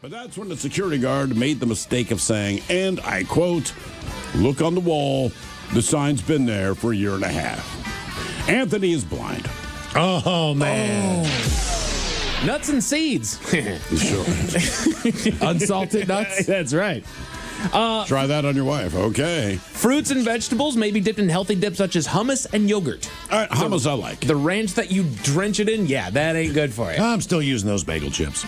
But that's when the security guard made the mistake of saying, and I quote, "Look on the wall. The sign's been there for a year and a half." Anthony is blind. Oh, man. Nuts and seeds. Sure. Unsalted nuts? That's right. Try that on your wife. Okay. Fruits and vegetables may be dipped in healthy dips such as hummus and yogurt. All right, hummus I like. The ranch that you drench it in, yeah, that ain't good for you. I'm still using those bagel chips.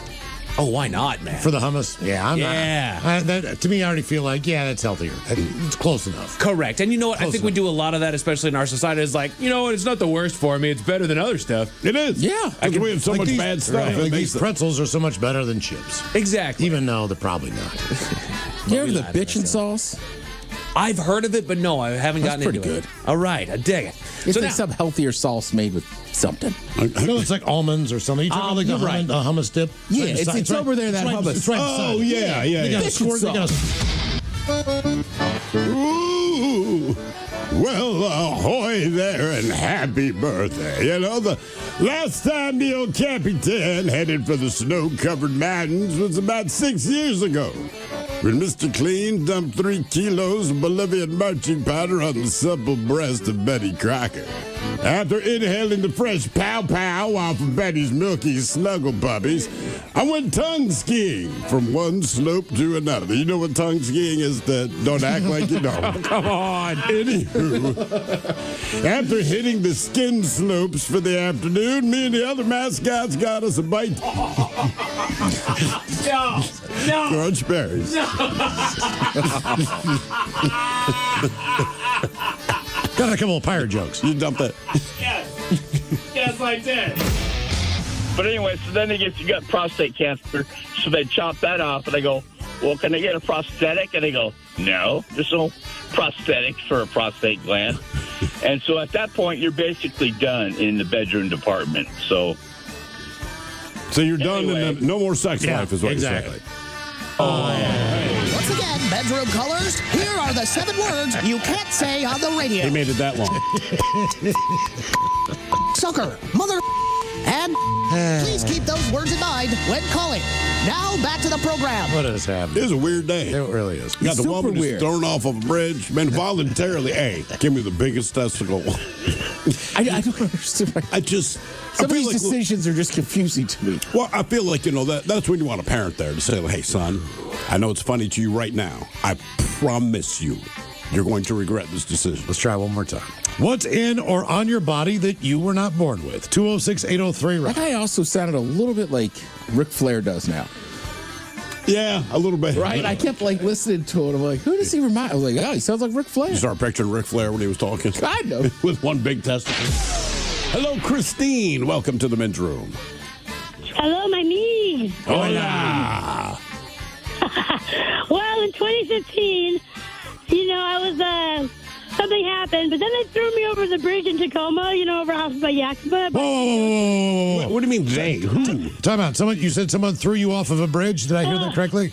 Oh, why not, man? For the hummus? Yeah, I'm not. To me, I already feel like, yeah, that's healthier. It's close enough. Correct. And you know what? Close I think we do a lot of that, especially in our society. It's like, you know what? It's not the worst for me. It's better than other stuff. It is. Yeah. Because we have so much bad stuff. Right, It like makes these pretzels are so much better than chips. Exactly. Even though they're probably not. You ever the bitchin' sauce? I've heard of it, but no, I haven't gotten pretty into it. good. All right, I dig it. It's So like now- some healthier sauce made with something. You know, it's like almonds or something. You talking about like you're right. the hummus dip? Yeah, Right beside- it's over there, that right- hummus. It's right Oh, beside it. yeah, yeah, They got yeah. a squirt, they got a Ooh. Well, ahoy there and happy birthday. You know, the last time the old Capitan headed for the snow-covered mountains was about 6 years ago, when Mr. Clean dumped 3 kilos of Bolivian marching powder on the supple breast of Betty Crocker. After inhaling the fresh pow-pow off of Betty's milky snuggle puppies, I went tongue skiing from one slope to another. You know what tongue skiing is? Don't act like you don't. Come on. Anywho, after hitting the skin slopes for the afternoon, me and the other mascots got us a bite. No. Crunch berries. Got a couple of pirate jokes. You dump that. Yes, I did. But anyway, so then you got prostate cancer, so they chop that off, and I go, well, can I get a prosthetic? And they go, no, there's no prosthetic for a prostate gland. And so at that point, you're basically done in the bedroom department. So So you're done Anyway. in the no more sex life is what exactly. you're saying. Once again, bedroom colors, here are the 7 words you can't say on the radio. He made it that long. Sucker, mother, and please keep those words in mind when calling. Now, back to the program. What is happening? It was a weird day. It really is. You got the Super woman just weird. thrown off of a bridge, man, voluntarily. Hey, give me the biggest testicle. I don't understand. I just. Some I of feel these like, decisions are just confusing to me. well, I feel like, that's when you want a parent there to say, hey, son, I know it's funny to you right now. I promise you, you're going to regret this decision. Let's try one more time. What's in or on your body that you were not born with? 206-803 That Rock. guy also sounded a little bit like Ric Flair does now. Yeah, a little bit. Right? I kept listening to it. I'm like, who does he remind? I was like, oh, he sounds like Ric Flair. You start picturing Ric Flair when he was talking. Kind of. With one big testicle. Hello, Christine. Welcome to the men's room. Hello, my me. Hola. Well, in 2015, I was, something happened, but then they threw me over the bridge in Tacoma, over off by Yakima. Whoa. What do you mean they? Who? Time out. You said someone threw you off of a bridge. Did I hear that correctly?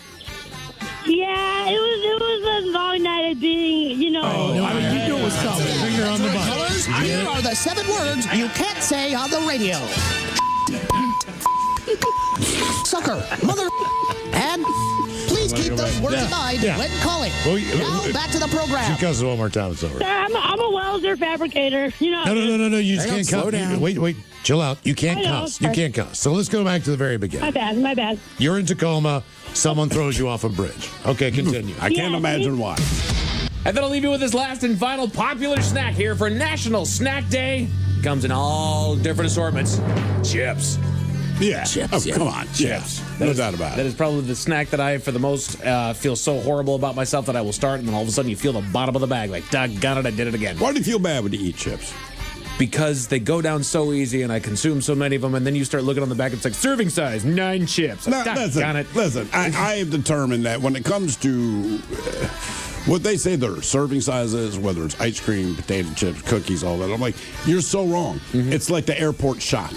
Yeah, it was a long night of being, You knew it was coming. Finger on the Bedroom button. colors, here are the 7 words you can't say on the radio. Sucker, mother, and please keep those words in mind when calling. Well, Now, back to the program. She cusses one more time. It's over. I'm a welder fabricator. No. You just Hang on, can't slow cuss. down. Wait. Chill out. You can't I know, cuss. You sorry. can't cuss. So let's go back to the very beginning. My bad. You're in Tacoma. Someone throws you off a bridge. Okay, continue. I can't Yeah, imagine why. And then I'll leave you with this last and final popular snack here for National Snack Day. Comes in all different assortments. Chips. Yeah. Chips, yeah. Come on, chips. No doubt about That it. is probably the snack that I, for the most, feel so horrible about myself that I will start, and then all of a sudden you feel the bottom of the bag. Like, doggone it, I did it again. Why do you feel bad when you eat chips? Because they go down so easy, and I consume so many of them, and then you start looking on the back, it's like serving size, 9 chips. No, Doggone it. listen. I have determined that when it comes to what they say their serving size is, whether it's ice cream, potato chips, cookies, all that, I'm like, you're so wrong. It's like the airport shot.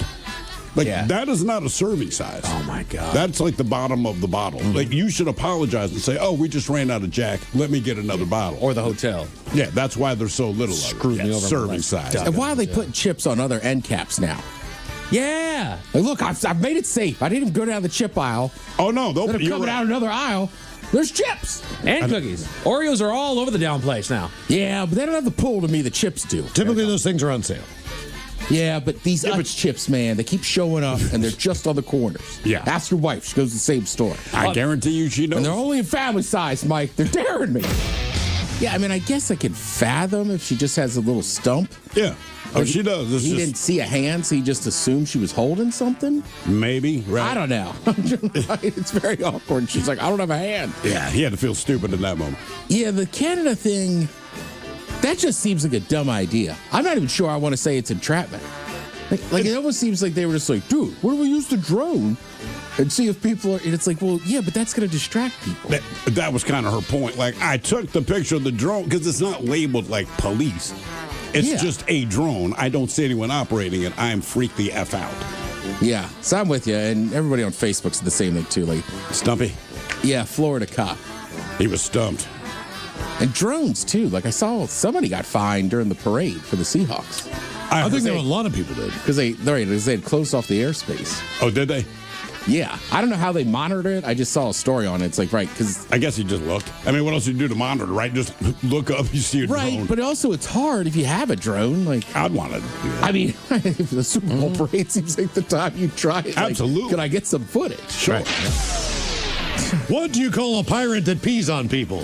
Like, that is not a serving size. Oh, my God. That's like the bottom of the bottle. Like, you should apologize and say, oh, we just ran out of Jack. Let me get another bottle. Or the hotel. Yeah, that's why there's so little of it. Screwed me over my Serving life. size. And why are they putting chips on other end caps now? Yeah. Like, look, I've made it safe. I didn't even go down the chip aisle. Oh, no. Then I'm coming out another aisle. There's chips. And cookies. Oreos are all over the down place now. Yeah, but they don't have the pull to me the chips do. Typically, those things are on sale. Yeah, but these Utz chips, man, they keep showing up, and they're just on the corners. Yeah. Ask your wife. She goes to the same store. I guarantee you she knows. And they're only in family size, Mike. They're daring me. Yeah, I mean, I guess I can fathom if she just has a little stump. Yeah. Oh, she does. It's He just, didn't see a hand, so he just assumed she was holding something. maybe, right? I don't know. It's very awkward. She's like, I don't have a hand. Yeah, he had to feel stupid in that moment. Yeah, the Canada thing, that just seems like a dumb idea. I'm not even sure I want to say it's entrapment. Like it almost seems like they were just like, dude, what if we use the drone and see if people are... And it's like, well, yeah, but that's going to distract people. That was kind of her point. Like, I took the picture of the drone because it's not labeled like police. It's just a drone. I don't see anyone operating it. I'm freaked the F out. Yeah, so I'm with you. And everybody on Facebook's the same thing, too. Like, Stumpy? yeah, Florida cop. He was stumped. And drones, too. Like, I saw somebody got fined during the parade for the Seahawks. I think a lot of people did. Because they had closed off the airspace. Oh, did they? Yeah. I don't know how they monitored it. I just saw a story on it. It's like, right, because... I guess he just looked. I mean, what else do you do to monitor, right? Just look up, you see a Right, drone. but also it's hard if you have a drone. Like, I'd want to do that. I mean, if the Super Bowl parade seems like the time you try it. Like, Absolutely. Could I get some footage? Sure. What do you call a pirate that pees on people?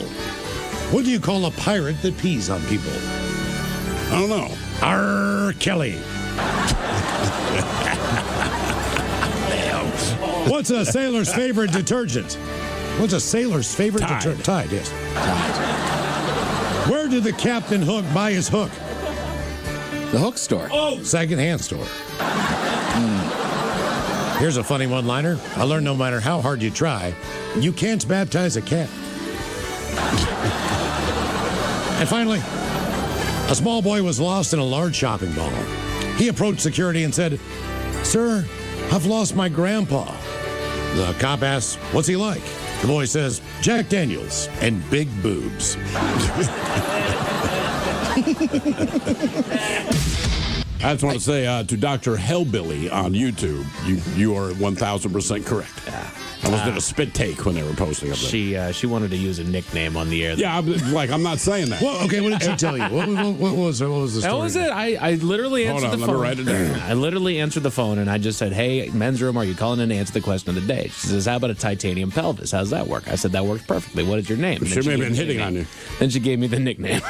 What do you call a pirate that pees on people? I don't know. R. Kelly. What's a sailor's favorite detergent? What's a sailor's favorite detergent? Tide, yes. Tide. Where did the Captain Hook buy his hook? The hook store. Oh, second-hand store. Here's a funny one-liner. I learned no matter how hard you try, you can't baptize a cat. And finally, a small boy was lost in a large shopping mall. He approached security and said, "Sir, I've lost my grandpa." The cop asks, "What's he like?" The boy says, "Jack Daniels and big boobs." I just want to say to Dr. Hellbilly on YouTube, you are 1,000% correct. I was going to spit take when they were posting up there. She wanted to use a nickname on the air. Yeah, I'm not saying that. Well, okay, what did she tell you? What was the story? That was it. I literally answered the phone. Let me write it down. I literally answered the phone and I just said, "Hey, men's room, are you calling in to answer the question of the day?" She says, "How about a titanium pelvis? How's that work?" I said, "That works perfectly. What is your name?" She may have been hitting on you. Then she gave me the nickname.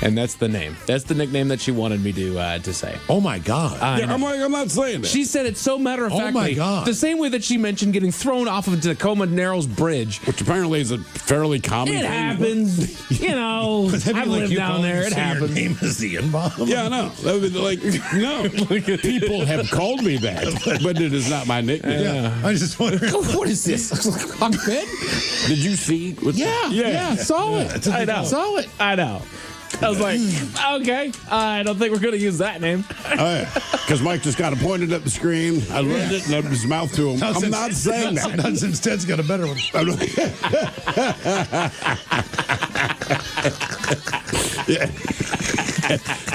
And that's the name. That's the nickname that she wanted me to say. Oh, my God. Yeah, I'm not saying that. She said it so matter-of-factly. Oh, my God. The same way that she mentioned getting thrown off of Tacoma Narrows Bridge. Which apparently is a fairly common It thing. happens. You know, I've lived down there. It happens. Your name is the involved. Yeah, I know. That would be like, no. People have called me that, but it is not my nickname. Yeah. I just wonder. What is this? Cockpit? Did you see? Yeah, saw it. I know. Saw it. I know. I was like, okay, I don't think we're going to use that name. Because Mike just got pointed at the screen. I learned it and opened his mouth to him. I'm not saying that. Not since Ted's got a better one. Yeah.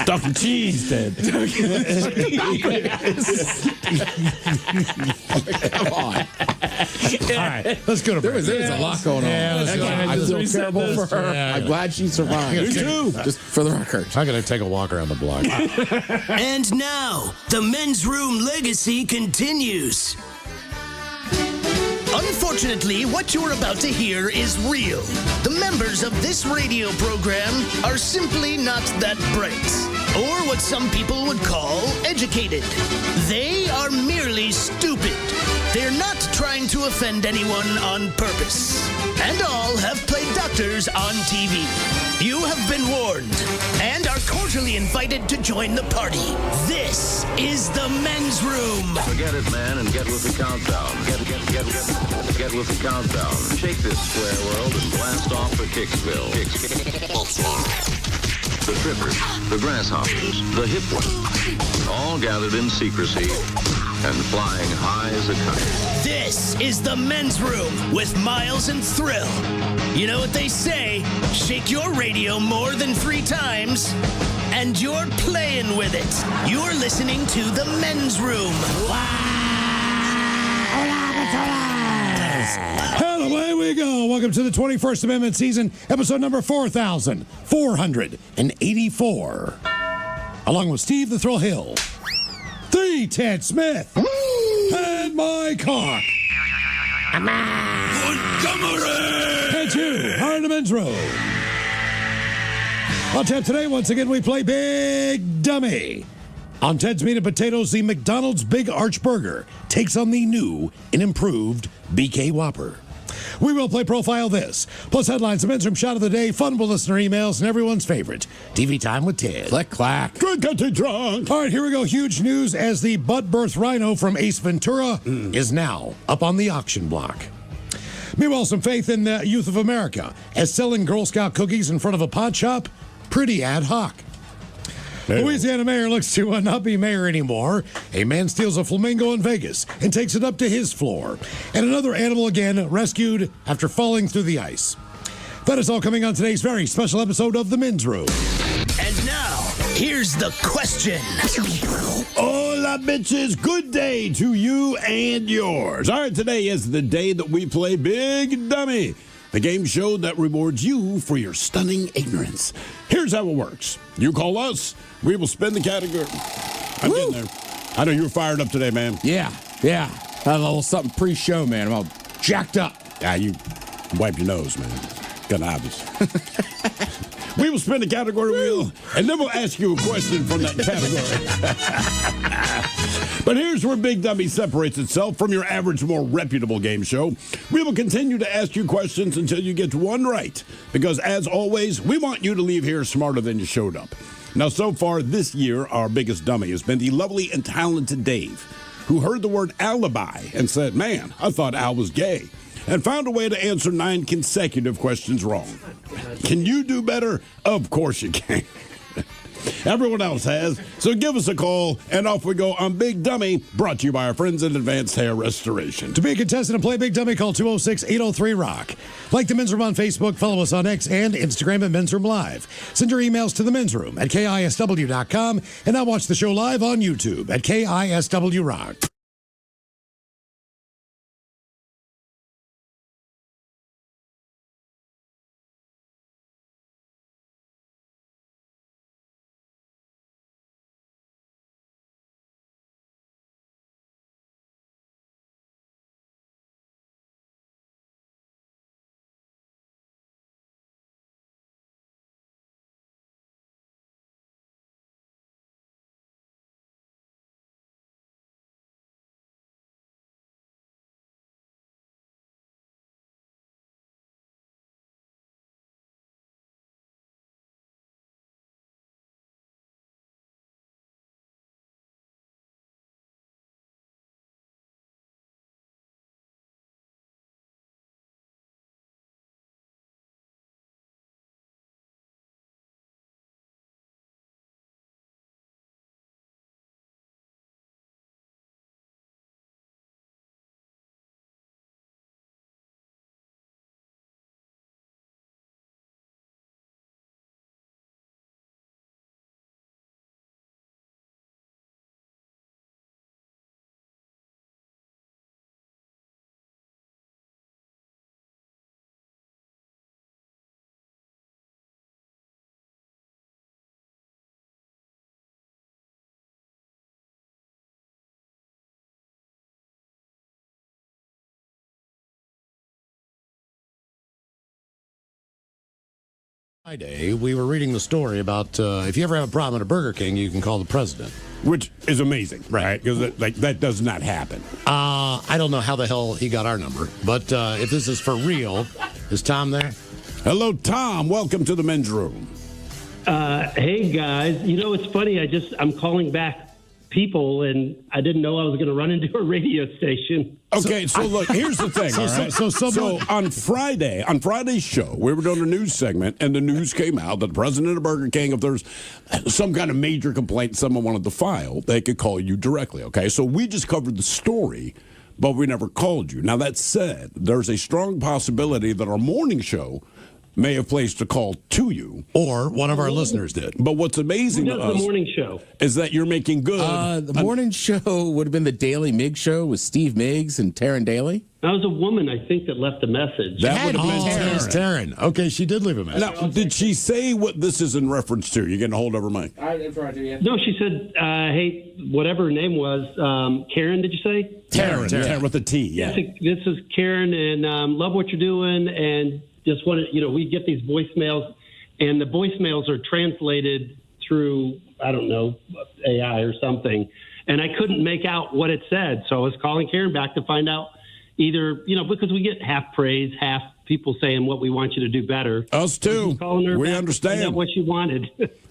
Duck and cheese, Ted. Come on. All right, let's go to break. There's a lot going on. Yeah, let's go. I feel Reset terrible this. for her. Yeah. I'm glad she survived. Me too. Just for the record. I'm going to take a walk around the block. And now, the men's room legacy continues. Unfortunately, what you're about to hear is real. The members of this radio program are simply not that bright, or what some people would call educated. They are merely stupid. They're not trying to offend anyone on purpose. And all have played doctors on TV. You have been warned and are cordially invited to join the party. This is the men's room. Forget it, man, and get with the countdown. Get with the countdown. Shake this square world and blast off for Kicksville. The trippers, the grasshoppers, the hip ones, all gathered in secrecy and flying high as a kite. This is the men's room with Miles and Thrill. You know what they say, shake your radio more than 3 times, and you're playing with it. You're listening to The Men's Room. And away we go. Welcome to the 21st Amendment season, episode number 4484. Along with Steve the Thrill Hill, the Ted Smith, and my cock. And you are in the men's room. On tap today, once again, we play Big Dummy. On Ted's Meat and Potatoes, the McDonald's Big Arch Burger takes on the new and improved BK Whopper. We will play Profile This, plus headlines, the men's room shot of the day, fun with listener emails, and everyone's favorite, TV Time with Ted. Click, clack. Drink it, drunk. All right, here we go. Huge news as the butt birth rhino from Ace Ventura is now up on the auction block. Meanwhile, some faith in the youth of America as selling Girl Scout cookies in front of a pot shop, pretty ad hoc. Louisiana mayor looks to not be mayor anymore. A man steals a flamingo in Vegas and takes it up to his floor. And another animal again rescued after falling through the ice. That is all coming on today's very special episode of The Men's Room. And now, here's the question. Hola, bitches. Good day to you and yours. All right, today is the day that we play Big Dummy, the game show that rewards you for your stunning ignorance. Here's how it works. You call us, we will spin the category. I'm getting there. I know you were fired up today, man. Yeah. Had a little something pre-show, man. I'm all jacked up. Yeah, you wipe your nose, man. Kind of obvious. We will spin the category wheel, and then we'll ask you a question from that category. But here's where Big Dummy separates itself from your average, more reputable game show. We will continue to ask you questions until you get one right, because as always, we want you to leave here smarter than you showed up. Now, so far this year, our biggest dummy has been the lovely and talented Dave, who heard the word alibi and said, man, I thought Al was gay, and found a way to answer 9 consecutive questions wrong. Can you do better? Of course you can. Everyone else has. So give us a call, and off we go on Big Dummy, brought to you by our friends at Advanced Hair Restoration. To be a contestant and play Big Dummy, call 206-803-ROCK. Like the Men's Room on Facebook, follow us on X and Instagram at Men's Room Live. Send your emails to the Men's Room at KISW.com, and now watch the show live on YouTube at KISW Rock. Friday, we were reading the story about if you ever have a problem at a Burger King, you can call the president. Which is amazing, right? Because that does not happen. I don't know how the hell he got our number, but if this is for real, is Tom there? Hello, Tom. Welcome to the Men's Room. Hey, guys. You know, it's funny. I'm calling back people, and I didn't know I was going to run into a radio station. Okay, so look, here's the thing. All right? So on Friday's show, we were doing a news segment, and the news came out that the president of Burger King, if there's some kind of major complaint someone wanted to file, they could call you directly, okay? So we just covered the story, but we never called you. Now, that said, there's a strong possibility that our morning show may have placed a call to you. Or one of our listeners did. But what's amazing Who to does the us morning show? is that you're making good. The morning show would have been the Daily Mig Show with Steve Miggs and Taryn Daly. That was a woman, I think, that left a message. That would have been It's Taryn. Taryn. Okay, she did leave a message. Now, did she say what this is in reference to? You're getting a hold of her, Mike. No, she said, hey, whatever her name was, Karen, did you say? Taryn with a T, yeah. This is Karen, and love what you're doing, and just want to, we get these voicemails, and the voicemails are translated through, I don't know, AI or something, and I couldn't make out what it said, so I was calling Karen back to find out either, because we get half praise, half people saying what we want you to do better. Us too. We understand what she wanted.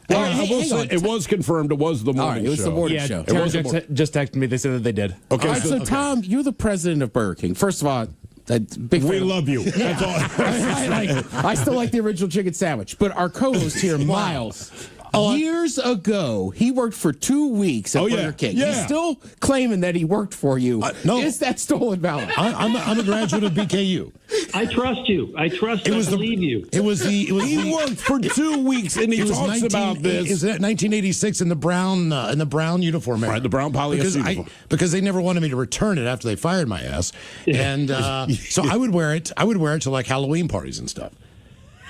I will say it was confirmed. It was the morning show. It was the morning show. It was just texted me. They said that they did. Okay, All right, so Tom, you're the president of Burger King. First of all, big we fan. love you. That's all. I still like the original chicken sandwich, but our co-host here, Miles. Years ago, he worked for 2 weeks at Burger King. Yeah. He's still claiming that he worked for you. No. Is that stolen valor? I'm a graduate of BKU. I trust you. I believe you. He worked for 2 weeks, and he talks about this. Is that 1986 in the brown uniform era? Right, the brown polyester uniform. Because they never wanted me to return it after they fired my ass, and so I would wear it. I would wear it to like Halloween parties and stuff.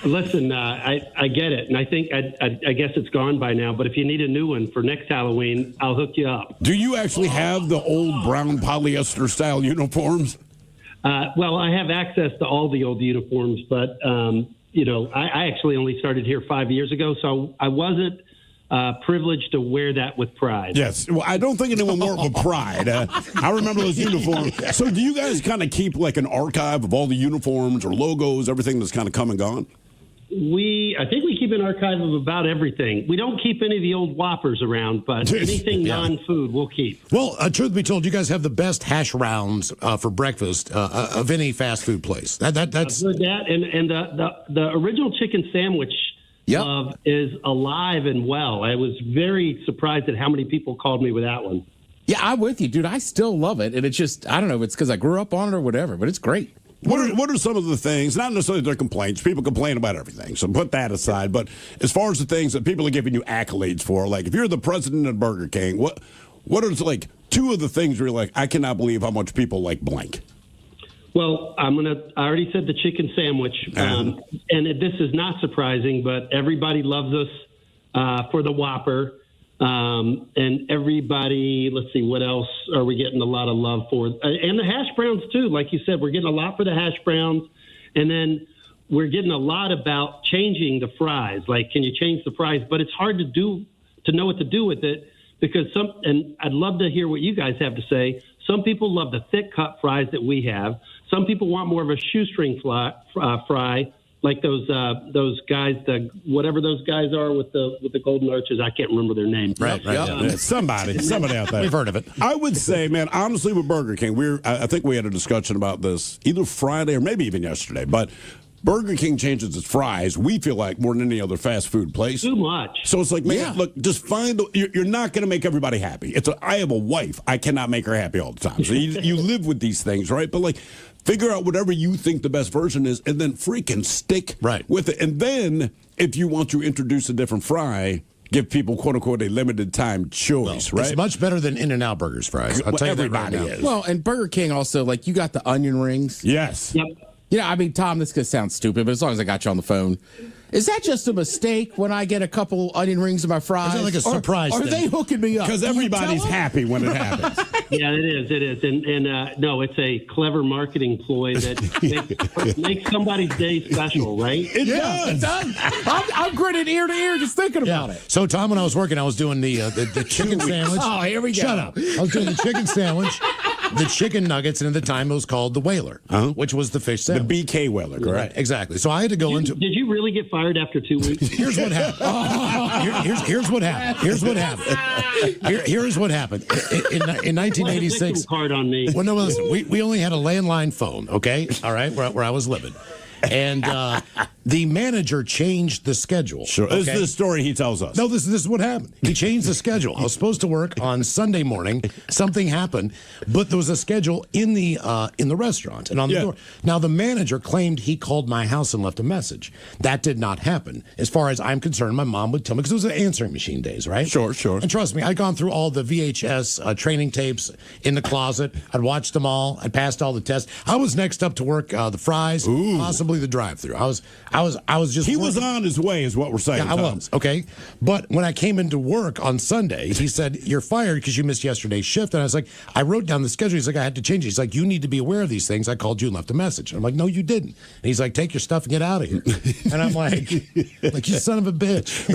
Listen, I get it, and I think I guess it's gone by now. But if you need a new one for next Halloween, I'll hook you up. Do you actually have the old brown polyester style uniforms? Well, I have access to all the old uniforms, but I actually only started here 5 years ago, so I wasn't privileged to wear that with pride. Yes. Well, I don't think anyone wore it with pride. I remember those uniforms. So do you guys kind of keep like an archive of all the uniforms or logos, everything that's kind of come and gone? I think we keep an archive of about everything. We don't keep any of the old Whoppers around, but anything non-food we'll keep. Well, truth be told, you guys have the best hash browns for breakfast of any fast food place. That's I've heard that, and the original chicken sandwich is alive and well. I was very surprised at how many people called me with that one. Yeah, I'm with you, dude. I still love it, and it's just, I don't know if it's because I grew up on it or whatever, but it's great. What are some of the things, not necessarily their complaints, people complain about everything, so put that aside, but as far as the things that people are giving you accolades for, like if you're the president of Burger King, what are like two of the things where you're like, I cannot believe how much people like blank? Well, I already said the chicken sandwich, and this is not surprising, but everybody loves us for the Whopper. And everybody, let's see, what else are we getting a lot of love for? And the hash browns, too. Like you said, we're getting a lot for the hash browns. And then we're getting a lot about changing the fries. Like, can you change the fries? But it's hard to know what to do with it because and I'd love to hear what you guys have to say. Some people love the thick cut fries that we have. Some people want more of a shoestring fry. Like those guys, whatever those guys are with the golden arches, I can't remember their name. Right. Somebody out there. We've heard of it. I would say, man, honestly, with Burger King, I think we had a discussion about this either Friday or maybe even yesterday, but Burger King changes its fries, we feel like, more than any other fast food place. Too much. So it's like, man, look, just you're not going to make everybody happy. I have a wife. I cannot make her happy all the time. So you live with these things, right? But like, figure out whatever you think the best version is and then freaking stick with it. And then if you want to introduce a different fry, give people, quote unquote, a limited time choice, right? It's much better than In-N-Out Burgers fries. I'll tell you that right now. Well, and Burger King also, like, you got the onion rings. Yes. Yep. Yeah, I mean, Tom, this could sound stupid, but as long as I got you on the phone, is that just a mistake when I get a couple onion rings in my fries? Is that like a surprise Are they hooking me up? Because everybody's happy when it happens. Yeah, it is. And no, it's a clever marketing ploy that makes somebody's day special, right? It does. I'm grinning ear to ear just thinking about it. So, Tom, when I was working, I was doing the chicken sandwich. Oh, here we go. Shut up. I was doing the chicken sandwich, the chicken nuggets, and at the time it was called the Whaler, which was the fish sandwich. The BK Whaler, correct? Right, exactly. So I had to go into... Did you really get fired after 2 weeks? Here's what happened. Here's what happened. Here's what happened. In 1986... hard on me. Well, no, listen, we only had a landline phone, okay? All right, where I was living. And the manager changed the schedule. Sure. Okay? This is the story he tells us. No, this is what happened. He changed the schedule. I was supposed to work on Sunday morning. Something happened, but there was a schedule in the restaurant and on the door. Now, the manager claimed he called my house and left a message. That did not happen. As far as I'm concerned, my mom would tell me, because it was the answering machine days, right? Sure. And trust me, I'd gone through all the VHS training tapes in the closet. I'd watched them all. I'd passed all the tests. I was next up to work the fries, possibly the drive-through. I was just. He was on his way, is what we're saying. Yeah, I was. Okay, but when I came into work on Sunday, he said, "You're fired because you missed yesterday's shift." And I was like, "I wrote down the schedule." He's like, "I had to change it." He's like, "You need to be aware of these things. I called you and left a message." And I'm like, "No, you didn't." And he's like, "Take your stuff and get out of here." And I'm like, "You son of a bitch."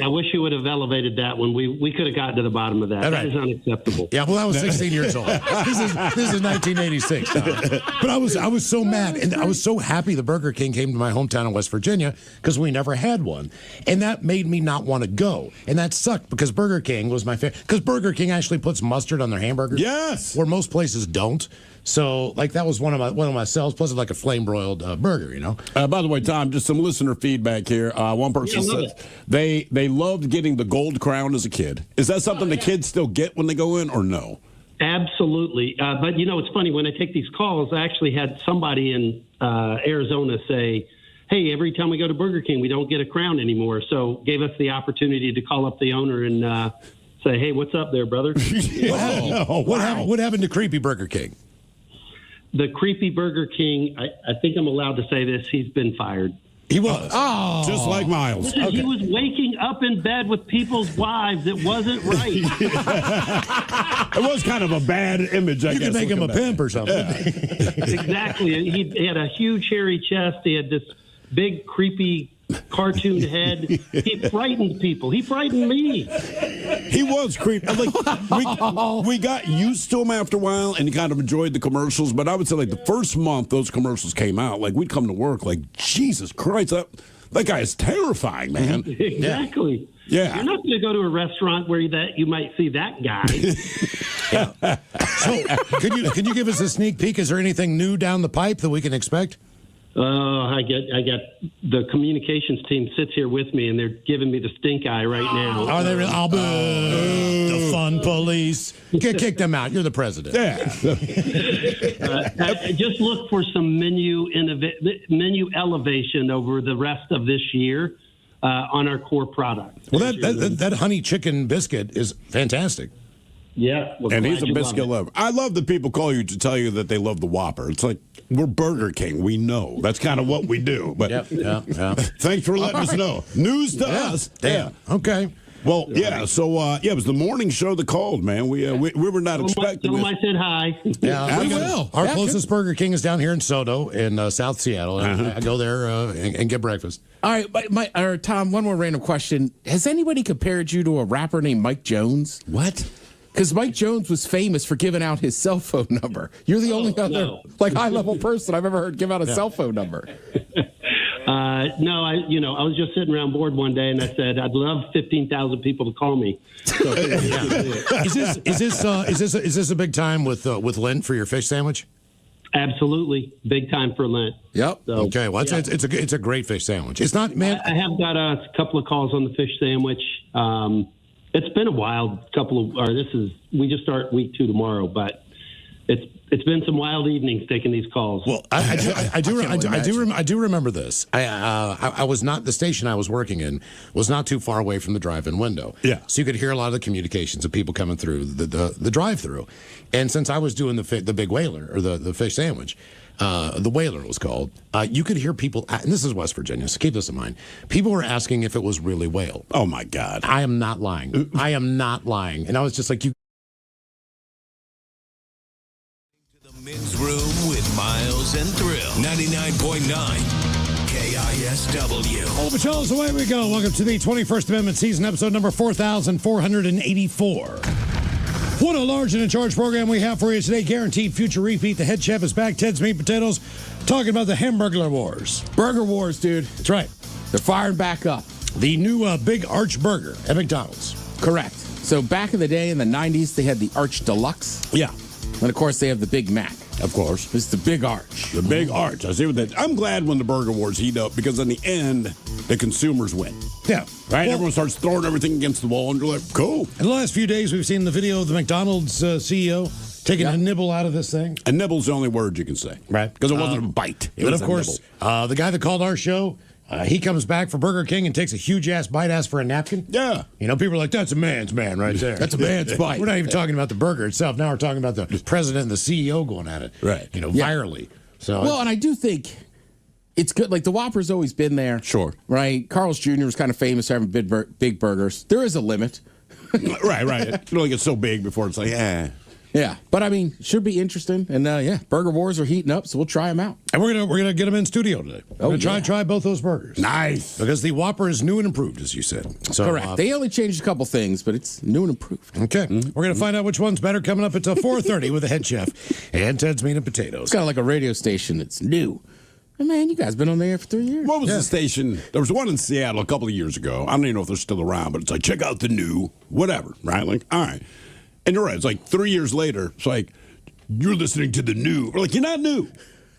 I wish you would have elevated that one. We could have gotten to the bottom of that. All That right. is unacceptable. Yeah, well, I was 16 years old. This is 1986. But I was so mad, and I was so happy the Burger King came to my hometown in West Virginia because we never had one, and that made me not want to go, and that sucked because Burger King was my favorite. Because Burger King actually puts mustard on their hamburgers. Yes, where most places don't. So, like, that was one of my sells. Plus, it's like a flame broiled burger, you know. By the way, Tom, just some listener feedback here. One person says they loved getting the gold crown as a kid. Is that something the kids still get when they go in, or no? Absolutely. But, it's funny. When I take these calls, I actually had somebody in Arizona say, hey, every time we go to Burger King, we don't get a crown anymore. So gave us the opportunity to call up the owner and say, hey, what's up there, brother? What happened to Creepy Burger King? The Creepy Burger King, I think I'm allowed to say this, he's been fired. He was. Oh. Just like Miles. Listen, okay. He was waking up in bed with people's wives. It wasn't right. It was kind of a bad image, I guess. You could make him a pimp or something. Yeah. Exactly. He had a huge hairy chest. He had this big, creepy cartoon head. He frightened people. He frightened me. He was creepy. Like, we got used to him after a while and kind of enjoyed the commercials. But I would say, like, the first month those commercials came out, like, we'd come to work like, Jesus Christ, that guy is terrifying, man. Exactly. Yeah. You're not going to go to a restaurant where you might see that guy. Yeah. So, can you give us a sneak peek? Is there anything new down the pipe that we can expect? I got the communications team sits here with me, and they're giving me the stink eye right now. Are they really? The fun police. Kick them out. You're the president. Yeah. Just look for some menu elevation over the rest of this year on our core product. Well, that honey chicken biscuit is fantastic. Yeah. Well, and he's a biscuit lover. I love that people call you to tell you that they love the Whopper. It's like, we're Burger King. We know. That's kind of what we do. But yeah. Thanks for letting us know. News to us. Damn. Yeah. Okay. Well, yeah. So, it was the morning show that called, man. We were not expecting this. I said hi. Yeah, we will. Our closest Burger King is down here in Soto in South Seattle. I go there and get breakfast. All right, Tom, one more random question. Has anybody compared you to a rapper named Mike Jones? What? Because Mike Jones was famous for giving out his cell phone number. You're the only other high-level person I've ever heard give out a cell phone number. No, I was just sitting around bored one day, and I said, I'd love 15,000 people to call me. So, Is this a big time with Lent for your fish sandwich? Absolutely, big time for Lent. Yep. So, okay. Well, it's a great fish sandwich. It's not, man. I have got a couple of calls on the fish sandwich. It's been a wild we just start week 2 tomorrow, but it's been some wild evenings taking these calls. Well, I do remember this. I was not, the station I was working in was not too far away from the drive-in window. Yeah. So you could hear a lot of the communications of people coming through the drive-through. And since I was doing the big whaler, or the fish sandwich, the whaler was called, you could hear people, and this is West Virginia, so keep this in mind. People were asking if it was really whale. Oh my God. I am not lying. I am not lying. And I was just like, Men's Room with Miles and Thrill. 99.9 KISW. All the patrols, away we go. Welcome to the 21st Amendment season, episode number 4,484. What a large and in charge program we have for you today. Guaranteed future repeat. The head chef is back. Ted's Meat Potatoes, talking about the Hamburglar Wars. Burger Wars, dude. That's right. They're firing back up. The new Big Arch Burger at McDonald's. Correct. So back in the day in the 90s, they had the Arch Deluxe. Yeah. And, of course, they have the Big Mac. Of course. It's the big arch. The big arch. I see what that. I'm glad when the burger wars heat up because in the end, the consumers win. Yeah. Right? Everyone starts throwing everything against the wall and you're like, cool. In the last few days, we've seen the video of the McDonald's CEO taking a nibble out of this thing. A nibble's the only word you can say. Right. Because it wasn't a bite. It but was of course, the guy that called our show, he comes back for Burger King and takes a huge ass bite, asks for a napkin. Yeah. You know, people are like, that's a man's man right there. That's a man's bite. We're not even talking about the burger itself. Now we're talking about the president and the CEO going at it. Right. You know, virally. So Well, and I do think it's good. Like, the Whopper's always been there. Sure. Right? Carl's Jr. was kind of famous for having big burgers. There is a limit. right. It only gets so big before it's like, Yeah, but I mean, should be interesting. And burger wars are heating up, so we'll try them out. And we're gonna get them in studio today. We're gonna try both those burgers. Nice. Because the Whopper is new and improved, as you said. So, Correct. They only changed a couple things, but it's new and improved. Okay. We're gonna find out which one's better coming up at 4:30 with the head chef and Ted's Meat and Potatoes. It's kind of like a radio station that's new. And man, you guys been on there for 3 years. What was the station? There was one in Seattle a couple of years ago. I don't even know if they're still around, but it's like, check out the new whatever, right? Like, all right. And you're right. It's like 3 years later. It's like, you're listening to the new. We're like, you're not new.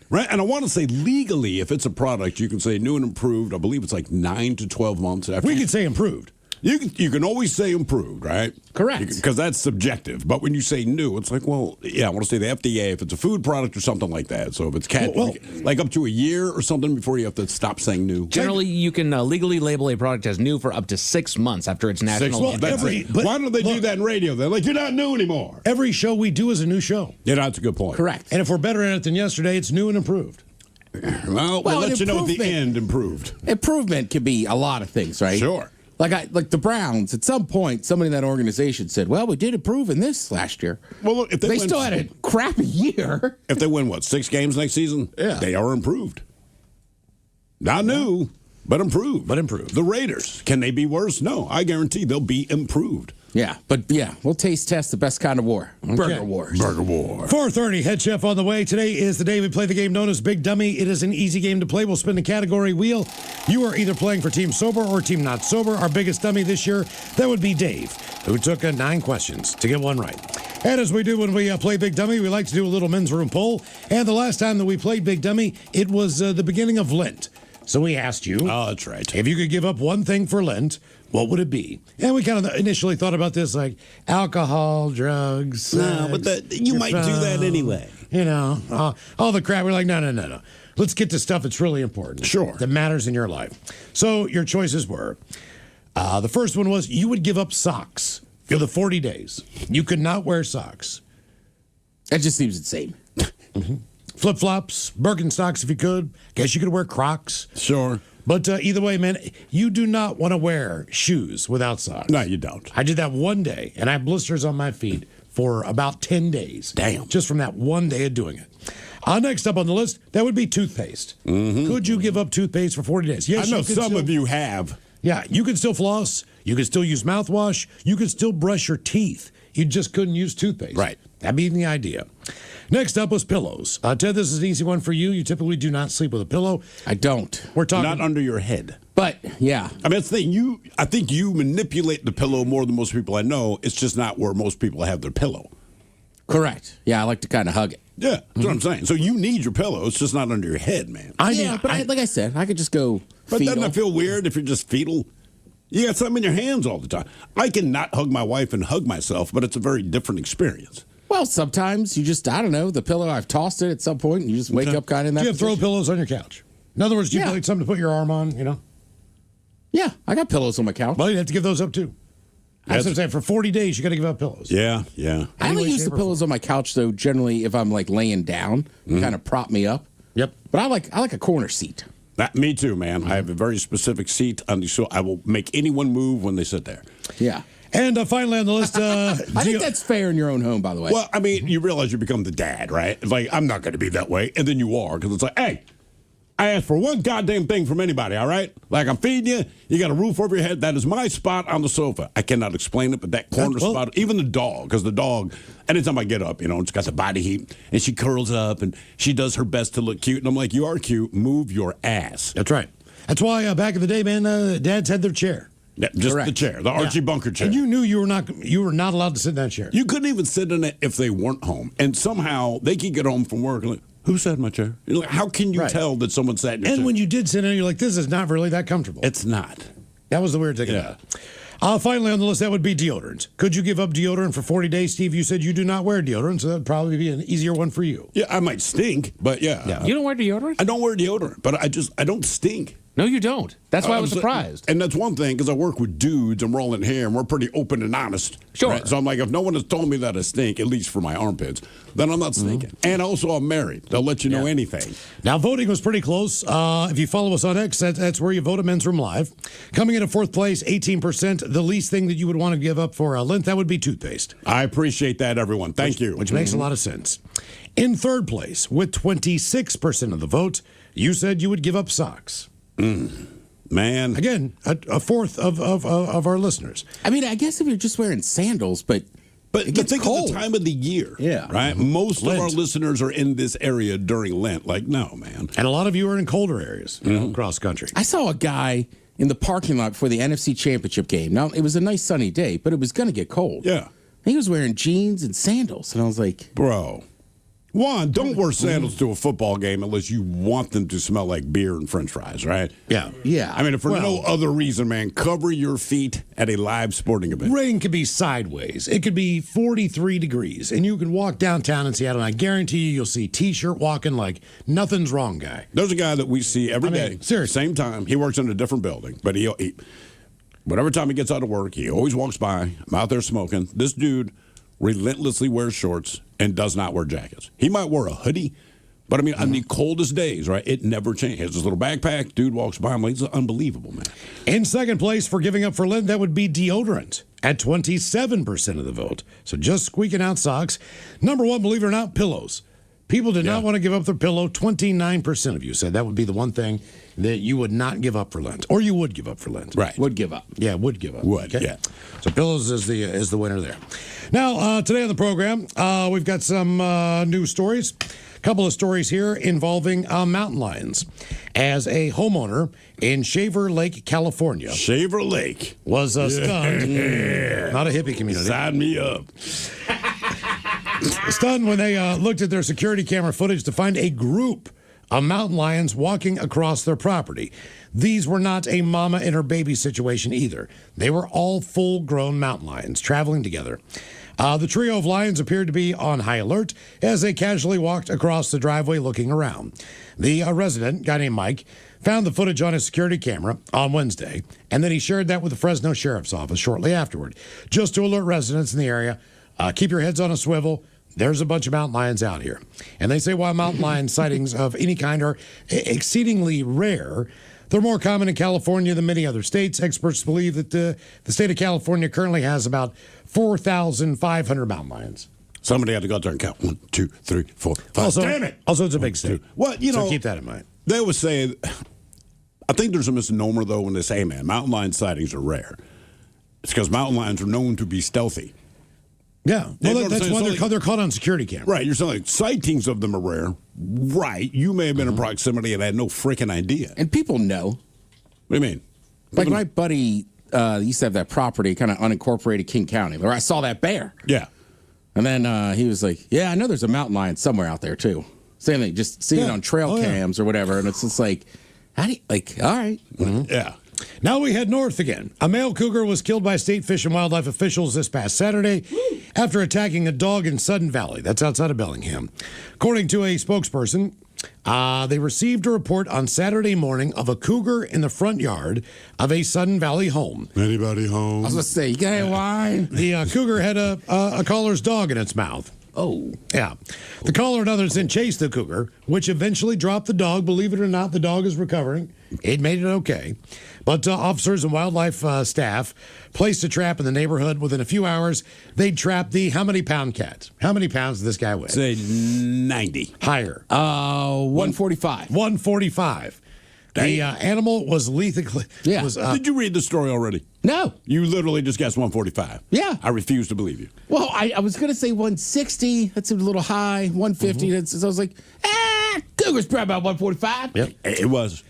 Right? And I want to say legally, if it's a product, you can say new and improved. I believe it's like 9 to 12 months after. We can say improved. You can always say improved, right? Correct. Because that's subjective. But when you say new, it's like, well, yeah, I want to say the FDA if it's a food product or something like that. So if it's like up to a year or something before you have to stop saying new. Generally, you can legally label a product as new for up to 6 months after its national. Why don't they do that in radio? They're like, you're not new anymore. Every show we do is a new show. Yeah, that's a good point. Correct. And if we're better at it than yesterday, it's new and improved. Well, we'll let you know at the end improved. Improvement can be a lot of things, right? Sure. Like the Browns, at some point, somebody in that organization said, well, we did improve in this last year. Well, look, if they still had a crappy year. If they win, 6 games next season? Yeah. They are improved. Not new, but improved. The Raiders, can they be worse? No, I guarantee they'll be improved. Yeah, but we'll taste test the best kind of war. Burger wars. Burger war. 4:30, head chef on the way. Today is the day we play the game known as Big Dummy. It is an easy game to play. We'll spin the category wheel. You are either playing for Team Sober or Team Not Sober. Our biggest dummy this year, that would be Dave, who took 9 questions to get one right. And as we do when we play Big Dummy, we like to do a little men's room poll. And the last time that we played Big Dummy, it was the beginning of Lent. So we asked you, that's right, if you could give up one thing for Lent, what would it be? And we kind of initially thought about this like alcohol, drugs. No, but you might do that anyway. You know, all the crap. We're like, no. Let's get to stuff that's really important. Sure. That matters in your life. So your choices were, the first one was you would give up socks for the 40 days. You could not wear socks. That just seems insane. Flip-flops, Birkenstocks if you could. Guess you could wear Crocs. Sure. But either way, man, you do not want to wear shoes without socks. No, you don't. I did that one day, and I have blisters on my feet for about 10 days. Damn. Just from that one day of doing it. Next up on the list, that would be toothpaste. Could you give up toothpaste for 40 days? Yes, I know some of you have. Yeah, you can still floss. You can still use mouthwash. You can still brush your teeth. You just couldn't use toothpaste. Right. That'd be the idea. Next up was pillows. Ted, this is an easy one for you. You typically do not sleep with a pillow. I don't. We're talking Not under your head. But, yeah. I mean, that's the thing. I think you manipulate the pillow more than most people I know. It's just not where most people have their pillow. Correct. Yeah, I like to kind of hug it. Yeah, that's what I'm saying. So you need your pillow. It's just not under your head, man. Like I said, I could just go But fetal. doesn't it feel weird if you're just fetal? You got something in your hands all the time. I can not hug my wife and hug myself, but it's a very different experience. Well, sometimes you just, I don't know, the pillow, I've tossed it at some point, and you just wake up kind of in that Do you have throw pillows on your couch? In other words, do you need something to put your arm on, you know? Yeah, I got pillows on my couch. Well, you have to give those up, too. That's what I'm saying. For 40 days, you got to give up pillows. Yeah. I only use the pillows on my couch, though, generally if I'm, like, laying down, kind of prop me up. Yep. But I like a corner seat. Me too, man. I have a very specific seat, so I will make anyone move when they sit there. Yeah. And finally on the list, I think that's fair in your own home, by the way. Well, I mean, you realize you become the dad, right? It's like, I'm not going to be that way. And then you are, because it's like, hey, I asked for one goddamn thing from anybody, all right? Like, I'm feeding you. You got a roof over your head. That is my spot on the sofa. I cannot explain it, but that corner spot, even the dog, because the dog, anytime I get up, it's got the body heat, and she curls up, and she does her best to look cute. And I'm like, you are cute. Move your ass. That's right. That's why back in the day, man, dads had their chair. Yeah, just Correct. the chair, the Archie Bunker chair. And you knew you were not allowed to sit in that chair. You couldn't even sit in it if they weren't home. And somehow they could get home from work and like, who sat in my chair? You're like, how can you tell that someone sat in your chair? And when you did sit in it, you're like, this is not really that comfortable. It's not. That was the weird thing about it. Finally on the list, that would be deodorant. Could you give up deodorant for 40 days, Steve? You said you do not wear deodorant, so that would probably be an easier one for you. Yeah, I might stink, but yeah. You don't wear deodorant? I don't wear deodorant, but I don't stink. No, you don't. That's why I was surprised. And that's one thing, because I work with dudes and we're all in here and we're pretty open and honest. Sure. Right? So I'm like, if no one has told me that I stink, at least for my armpits, then I'm not stinking. And also, I'm married. They'll let you know anything. Now, voting was pretty close. If you follow us on X, that's where you vote at Men's Room Live. Coming in at fourth place, 18%. The least thing that you would want to give up for Lent, that would be toothpaste. I appreciate that, everyone. Thank you. Which makes a lot of sense. In third place, with 26% of the vote, you said you would give up socks. Man. Again, a fourth of our listeners. I mean, I guess if you're just wearing sandals, but it gets think cold. of the time of the year. Yeah. Right? Most Lent. of our listeners are in this area during Lent. Like, no, man. And a lot of you are in colder areas across country. I saw a guy in the parking lot for the NFC Championship game. Now, it was a nice sunny day, but it was going to get cold. Yeah. He was wearing jeans and sandals, and I was like, Bro. One, don't wear sandals to a football game unless you want them to smell like beer and french fries, right? Yeah. yeah. I mean, if for no other reason, man, cover your feet at a live sporting event. Rain could be sideways. It could be 43 degrees, and you can walk downtown in Seattle, and I guarantee you'll see T-shirt walking like nothing's wrong guy. There's a guy that we see every day. Seriously. Same time. He works in a different building, but he whatever time he gets out of work, he always walks by. I'm out there smoking. This dude relentlessly wears shorts and does not wear jackets. He might wear a hoodie, but I mean, on the coldest days, right, it never changes. He has his little backpack. Dude walks by. I'm like, it's unbelievable, man. In second place for giving up for Lent, that would be deodorant at 27% of the vote. So just squeaking out socks. Number one, believe it or not, pillows. People did not want to give up their pillow. 29% of you said that would be the one thing that you would not give up for Lent, or you would give up for Lent. Right. would give up. Yeah, would give up. Would, yeah. So pillows is the winner there. Now, today on the program, we've got some news stories. A couple of stories here involving mountain lions. As a homeowner in Shaver Lake, California. Shaver Lake. Was stunned. Not a hippie community. Sign me up. Stunned when they looked at their security camera footage to find a group of mountain lions walking across their property. These were not a mama and her baby situation either. They were all full-grown mountain lions traveling together. The trio of lions appeared to be on high alert as they casually walked across the driveway looking around. The resident, guy named Mike, found the footage on his security camera on Wednesday, and then he shared that with the Fresno Sheriff's Office shortly afterward, just to alert residents in the area, keep your heads on a swivel. There's a bunch of mountain lions out here. And they say while mountain lion sightings of any kind are exceedingly rare, they're more common in California than many other states. Experts believe that the state of California currently has about 4,500 mountain lions. Somebody had to go out there and count 1, 2, 3, 4, 5. Also, Damn it! Also, it's a big state. Well, you know, so keep that in mind. They always say, I think there's a misnomer, though, when they say, hey, man, mountain lion sightings are rare. It's because mountain lions are known to be stealthy. Yeah, well, that's why they're caught on security camera. Right, you're saying like sightings of them are rare. Right, you may have been in proximity and had no freaking idea. And people know. What do you mean? Like my buddy used to have that property, kind of unincorporated King County, where I saw that bear. Yeah. And then he was like, yeah, I know there's a mountain lion somewhere out there, too. Same thing, just seeing it on trail cams or whatever. And it's just like, how do you, like, all right. Yeah. Now we head north again. A male cougar was killed by state fish and wildlife officials this past Saturday after attacking a dog in Sudden Valley. That's outside of Bellingham. According to a spokesperson, they received a report on Saturday morning of a cougar in the front yard of a Sudden Valley home. Anybody home? I was going to say, you got any wine? The cougar had a caller's dog in its mouth. Oh. Yeah. The caller and others then chased the cougar, which eventually dropped the dog. Believe it or not, the dog is recovering. It made it okay. But officers and wildlife staff placed a trap in the neighborhood. Within a few hours, they trapped the how many pound cat? How many pounds did this guy weigh? Say 90. Higher. 145. 145. The animal was lethal. Yeah. Did you read the story already? No. You literally just guessed 145. Yeah. I refuse to believe you. Well, I was going to say 160. That's a little high. 150. So I was like, cougar's probably about 145. Yep. It was.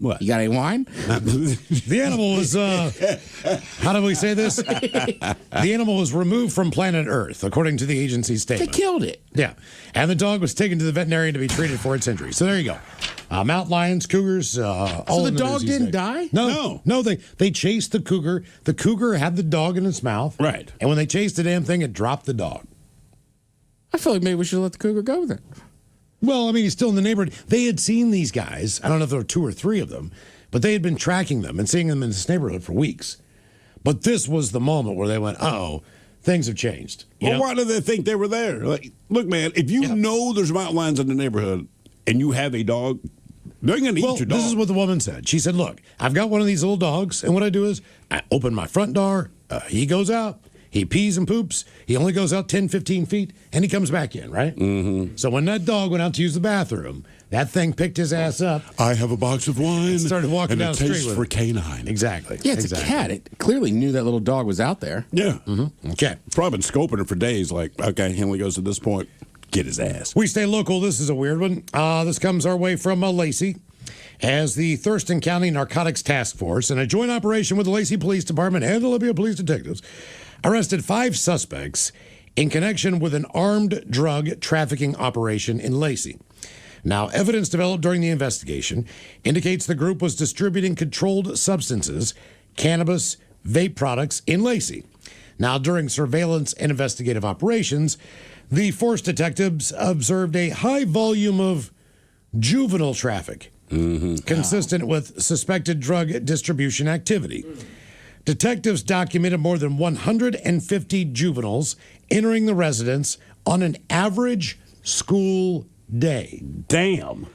What? You got any wine? The animal was, how do we say this? The animal was removed from planet Earth, according to the agency's They statement. killed it. Yeah. And the dog was taken to the veterinarian to be treated for its injuries. So there you go. Mountain lions, cougars, all So the in dog disease didn't state. die? No, they chased the cougar. The cougar had the dog in its mouth. Right. And when they chased the damn thing, it dropped the dog. I feel like maybe we should let the cougar go then. Well, I mean, he's still in the neighborhood. They had seen these guys. I don't know if there were 2 or 3 of them, but they had been tracking them and seeing them in this neighborhood for weeks. But this was the moment where they went, oh, things have changed. You Well, know? why do they think they were there? Like, look, man, if you know there's mountain lions in the neighborhood and you have a dog, they're going to eat your dog. This is what the woman said. She said, look, I've got one of these little dogs, and what I do is I open my front door. He goes out. He pees and poops. He only goes out 10, 15 feet, and he comes back in, right? Mm-hmm. So when that dog went out to use the bathroom, that thing picked his ass up. I have a box of wine. And started walking and down it the street tastes with for it. canine. Exactly. Yeah, it's exactly. a cat. It clearly knew that little dog was out there. Yeah. Mm-hmm. Okay. Probably been scoping it for days. Like, okay, he only goes to this point. Get his ass. We stay local. This is a weird one. This comes our way from Lacey. As the Thurston County Narcotics Task Force, in a joint operation with the Lacey Police Department and the Libya Police Detectives, arrested 5 suspects in connection with an armed drug trafficking operation in Lacey. Now, evidence developed during the investigation indicates the group was distributing controlled substances, cannabis, vape products in Lacey. Now, during surveillance and investigative operations, the force detectives observed a high volume of juvenile traffic, consistent with suspected drug distribution activity. Detectives documented more than 150 juveniles entering the residence on an average school day. Damn.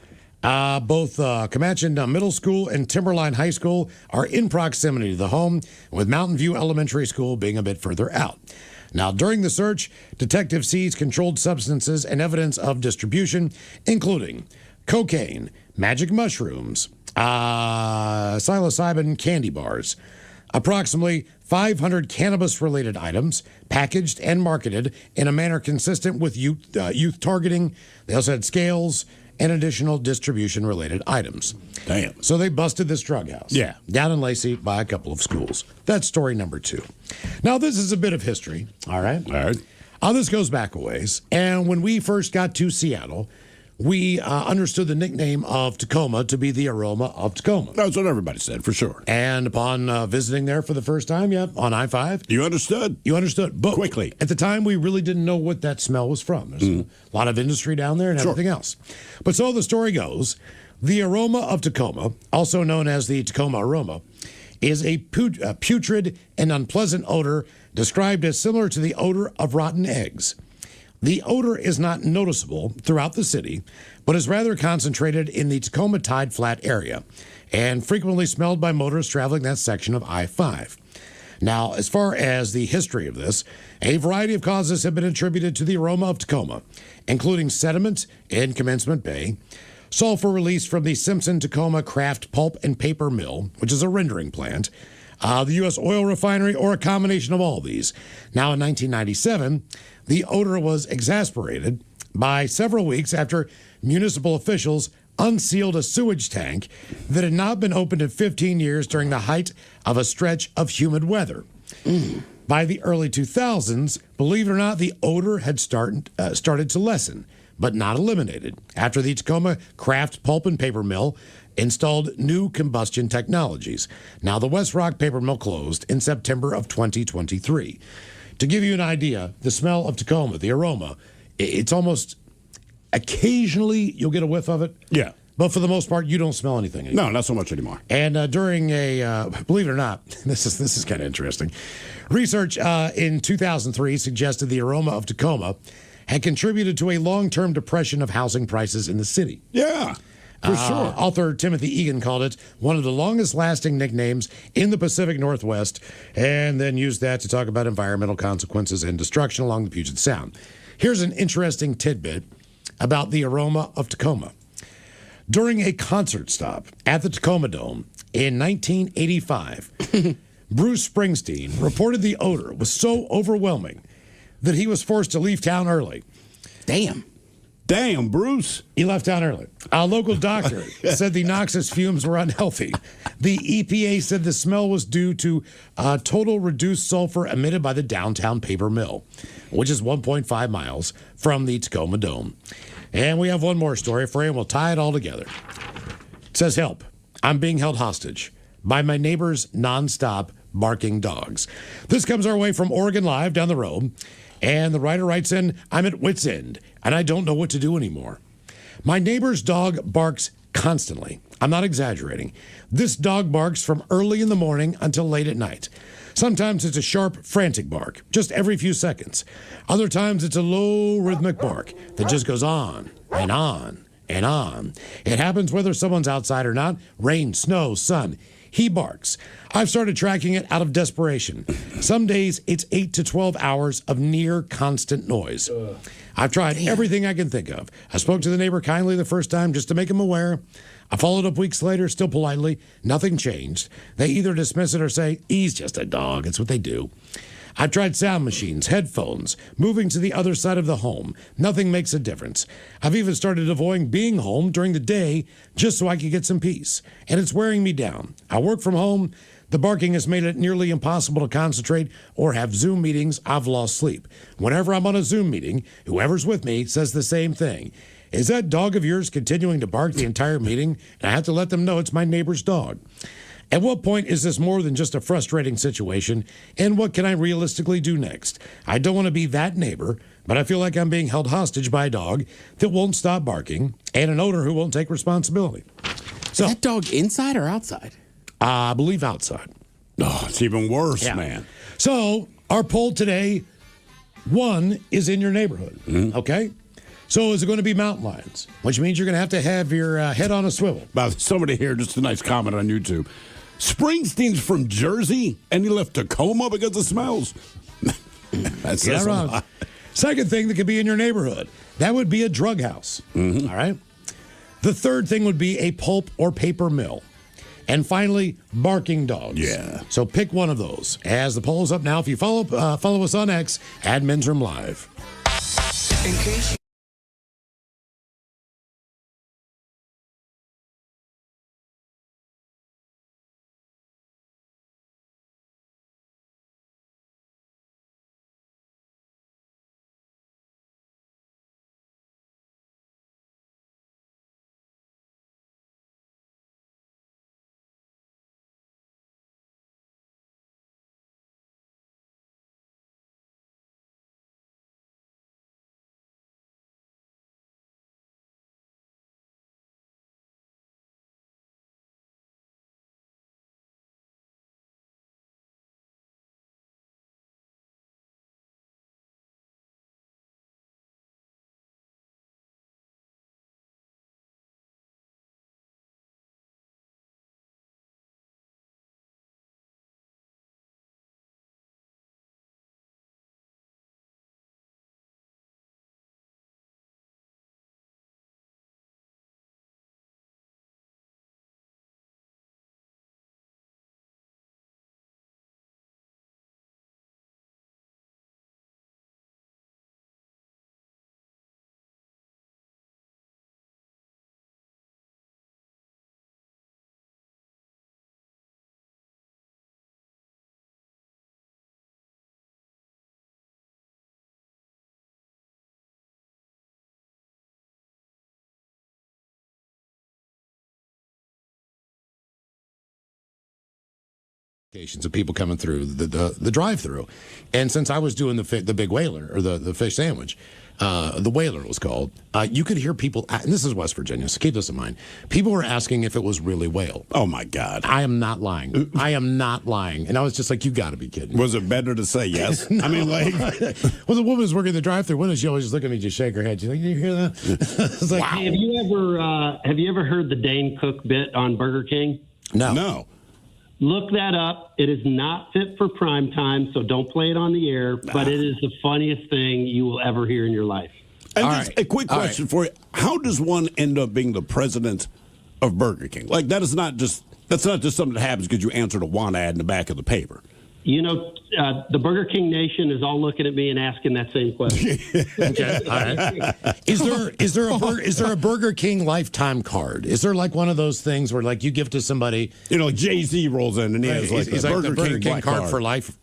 Both Comanche Middle School and Timberline High School are in proximity to the home, with Mountain View Elementary School being a bit further out. Now, during the search, detectives seized controlled substances and evidence of distribution, including cocaine, magic mushrooms, psilocybin candy bars, approximately 500 cannabis-related items packaged and marketed in a manner consistent with youth targeting. They also had scales and additional distribution-related items. Damn. So they busted this drug house. Yeah. Down in Lacey by a couple of schools. That's story number 2. Now, this is a bit of history, all right? All right. This goes back a ways. And when we first got to Seattle, we understood the nickname of Tacoma to be the aroma of Tacoma. That's what everybody said, for sure. And upon visiting there for the first time, on I-5. You understood? You understood. But quickly. At the time, we really didn't know what that smell was from. There's a lot of industry down there and everything else. But so the story goes, the aroma of Tacoma, also known as the Tacoma aroma, is a putrid and unpleasant odor described as similar to the odor of rotten eggs. The odor is not noticeable throughout the city, but is rather concentrated in the Tacoma Tide Flat area and frequently smelled by motorists traveling that section of I-5. Now, as far as the history of this, a variety of causes have been attributed to the aroma of Tacoma, including sediment in Commencement Bay, sulfur release from the Simpson-Tacoma Craft Pulp and Paper Mill, which is a rendering plant, the U.S. oil refinery, or a combination of all these. Now, in 1997, the odor was exasperated by several weeks after municipal officials unsealed a sewage tank that had not been opened in 15 years during the height of a stretch of humid weather. By the early 2000s, believe it or not, the odor had started to lessen, but not eliminated, after the Tacoma Craft Pulp and Paper Mill installed new combustion technologies. Now, the West Rock Paper Mill closed in September of 2023. To give you an idea, the smell of Tacoma, the aroma, it's almost occasionally you'll get a whiff of it. Yeah. But for the most part, you don't smell anything anymore. No, not so much anymore. And during a, believe it or not, this is kind of interesting. Research in 2003 suggested the aroma of Tacoma had contributed to a long-term depression of housing prices in the city. Yeah, for sure. Author Timothy Egan called it one of the longest-lasting nicknames in the Pacific Northwest, and then used that to talk about environmental consequences and destruction along the Puget Sound. Here's an interesting tidbit about the aroma of Tacoma. During a concert stop at the Tacoma Dome in 1985, Bruce Springsteen reported the odor was so overwhelming that he was forced to leave town early. Damn. Damn, Bruce. He left town early. A local doctor said the noxious fumes were unhealthy. The EPA said the smell was due to total reduced sulfur emitted by the downtown paper mill, which is 1.5 miles from the Tacoma Dome. And we have one more story for you, and we'll tie it all together. It says, help. I'm being held hostage by my neighbor's nonstop barking dogs. This comes our way from Oregon Live down the road. And the writer writes in, I'm at wit's end, and I don't know what to do anymore. My neighbor's dog barks constantly. I'm not exaggerating. This dog barks from early in the morning until late at night. Sometimes it's a sharp, frantic bark, just every few seconds. Other times it's a low, rhythmic bark that just goes on and on and on. It happens whether someone's outside or not, rain, snow, sun. He barks. I've started tracking it out of desperation. Some days it's 8 to 12 hours of near constant noise. I've tried everything I can think of. I spoke to the neighbor kindly the first time just to make him aware. I followed up weeks later, still politely. Nothing changed. They either dismiss it or say, he's just a dog. It's what they do. I've tried sound machines, headphones, moving to the other side of the home. Nothing makes a difference. I've even started avoiding being home during the day just so I could get some peace. And it's wearing me down. I work from home. The barking has made it nearly impossible to concentrate or have Zoom meetings. I've lost sleep. Whenever I'm on a Zoom meeting, whoever's with me says the same thing. Is that dog of yours continuing to bark the entire meeting? And I have to let them know it's my neighbor's dog. At what point is this more than just a frustrating situation? And what can I realistically do next? I don't want to be that neighbor, but I feel like I'm being held hostage by a dog that won't stop barking and an owner who won't take responsibility. So, is that dog inside or outside? I believe outside. Oh, it's even worse, man. So our poll today, one is in your neighborhood, okay? So is it going to be mountain lions, which means you're going to have your head on a swivel. Somebody here, just a nice comment on YouTube. Springsteen's from Jersey, and he left Tacoma because of smells. That's You're not wrong. Second thing that could be in your neighborhood, that would be a drug house. All right? The third thing would be a pulp or paper mill. And finally, barking dogs. Yeah. So pick one of those. As the poll is up now, if you follow us on X, add Men's Room Live. In case Of people coming through the drive-through, and since I was doing the big whaler or the fish sandwich, the whaler was called. You could hear people, and this is West Virginia, so keep this in mind. People were asking if it was really whale. Oh my God! I am not lying. I am not lying, and I was just like, "You got to be kidding." Was it better to say yes? No. I mean, like, well, the woman was working the drive-through window. She always just look at me, just shake her head. She's like, "You hear that?" I was like, wow. Have you ever heard the Dane Cook bit on Burger King? No. Look that up. It is not fit for prime time, so don't play it on the air, but it is the funniest thing you will ever hear in your life. And a quick question for you. How does one end up being the president of Burger King? Like, that's not just something that happens because you answered a want ad in the back of the paper. The Burger King Nation is all looking at me and asking that same question. Okay, all right. Is there a Burger King lifetime card? Is there like one of those things where like you give to somebody? Like Jay-Z rolls in and he has like he's the like Burger the Burger King King card for life.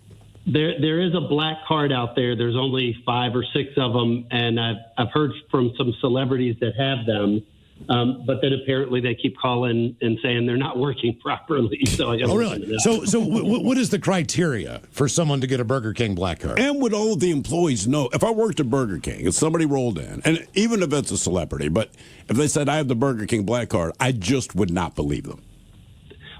There is a black card out there. There's only 5 or 6 of them, and I've heard from some celebrities that have them. But then apparently they keep calling and saying they're not working properly. So I really? So what is the criteria for someone to get a Burger King black card? And would all of the employees know? If I worked at Burger King and somebody rolled in, and even if it's a celebrity, but if they said I have the Burger King black card, I just would not believe them.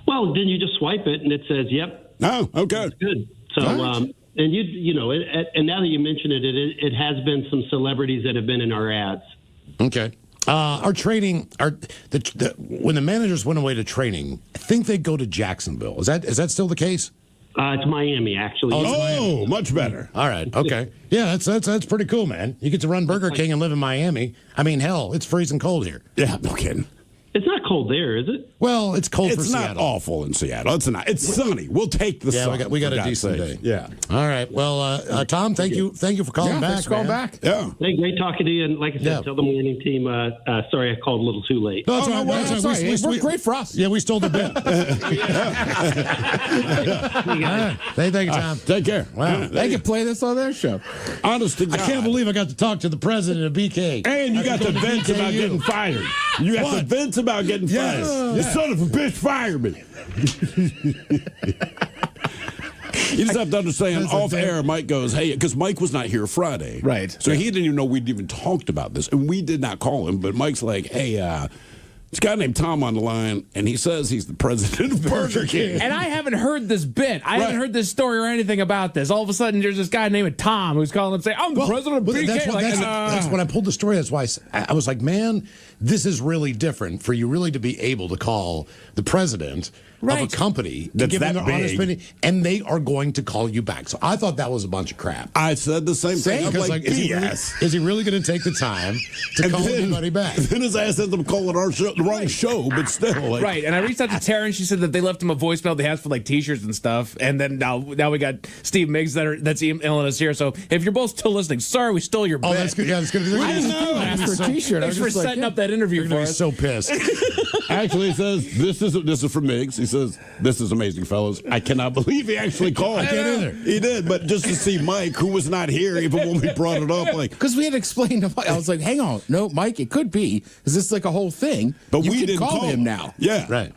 Well, then you just swipe it and it says, "Yep." Oh, okay, that's good. So, and and now that you mention it, it has been some celebrities that have been in our ads. Okay. Our training, when the managers went away to training, I think they go to Jacksonville. Is that still the case? It's Miami, actually. Oh, much better. All right. Okay. Yeah, that's pretty cool, man. You get to run Burger King and live in Miami. I mean, hell, it's freezing cold here. Yeah, no kidding. It's not cold there, is it? Well, it's cold for Seattle. It's not awful in Seattle. It's not. It's sunny. We'll take the sun. Yeah, we got a decent day. Yeah. All right. Well, Tom, thank you for calling back. Thanks for calling back. Yeah. Hey, great talking to you. And like I said, tell the morning team, sorry I called a little too late. No, that's all right. It worked great for us. Yeah, we stole the bit. Thank you, Tom. Take care. Wow. They can play this on their show. Honest to God. I can't believe I got to talk to the president of BK. And you got the vents about getting fired. You got the vents about getting fired. You son of a bitch, fire me. You just have to understand, off air, Mike goes, hey, because Mike was not here Friday. Right. So he didn't even know we'd even talked about this. And we did not call him, but Mike's like, hey, this guy named Tom on the line, and he says he's the president of Burger King. And I haven't heard this bit. I haven't heard this story or anything about this. All of a sudden, there's this guy named Tom who's calling and saying, I'm the president of BK. That's when I pulled the story. That's why I was like, man, this is really different for you really to be able to call the president of a company to give them their honest opinion, and they are going to call you back. So I thought that was a bunch of crap. I said the same thing. I'm like, is he really going to take the time to call anybody back? Then his ass ends up calling our show the wrong show, but still. Like, right, and I reached out to Tara, and she said that they left him a voicemail they asked for like T-shirts and stuff, and then now we got Steve Miggs that's emailing us here. So if you're both still listening, sorry we stole your bit. Oh, that's good. Yeah, that's good. I didn't know. Asked for a T-shirt. Thanks for setting up that interview for us. So pissed. Actually, he says, this is from Miggs. He says, this is amazing, fellas. I cannot believe he actually called. I can't either. He did, but just to see Mike, who was not here, even when we brought it up, like. Because we had explained to Mike, I was like, hang on. No, Mike, it could be. Is this like a whole thing? But you we can didn't call him now. Yeah. Right.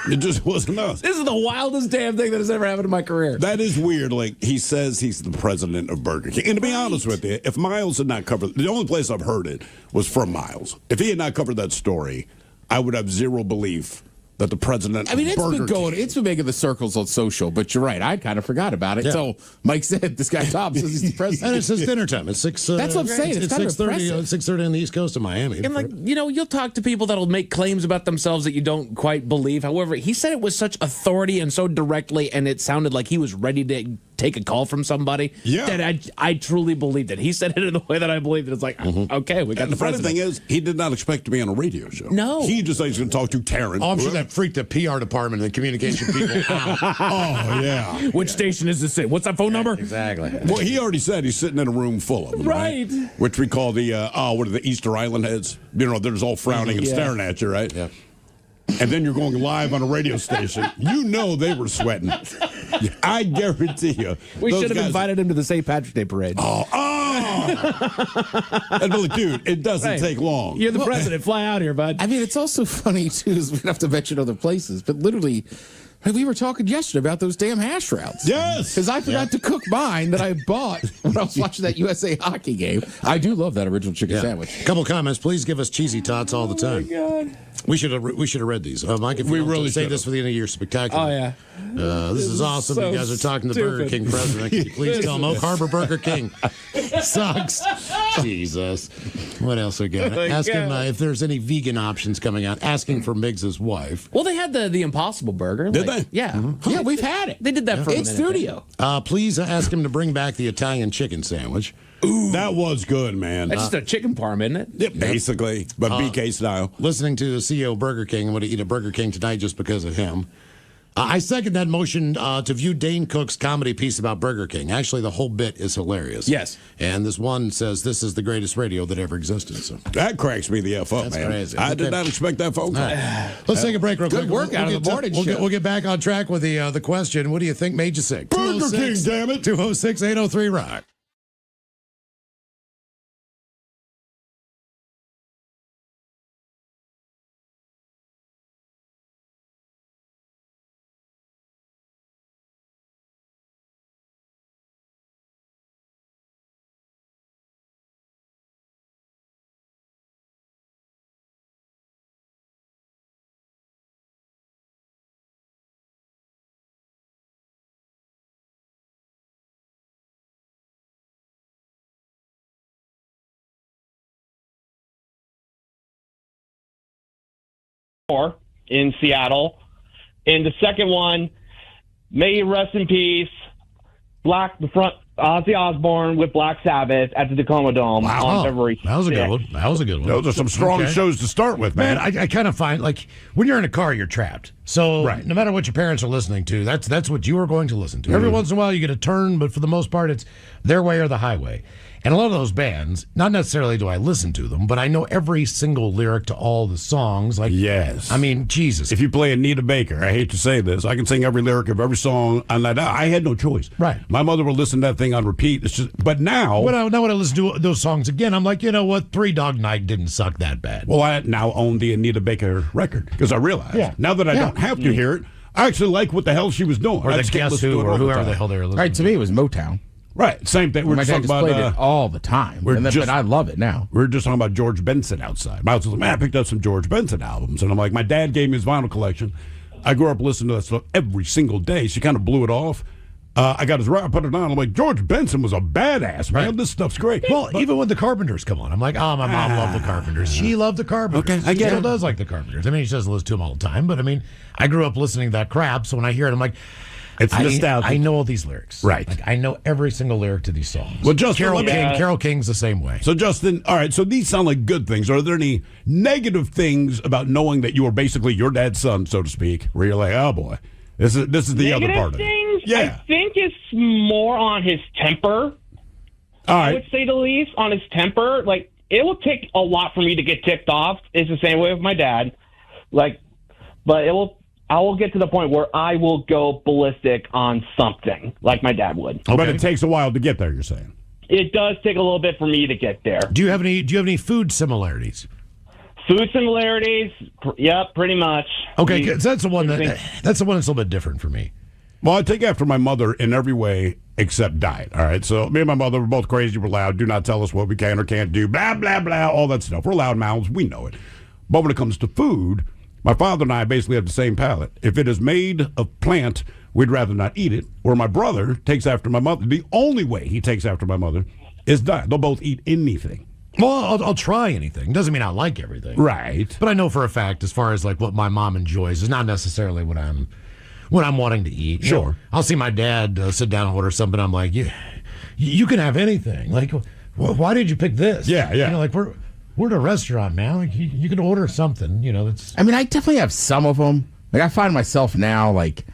It just wasn't us. This is the wildest damn thing that has ever happened in my career. That is weird. Like, he says he's the president of Burger King. And to be honest with you, if Miles had not covered, the only place I've heard it was from Miles. If he had not covered that story, I would have zero belief that the president I mean, of it's Burger been going, King. it's been making the circles on social, but you're right. I kind of forgot about it until Mike said this guy Tom says he's the president. And it's his dinner time. It's 6. That's what I'm saying. It's kind of 6:30 on the East Coast of Miami. And you'll talk to people that'll make claims about themselves that you don't quite believe. However, he said it with such authority and so directly, and it sounded like he was ready to take a call from somebody. Yeah. That I truly believed it. He said it in the way that I believed it. It's like, okay, we got And the funny president. thing is, he did not expect to be on a radio show. No. He just thought he was going to talk to Taryn. Oh, I'm sure that freaked the PR department and the communication people out. Oh, yeah. Which station is this in? What's that phone number? Exactly. Well, he already said he's sitting in a room full of them, right? Which we call the, what are the Easter Island heads? You know, they're just all frowning and staring at you, right? Yeah. And then you're going live on a radio station. You know they were sweating. I guarantee you. We should have invited him to the St. Patrick's Day parade. And like, dude, it doesn't take long. You're the president. Fly out here, bud. I mean, it's also funny, too, is we don't have to mention other places, but literally, we were talking yesterday about those damn hash browns. Yes. Because I forgot to cook mine that I bought when I was watching that USA hockey game. I do love that original chicken sandwich. A couple comments. Please give us cheesy tots all the time. Oh, my God. We should have read these. Mike, if we really say this for the end of your spectacular. Oh, yeah. This is awesome. so you guys are talking to the Burger stupid. King president. Can you please tell him Oak Harbor Burger King sucks? Jesus. What else we got? Ask him if there's any vegan options coming out. Asking for Miggs' wife. Well, they had the Impossible Burger. Did they? Yeah. Yeah, we've had it. They did that for a in minute. studio. Please ask him to bring back the Italian chicken sandwich. Ooh, that was good, man. That's just a chicken parm, isn't it? Yeah, basically, but BK style. Listening to the CEO of Burger King, I'm going to eat a Burger King tonight just because of him. I second that motion to view Dane Cook's comedy piece about Burger King. Actually, the whole bit is hilarious. Yes. And this one says this is the greatest radio that ever existed. So That cracks me the F up, That's man. crazy. I did not expect that phone call. let's take a break real quick. Good work out of the morning show. We'll get back on track with the question. What do you think made you sick? Burger King, damn it. 206-803-ROCK. in Seattle. And the second one, may he rest in peace, Ozzy Osbourne with Black Sabbath at the Tacoma Dome on February 6th. That was a good one. That was a good one. Those are some strong shows to start with, man. I kind of find, like, when you're in a car, you're trapped. So no matter what your parents are listening to, that's what you are going to listen to. Every once in a while, you get a turn, but for the most part, it's their way or the highway. And a lot of those bands, not necessarily do I listen to them, but I know every single lyric to all the songs. Like, yes. I mean, Jesus. If you play Anita Baker, I hate to say this, I can sing every lyric of every song on that. I had no choice. Right. My mother would listen to that thing on repeat. It's just, but now when I listen to those songs again, I'm like, you know what? Three Dog Night didn't suck that bad. Well, I now own the Anita Baker record because I realized now that I don't have to hear it, I actually like what the hell she was doing. Or the Guess Who, or whoever the hell they were listening to. Right, to me, it was Motown. Right, same thing. We're My just dad talking just about played it all the time, but I love it now. We're just talking about George Benson outside. My house was like, man, I picked up some George Benson albums, and I'm like, my dad gave me his vinyl collection. I grew up listening to that stuff every single day. She kind of blew it off. I got his right, I put it on. I'm like, George Benson was a badass, man. Right. This stuff's great. Well, even when the Carpenters come on, I'm like, oh, my mom loved the Carpenters. She loved the Carpenters. Okay, I get she still it. does like the Carpenters. I mean, she doesn't listen to them all the time, but I mean, I grew up listening to that crap, so when I hear it, I'm like, it's nostalgic. I know all these lyrics. Right. Like, I know every single lyric to these songs. Well, Justin, Carole King's the same way. So, Justin, all right, so these sound like good things. Are there any negative things about knowing that you are basically your dad's son, so to speak, where you're like, oh, boy, this is the Negative other part of it? things, Yeah. I think it's more on his temper. All right. I would say the least, on his temper. Like, it will take a lot for me to get ticked off. It's the same way with my dad. Like, but I will get to the point where I will go ballistic on something, like my dad would. Okay. But it takes a while to get there, you're saying? It does take a little bit for me to get there. Do you have any food similarities? Food similarities? Yep, pretty much. Okay, that's the one that's a little bit different for me. Well, I take after my mother in every way except diet. All right, so me and my mother were both crazy. We're loud. Do not tell us what we can or can't do. Blah, blah, blah, all that stuff. We're loud mouths. We know it. But when it comes to food, my father and I basically have the same palate. If it is made of plant, we'd rather not eat it. Or my brother takes after my mother. The only way he takes after my mother is diet. They'll both eat anything. Well, I'll try anything. Doesn't mean I like everything. Right. But I know for a fact, as far as like what my mom enjoys, is not necessarily what I'm wanting to eat. Sure. You know, I'll see my dad sit down and order something. I'm like, you can have anything. Like, why did you pick this? Yeah. You know, like we're at a restaurant, man. Like you can order something. You know, that's. I mean, I definitely have some of them. Like I find myself now, like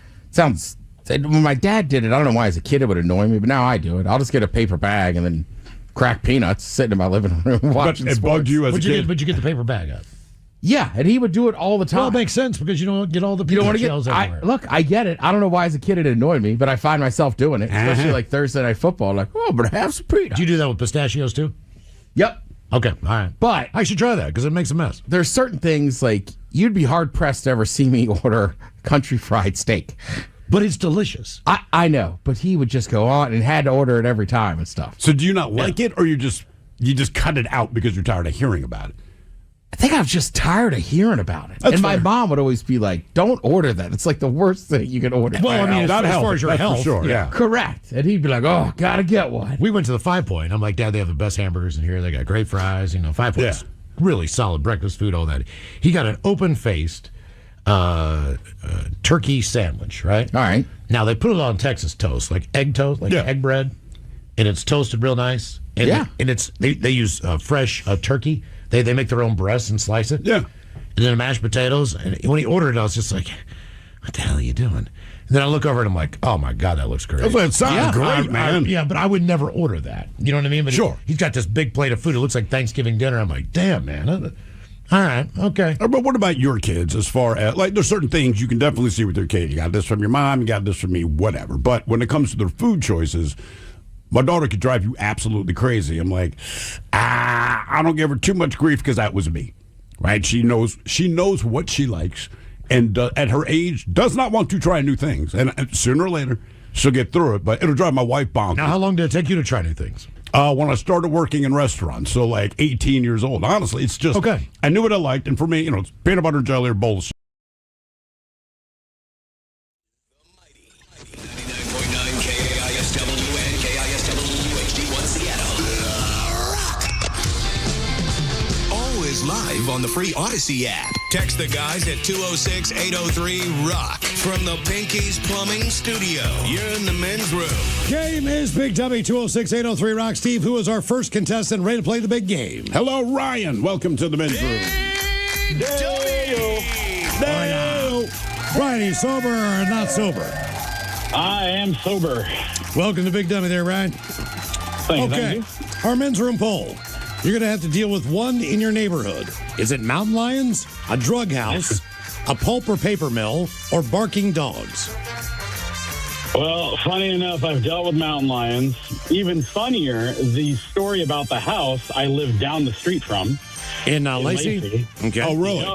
when my dad did it, I don't know why as a kid it would annoy me, but now I do it. I'll just get a paper bag and then crack peanuts, sitting in my living room watching But it sports. bugged you as a kid. But you get the paper bag up. Yeah, and he would do it all the time. Well, it makes sense because you don't get all the You don't want to shells get. everywhere. Look, I get it. I don't know why as a kid it annoyed me, but I find myself doing it, especially like Thursday night football. Like, oh, but I have some peanuts. Do you do that with pistachios too? Yep. Okay, all right. But I should try that because it makes a mess. There's certain things like you'd be hard pressed to ever see me order country fried steak. But it's delicious. I know, but he would just go on and had to order it every time and stuff. So do you not like it, or you just cut it out because you're tired of hearing about it? I think I'm just tired of hearing about it. And my mom would always be like, don't order that. It's like the worst thing you can order. Well, I mean, as far as your That's health. for sure, yeah. Correct. And he'd be like, oh, gotta get one. We went to the 5 Point. I'm like, Dad, they have the best hamburgers in here. They got great fries. 5 Point's really solid breakfast food, all that. He got an open-faced turkey sandwich, right? All right. Now, they put it on Texas toast, like egg toast, like egg bread, and it's toasted real nice. And and it's they use fresh turkey. They make their own breasts and slice it. Yeah. And then mashed potatoes. And when he ordered it, I was just like, what the hell are you doing? And then I look over and I'm like, oh my God, that looks great. It sounds great, man. Yeah, but I would never order that. You know what I mean? But sure. He's got this big plate of food. It looks like Thanksgiving dinner. I'm like, damn, man. All right, okay. But what about your kids as far as, like, there's certain things you can definitely see with your kid. You got this from your mom, you got this from me, whatever. But when it comes to their food choices, my daughter could drive you absolutely crazy. I'm like, I don't give her too much grief because that was me, right? She knows what she likes. And at her age, does not want to try new things. And sooner or later, she'll get through it. But it'll drive my wife bonkers. Now, how long did it take you to try new things? When I started working in restaurants, so like 18 years old. Honestly, it's just, okay. I knew what I liked. And for me, it's peanut butter and jelly or bowl of cereal. Live on the free Odyssey app. Text the guys at 206-803-ROCK from the Pinky's Plumbing Studio. You're in the men's room. Game is Big Dummy 206-803-ROCK. Steve, who is our first contestant ready to play the big game? Hello, Ryan. Welcome to the men's room. Dale. Ryan, are you sober or not sober? I am sober. Welcome to Big Dummy there, Ryan. Thank you. Our men's room poll. You're going to have to deal with one in your neighborhood. Is it mountain lions, a drug house, a pulp or paper mill, or barking dogs? Well, funny enough, I've dealt with mountain lions. Even funnier, the story about the house I live down the street from. In Lacey? Okay. Oh, really?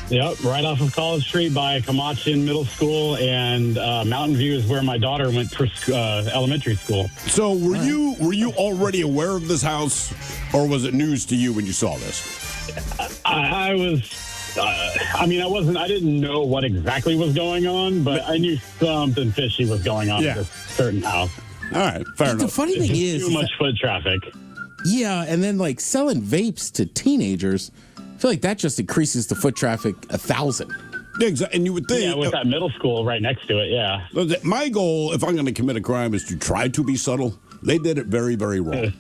Yep, right off of College Street by Camachin Middle School, and Mountain View is where my daughter went for elementary school. So were you already aware of this house, or was it news to you when you saw this? I was. I didn't know what exactly was going on, but I knew something fishy was going on at this certain house. All right, fair enough. The funny thing is too much foot traffic. Yeah, and then like selling vapes to teenagers, I feel like that just increases the foot traffic 1,000. Exactly, and you would think. Yeah, with that middle school right next to it, yeah. My goal, if I'm going to commit a crime, is to try to be subtle. They did it very, very wrong.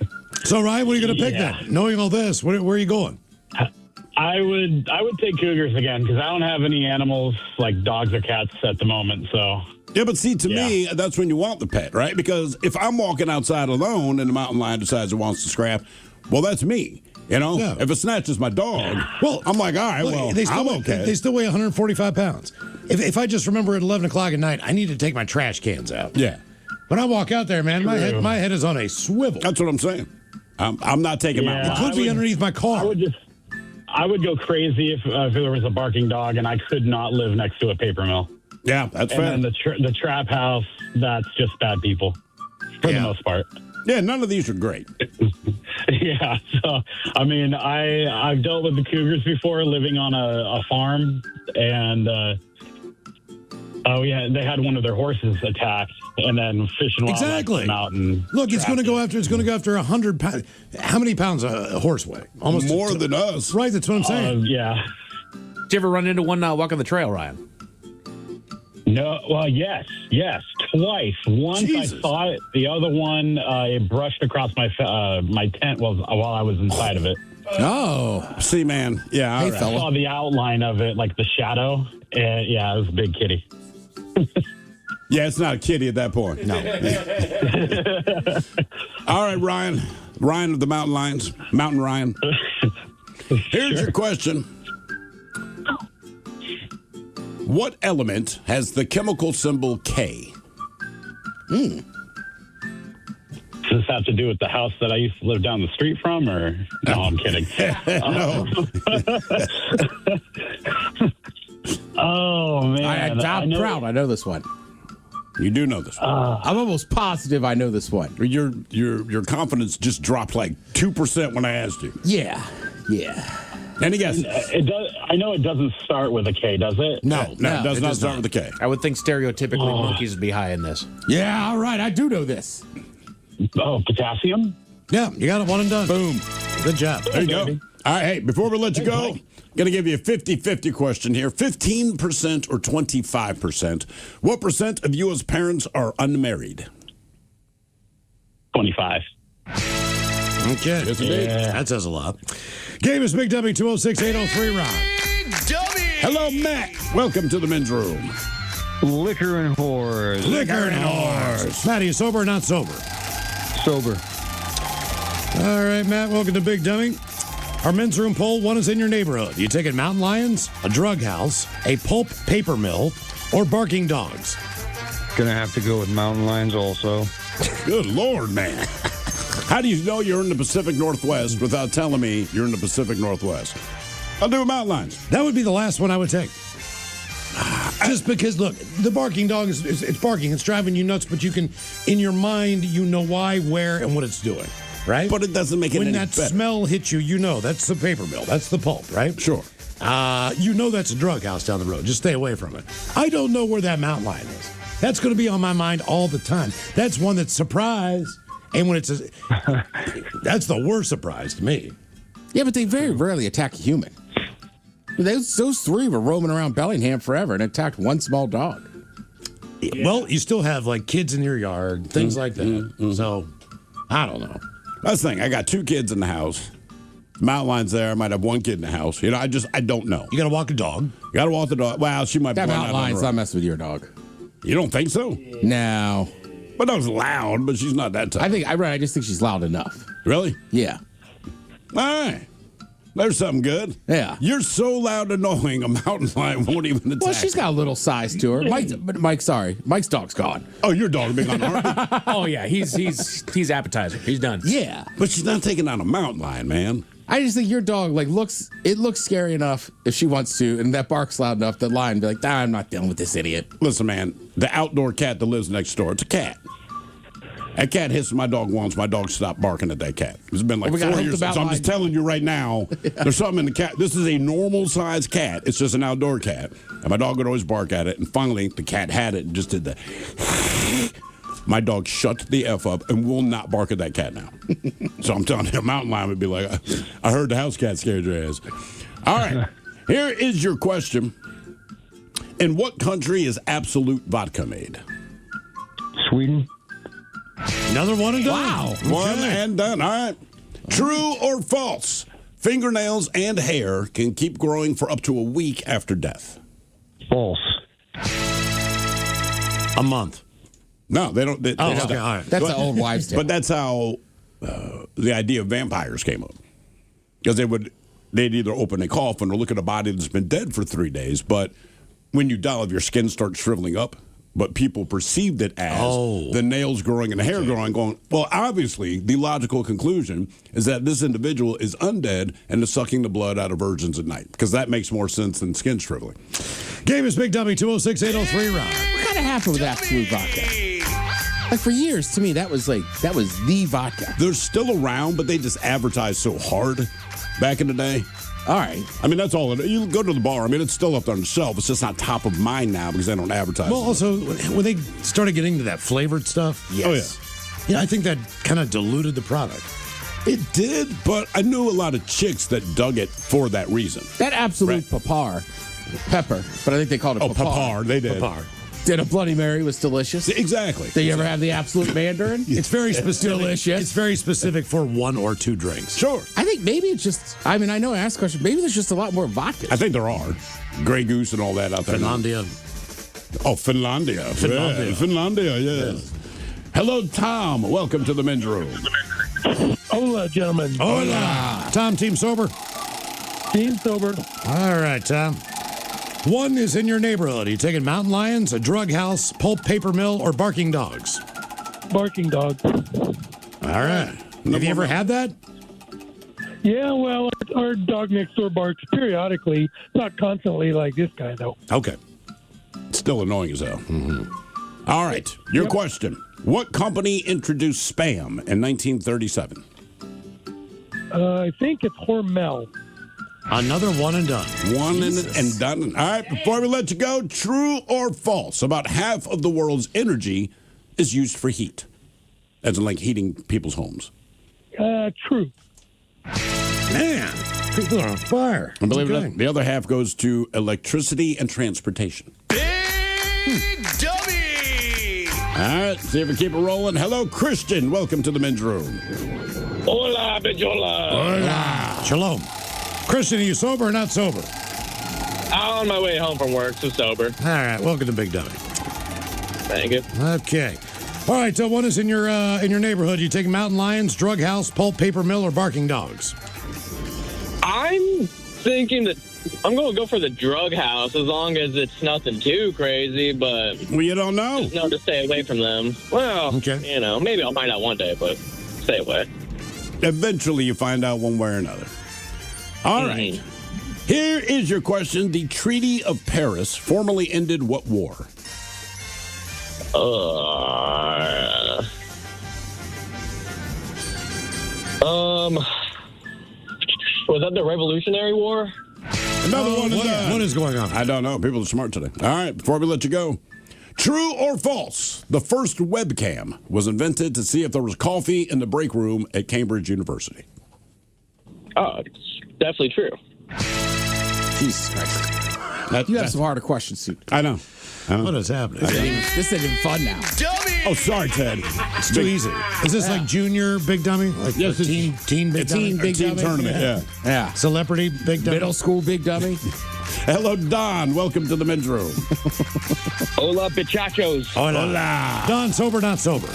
So, Ryan, what are you going to pick then? Knowing all this, where are you going? I would take cougars again because I don't have any animals like dogs or cats at the moment, so. Yeah, but see, to me, that's when you want the pet, right? Because if I'm walking outside alone and the mountain lion decides it wants to scrap, well, that's me. You know, if it snatches my dog, well, I'm like, all right, well, I'm okay. They still weigh 145 pounds. If I just remember at 11 o'clock at night, I need to take my trash cans out. Yeah. When I walk out there, man, my head is on a swivel. That's what I'm saying. I'm not taking my. It could be underneath my car. I would go crazy if there was a barking dog and I could not live next to a paper mill. Yeah, that's fair. And then the trap house, that's just bad people for the most part. Yeah, none of these are great. Yeah, so, I mean, I've dealt with the cougars before living on a farm, and they had one of their horses attacked, and then Fish and Wildlife came out and look, it's going to go after 100 pounds. How many pounds a horse weigh? Almost more than us. Right, that's what I'm saying. Yeah. Did you ever run into one walking the trail, Ryan? No, well, yes, twice. Once I saw it. The other one, it brushed across my tent while I was inside of it. Oh, see, man, yeah, I saw the outline of it, like the shadow. And it was a big kitty. Yeah, it's not a kitty at that point. No. All right, Ryan of the Mountain Lions, Mountain Ryan. Here's your question. What element has the chemical symbol K? Does this have to do with the house that I used to live down the street from, or? No, I'm kidding. No. Oh, man. I'm proud. I know this one. You do know this one. I'm almost positive I know this one. Your confidence just dropped like 2% when I asked you. Yeah. Any guesses? It does. I know it doesn't start with a K, does it? No, it does not start with a K. I would think stereotypically monkeys would be high in this. Yeah, all right. I do know this. Oh, potassium? Yeah, you got it one and done. Boom. Good job. There you go. All right, hey, before we let you go, I'm going to give you a 50-50 question here. 15% or 25%. What percent of you as parents are unmarried? 25. Okay. That says a lot. Game is Big W 206-803 Rock. Big Dummy! Hello, Matt. Welcome to the men's room. Liquor and whores. Liquor and whores. Matt, are you sober or not sober? Sober. All right, Matt, welcome to Big Dummy. Our men's room poll, one is in your neighborhood. You taking mountain lions, a drug house, a pulp paper mill, or barking dogs? Gonna have to go with mountain lions also. Good Lord, man. How do you know you're in the Pacific Northwest without telling me you're in the Pacific Northwest? I'll do mountain lions. That would be the last one I would take. Just because, look, the barking dog it's barking. It's driving you nuts, but you can, in your mind, you know why, where, and what it's doing, right? But it doesn't make it when any that better. smell hits you, you know that's the paper mill. That's the pulp, right? Sure. You know that's a drug house down the road. Just stay away from it. I don't know where that mountain lion is. That's going to be on my mind all the time. That's one that's surprise, and when it's that's the worst surprise to me. Yeah, but they very rarely attack a human. Those three were roaming around Bellingham forever and attacked one small dog. Yeah. Well, you still have like kids in your yard, things like that. So, I don't know. That's the thing. I got 2 kids in the house. Mountain lions there. I might have 1 kid in the house. You know, I don't know. You got to walk a dog. You got to walk the dog. Well, she might. That mountain lion's not messing with your dog. You don't think so? No. My dog's loud, but she's not that tough. I just think she's loud enough. Really? Yeah. All right. There's something good. Yeah. You're so loud and annoying, a mountain lion won't even attack. Well, she's got a little size to her. Mike's dog's gone. Oh, your dog being on heartbeat? Oh yeah, he's appetizer. He's done. Yeah. But she's not taking on a mountain lion, man. I just think your dog looks scary enough if she wants to, and that barks loud enough that lion be like, I'm not dealing with this idiot. Listen, man, the outdoor cat that lives next door, it's a cat. That cat hits my dog once. My dog stopped barking at that cat. It's been like 4 years. So I'm just telling you right now, there's something in the cat. This is a normal-sized cat. It's just an outdoor cat. And my dog would always bark at it. And finally, the cat had it and just did that. My dog shut the F up and will not bark at that cat now. So I'm telling you, a mountain lion would be like, I heard the house cat scared your ass. All right. Here is your question. In what country is absolute vodka made? Sweden. Another one and done. Wow. One and done. All right. True or false? Fingernails and hair can keep growing for up to a week after death. False. A month. No, they don't. Okay. All right. That's an old wives' tale. But that's how the idea of vampires came up. Because they'd either open a coffin or look at a body that's been dead for 3 days. But when you die, your skin starts shriveling up. But people perceived it as the nails growing and the hair growing, going, well, obviously, the logical conclusion is that this individual is undead and is sucking the blood out of virgins at night. Because that makes more sense than skin shriveling. Game is Big Dummy 206-803 round. What kind of happened with Absolute Vodka? Like for years, to me, that was the vodka. They're still around, but they just advertised so hard back in the day. All right. I mean, that's all. You go to the bar. I mean, it's still up there on the shelf. It's just not top of mind now because they don't advertise. Well, also, when they started getting into that flavored stuff, yes. Oh, yeah. Yeah, I think that kind of diluted the product. It did, but I knew a lot of chicks that dug it for that reason. That Absolute pepper, but I think they called it Papar. They did. Papar. Did a Bloody Mary was delicious. Exactly. Did you ever have the Absolute Mandarin? It's very specific. Delicious. It's very specific for 1 or 2 drinks. Sure. I think maybe it's just, I know I asked the question, maybe there's just a lot more vodka. I think there are. Grey Goose and all that out there. Finlandia. Oh, Finlandia. Finlandia. Yeah, Finlandia, yes. Hello, Tom. Welcome to the men's room. Hola, gentlemen. Hola. Tom, team sober? Team sober. All right, Tom. 1 is in your neighborhood. Are you taking mountain lions, a drug house, pulp paper mill, or barking dogs? Barking dog. All right. Have you ever had that? Yeah, well, our dog next door barks periodically, not constantly like this guy, though. Okay. It's still annoying as hell. Mm-hmm. All right. Your question. What company introduced Spam in 1937? I think it's Hormel. Another one and done. One and done. All right, before we let you go, true or false? About half of the world's energy is used for heat, as in like heating people's homes. True. Man, people are on fire. And believe it or not, the other half goes to electricity and transportation. Big Dummy! All right, see if we keep it rolling. Hello, Christian. Welcome to the men's room. Hola, Bejola. Hola. Shalom. Christian, are you sober or not sober? I'm on my way home from work, so sober. All right, welcome to Big Dummy. Thank you. Okay. All right, so what is in your neighborhood? You take mountain lions, drug house, pulp paper mill, or barking dogs? I'm thinking that I'm going to go for the drug house as long as it's nothing too crazy, but... Well, you don't know. Just know to stay away from them. Well, you know, maybe I'll find out one day, but stay away. Eventually, you find out one way or another. All right. Here is your question. The Treaty of Paris formally ended what war? Was that the Revolutionary War? Another one is what is going on? I don't know. People are smart today. All right, before we let you go, true or false? The first webcam was invented to see if there was coffee in the break room at Cambridge University. Oh, it's definitely true. Jesus Christ. You have some harder questions, Suit. I know. What is happening? This isn't even fun now. Oh, sorry, Ted. It's too easy. Is this like junior big dummy? Like Yes, it's teen big dummy? Teen big dummy. tournament, yeah. Celebrity big dummy? Middle school big dummy. Hello, Don. Welcome to the men's room. Hola, bichachos. Hola. Don, sober, not sober.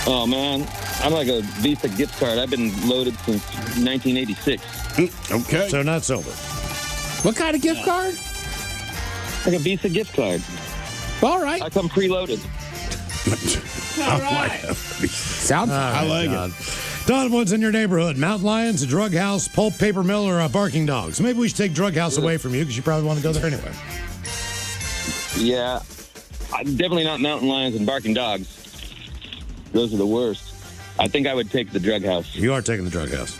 Oh, man. I'm like a Visa gift card. I've been loaded since 1986. Okay. So not sober. What kind of gift card? Like a Visa gift card. All right. I come preloaded. All right. Sounds I like it. Don, what's in your neighborhood? Mountain lions, a drug house, pulp paper mill, or barking dogs? Maybe we should take drug house away from you because you probably want to go there anyway. Yeah. Definitely not mountain lions and barking dogs. Those are the worst. I think I would take the drug house. You are taking the drug house.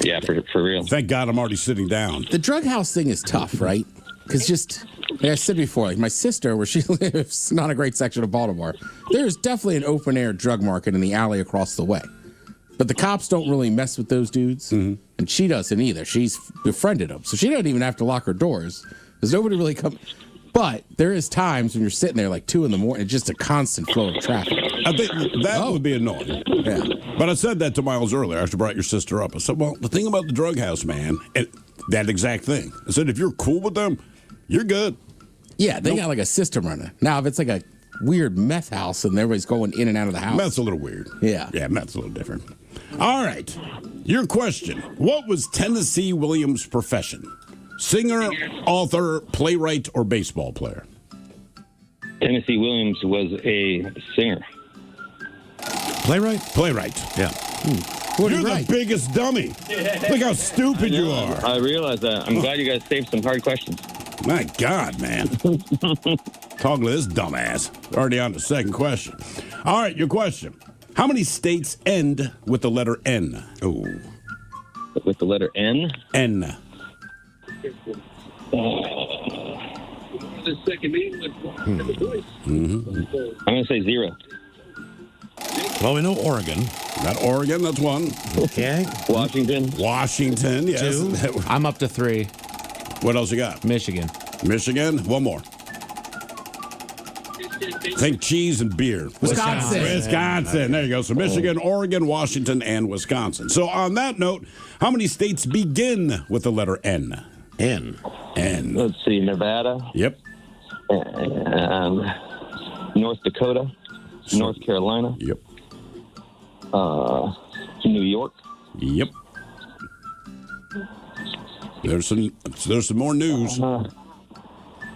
Yeah, for real. Thank God I'm already sitting down. The drug house thing is tough, right? Because just, like I said before, like my sister, where she lives, not a great section of Baltimore, there's definitely an open air drug market in the alley across the way. But the cops don't really mess with those dudes, and she doesn't either. She's befriended them, so she doesn't even have to lock her doors. There's nobody really come. But there is times when you're sitting there like 2 a.m, it's just a constant flow of traffic. I think that would be annoying. Yeah. But I said that to Miles earlier after I brought your sister up. I said, well, the thing about the drug house, man, that exact thing. I said, if you're cool with them, you're good. Yeah, they got like a system running. Now, if it's like a weird meth house and everybody's going in and out of the house. Meth's a little weird. Yeah. Yeah, meth's a little different. All right. Your question. What was Tennessee Williams' profession? Singer, author, playwright, or baseball player? Tennessee Williams was a singer. Playwright? Playwright. Yeah. You're the biggest dummy. Look how stupid you are. I realize that. I'm glad you guys saved some hard questions. My God, man. Talking to this dumbass. Already on the second question. All right, your question. How many states end with the letter N? Oh. With the letter N? N. The second I'm going to say 0. Well, we know Oregon. Got Oregon, that's 1. Okay. Washington, yes. 2. I'm up to 3. What else you got? Michigan. Michigan, 1 more. Think cheese and beer. Wisconsin. There you go. So Michigan, Oregon, Washington, and Wisconsin. So on that note, how many states begin with the letter N? N. Let's see, Nevada. Yep. And North Dakota. North Carolina. Yep. New York. Yep. There's some more news.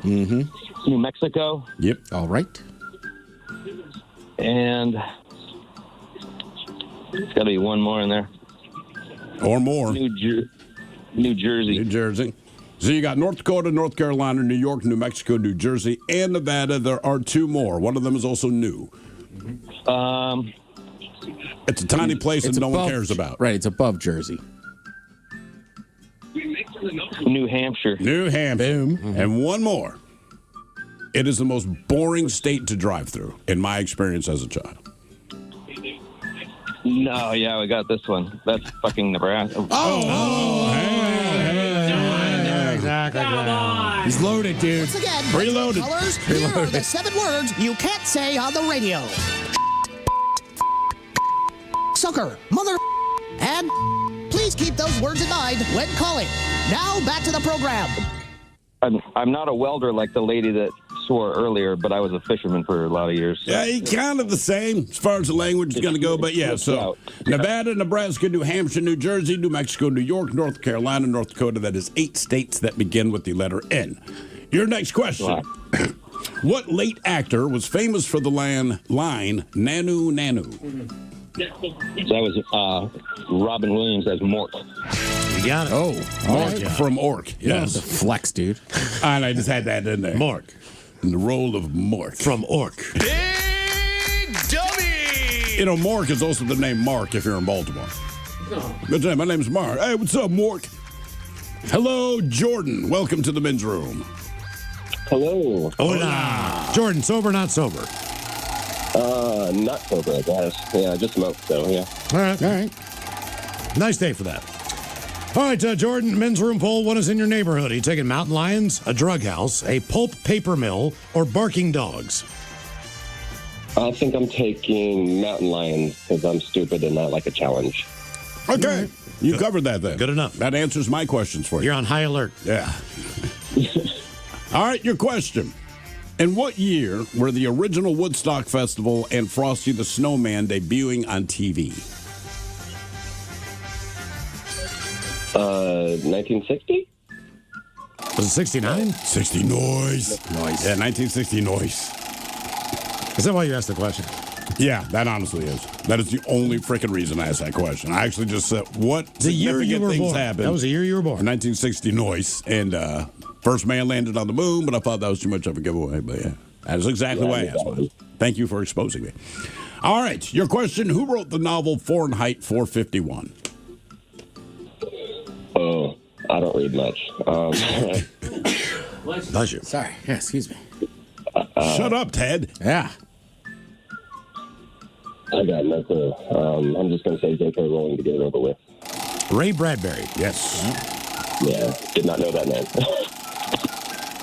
New Mexico. Yep. All right. And there's got to be one more in there. Or more. New Jersey. New Jersey. So you got North Dakota, North Carolina, New York, New Mexico, New Jersey, and Nevada. There are 2 more. One of them is also new. It's a tiny place that no one cares about. Right, it's above Jersey. New Hampshire. New Hampshire. Boom. And one more. It is the most boring state to drive through, in my experience as a child. No, yeah, we got this one. That's fucking Nebraska. Exactly. He's loaded, dude. Once again, Preloaded. Colors, here are the 7 words you can't say on the radio. Sucker, mother, and please keep those words in mind when calling. Now back to the program. I'm not a welder like the lady that swore earlier, but I was a fisherman for a lot of years. So. Yeah, kind of the same as far as the language is going to go. But yeah, so Nevada, Nebraska, New Hampshire, New Jersey, New Mexico, New York, North Carolina, North Dakota. That is 8 states that begin with the letter N. Your next question. Wow. What late actor was famous for the line Nanu Nanu? That was Robin Williams as Mork. You got it. Oh, Mork from Ork. Yes. The flex, dude. And I just had that in there. Mork. In the role of Mork. From Ork. Big Dummy! You know, Mork is also the name Mark if you're in Baltimore. Good day, my name's Mark. Hey, what's up, Mork? Hello, Jordan. Welcome to the men's room. Hello. Hola. Jordan, sober, not sober? Not sober, I guess. Yeah, just smoked, so yeah. All right. Nice day for that. All right, Jordan, men's room poll. What is in your neighborhood? Are you taking mountain lions, a drug house, a pulp paper mill, or barking dogs? I think I'm taking mountain lions because I'm stupid and not like a challenge. Okay. You covered that then. Good enough. That answers my questions for you. You're on high alert. Yeah. All right, your question. In what year were the original Woodstock Festival and Frosty the Snowman debuting on TV? 1960? Was it 69? 60 noise. Yeah, 1960 noise. Is that why you asked the question? Yeah, that honestly is. That is the only freaking reason I asked that question. I actually just said, what the year you were things born. happened? That was the year you were born. 1960 noise. And first man landed on the moon, but I thought that was too much of a giveaway. But yeah, that's exactly why I asked it. Thank you for exposing me. All right, your question. Who wrote the novel Fahrenheit 451? Oh, I don't read much. Bless you. Sorry. Yeah, excuse me. Shut up, Ted. Yeah. I got no clue. I'm just going to say J.K. Rowling to get it over with. Ray Bradbury. Yes. Yeah, did not know that name.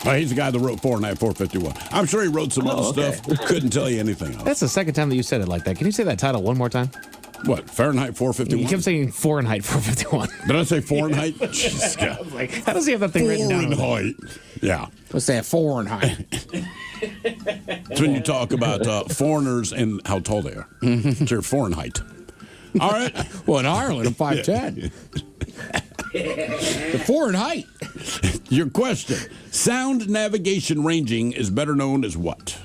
Well, he's the guy that wrote Fahrenheit 451. I'm sure he wrote some other stuff. Couldn't tell you anything else. That's the second time that you said it like that. Can you say that title one more time? What, Fahrenheit 451? You kept saying Fahrenheit 451. Did I say Fahrenheit? Jesus God. I was like, how does he have that thing written down? Fahrenheit. Yeah. Let's say Fahrenheit. It's when you talk about foreigners and how tall they are. It's your Fahrenheit. All right. Well, in Ireland, I'm 5'10". The Fahrenheit. Your question. Sound navigation ranging is better known as what?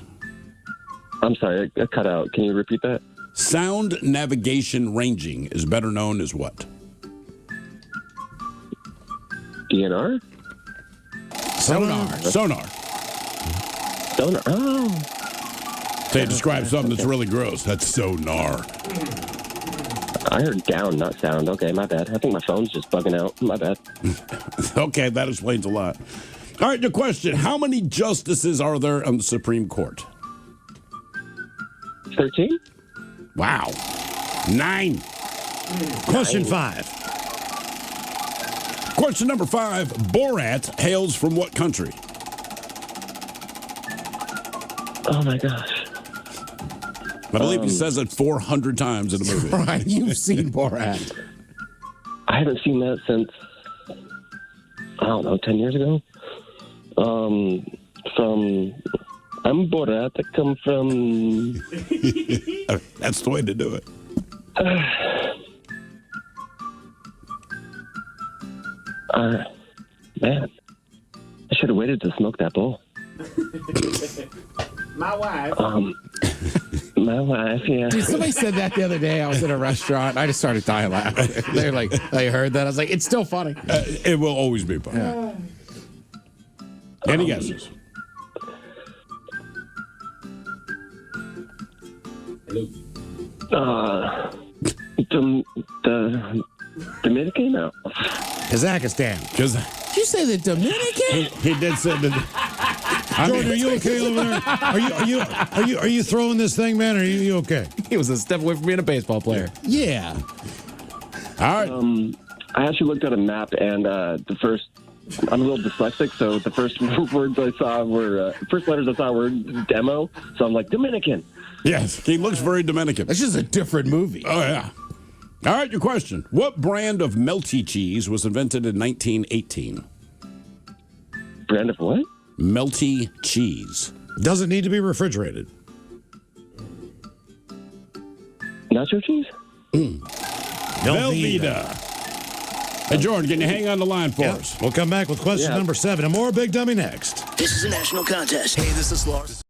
I'm sorry, I cut out. Can you repeat that? Sound navigation ranging is better known as what? DNR? Sonar. Sonar. Oh. They describe something that's really gross. That's sonar. I heard down, not sound. Okay, my bad. I think my phone's just bugging out. My bad. Okay, that explains a lot. All right, your question. How many justices are there on the Supreme Court? 13? Wow. 9. Question 5. Question number 5. Borat hails from what country? Oh, my gosh. I believe he says it 400 times in the movie. Right, you've seen Borat. I haven't seen that since, I don't know, 10 years ago. I'm Borat. I come from... That's the way to do it. Man, I should have waited to smoke that bowl. My wife. My wife, yeah. Dude, somebody said that the other day. I was in a restaurant. I just started dying laughing. They're like, they heard that. I was like, it's still funny. It will always be funny. Yeah. Any guesses? The Dominican? No. Kazakhstan. Did you say the Dominican? He did say the... Jordan, are you okay over there? Are you throwing this thing, man? Or are you okay? He was a step away from being a baseball player. Yeah. All right. I actually looked at a map, and I'm a little dyslexic, so the first words I saw were, first letters I saw were demo, so I'm like, Dominican. Yes, he looks very Dominican. That's just a different movie. Oh, yeah. All right, your question. What brand of melty cheese was invented in 1918? Brand of what? Melty cheese. Doesn't need to be refrigerated. Nacho cheese? Velveeta. Hey, Jordan, can you hang on the line for us? We'll come back with question number 7 and more Big Dummy next. This is a national contest. Hey, this is Lars.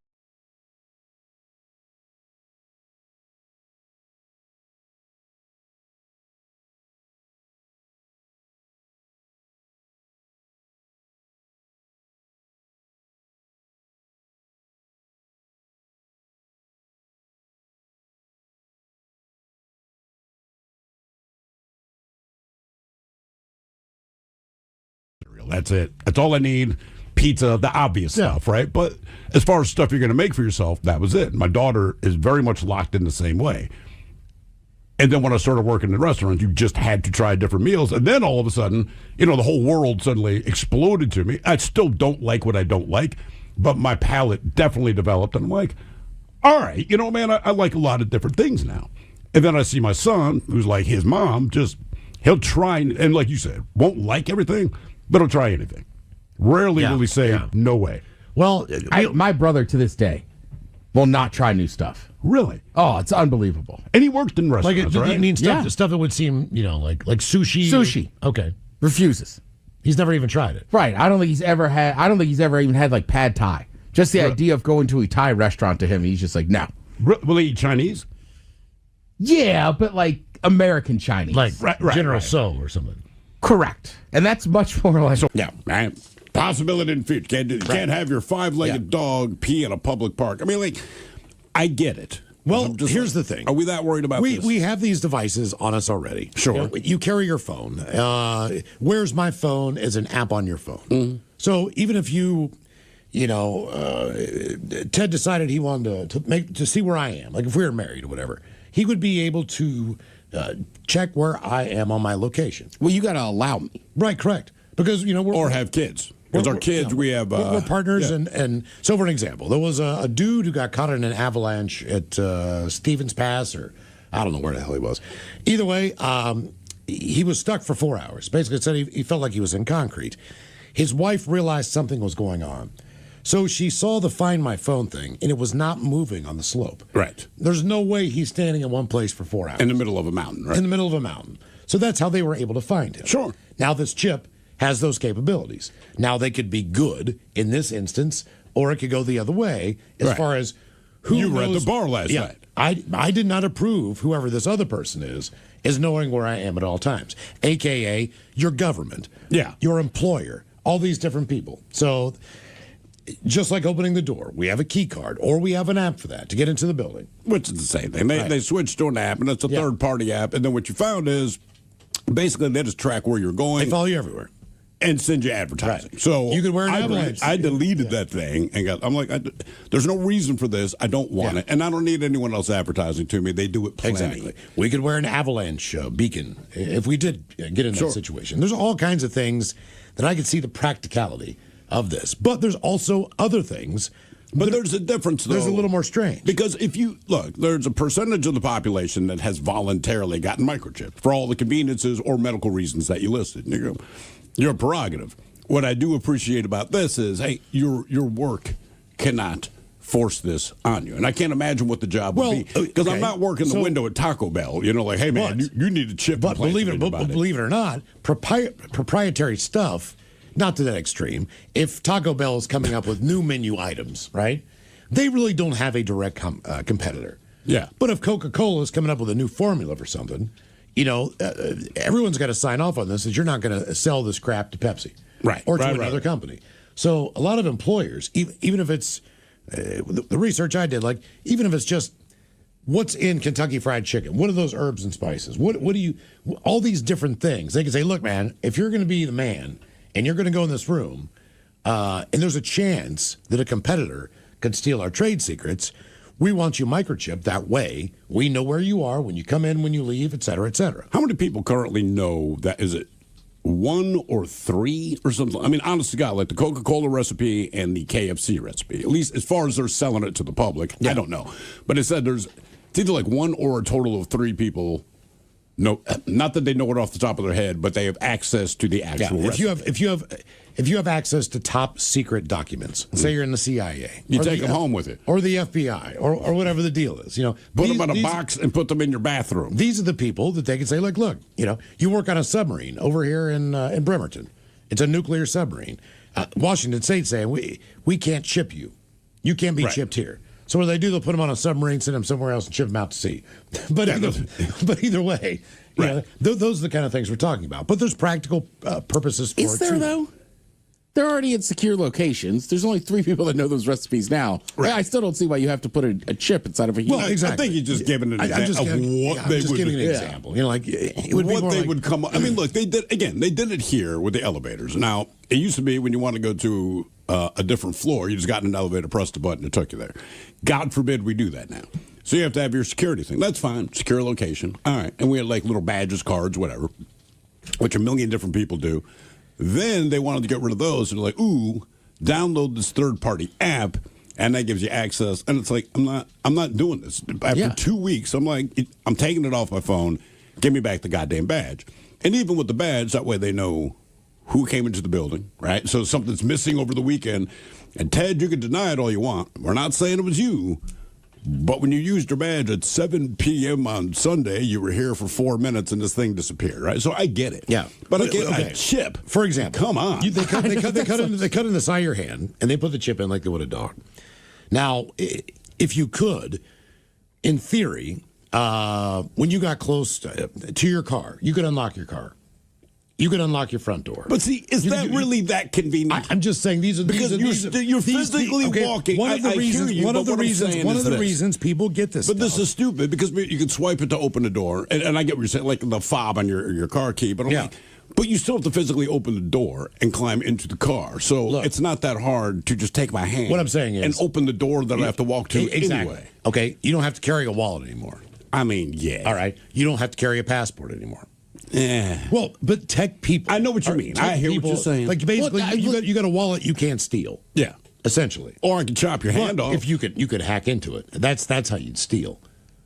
That's it. That's all I need. Pizza, the obvious stuff, right? But as far as stuff you're going to make for yourself, that was it. My daughter is very much locked in the same way. And then when I started working in restaurants, you just had to try different meals. And then all of a sudden, the whole world suddenly exploded to me. I still don't like what I don't like, but my palate definitely developed. And I'm like, all right, man, I like a lot of different things now. And then I see my son, who's like his mom, he'll try and like you said, won't like everything, but he'll try anything. Rarely will he say, no way. Well, my brother to this day will not try new stuff. Really? Oh, it's unbelievable. And he worked in restaurants, right? You mean stuff that would seem, like sushi? Sushi. Okay. Refuses. He's never even tried it. Right. I don't think he's ever even had like pad thai. Just the idea of going to a Thai restaurant to him, he's just like, no. Will he eat Chinese? Yeah, but like American Chinese. Like General Tso or something. Correct. And that's much more like... Yeah, right. Possibility in the future. You can't have your 5-legged dog pee in a public park. I mean, I get it. Well, here's the thing. Are we that worried about this? We have these devices on us already. Sure. You carry your phone. Where's My Phone is an app on your phone. Mm-hmm. So even if Ted decided he wanted to see where I am, like if we were married or whatever, he would be able to check where I am on my location. Well, you got to allow me. Right, correct. Because, or have kids. Because our kids, we have... we're partners, and so for an example, there was a dude who got caught in an avalanche at Stevens Pass, or I don't know where the hell he was. Either way, he was stuck for 4 hours. Basically, it said he felt like he was in concrete. His wife realized something was going on. So she saw the Find My Phone thing, and it was not moving on the slope. Right. There's no way he's standing in one place for 4 hours. In the middle of a mountain, right? In the middle of a mountain. So that's how they were able to find him. Sure. Now this chip has those capabilities. Now they could be good in this instance, or it could go the other way as far as who you were knows, at the bar last night. I did not approve whoever this other person is knowing where I am at all times, a.k.a. your government, your employer, all these different people. So just like opening the door, we have a key card, or we have an app for that to get into the building. Which is the same thing. They switched to an app, and it's a third-party app, and then what you found is basically they just track where you're going. They follow you everywhere. And send you advertising. Right. So you could wear an avalanche. I deleted that thing and I'm like, there's no reason for this. I don't want it. And I don't need anyone else advertising to me. They do it plenty. Exactly. We could wear an avalanche beacon if we did get in that situation. There's all kinds of things that I could see the practicality of this. But there's also other things. But there's a difference, though. There's a little more strange. Because if you look, there's a percentage of the population that has voluntarily gotten microchipped for all the conveniences or medical reasons that you listed. And you go, your prerogative. What I do appreciate about this is, hey, your work cannot force this on you. And I can't imagine what the job would be. Because I'm not working the window at Taco Bell. Like, hey, man, you need a chip. But believe it or not, proprietary stuff, not to that extreme, if Taco Bell is coming up with new menu items, right, they really don't have a direct competitor. Yeah. But if Coca-Cola is coming up with a new formula for something, everyone's got to sign off on this that you're not going to sell this crap to Pepsi. Right. Or to another company. So a lot of employers, even if it's the research I did, like even if it's just what's in Kentucky Fried Chicken, what are those herbs and spices? What do you, all these different things. They can say, look, man, if you're going to be the man and you're going to go in this room and there's a chance that a competitor could steal our trade secrets, we want you microchipped. That way, we know where you are, when you come in, when you leave, et cetera, et cetera. How many people currently know that? Is it 1 or 3 or something? I mean, honest to God, like the Coca-Cola recipe and the KFC recipe, at least as far as they're selling it to the public, I don't know. But it said it's either like 1 or a total of 3 people No, not that they know it off the top of their head, but they have access to the actual recipe. If you have access to top secret documents, say you're in the CIA, You or take the them home with it. or the FBI, or whatever the deal is. Put them in a box and put them in your bathroom. These are the people that they can say, look, you work on a submarine over here in Bremerton. It's a nuclear submarine. Washington State saying we can't ship you. You can't be shipped here. So what do? They'll put them on a submarine, send them somewhere else, and ship them out to sea. But either way, those are the kind of things we're talking about. But there's practical purposes for it. Is there, though? They're already in secure locations. There's only 3 people that know those recipes now. Right. I still don't see why you have to put a chip inside of a human. Well, exactly. I think you're just giving an example of what they would giving an example. It would what they would come up. I mean, look, they did it here with the elevators. Now, it used to be when you want to go to a different floor, you just got in an elevator, pressed a button, it took you there. God forbid we do that now. So you have to have your security thing. That's fine. Secure location. All right. And we had like little badges, cards, whatever, which a million different people do. Then they wanted to get rid of those. And they're like, ooh, download this third-party app, and that gives you access. And it's like, I'm not doing this. After 2 weeks, I'm like, I'm taking it off my phone. Give me back the goddamn badge. And even with the badge, that way they know who came into the building, right? So something's missing over the weekend. And Ted, you can deny it all you want. We're not saying it was you. But when you used your badge at 7 p.m. on Sunday, you were here for 4 minutes and this thing disappeared, right? So I get it. Yeah. But a chip. For example. Come on. They cut in the side of your hand, and they put the chip in like they would a dog. Now, if you could, in theory, when you got close to your car, you could unlock your car. You could unlock your front door. But see, is that really that convenient? I'm just saying you're physically walking. One of the reasons people get this. But this is stupid because you can swipe it to open the door, and I get what you're saying, like the fob on your car key. But I'm like, but you still have to physically open the door and climb into the car. So it's not that hard to just take my hand. What I'm saying is, and open the door that I have to walk to anyway. Okay, you don't have to carry a wallet anymore. I mean, yeah. All right, you don't have to carry a passport anymore. Yeah. Well, but tech people. I know what you mean. I hear what you're saying. Like basically, you got a wallet you can't steal. Yeah. Essentially. Or I can chop your hand off. If you could hack into it. That's how you'd steal.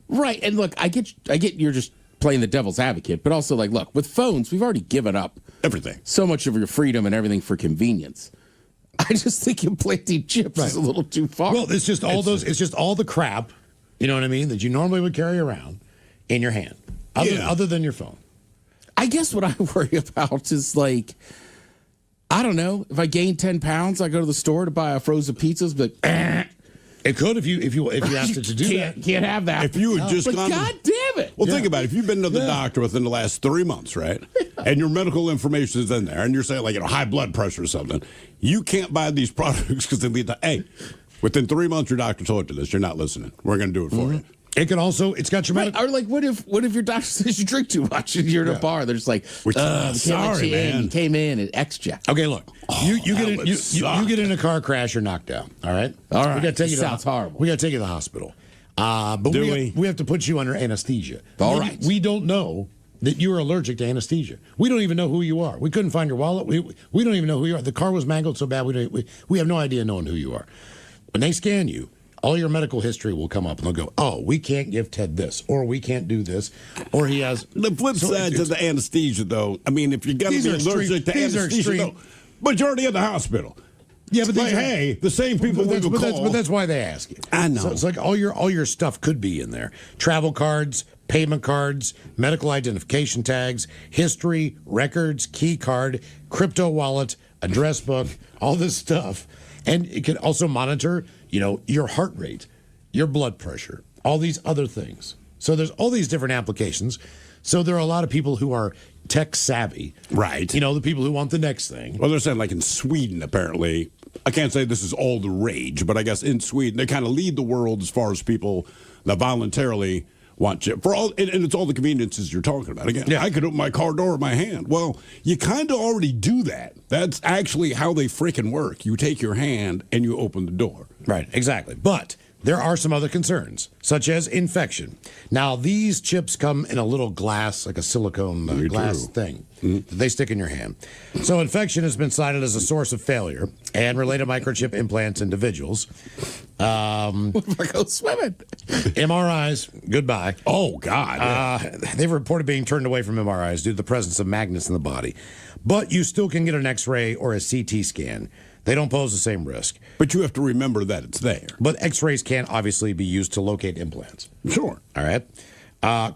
Right. And look, I get you're just playing the devil's advocate, but also like, look, with phones, we've already given up everything. So much of your freedom and everything for convenience. I just think implanting chips is a little too far. Well, it's just all the crap, you know what I mean, that you normally would carry around in your hand. Other than your phone. I guess what I worry about is like, I don't know, if I gain 10 pounds, I go to the store to buy a frozen pizzas, but it could if you asked it to do that. Can't have that. If you had just gone, God damn it! Well, think about it. If you've been to the doctor within the last 3 months, right, and your medical information is in there, and you're saying like high blood pressure or something, you can't buy these products because they lead to within 3 months your doctor told you this. You're not listening. We're going to do it for you. It can also, it's got your medical. Or like, what if your doctor says you drink too much and you're in a bar? They're just like, sorry, man. You came in and X-Jack. Okay, look, you get in a car crash or knocked out. All right. We got to take you. Sounds horrible. We got to take you to the hospital. But we have to put you under anesthesia. All right. We don't know that you are allergic to anesthesia. We don't even know who you are. We couldn't find your wallet. We don't even know who you are. The car was mangled so bad we have no idea knowing who you are. When they scan you, all your medical history will come up, and they'll go, oh, we can't give Ted this, or we can't do this, or he has... The flip side to the anesthesia, though, I mean, if you're going to be allergic to anesthesia, though, but you're already in the hospital. Yeah, but hey, the same people we would call. But that's why they ask you. I know. So it's like all your stuff could be in there. Travel cards, payment cards, medical identification tags, history, records, key card, crypto wallet, address book, all this stuff. And it can also monitor, your heart rate, your blood pressure, all these other things. So there's all these different applications. So there are a lot of people who are tech savvy. Right. The people who want the next thing. Well, they're saying like in Sweden, apparently, I can't say this is all the rage, but I guess in Sweden, they kind of lead the world as far as people that voluntarily want chip for all, and it's all the conveniences you're talking about. Again, I could open my car door with my hand. Well, you kind of already do that. That's actually how they freaking work. You take your hand and you open the door. Right, exactly. But there are some other concerns, such as infection. Now, these chips come in a little glass, like a silicone glass thing that they stick in your hand. So infection has been cited as a source of failure and related microchip implants in individuals. What if I go swimming? MRIs, goodbye. Oh, God. They've reported being turned away from MRIs due to the presence of magnets in the body. But you still can get an X-ray or a CT scan. They don't pose the same risk. But you have to remember that it's there. But X-rays can obviously be used to locate implants. Sure. All right.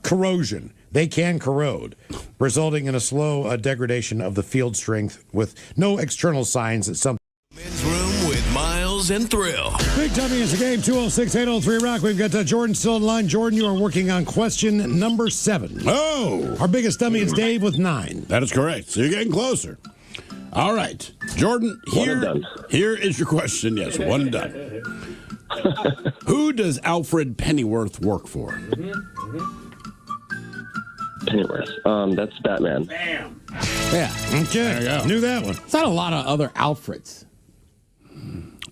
Corrosion. They can corrode, resulting in a slow degradation of the field strength with no external signs that something. Men's Room with Miles and Thrill. Big Dummy is the game, 206-803-ROCK. We've got Jordan still in line. Jordan, you are working on question number 7. Oh! Our biggest dummy is Dave with 9. That is correct. So you're getting closer. All right. Jordan, here is your question. Yes, one and done. Who does Alfred Pennyworth work for? Pennyworth. That's Batman. Bam. Yeah. Okay. There you go. Knew that one. It's not a lot of other Alfreds.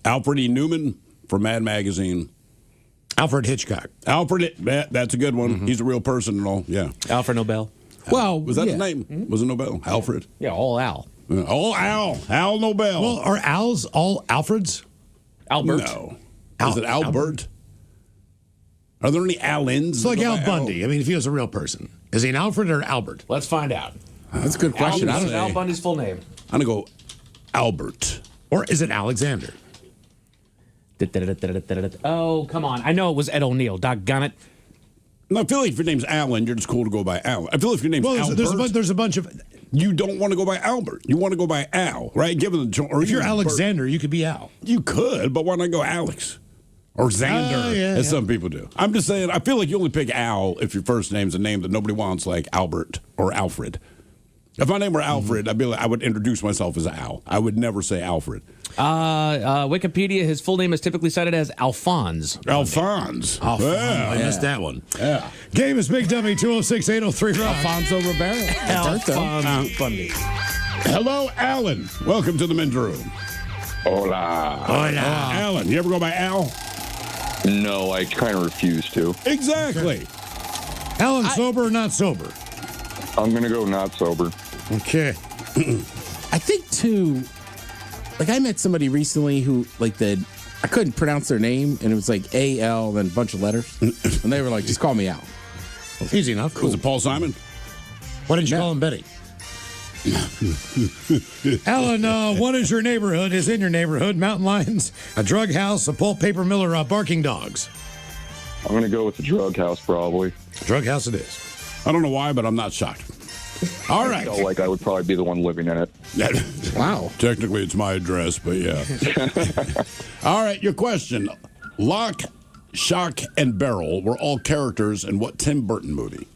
Alfred E. Newman from Mad Magazine. Alfred Hitchcock. That's a good one. He's a real person and all. Yeah. Alfred Nobel. Well, Was that his name? Was it Nobel? Alfred? Yeah, all Al. Oh, Al Nobel. Well, are Al's all Alfreds? Albert. No. Is it Albert? Are there any Allens? It's like Al Bundy. I mean, if he was a real person. Is he an Alfred or Albert? Let's find out. That's a good question. Al, Al Bundy's full name. I'm going to go Albert. Or is it Alexander? Oh, come on. I know it was Ed O'Neill. Doggone it. No, I feel like if your name's Alan, you're just cool to go by Alan. I feel like if your name's Albert, there's a bunch of. You don't want to go by Albert. You want to go by Al, right? Given the or if you're Alexander, you could be Al. You could, but why not go Alex or Xander, as some people do? I'm just saying. I feel like you only pick Al if your first name's a name that nobody wants, like Albert or Alfred. If my name were Alfred, I'd be like, I would introduce myself as Al. I would never say Alfred. Wikipedia, his full name is typically cited as Alphonse. Alphonse. Yeah. I missed that one. Yeah. Game is Big Dummy, 206-803-ROCK. Alfonso Ribeiro. Alphonse Bundy. Hello, Alan. Welcome to the men's room. Hola. Alan, you ever go by Al? No, I kind of refuse to. Exactly. Alan, sober or not sober? I'm going to go not sober. Okay. I think, too, like I met somebody recently who, like, I couldn't pronounce their name, and it was like A-L, then a bunch of letters. And they were like, just call me Al. Easy enough. Cool. Was it Paul Simon? Why didn't you call him Betty? Alan, what is your neighborhood? Is in your neighborhood mountain lions, a drug house, a pulp paper mill, or barking dogs? I'm going to go with the drug house, probably. Drug house it is. I don't know why, but I'm not shocked. All right. I feel like I would probably be the one living in it. Wow. Technically, it's my address, but yeah. All right, your question. Lock, Shock, and Barrel were all characters in what Tim Burton movie?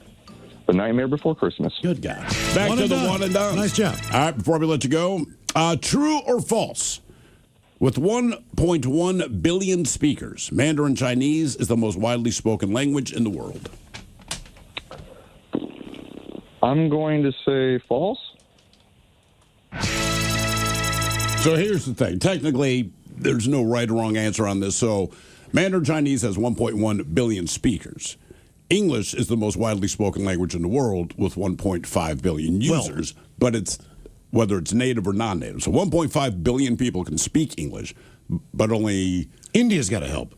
The Nightmare Before Christmas. Good guy. Back to the one and done. Nice job. All right, before we let you go, true or false? With 1.1 billion speakers, Mandarin Chinese is the most widely spoken language in the world. I'm going to say false. So here's the thing. Technically, there's no right or wrong answer on this. So Mandarin Chinese has 1.1 billion speakers. English is the most widely spoken language in the world with 1.5 billion users, but it's whether it's native or non-native. So 1.5 billion people can speak English, but only India's got to help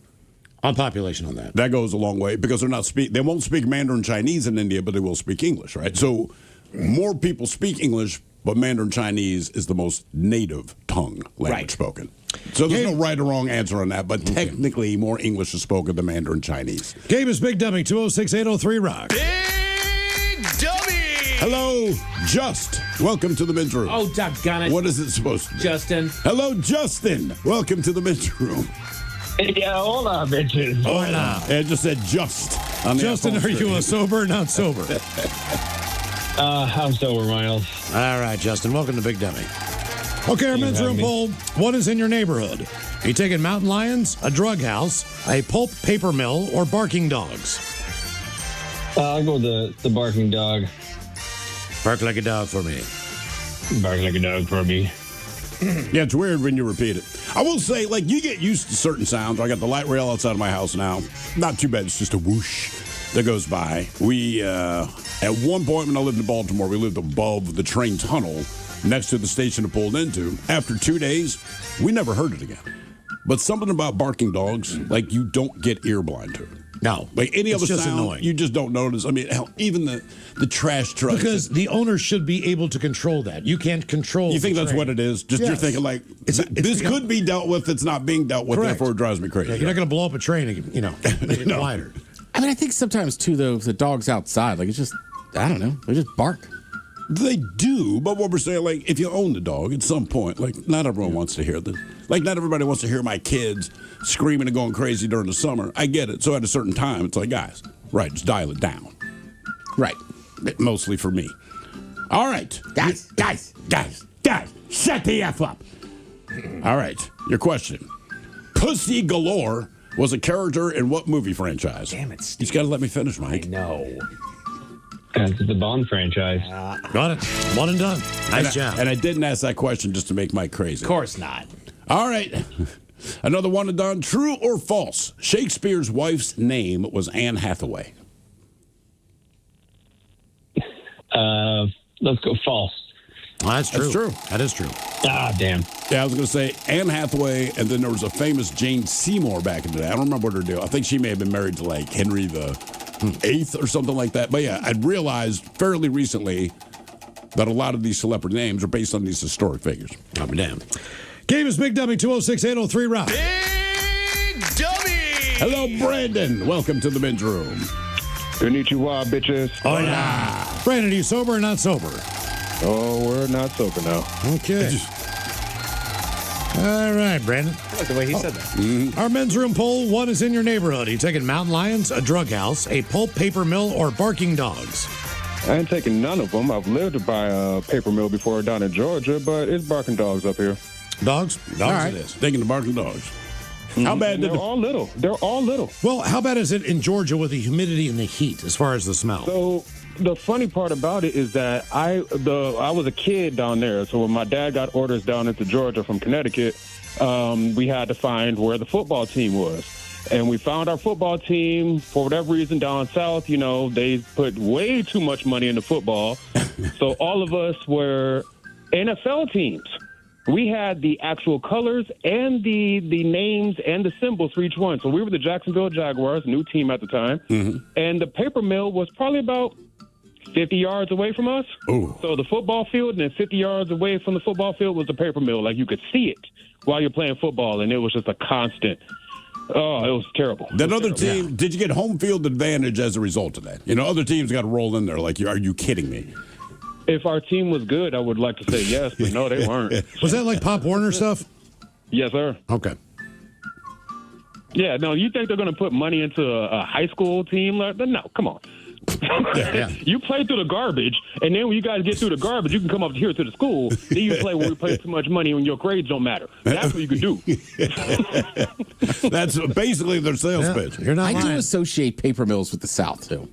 on population on that. That goes a long way because they won't speak Mandarin Chinese in India, but they will speak English, right? So more people speak English, but Mandarin Chinese is the most native tongue language spoken. So there's no right or wrong answer on that, but technically more English is spoken than Mandarin Chinese. Game is Big Dummy, 206-803-ROCK. Big Dummy! Hello, Just. Welcome to the men's room. Oh, doggone it. What is it supposed to be? Justin. Hello, Justin. Welcome to the men's room. Yeah, hola, bitches. Hola. It just said just. On the Justin, are you a sober or not sober? I'm sober, Miles. All right, Justin. Welcome to Big Dummy. Okay, our men's room poll. What is in your neighborhood? Are you taking mountain lions, a drug house, a pulp paper mill, or barking dogs? I'll go with the barking dog. Bark like a dog for me. Bark like a dog for me. Yeah, it's weird when you repeat it. I will say, like, you get used to certain sounds. I got the light rail outside of my house now. Not too bad. It's just a whoosh that goes by. We, at one point when I lived in Baltimore, we lived above the train tunnel next to the station it pulled into. After 2 days, we never heard it again. But something about barking dogs, like, you don't get ear blind to it. No. Like any other just sound, annoying. you just don't notice. I mean, hell, even the trash truck. Because the owner should be able to control that. You can't control. You think the that's train. what it is? Just you're thinking like, this could be dealt with. It's not being dealt with. Correct. Therefore, it drives me crazy. Yeah, you're not going to blow up a train and, make it quieter. I mean, I think sometimes, too, though, if the dog's outside, like, it's just, I don't know, they just bark. They do, but what we're saying, like, if you own the dog at some point, like, not everyone wants to hear this. Like, not everybody wants to hear my kids screaming and going crazy during the summer. I get it. So at a certain time, it's like, guys, right, just dial it down. Right. Mostly for me. All right. Guys, shut the F up. All right, your question. Pussy Galore was a character in what movie franchise? Damn it, Steve. He's got to let me finish, Mike. No. That's the Bond franchise. Got it. One and done. Nice job. And I didn't ask that question just to make Mike crazy. Of course not. All right. Another one and done. True or false? Shakespeare's wife's name was Anne Hathaway. Let's go false. Well, that's true. That's true. That is true. Ah, damn. Yeah, I was going to say Anne Hathaway, and then there was a famous Jane Seymour back in the day. I don't remember what her deal. I think she may have been married to like Henry the Eighth or something like that. But yeah, I'd realized fairly recently that a lot of these celebrity names are based on these historic figures. I'll be damned. Game is Big Dummy 206-803 Rock. Big Dummy! Hello, Brandon. Welcome to the men's room. Konnichiwa, bitches. Oh, yeah. Brandon, are you sober or not sober? Oh, we're not sober now. Okay. All right, Brandon. I like the way he said that. Our men's room poll, one is in your neighborhood. Are you taking mountain lions, a drug house, a pulp paper mill, or barking dogs? I ain't taking none of them. I've lived by a paper mill before down in Georgia, but it's barking dogs up here. Dogs? All right. It is. Taking the barking dogs. How bad did They're all little. They're all little. Well, how bad is it in Georgia with the humidity and the heat as far as the smell? So the funny part about it is that I was a kid down there. So when my dad got orders down into Georgia from Connecticut, we had to find where the football team was. And we found our football team. For whatever reason, down south, they put way too much money into football. So all of us were NFL teams. We had the actual colors and the names and the symbols for each one. So we were the Jacksonville Jaguars, new team at the time. And the paper mill was probably about 50 yards away from us. Ooh. So the football field, and then 50 yards away from the football field was the paper mill. Like, you could see it while you're playing football, and it was just a constant. Oh, it was terrible. That other team, did you get home field advantage as a result of that? Other teams got to roll in there. Like, are you kidding me? If our team was good, I would like to say yes, but no, they weren't. Was that like Pop Warner stuff? Yes, sir. Okay. Yeah, no, you think they're going to put money into a high school team? No, come on. You play through the garbage, and then when you guys get through the garbage, you can come up here to the school. Then you play when we play too much money and your grades don't matter. That's what you can do. That's basically their sales pitch. You're not I do lying. associate paper mills with the South, too.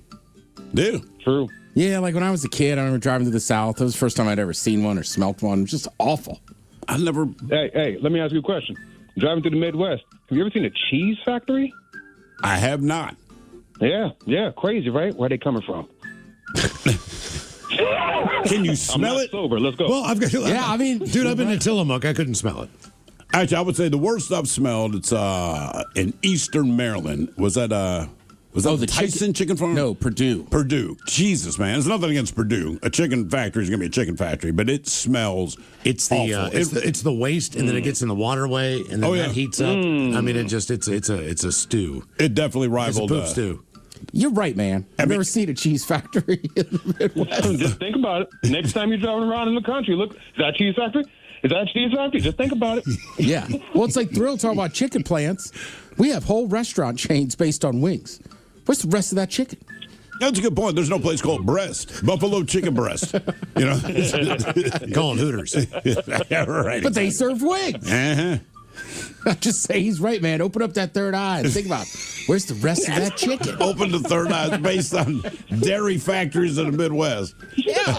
Do? True. Yeah, like when I was a kid, I remember driving to the South. That was the first time I'd ever seen one or smelt one. It was just awful. I never. Hey, let me ask you a question. Driving through the Midwest, have you ever seen a cheese factory? I have not. Yeah, crazy, right? Where are they coming from? Can you smell it? Sober. Let's go. Well, I've got. Yeah, I mean, dude, I've been to Tillamook. I couldn't smell it. Actually, I would say the worst I've smelled. It's in Eastern Maryland. Was that the Tyson chicken farm? No, Purdue. Purdue. Jesus, man. There's nothing against Purdue. A chicken factory is going to be a chicken factory, but it smells It's awful. it's the waste, and then it gets in the waterway, and then that heats up. I mean, it's a stew. It definitely rivaled. It's a poop stew. You're right, man. I've never seen a cheese factory in the Midwest. Just think about it. Next time you're driving around in the country, look, is that a cheese factory? Is that a cheese factory? Just think about it. Yeah. Well, it's like Thrill talking about chicken plants. We have whole restaurant chains based on wings. What's the rest of that chicken? That's a good point. There's no place called breast. Buffalo chicken breast. Call it Hooters. Yeah, right. But they serve wings. Uh-huh. Just say he's right, man. Open up that third eye and think about where's the rest of that chicken. Open the third eye based on dairy factories in the Midwest. Yeah.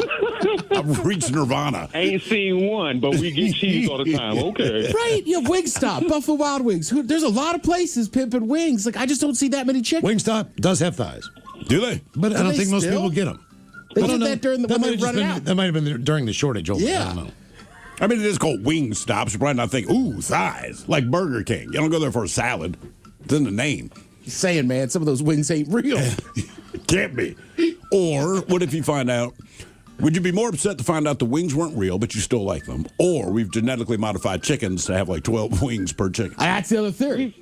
I've reached nirvana. Ain't seen one, but we get cheese all the time. Okay. Right. You have Wingstop, Buffalo Wild Wings. There's a lot of places pimping wings. Like, I just don't see that many chickens. Wingstop does have thighs. Do they? But I don't they think most still? people get them. They did that during the when might they have just run been, out. that might have been during the shortage. I Yeah. don't know. I mean, it is called wing stops. You probably not think, ooh, thighs, like Burger King. You don't go there for a salad. It's in the name. He's saying, man, some of those wings ain't real. Can't be. Or what if you find out, would you be more upset to find out the wings weren't real, but you still like them? Or we've genetically modified chickens to have like 12 wings per chicken. That's the other theory.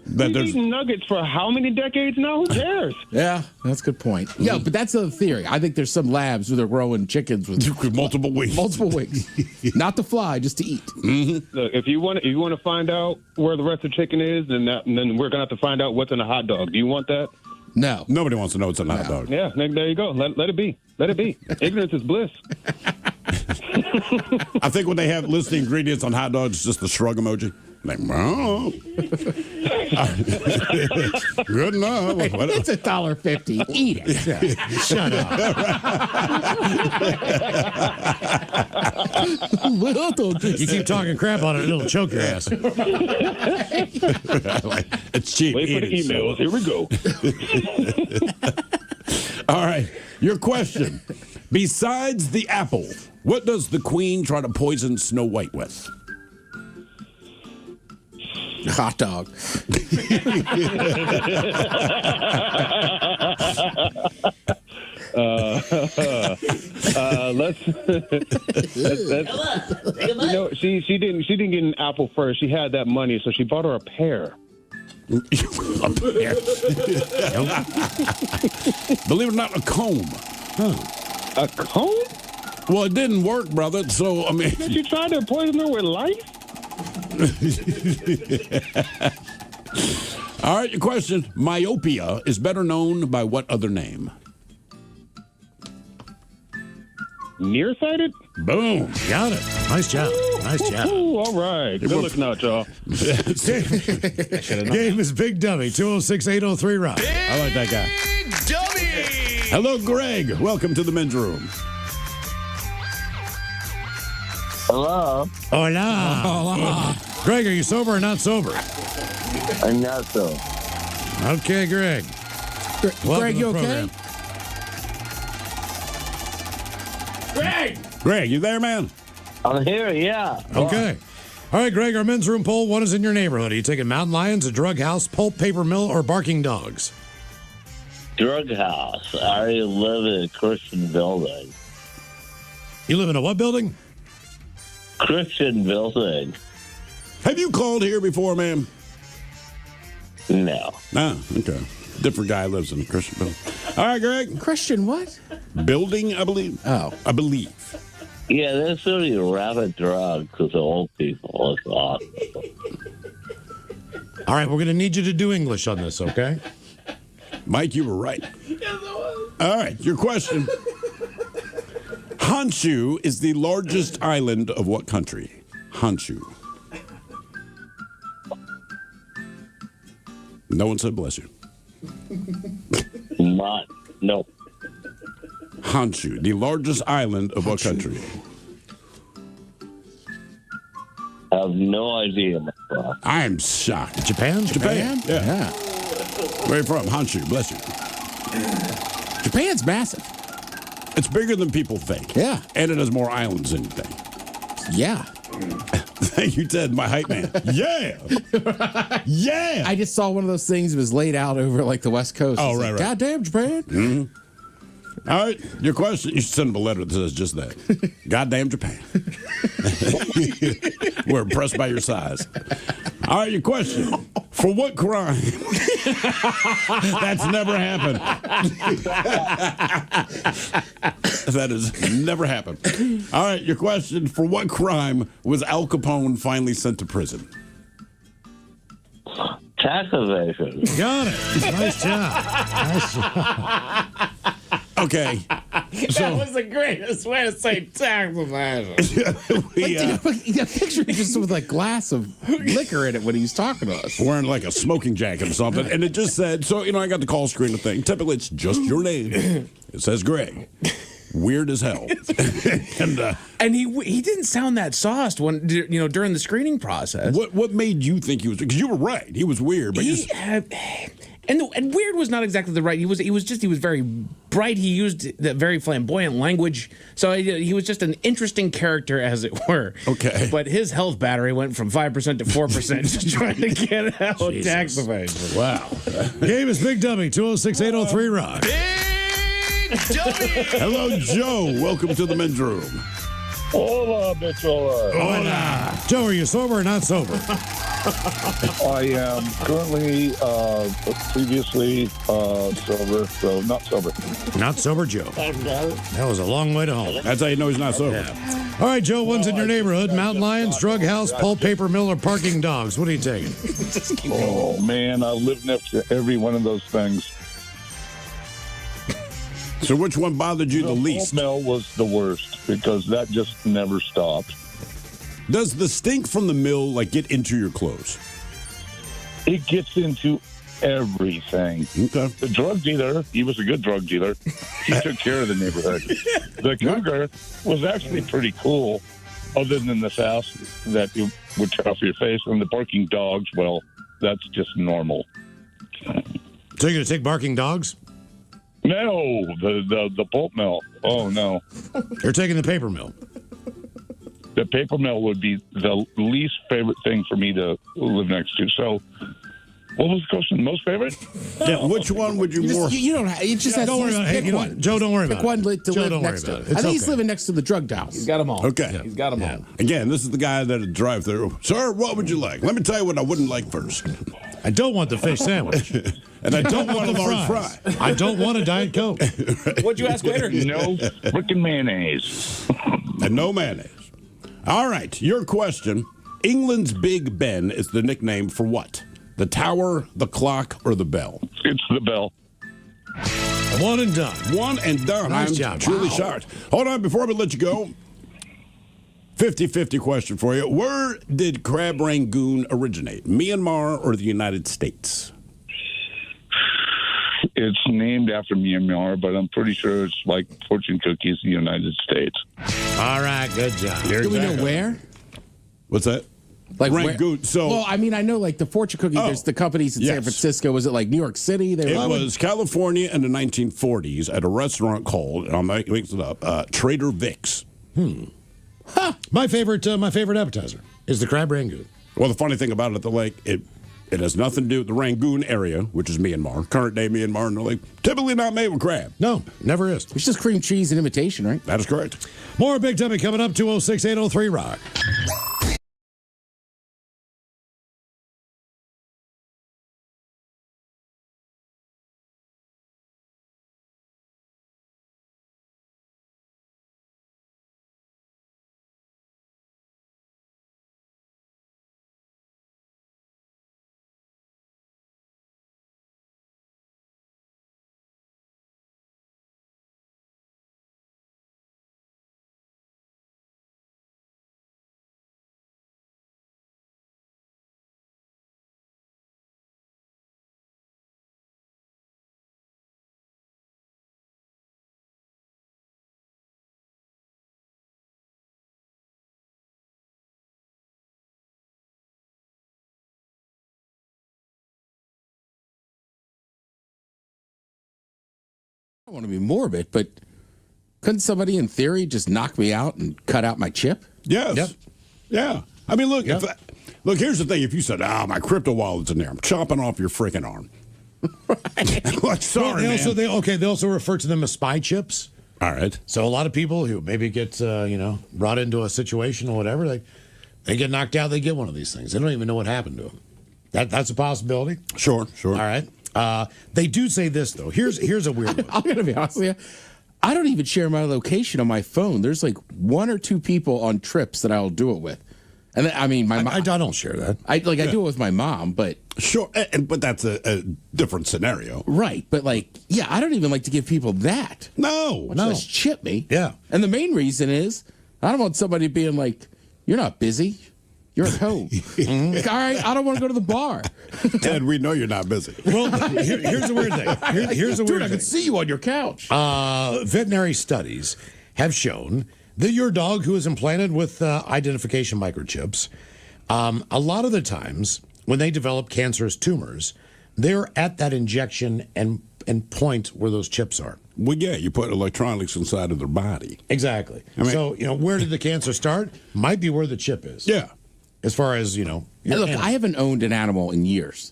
We've eaten nuggets for how many decades now? Who cares? Yeah, that's a good point. Yeah, but that's the other theory. I think there's some labs where they're growing chickens with multiple wings. Multiple wings. Not to fly, just to eat. Mm-hmm. Look, if you want to find out where the rest of the chicken is, then we're gonna have to find out what's in a hot dog. Do you want that? No. Nobody wants to know what's in a hot dog. Yeah, there you go. Let it be. Let it be. Ignorance is bliss. I think when they have listed ingredients on hot dogs, it's just the shrug emoji. Like, oh. Good enough. It's $1.50. Eat it. Shut up. You keep talking crap on it, it'll choke your ass. It's cheap. Wait for the emails. Here we go. All right. Your question. Besides the apple, what does the queen try to poison Snow White with? Hot dog. Let's she didn't get an apple first. She had that money, so she bought her a pear. A pear. Believe it or not, a comb. A comb? Well, it didn't work, brother. So I mean, did you try to poison her with life? All right, your question. Myopia is better known by what other name? Nearsighted? Boom. Got it. Nice job. Nice job. All right. Good looking out, y'all. Game is Big Dummy, 206-803-ROCK. I like that guy. Big Dummy! Hello, Greg. Welcome to the men's room. Hello. Hola. Hola. Greg, are you sober or not sober? I'm not so. Okay, Greg. Greg, you okay? Greg, you there, man? I'm here, yeah. Okay. All right, Greg, our men's room poll. What is in your neighborhood? Are you taking mountain lions, a drug house, pulp paper mill, or barking dogs? Drug house. I live in a Christian building. You live in a what building? Christian building. Have you called here before, ma'am? No. Ah, okay. Different guy lives in a Christian building. All right, Greg. Christian what? Building, I believe. Oh. I believe. Yeah, that's really rapid drugs with old people. It's awesome. All right, we're going to need you to do English on this, okay? Mike, you were right. All right, your question. Honshu is the largest island of what country? Honshu. No one said bless you. No. Honshu, the largest island of what country? I have no idea. I'm shocked. Japan? Japan? Yeah. Where are you from? Honshu, bless you. Japan's massive. It's bigger than people think. Yeah. And it has more islands than you think. Yeah. Thank you, Ted, my hype man. Yeah. Yeah. I just saw one of those things that was laid out over like the West Coast. Oh, It's right, like, right. Goddamn Japan. Mm-hmm. All right, your question. You should send him a letter that says just that. Goddamn Japan. We're impressed by your size. All right, your question. For what crime? That's never happened. That has never happened. All right, your question. For what crime was Al Capone finally sent to prison? Tax evasion. Got it. Nice job. Nice job. Okay, That was the greatest way to say tax evasion. Picture just with a glass of liquor in it when he was talking to us. Wearing like a smoking jacket or something. And it just said, so, I got the call screener thing. Typically, it's just your name. It says Greg. Weird as hell. and he didn't sound that sauced when during the screening process. What made you think he was? Because you were right. He was weird. But and weird was not exactly the right. He was very bright. He used that very flamboyant language. So he was just an interesting character, as it were. Okay. But his health battery went from 5% to 4% just trying to get out tax evasion. Wow. Game is Big Dummy, 206-803-ROCK. Hello, Joe. Welcome to the men's room. Hola, bichola. Hola. Joe, are you sober or not sober? I am currently, previously sober, so not sober. Not sober, Joe. That was a long way to home. That's how you know he's not sober. Yeah. All right, Joe, one's in your neighborhood. Mountain lions, drug house, pulp paper mill, or parking dogs. What are you taking? Oh, man, I live next to every one of those things. So which one bothered you the least? The smell was the worst because that just never stopped. Does the stink from the mill get into your clothes? It gets into everything. Okay. The drug dealer, he was a good drug dealer. He took care of the neighborhood. The cougar was actually pretty cool, other than the sass that you would tear off your face. And the barking dogs, well, that's just normal. So you're going to take barking dogs? No, the pulp mill. Oh, no. You're taking the paper mill. The paper mill would be the least favorite thing for me to live next to. So, what was the question? Most favorite? Yeah, which one would you more? You don't have, it just has don't to worry about it. pick one. Joe, don't worry pick about one it. to Joe, live don't next worry to. about it. I think he's okay. living next to the drug house. He's got them all. Okay. Yeah. He's got them all. Again, this is the guy that would drive through. Sir, what would you like? Let me tell you what I wouldn't like first. I don't want the fish sandwich. And I don't want a large fry. I don't want a Diet Coke. What'd you ask later? No freaking mayonnaise. And no mayonnaise. All right, your question. England's Big Ben is the nickname for what? The tower, the clock, or the bell? It's the bell. One and done. One and done. Nice I'm job. truly Wow. shocked. Hold on, before we let you go, 50-50 question for you. Where did crab rangoon originate? Myanmar or the United States? It's named after Myanmar, but I'm pretty sure it's like fortune cookies, the United States. All right, good job. Do we know where? What's that? Like Rangoon. So, well, I mean, I know like the fortune cookie. There's the companies in San Francisco. Was it like New York City? It was California in the 1940s at a restaurant called, and I'll mix it up, Trader Vic's. My favorite appetizer is the crab rangoon. Well, the funny thing about it at the lake, it has nothing to do with the Rangoon area, which is Myanmar, current day Myanmar, and the lake. Typically not made with crab. No, never is. It's just cream cheese and imitation, right? That is correct. More Big Dummy coming up, 206-803-ROCK. I don't want to be morbid, but couldn't somebody in theory just knock me out and cut out my chip? Yes. Yep. Yeah. I mean, look, look, here's the thing. If you said, my crypto wallet's in there, I'm chopping off your freaking arm. Like, sorry, Well, man. they also refer to them as spy chips. All right. So a lot of people who maybe get, brought into a situation or whatever, they get knocked out, they get one of these things. They don't even know what happened to them. That's a possibility. Sure. All right. They do say this, though. Here's a weird one. I'm going to be honest with you. I don't even share my location on my phone. There's like one or two people on trips that I'll do it with. And I mean, I don't share that. I do it with my mom, but Sure, but that's a different scenario. Right, but like, yeah, I don't even like to give people that. No. Much less chip me. Yeah. And the main reason is I don't want somebody being like, you're not busy. You're at home. Like, all right, I don't want to go to the bar. Ted, we know you're not busy. Well, here's the weird thing. Here's the weird Dude, I thing. can see you on your couch. Veterinary studies have shown that your dog who is implanted with identification microchips, a lot of the times when they develop cancerous tumors, they're at that injection and point where those chips are. Well, yeah, you put electronics inside of their body. Exactly. I mean, so, where did the cancer start? Might be where the chip is. Yeah. As far as, your Hey, look, animal. I haven't owned an animal in years.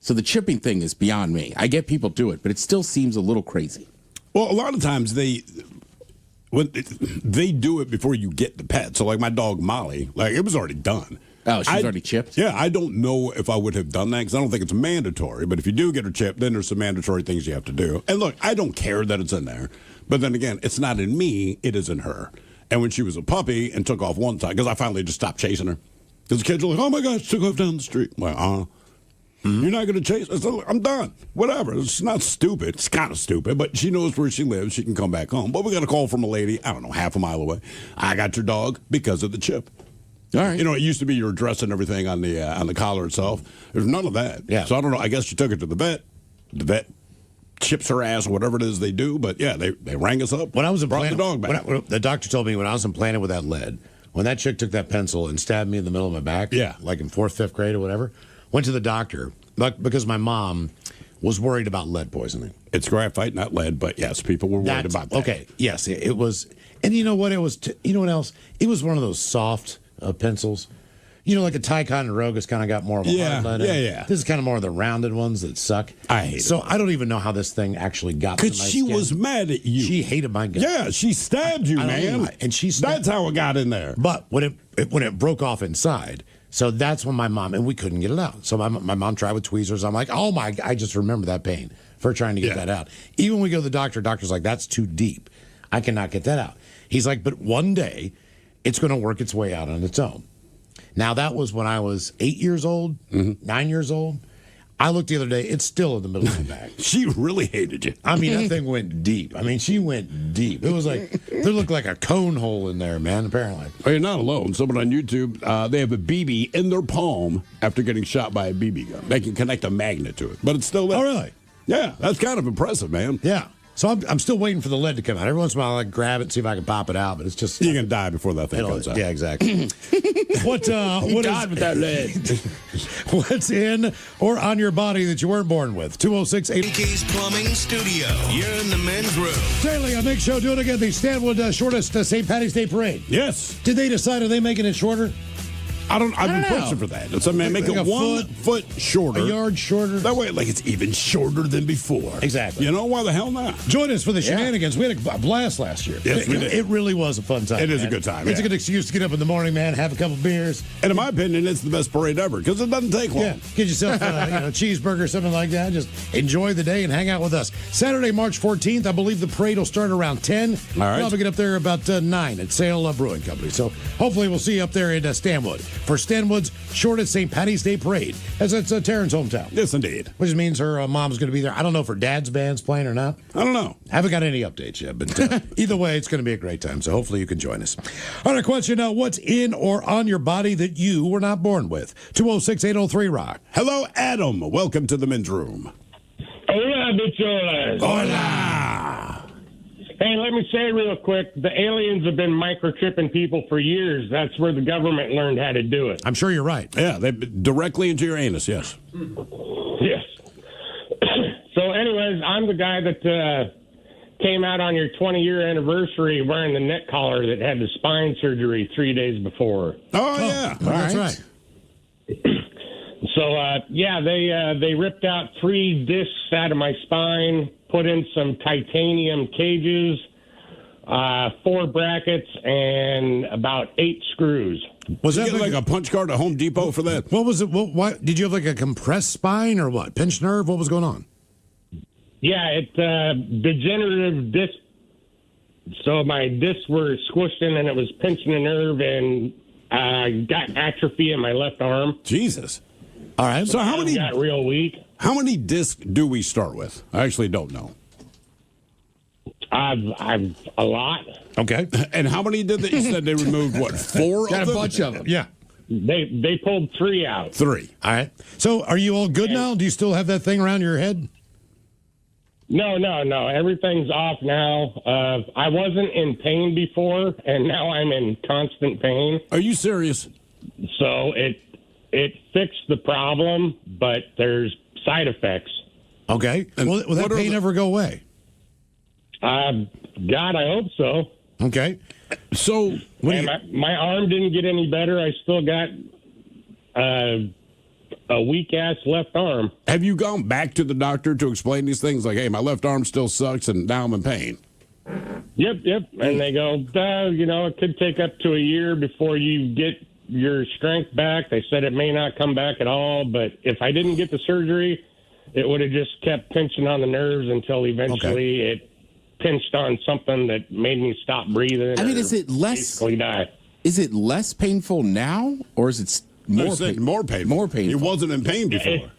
So the chipping thing is beyond me. I get people do it, but it still seems a little crazy. Well, a lot of times they do it before you get the pet. So, like my dog Molly, like it was already done. Oh, she's already chipped? Yeah, I don't know if I would have done that because I don't think it's mandatory. But if you do get her chipped, then there's some mandatory things you have to do. And look, I don't care that it's in there. But then again, it's not in me, it is in her. And when she was a puppy and took off one time, because I finally just stopped chasing her. Because the kids were like, oh my gosh, took off down the street. I'm like, you're not going to chase? I said, I'm done. Whatever. It's not stupid. It's kind of stupid, but she knows where she lives. She can come back home. But we got a call from a lady, I don't know, half a mile away. I got your dog because of the chip. All right. It used to be your address and everything on the collar itself. There's none of that. Yeah. So I don't know. I guess she took it to the vet. The vet chips her ass or whatever it is they do. But yeah, they rang us up. When I was brought the implanted, dog back. when the doctor told me when I was implanted with that lead, when that chick took that pencil and stabbed me in the middle of my back, like in 4th, 5th grade or whatever, went to the doctor because my mom was worried about lead poisoning. It's graphite, not lead, but yes, people were worried about that. Okay, yes, it was. And you know what? It was. You know what else? It was one of those soft pencils. Like a Ticonderoga has kind of got more of a hard lead. Yeah. This is kind of more of the rounded ones that suck. I hate it. So I don't even know how this thing actually got to my Because she skin. was mad at you. She hated my guts. Yeah, she stabbed you, I don't know man. why. And that's how it got in there. But when it broke off inside, so that's when my mom, and we couldn't get it out. So my mom tried with tweezers. I'm like, oh my, I just remember that pain for trying to get that out. Even when we go to the doctor's like, that's too deep. I cannot get that out. He's like, but one day it's going to work its way out on its own. Now, that was when I was 8 years old, 9 years old. I looked the other day, it's still in the middle of the back. She really hated you. I mean, that thing went deep. I mean, she went deep. It was like, there looked like a cone hole in there, man, apparently. Oh, you're not alone. Someone on YouTube, they have a BB in their palm after getting shot by a BB gun. They can connect a magnet to it, but it's still there. Oh, really? Yeah, that's kind of impressive, man. Yeah. So I'm still waiting for the lead to come out. Every once in a while, I grab it and see if I can pop it out, but it's just... You're going to die before that thing comes out. Yeah, exactly. What God with that lead. What's in or on your body that you weren't born with? 206-8... Pinky's Plumbing Studio. You're in the men's room. Daily, a big show doing again the Stanwood shortest St. Patty's Day parade. Yes. Did they decide, are they making it shorter? I've been pushing for that. It's make Like it a 1 foot shorter. A yard shorter. That way, it's even shorter than before. Exactly. Why the hell not? Join us for the shenanigans. We had a blast last year. Yes, we did. It really was a fun time. It is man. a good time. It's a good excuse to get up in the morning, man, have a couple beers. And in my opinion, it's the best parade ever because it doesn't take long. Yeah, get yourself a cheeseburger or something like that. Just enjoy the day and hang out with us. Saturday, March 14th, I believe the parade will start around 10. All right. Probably get up there about 9 at Sale Brewing Company. So hopefully we'll see you up there in Stanwood for Stanwood's shortest St. Patty's Day parade, as it's Taryn's hometown. Yes, indeed. Which means her mom's going to be there. I don't know if her dad's band's playing or not. I don't know. Haven't got any updates yet, but either way, it's going to be a great time. So hopefully you can join us. All right, question now: what's in or on your body that you were not born with? 206-803-ROCK. Hello, Adam. Welcome to the men's room. Hola, bicholas. Hola. Hey, let me say real quick, the aliens have been microchipping people for years. That's where the government learned how to do it. I'm sure you're right. Yeah, they directly into your anus, yes. Yes. So anyways, I'm the guy that came out on your 20-year anniversary wearing the neck collar that had the spine surgery 3 days before. Oh, yeah. That's right. So, they ripped out 3 discs out of my spine, put in some titanium cages, 4 brackets, and about 8 screws. Was that like a punch card at Home Depot for that? What was it? What did you have, like a compressed spine or what? Pinched nerve? What was going on? Yeah, it's degenerative disc. So my discs were squished in and it was pinching a nerve and got atrophy in my left arm. Jesus. All right. So how many got real weak. How many discs do we start with? I actually don't know. I've a lot. Okay. And how many did they? You said they removed what? 4 Got of a them? bunch of them. Yeah. They pulled 3 out. 3. All right. So are you all good now? Do you still have that thing around your head? No. Everything's off now. I wasn't in pain before, and now I'm in constant pain. Are you serious? So it fixed the problem, but there's side effects. Okay. Will that pain ever go away? God, I hope so. Okay. So my arm didn't get any better. I still got a weak ass left arm. Have you gone back to the doctor to explain these things? Like, hey, my left arm still sucks, and now I'm in pain. Yep. And they go, it could take up to a year before you get your strength back. They said it may not come back at all, but if I didn't get the surgery, it would have just kept pinching on the nerves until eventually it pinched on something that made me stop breathing. I mean, is it less? Die. Is it less painful now, or is it more painful? More painful. He wasn't in pain before.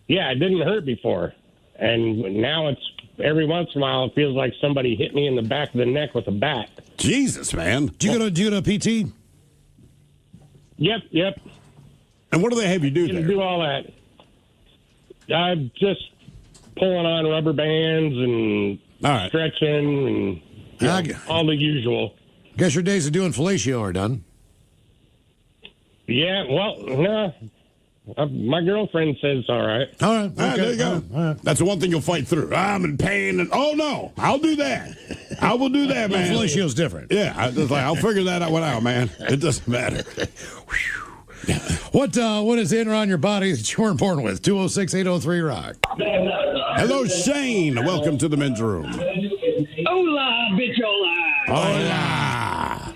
It didn't hurt before, and now it's every once in a while it feels like somebody hit me in the back of the neck with a bat. Jesus, man! Do you go to a PT? Yep. And what do they have you do there? Do all that. I'm just pulling on rubber bands and stretching and all the usual. Guess your days of doing fellatio are done. Yeah, well, no. My girlfriend says it's all right. All right. There you go. That's the one thing you'll fight through. I'm in pain. And no, I'll do that. I will do that, man. Fellatio's different. Yeah, I'll figure that one out, man. It doesn't matter. What is in or on your body that you weren't born with? 206-803-ROCK. Hello, Shane. Welcome to the men's room. Hola, bichola. Hola.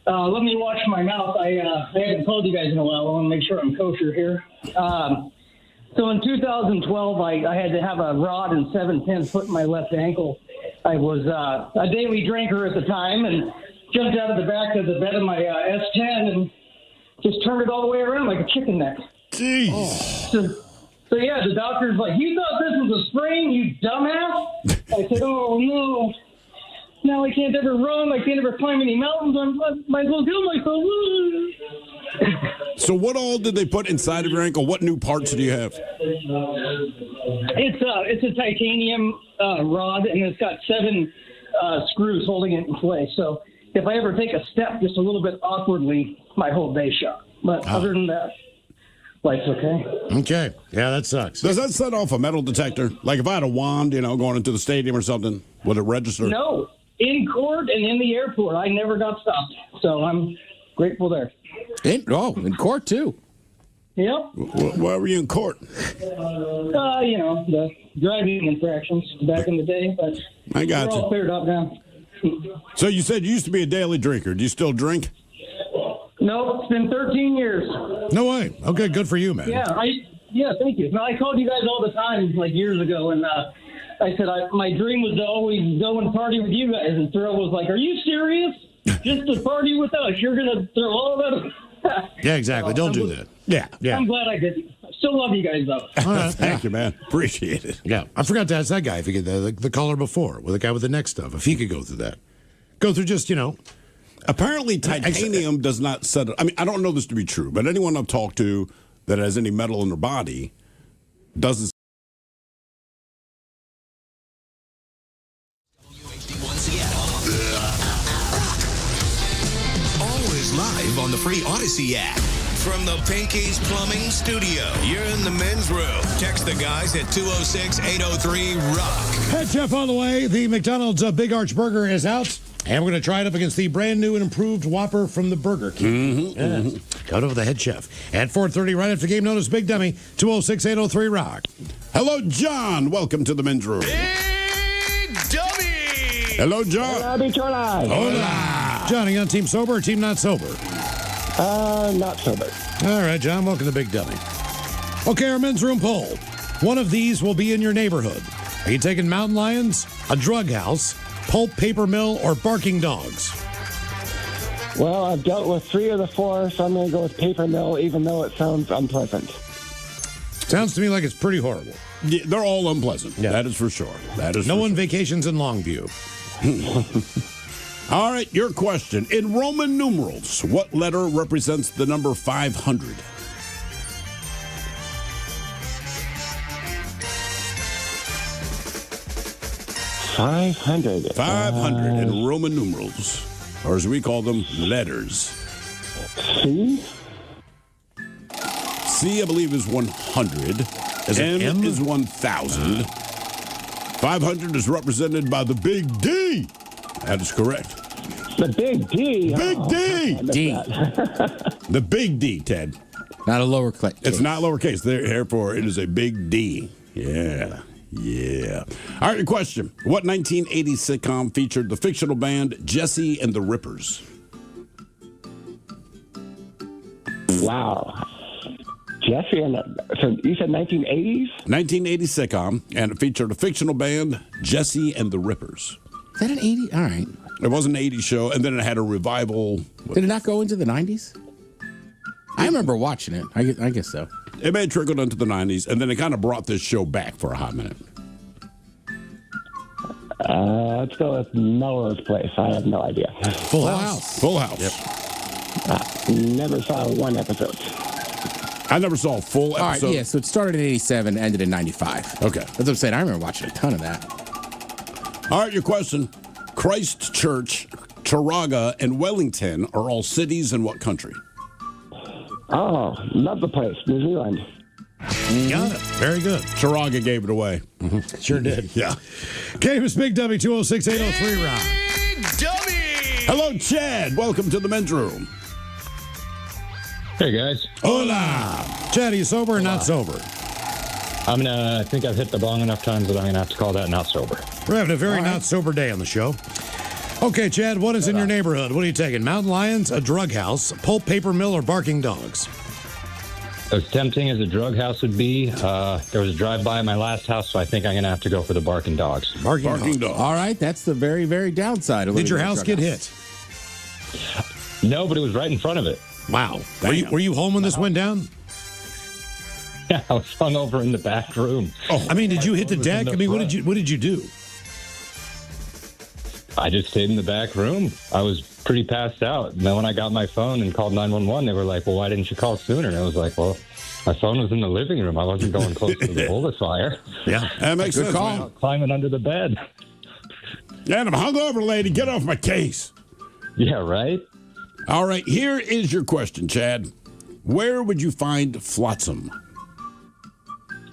Let me watch my mouth. I haven't told you guys in a while. I want to make sure I'm kosher here. So in 2012, I had to have a rod and 7 pins put in my left ankle. I was a daily drinker at the time and jumped out of the back of the bed of my S10 and just turned it all the way around like a chicken neck. Jeez. So yeah, the doctor's like, you thought this was a sprain, you dumbass? I said, oh, no. Now I can't ever run. I can't ever climb any mountains. I might as well kill myself. So what all did they put inside of your ankle? What new parts do you have? It's a titanium rod, and it's got 7 screws holding it in place. So if I ever take a step just a little bit awkwardly, my whole day shot. But other than that, life's okay. Okay. Yeah, that sucks. Does that set off a metal detector? Like if I had a wand, going into the stadium or something, would it register? No. In court and in the airport, I never got stopped. So I'm grateful there. In court, too. Yep. Why were you in court? The driving infractions back in the day. But I got we're you. all cleared up now. So you said you used to be a daily drinker. Do you still drink? No, it's been 13 years. No way. Okay, good for you, man. Yeah, thank you. No, I called you guys all the time, like years ago, and I said my dream was to always go and party with you guys, and Thrill was like, are you serious? Just to party with us? You're going to throw all that? Yeah, exactly. Don't do that. Yeah. I'm glad I didn't. I still love you guys, though. All right. Thank you, man. Appreciate it. Yeah. I forgot to ask that guy if he could, the caller before, with the guy with the neck stuff, if he could go through that. Go through just, Apparently, titanium does not set it. I mean, I don't know this to be true, but anyone I've talked to that has any metal in their body doesn't. Always live on the free Odyssey app. From the Pinky's Plumbing Studio, you're in the men's room. Text the guys at 206-803-ROCK. Head chef on the way. The McDonald's Big Arch Burger is out. And we're going to try it up against the brand new and improved Whopper from the Burger King. Go to the head chef. At 4:30, right after game notice, Big Dummy, 206-803-ROCK. Hello, John. Welcome to the men's room. Big Dummy! Hello, John. Hola, bichola. Hola. John, are you on team sober or team not sober? Not sober. All right, John, welcome to Big Dummy. Okay, our men's room poll. One of these will be in your neighborhood. Are you taking mountain lions, a drug house, pulp paper mill, or barking dogs? Well, I've dealt with 3 of the 4, so I'm going to go with paper mill, even though it sounds unpleasant. Sounds to me like it's pretty horrible. Yeah, they're all unpleasant. Yeah. That is for sure. That is no for one sure. vacations in Longview. All right, your question. In Roman numerals, what letter represents the number 500? $500. 500 in Roman numerals, or as we call them, letters. C? C, I believe, is 100. Is it M? is 1,000. 500 is represented by the big D. That is correct. The big D. Big D. D. The big D, Ted. Not a lowercase. It's not lowercase. Therefore, it is a big D. Yeah. Yeah. All right, your question. What 1980 sitcom featured the fictional band Jesse and the Rippers? Wow. Jesse and so you said 1980s? 1980 sitcom, and it featured a fictional band, Jesse and the Rippers. Is that an 80? All right. It was an 80s show, and then it had a revival. Did it not go into the 90s? I remember watching it. I guess so. It may have trickled into the 90s, and then it kind of brought this show back for a hot minute. Let's go with Melrose Place. I have no idea. Full House. Full House. Yep. Never saw one episode. I never saw a full episode. All right, yeah, so it started in 87, ended in 95. Okay. That's what I'm saying. I remember watching a ton of that. All right, your question. Christchurch, Taraga, and Wellington are all cities in what country? Oh, love the place. New Zealand. Got it. Very good. Taraga gave it away. Sure did. Yeah. Okay, Miss Big W 206-803 Rock. Hello, Chad. Welcome to the men's room. Hey, guys. Hola. Chad, are you sober or not sober? I think I've hit the bong enough times that I'm going to have to call that not sober. We're having a very not sober day on the show. Okay, Chad, what is in your neighborhood? What are you taking? Mountain lions, a drug house, pulp paper mill, or barking dogs? As tempting as a drug house would be, there was a drive-by in my last house, so I think I'm going to have to go for the barking dogs. Barking dogs. All right, that's the very, very downside. Did your house get hit? No, but it was right in front of it. Wow. Were you home when this went down? Yeah, I was hung over in the back room. Oh, I mean, did you hit the deck? I mean, what did you do? I just stayed in the back room. I was pretty passed out. And then when I got my phone and called 911, they were like, well, why didn't you call sooner? And I was like, well, my phone was in the living room. I wasn't going close to the bullet fire. Yeah, that makes sense. Call. Climbing under the bed. Yeah, and I'm hungover, lady. Get off my case. Yeah, right? All right, here is your question, Chad. Where would you find flotsam?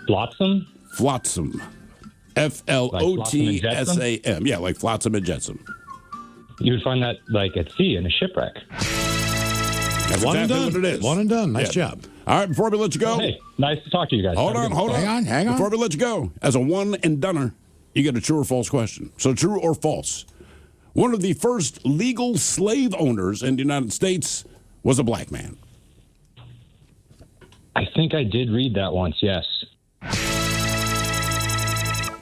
Flotsam? Flotsam. Flotsam. Yeah, like flotsam and jetsam. You would find that like at sea in a shipwreck. That's One and exactly done. what it is. One and done. Nice job. All right, before we let you go. Hey, nice to talk to you guys. Hold on. Hang on. Before we let you go, as a one and doneer, you get a true or false question. So true or false? One of the first legal slave owners in the United States was a black man. I think I did read that once, yes.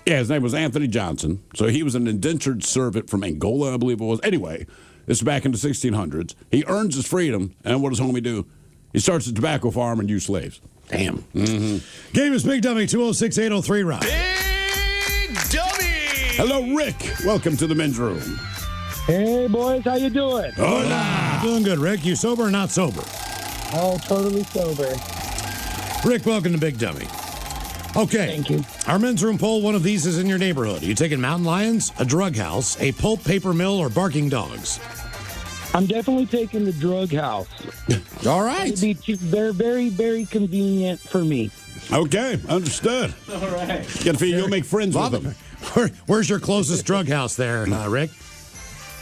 Yeah, his name was Anthony Johnson. So he was an indentured servant from Angola, I believe it was. Anyway, this is back in the 1600s. He earns his freedom, and what does homie do? He starts a tobacco farm and use slaves. Damn. Mm-hmm. Game is Big Dummy 206-803 Rock. Big Dummy! Hello, Rick. Welcome to the men's room. Hey, boys. How you doing? Hola. Doing good, Rick. You sober or not sober? Oh, totally sober. Rick, welcome to Big Dummy. Okay. Thank you. Our men's room poll, one of these is in your neighborhood. Are you taking mountain lions, a drug house, a pulp paper mill, or barking dogs? I'm definitely taking the drug house. All right. They're very, very convenient for me. Okay, understood. All right. You got to feel you'll make friends with them. Where's your closest drug house there, Rick?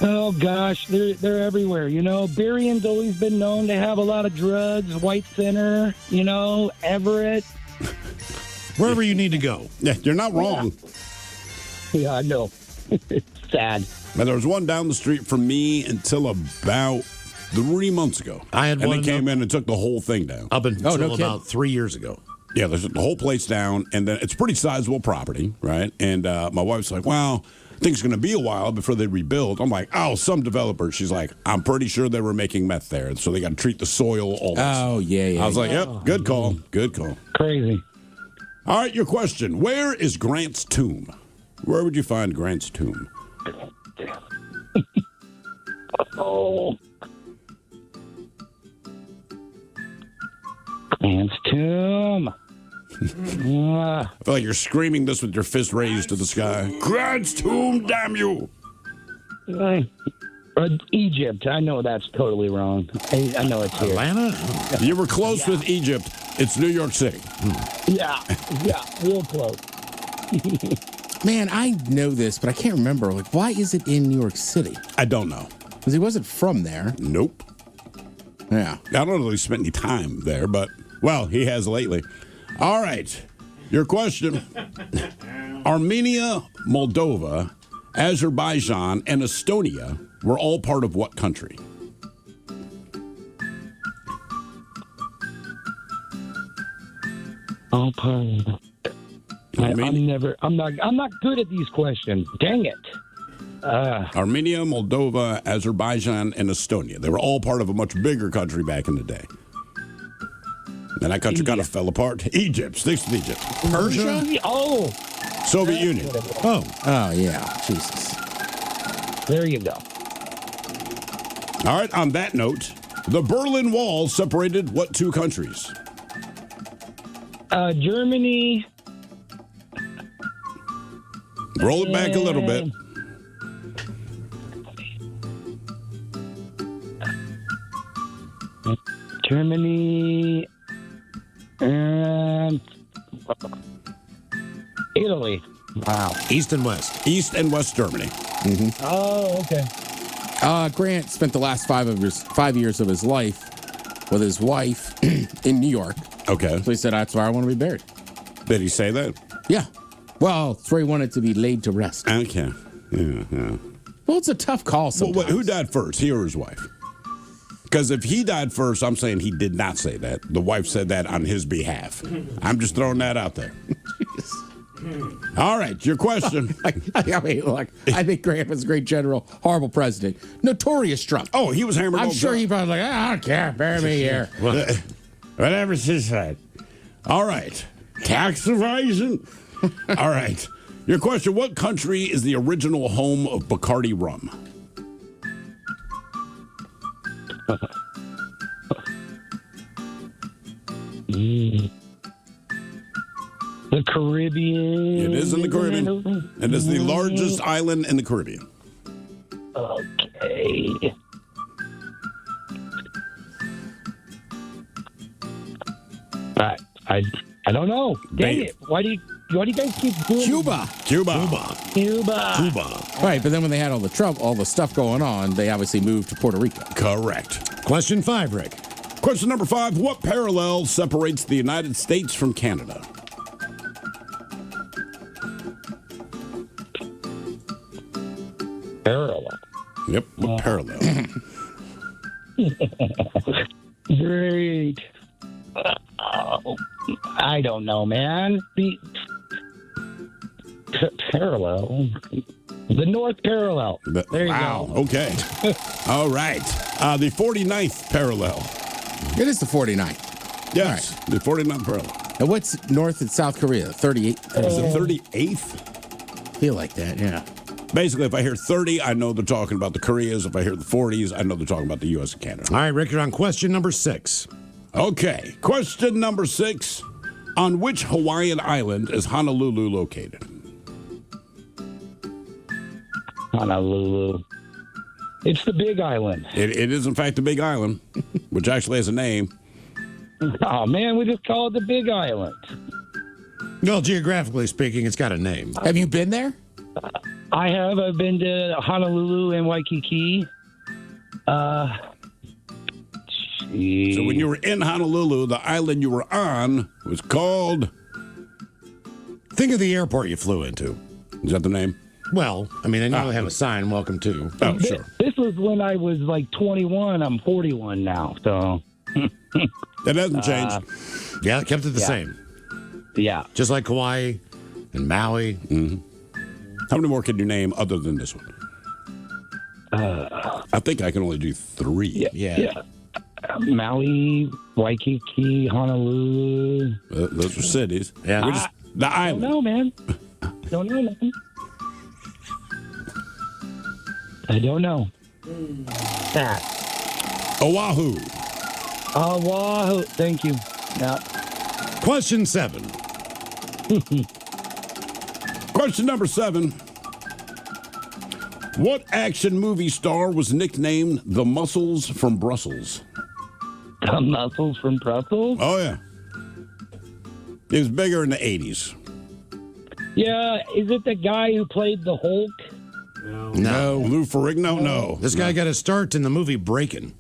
Oh, gosh, they're everywhere. You know, Berrien's always been known to have a lot of drugs. White Center, you know, Everett. Wherever you need to go. Yeah, you're not wrong. Yeah, I know. It's sad. Now, there was one down the street from me until about 3 months ago. I had and one. they came in and took the whole thing down. Up until about 3 years ago. Yeah, they took the whole place down, and then it's pretty sizable property, right? And my wife's like, well, I think it's going to be a while before they rebuild. I'm like, oh, some developer. She's like, I'm pretty sure they were making meth there, so they got to treat the soil, all this. Oh, yeah. I was like, yep, good call. Good call. Crazy. All right, your question. Where is Grant's tomb? Where would you find Grant's tomb? Oh. Grant's tomb. I feel like you're screaming this with your fist raised to the sky. Grant's tomb, damn you! Egypt. I know that's totally wrong. I know it's here. Atlanta? You were close with Egypt. It's New York City. Yeah, real close. Man, I know this, but I can't remember. Like, why is it in New York City? I don't know. Because he wasn't from there. Nope. Yeah. I don't know that he spent any time there, but, well, he has lately. All right. Your question. Armenia, Moldova, Azerbaijan, and Estonia were all part of what country? All part of I'm not good at these questions. Dang it. Armenia, Moldova, Azerbaijan, and Estonia. They were all part of a much bigger country back in the day. And that country kind of fell apart. Egypt. Sticks with Egypt. Persia? Oh. Soviet Union. Oh, yeah. Jesus. There you go. All right, on that note, the Berlin Wall separated what two countries? Germany. Roll it back a little bit. Germany and Italy. Wow. East and West. East and West Germany. Mm-hmm. Oh, okay. Grant spent the last 5 years of his life with his wife in New York. Okay. So he said, that's where I want to be buried. Did he say that? Yeah. Well, it's where he wanted to be laid to rest. Okay. Yeah. Well, it's a tough call sometimes. Well, who died first, he or his wife? Because if he died first, I'm saying he did not say that. The wife said that on his behalf. I'm just throwing that out there. All right, your question. I mean, look, I think Grant was a great general, horrible president, notorious drunk. Oh, he was hammered. I'm sure he probably like, I don't care, bury me here. Whatever she said. All right, tax evasion. All right, your question. What country is the original home of Bacardi rum? The Caribbean. It is in the Caribbean. It is the largest island in the Caribbean. Okay. I don't know. Dang it. Why do you guys keep doing Cuba. Right, but then when they had all the trouble, all the stuff going on, they obviously moved to Puerto Rico. Correct. Question 5, Rick. Question number 5. What parallel separates the United States from Canada? Parallel. Yep, what parallel? Great. I don't know, man. The parallel. The North Parallel. There you go. Okay. All right. The 49th parallel. It is the 49th. Yes, the 49th parallel. And what's North and South Korea? 38? Is it 38th? Feel like that, yeah. Basically, if I hear 30, I know they're talking about the Koreas. If I hear the 40s, I know they're talking about the U.S. and Canada. All right, Rick, you're on question number 6. Okay, question number 6. On which Hawaiian island is Honolulu located? Honolulu. It's the Big Island. It is, in fact, the Big Island, which actually has a name. Oh, man, we just call it the Big Island. Well, geographically speaking, it's got a name. Have you been there? I have. I've been to Honolulu and Waikiki. So when you were in Honolulu, the island you were on was called... Think of the airport you flew into. Is that the name? Well, I mean, they normally have a sign, welcome to. Oh, sure. This was when I was like 21. I'm 41 now, so... That hasn't changed. Yeah, kept it the same. Yeah. Just like Kauai and Maui. Mm-hmm. How many more can you name other than this one? I think I can only do 3. Yeah. Maui, Waikiki, Honolulu. Those are cities. Yeah. We're just the island. Don't know, man. Don't know, man. I don't know. That. Oahu. Oahu. Thank you. Yeah. Question 7. Question number 7. What action movie star was nicknamed the Muscles from Brussels? The Muscles from Brussels? Oh, yeah. He was bigger in the 80s. Yeah, is it the guy who played the Hulk? No. Lou Ferrigno? No. This guy got his start in the movie Breakin'.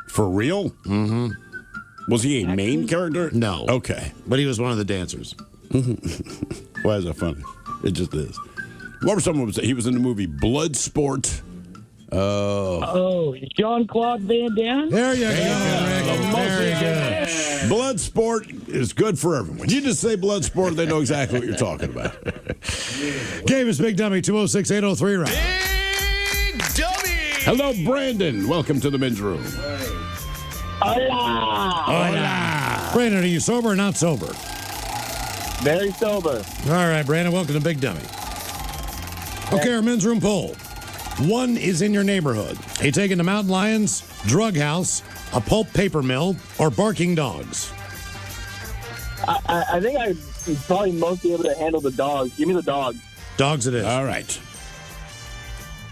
For real? Mm-hmm. Was he a main character? No. Okay. But he was one of the dancers. Why is that funny? It just is. What were some of them? He was in the movie Bloodsport. Oh, Jean-Claude Van Damme? There you go, Rick. Very good. Bloodsport is good for everyone. You just say Bloodsport, they know exactly what you're talking about. Game is Big Dummy, 206-803 round. Big Dummy! Hello, Brandon. Welcome to the men's room. Hola! Hola. Brandon, are you sober or not sober? Very sober. All right, Brandon, welcome to Big Dummy. Okay, our men's room poll. 1 is in your neighborhood. Are you taking the mountain lions, drug house, a pulp paper mill, or barking dogs? I think I'd probably most be able to handle the dogs. Give me the dogs. Dogs it is. All right.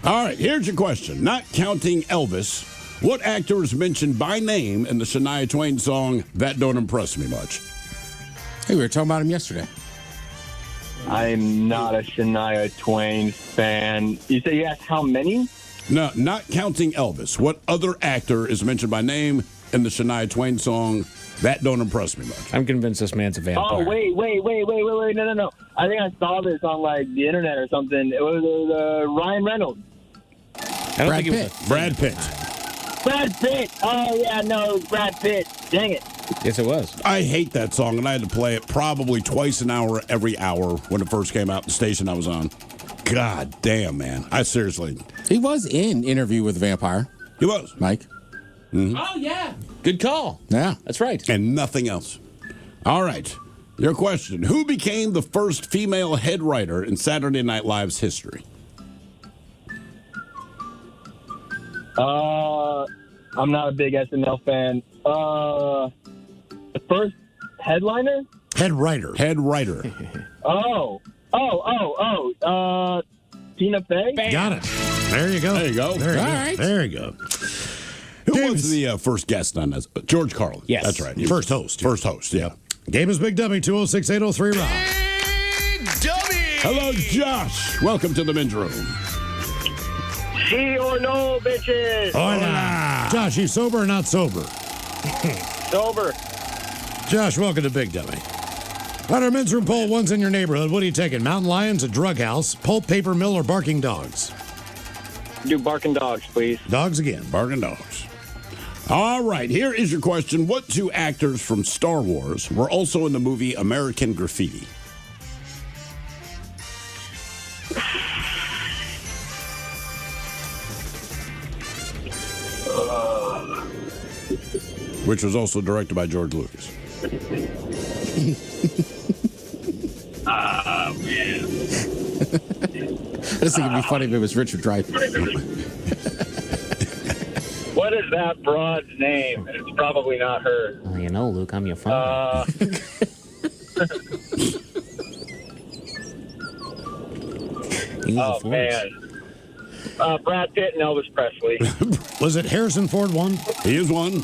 All right, here's your question. Not counting Elvis, what actor is mentioned by name in the Shania Twain song, That Don't Impress Me Much? Hey, we were talking about him yesterday. I'm not a Shania Twain fan. You say you asked how many? No, not counting Elvis. What other actor is mentioned by name in the Shania Twain song, That Don't Impress Me Much? I'm convinced this man's a vampire. Oh, wait. No. I think I saw this on, the internet or something. It was Ryan Reynolds. I don't think it was Brad Pitt. Brad Pitt. Oh, yeah, no, it was Brad Pitt. Dang it. Yes, it was. I hate that song, and I had to play it probably twice an hour every hour when it first came out, the station I was on. God damn, man. I seriously. He was in Interview with the Vampire. He was. Mike. Mm-hmm. Oh, yeah. Good call. Yeah. That's right. And nothing else. All right. Your question. Who became the first female head writer in Saturday Night Live's history? I'm not a big SNL fan. The first headliner? Head writer. Head writer. Tina Fey? Got it. There you go. There you go. There you All go. right. There you go. Who was the first guest on this? George Carlin. Yes. That's right. First host. First host, yeah. Game is Big Dummy, 206-803 round. Big Dummy! Hello, Josh. Welcome to the men's room. See or no, bitches? Hola. Josh, you sober or not sober? Sober. Josh, welcome to Big Dummy. On our men's room poll, 1's in your neighborhood. What are you taking? Mountain lions, a drug house, pulp paper mill, or barking dogs? Do barking dogs, please. Dogs again. Barking dogs. All right, here is your question. What 2 actors from Star Wars were also in the movie American Graffiti? Which was also directed by George Lucas. Ah, man. I just think it'd be funny if it was Richard Dreyfuss. What is that broad's name? It's probably not her. Well, you know, Luke, I'm your father. Oh, man. Brad Pitt and Elvis Presley. Was it Harrison Ford one? He is one.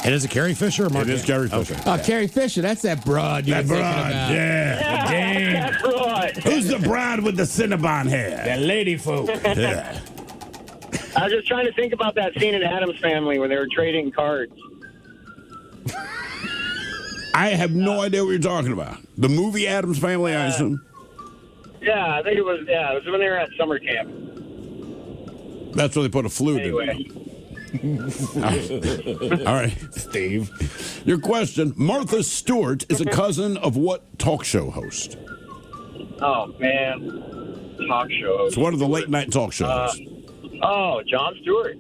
And is it Carrie Fisher or Mark? It is Carrie Fisher. Oh, Carrie Fisher. That's that broad you were thinking about. Yeah. Dang. That's right. Who's the bride with the Cinnabon hair? The lady folk. Yeah. I was just trying to think about that scene in Addams Family when they were trading cards. I have no idea what you're talking about. The movie Addams Family, I assume? Yeah, I think it was when they were at summer camp. That's where they put a flute Anyway. in. All right. Steve. Your question. Martha Stewart is a cousin of what talk show host? Oh, man. Talk show host. It's one of the late night talk shows. Jon Stewart.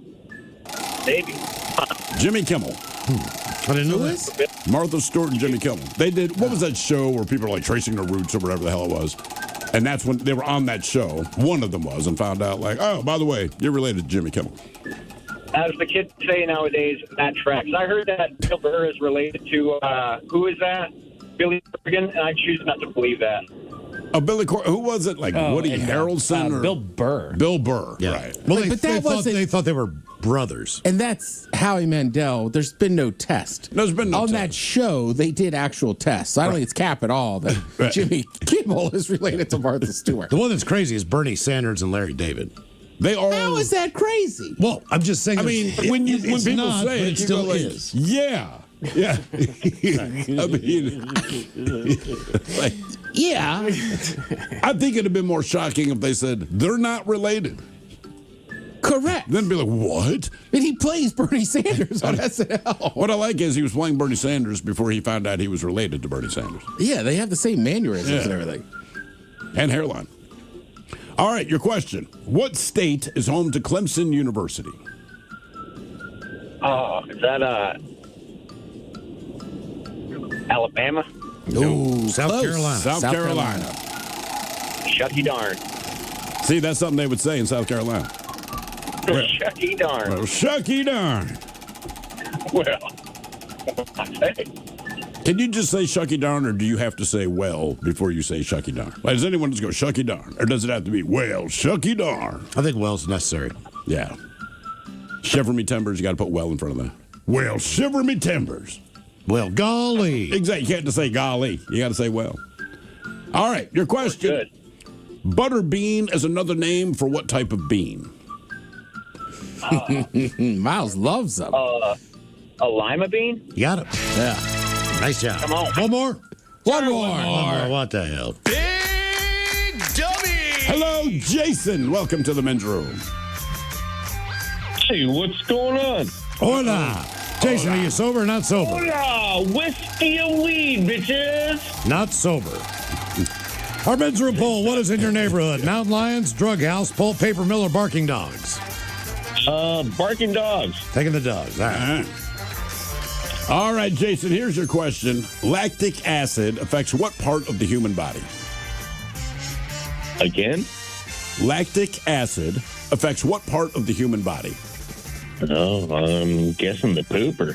Maybe. Jimmy Kimmel. I didn't know that. Martha Stewart and Jimmy Kimmel. They did, what was that show where people were like tracing their roots or whatever the hell it was? And that's when they were on that show. One of them was, and found out, like, oh, by the way, you're related to Jimmy Kimmel. As the kids say nowadays, that tracks. I heard that Bill Burr is related to, who is that? Billy Corgan, and I choose not to believe that. Oh, who was it? Like Woody Harrelson? Or Bill Burr. Bill Burr, Yeah. right. Well, But that wasn't- they thought they were brothers. And that's Howie Mandel. There's been no test. There's been no On test. that show, they did actual tests. I don't think it's cap at all that Jimmy Kimmel is related to Martha Stewart. The one that's crazy is Bernie Sanders and Larry David. They all. How is that crazy? Well, I'm just saying. I mean, when people it's say not, but it, it you still go like, is. Yeah. Yeah. I mean, like, Yeah. I think it'd have been more shocking if they said they're not related. Correct. Then be like, what? And he plays Bernie Sanders on SNL. What I like is he was playing Bernie Sanders before he found out he was related to Bernie Sanders. Yeah, they have the same mannerisms and everything. And hairline. All right, your question. What state is home to Clemson University? Oh, is that, Alabama? No, South Carolina. South Carolina. Shucky darn. See, that's something they would say in South Carolina. Shucky darn. Well, shucky darn. Well, I say. Can you just say shucky darn, or do you have to say well before you say shucky darn? Like, does anyone just go shucky darn, or does it have to be well shucky darn? I think well's necessary. Yeah. Shiver me timbers, you got to put well in front of that. Well, shiver me timbers. Well, golly. Exactly. You can't just say golly. You got to say well. All right, your question. Good. Butter bean is another name for what type of bean? Miles loves them. A lima bean? You got it. Yeah. Nice job. Come on. One more. One more. What the hell? Big Dummy! Hello, Jason. Welcome to the men's room. Hey, what's going on? Hola. Jason, are you sober or not sober? Hola, whiskey and weed, bitches. Not sober. Our men's room poll, what is in your neighborhood? Mountain lions, drug house, pulp paper mill, or barking dogs? Barking dogs. Taking the dogs. All right. All right, Jason, here's your question. Lactic acid affects what part of the human body? Again? Lactic acid affects what part of the human body? Oh, I'm guessing the pooper.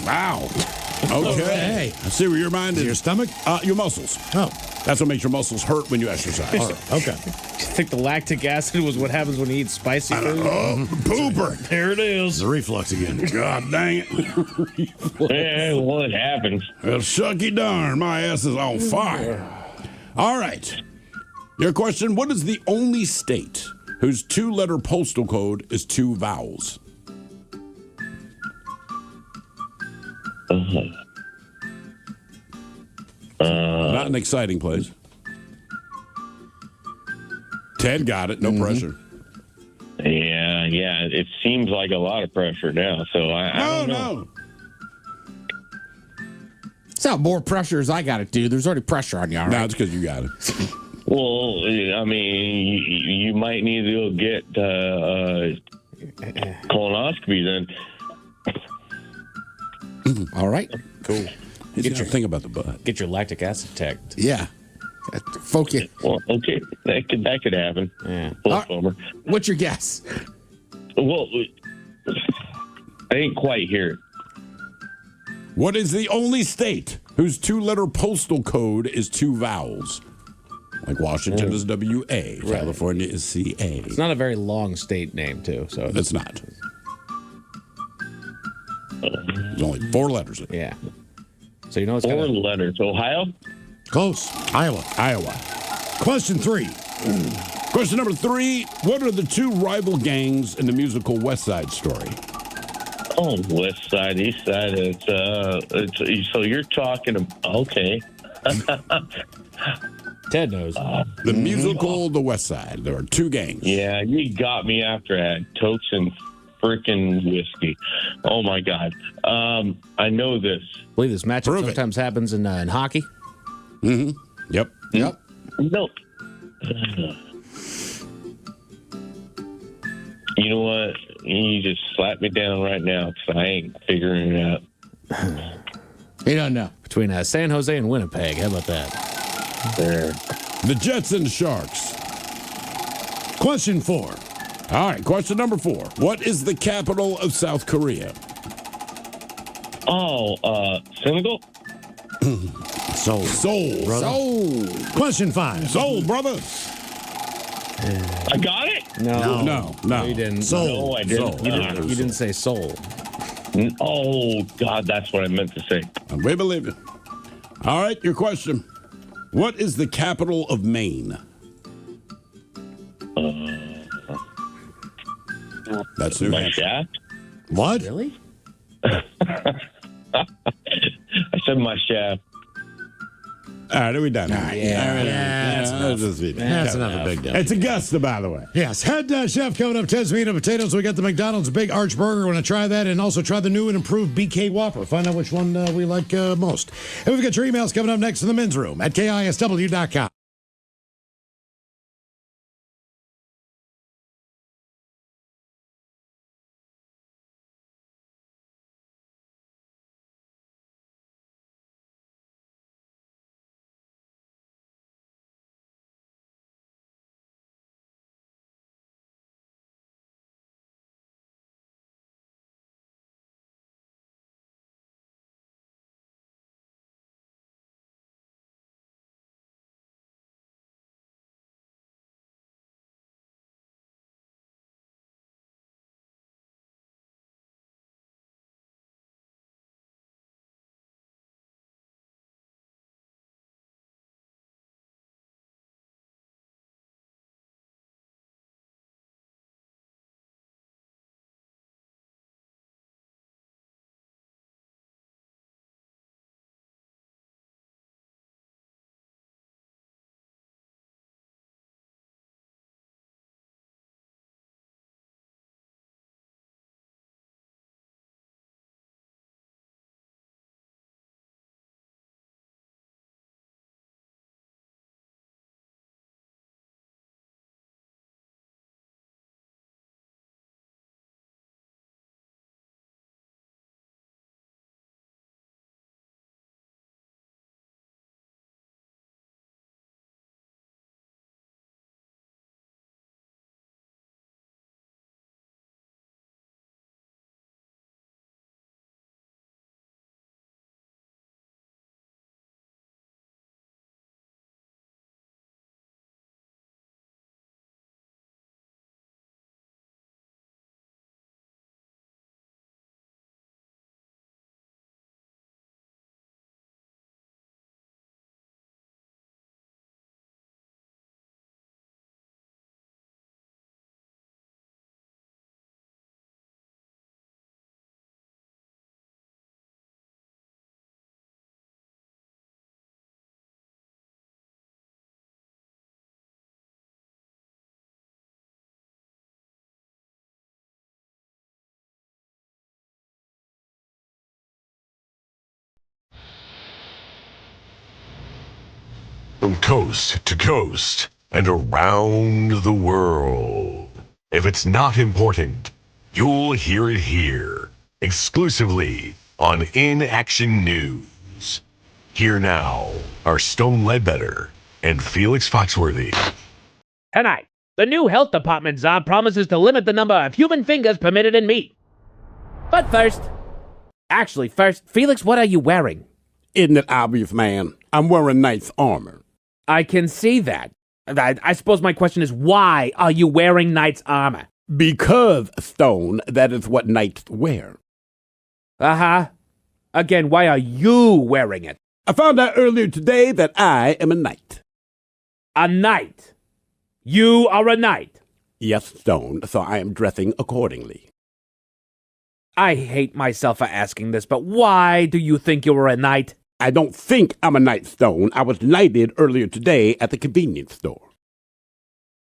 Wow. Okay. I see where your mind is. Your stomach? Your muscles. Oh. That's what makes your muscles hurt when you exercise. All right. Okay. I think the lactic acid was what happens when you eat spicy food. Pooper. There it is. The reflux again. God dang it. Yeah, well, it happens. Well, shucky darn, my ass is on fire. All right. Your question, what is the only state whose two-letter postal code is two vowels? Not an exciting place. Ted got it. No pressure. Yeah. It seems like a lot of pressure now, so I don't know. No. It's not more pressure as I got it, dude. There's already pressure on you, all right? No, it's because you got it. Well, I mean, you might need to go get colonoscopy then. All right. Cool. Get your thing about the butt. Get your lactic acid checked. Yeah. Focus. Well, okay, that could happen. Yeah. What's your guess? Well, I ain't quite here. What is the only state whose two-letter postal code is two vowels? Like Washington is W-A, California is C-A. It's not a very long state name, too. So It's not. There's only four letters. Yeah. So you know it's Four kind of letters. Ohio? Close. Iowa. Question 3. Question number 3. What are the two rival gangs in the musical West Side Story? Oh, West Side, East Side. It's so you're talking. Okay. Ted knows. The musical The West Side. There are two gangs. Yeah, you got me after that. Tokes and freaking whiskey. Oh my God. I know this. I believe this matchup sometimes happens in hockey. Mm-hmm. Yep. No. You know what? you just slap me down right now because I ain't figuring it out. You don't know. Between San Jose and Winnipeg. How about that? There. The Jets and Sharks. Question 4. All right, question number 4. What is the capital of South Korea? Senegal? Seoul. Seoul. So, Question 5. Seoul, brother. I got it? No. You didn't. Seoul. No, I didn't. You didn't say soul. Oh, God, that's what I meant to say. We believe it. All right, your question. What is the capital of Maine? That's New My Hampshire. shaft? What? Really? I said my shaft. All right, are we done? That's enough. That's enough of Big Deal. It's Augusta, by the way. Yes, head chef coming up, Ted's Meat and Potatoes. We got the McDonald's Big Arch Burger. We're going to try that and also try the new and improved BK Whopper. Find out which one we like most. And we've got your emails coming up next in the men's room at KISW.com. From coast to coast and around the world. If it's not important, you'll hear it here, exclusively on In Action News. Here now are Stone Ledbetter and Felix Foxworthy. Tonight, the new health department czar promises to limit the number of human fingers permitted in meat. But first, Felix, what are you wearing? Isn't it obvious, man? I'm wearing knight's armor. I can see that. I suppose my question is, why are you wearing knight's armor? Because, Stone, that is what knights wear. Uh-huh. Again, why are you wearing it? I found out earlier today that I am a knight. A knight? You are a knight? Yes, Stone, so I am dressing accordingly. I hate myself for asking this, but why do you think you were a knight? I don't think I'm a knight, Stone. I was knighted earlier today at the convenience store.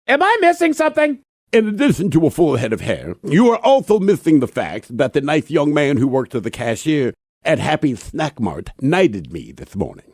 Am I missing something? In addition to a full head of hair, you are also missing the fact that the nice young man who works as the cashier at Happy's Snack Mart knighted me this morning.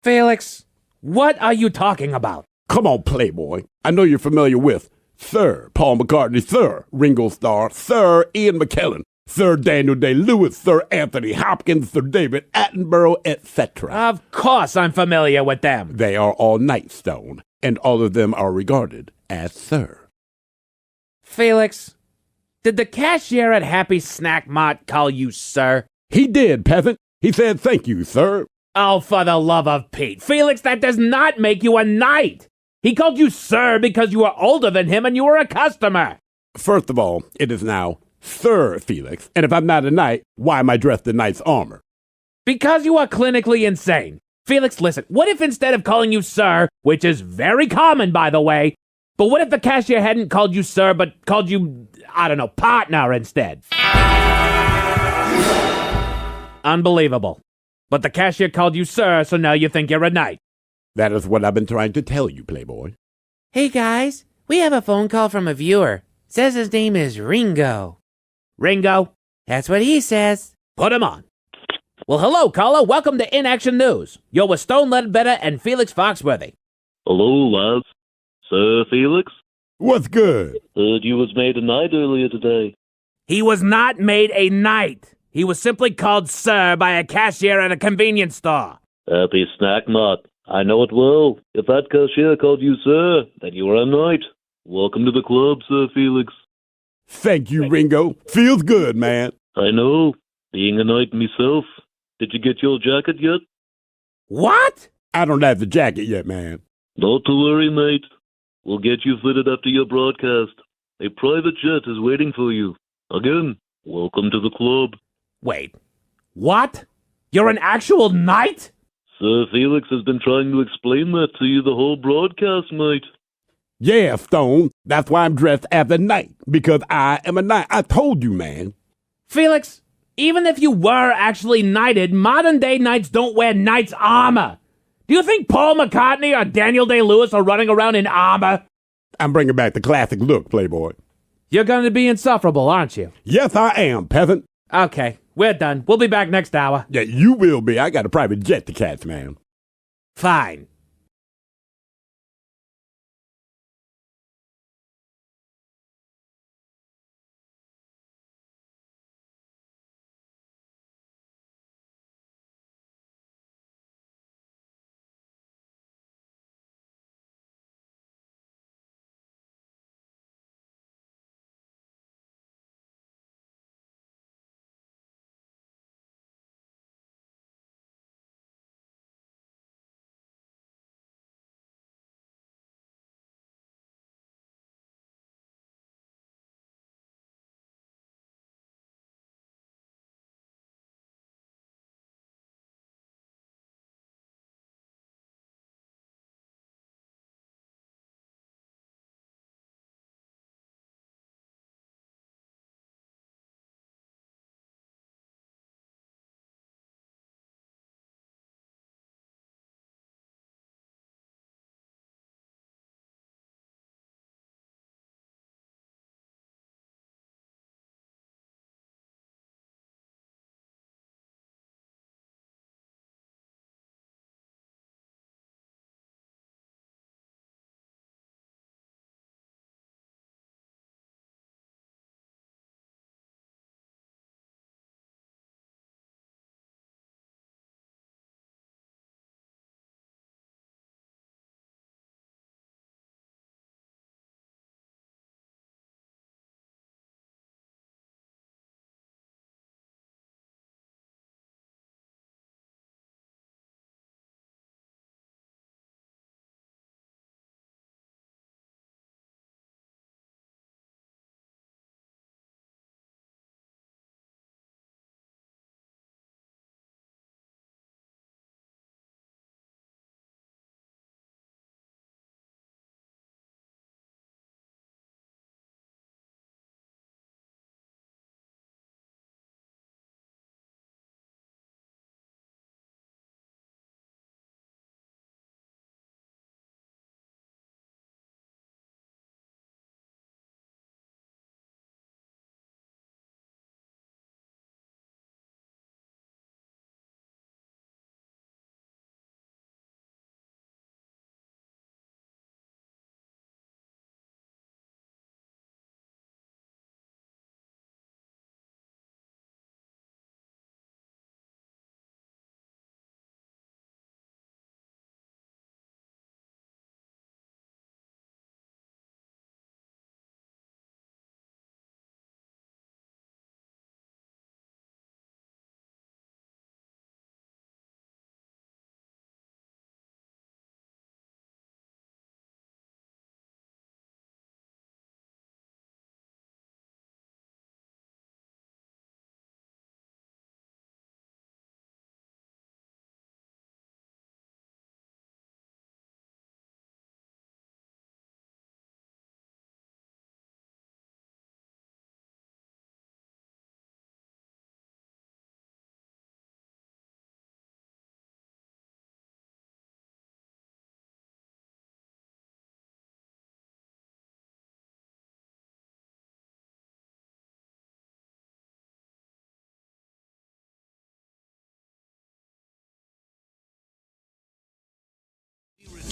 Felix, what are you talking about? Come on, Playboy. I know you're familiar with Sir Paul McCartney, Sir Ringo Starr, Sir Ian McKellen, Sir Daniel Day-Lewis, Sir Anthony Hopkins, Sir David Attenborough, etc. Of course I'm familiar with them. They are all knights, Stone, and all of them are regarded as Sir. Felix, did the cashier at Happy Snack Mart call you sir? He did, peasant. He said, "Thank you, sir." Oh, for the love of Pete. Felix, that does not make you a knight. He called you sir because you were older than him and you were a customer. First of all, it is now Sir Felix, and if I'm not a knight, why am I dressed in knight's armor? Because you are clinically insane. Felix, listen, what if instead of calling you sir, which is very common, by the way, but what if the cashier hadn't called you sir, but called you, I don't know, partner instead? Unbelievable. But the cashier called you sir, so now you think you're a knight. That is what I've been trying to tell you, Playboy. Hey guys, we have a phone call from a viewer. Says his name is Ringo. Ringo? That's what he says. Put him on. Well, hello, caller. Welcome to In Action News. You're with Stone Ledbetter and Felix Foxworthy. Hello, lads. Sir Felix? What's good? Heard you was made a knight earlier today. He was not made a knight. He was simply called sir by a cashier at a convenience store. Happy Snack Mart. I know it well. If that cashier called you sir, then you are a knight. Welcome to the club, Sir Felix. Thank you, Ringo. Feels good, man. I know. Being a knight myself. Did you get your jacket yet? What? I don't have the jacket yet, man. Not to worry, mate. We'll get you fitted after your broadcast. A private jet is waiting for you. Again, welcome to the club. Wait, what? You're an actual knight? Sir Felix has been trying to explain that to you the whole broadcast, mate. Yeah, Stone. That's why I'm dressed as a knight, because I am a knight. I told you, man. Felix, even if you were actually knighted, modern-day knights don't wear knight's armor. Do you think Paul McCartney or Daniel Day-Lewis are running around in armor? I'm bringing back the classic look, Playboy. You're going to be insufferable, aren't you? Yes, I am, peasant. Okay, we're done. We'll be back next hour. Yeah, you will be. I got a private jet to catch, man. Fine.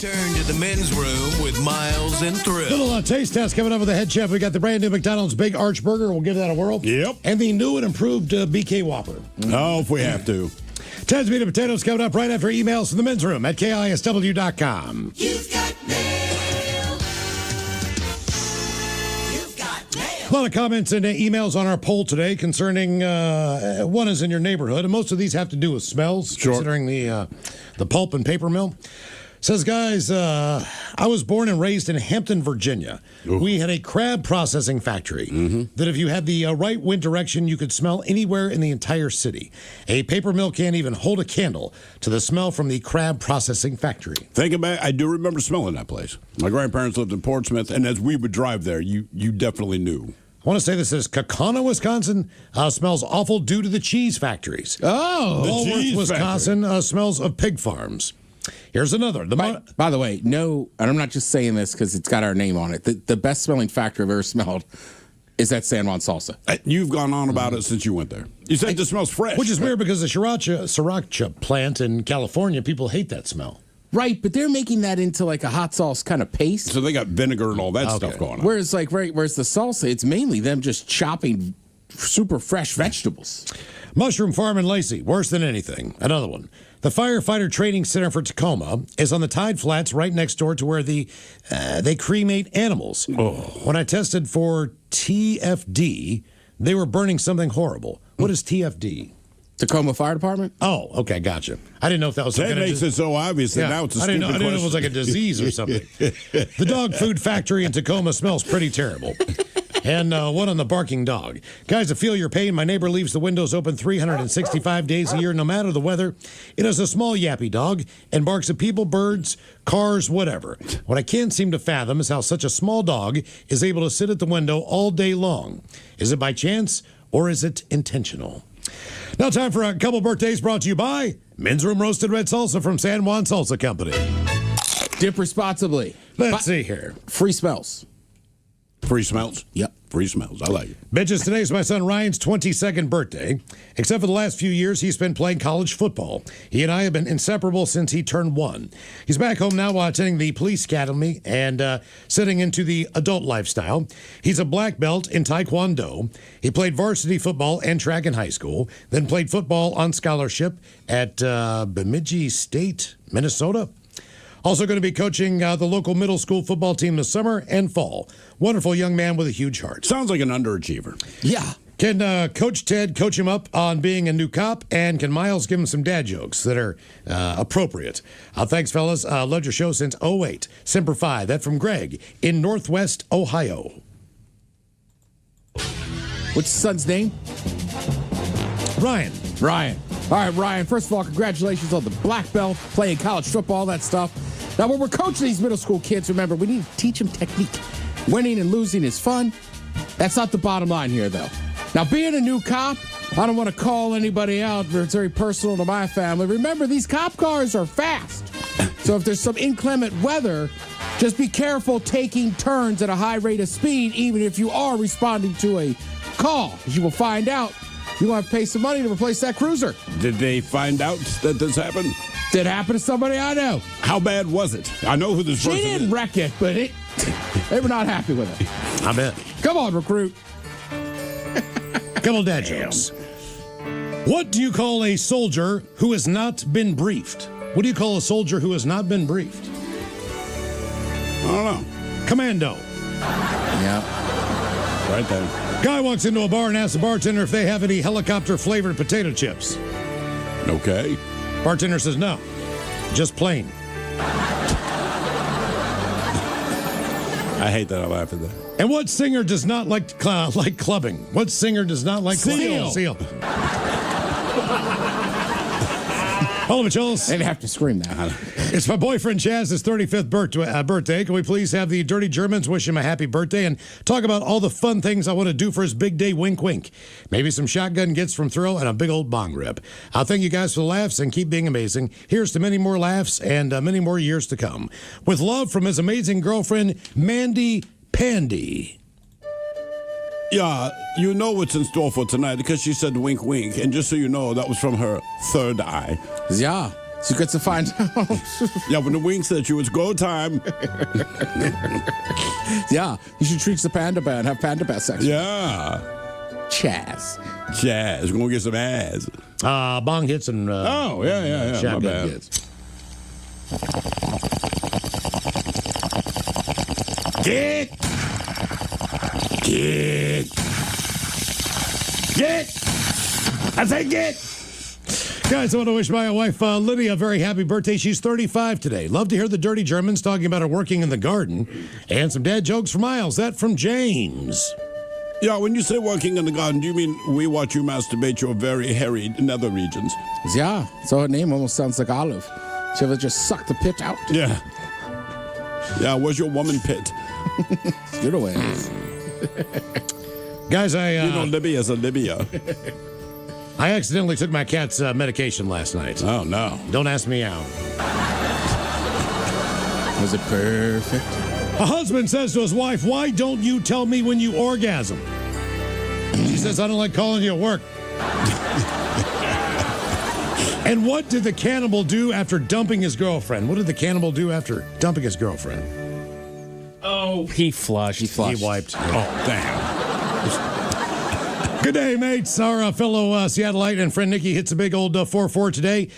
Return to the men's room with Miles and Thrill. Little taste test coming up with the head chef. We got the brand new McDonald's Big Arch Burger. We'll give that a whirl. Yep. And the new and improved BK Whopper. Oh, if we have to. Ted's Meat and Potatoes coming up right after emails from the men's room at KISW.com. You've got mail. You've got mail. A lot of comments and emails on our poll today concerning one is in your neighborhood, and most of these have to do with smells, considering the pulp and paper mill. Says, guys, I was born and raised in Hampton, Virginia. Ooh. We had a crab processing factory that if you had the right wind direction, you could smell anywhere in the entire city. A paper mill can't even hold a candle to the smell from the crab processing factory. Think about it, I do remember smelling that place. My grandparents lived in Portsmouth, and as we would drive there, you definitely knew. I want to say this is Tacoma, Wisconsin. Smells awful due to the cheese factories. Oh, Walworth, Wisconsin smells of pig farms. Here's another. By the way, no, and I'm not just saying this because it's got our name on it. The best smelling factory I've ever smelled is that San Juan salsa. You've gone on about it since you went there. You said it smells fresh. Which is weird because the sriracha plant in California, people hate that smell. Right, but they're making that into like a hot sauce kind of paste. So they got vinegar and all that stuff going on. Whereas whereas the salsa, it's mainly them just chopping super fresh vegetables. Mushroom Farm in Lacey, worse than anything. Another one. The Firefighter Training Center for Tacoma is on the Tide Flats right next door to where they cremate animals. Oh. When I tested for TFD, they were burning something horrible. What is TFD? Tacoma Fire Department? Oh, okay, gotcha. I didn't know if that was That makes it so obvious that now it's a I stupid didn't know if it was like a question. disease or something. The dog food factory in Tacoma smells pretty terrible. And one on the barking dog. Guys, I feel your pain. My neighbor leaves the windows open 365 days a year, no matter the weather. It is a small yappy dog and barks at people, birds, cars, whatever. What I can't seem to fathom is how such a small dog is able to sit at the window all day long. Is it by chance or is it intentional? Now time for a couple birthdays brought to you by Men's Room Roasted Red Salsa from San Juan Salsa Company. Dip responsibly. Let's see here. Free smells. Free smells? Yep. Free smells. I like it. Bitches, today's my son Ryan's 22nd birthday. Except for the last few years, he's been playing college football. He and I have been inseparable since he turned 1. He's back home now while attending the police academy and setting into the adult lifestyle. He's a black belt in Taekwondo. He played varsity football and track in high school, then played football on scholarship at Bemidji State, Minnesota. Also going to be coaching the local middle school football team this summer and fall. Wonderful young man with a huge heart. Sounds like an underachiever. Yeah. Can Coach Ted coach him up on being a new cop? And can Miles give him some dad jokes that are appropriate? Thanks, fellas. Loved your show since 08. Semper Fi. That from Greg in Northwest Ohio. What's your son's name? Ryan. Ryan. All right, Ryan, first of all, congratulations on the black belt, playing college football, that stuff. Now, when we're coaching these middle school kids, remember, we need to teach them technique. Winning and losing is fun. That's not the bottom line here, though. Now, being a new cop, I don't want to call anybody out, but it's very personal to my family. Remember, these cop cars are fast. So if there's some inclement weather, just be careful taking turns at a high rate of speed, even if you are responding to a call, as you will find out. You're going to have to pay some money to replace that cruiser. Did they find out that this happened? Did it happen to somebody I know? How bad was it? I know who this person is. She didn't wreck it, but they were not happy with it. I bet. Come on, recruit. Couple dad jokes. What do you call a soldier who has not been briefed? What do you call a soldier who has not been briefed? I don't know. Commando. Yeah. Right there. Guy walks into a bar and asks the bartender if they have any helicopter-flavored potato chips. Okay. Bartender says no, just plain. I hate that I laugh at that. And what singer does not like clubbing? What singer does not like clubbing? Seal. Hello, Mitchells. They'd have to scream that. It's my boyfriend Chaz's 35th birthday. Can we please have the Dirty Germans wish him a happy birthday and talk about all the fun things I want to do for his big day? Wink, wink. Maybe some shotgun gets from Thrill and a big old bong rip. I'll thank you guys for the laughs and keep being amazing. Here's to many more laughs and many more years to come. With love from his amazing girlfriend, Mandy Pandy. Yeah, you know what's in store for tonight because she said wink, wink. And just so you know, that was from her third eye. Yeah. So you get to find out. Yeah, when the wing said you, it's go time. Yeah, you should treat the panda bear and have panda bear sex. Yeah. Chaz. We're going to get some ass. Bong hits and... oh, yeah. My shotgun bad. hits. Get. I say get. Guys, I want to wish my wife, Lydia, a very happy birthday. She's 35 today. Love to hear the dirty Germans talking about her working in the garden. And some dad jokes for Miles. That from James. Yeah, when you say working in the garden, do you mean we watch you masturbate your very hairy nether regions? Yeah, so her name almost sounds like Olive. She ever just suck the pit out? Yeah. Yeah, where's your woman pit? Get away. Guys, Libya's a Libya. I accidentally took my cat's medication last night. Oh, no. Don't ask me how. Was it perfect? A husband says to his wife, "Why don't you tell me when you orgasm?" She says, "I don't like calling you at work." And what did the cannibal do after dumping his girlfriend? What did the cannibal do after dumping his girlfriend? Oh, he flushed. He wiped. Oh, damn. Good day, mates. Our fellow Seattleite and friend Nikki hits a big old 4-4 today.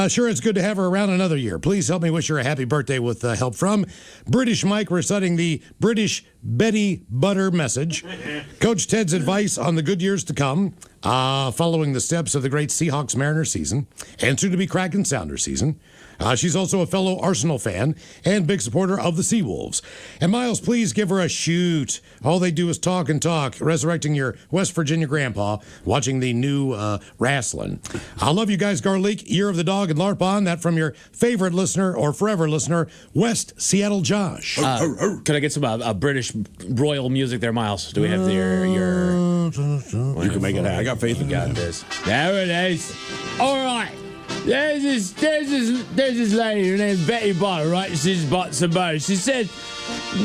Sure, it's good to have her around another year. Please help me wish her a happy birthday with help from British Mike reciting the British Betty Butter message. Coach Ted's advice on the good years to come, following the steps of the great Seahawks Mariners season and soon to be Kraken Sounders season. She's also a fellow Arsenal fan and big supporter of the Seawolves. And Miles, please give her a shoot. All they do is talk and talk, resurrecting your West Virginia grandpa, watching the new wrestling. I love you guys, Garlic, Year of the Dog, and Larpon. That from your favorite listener or forever listener, West Seattle Josh. Could I get some British royal music there, Miles? Do we have your... You can make it happen. I got faith in you. Got this. There it is. All right. There's this lady, her name's Betty Butter, right? She's bought some butter. She said,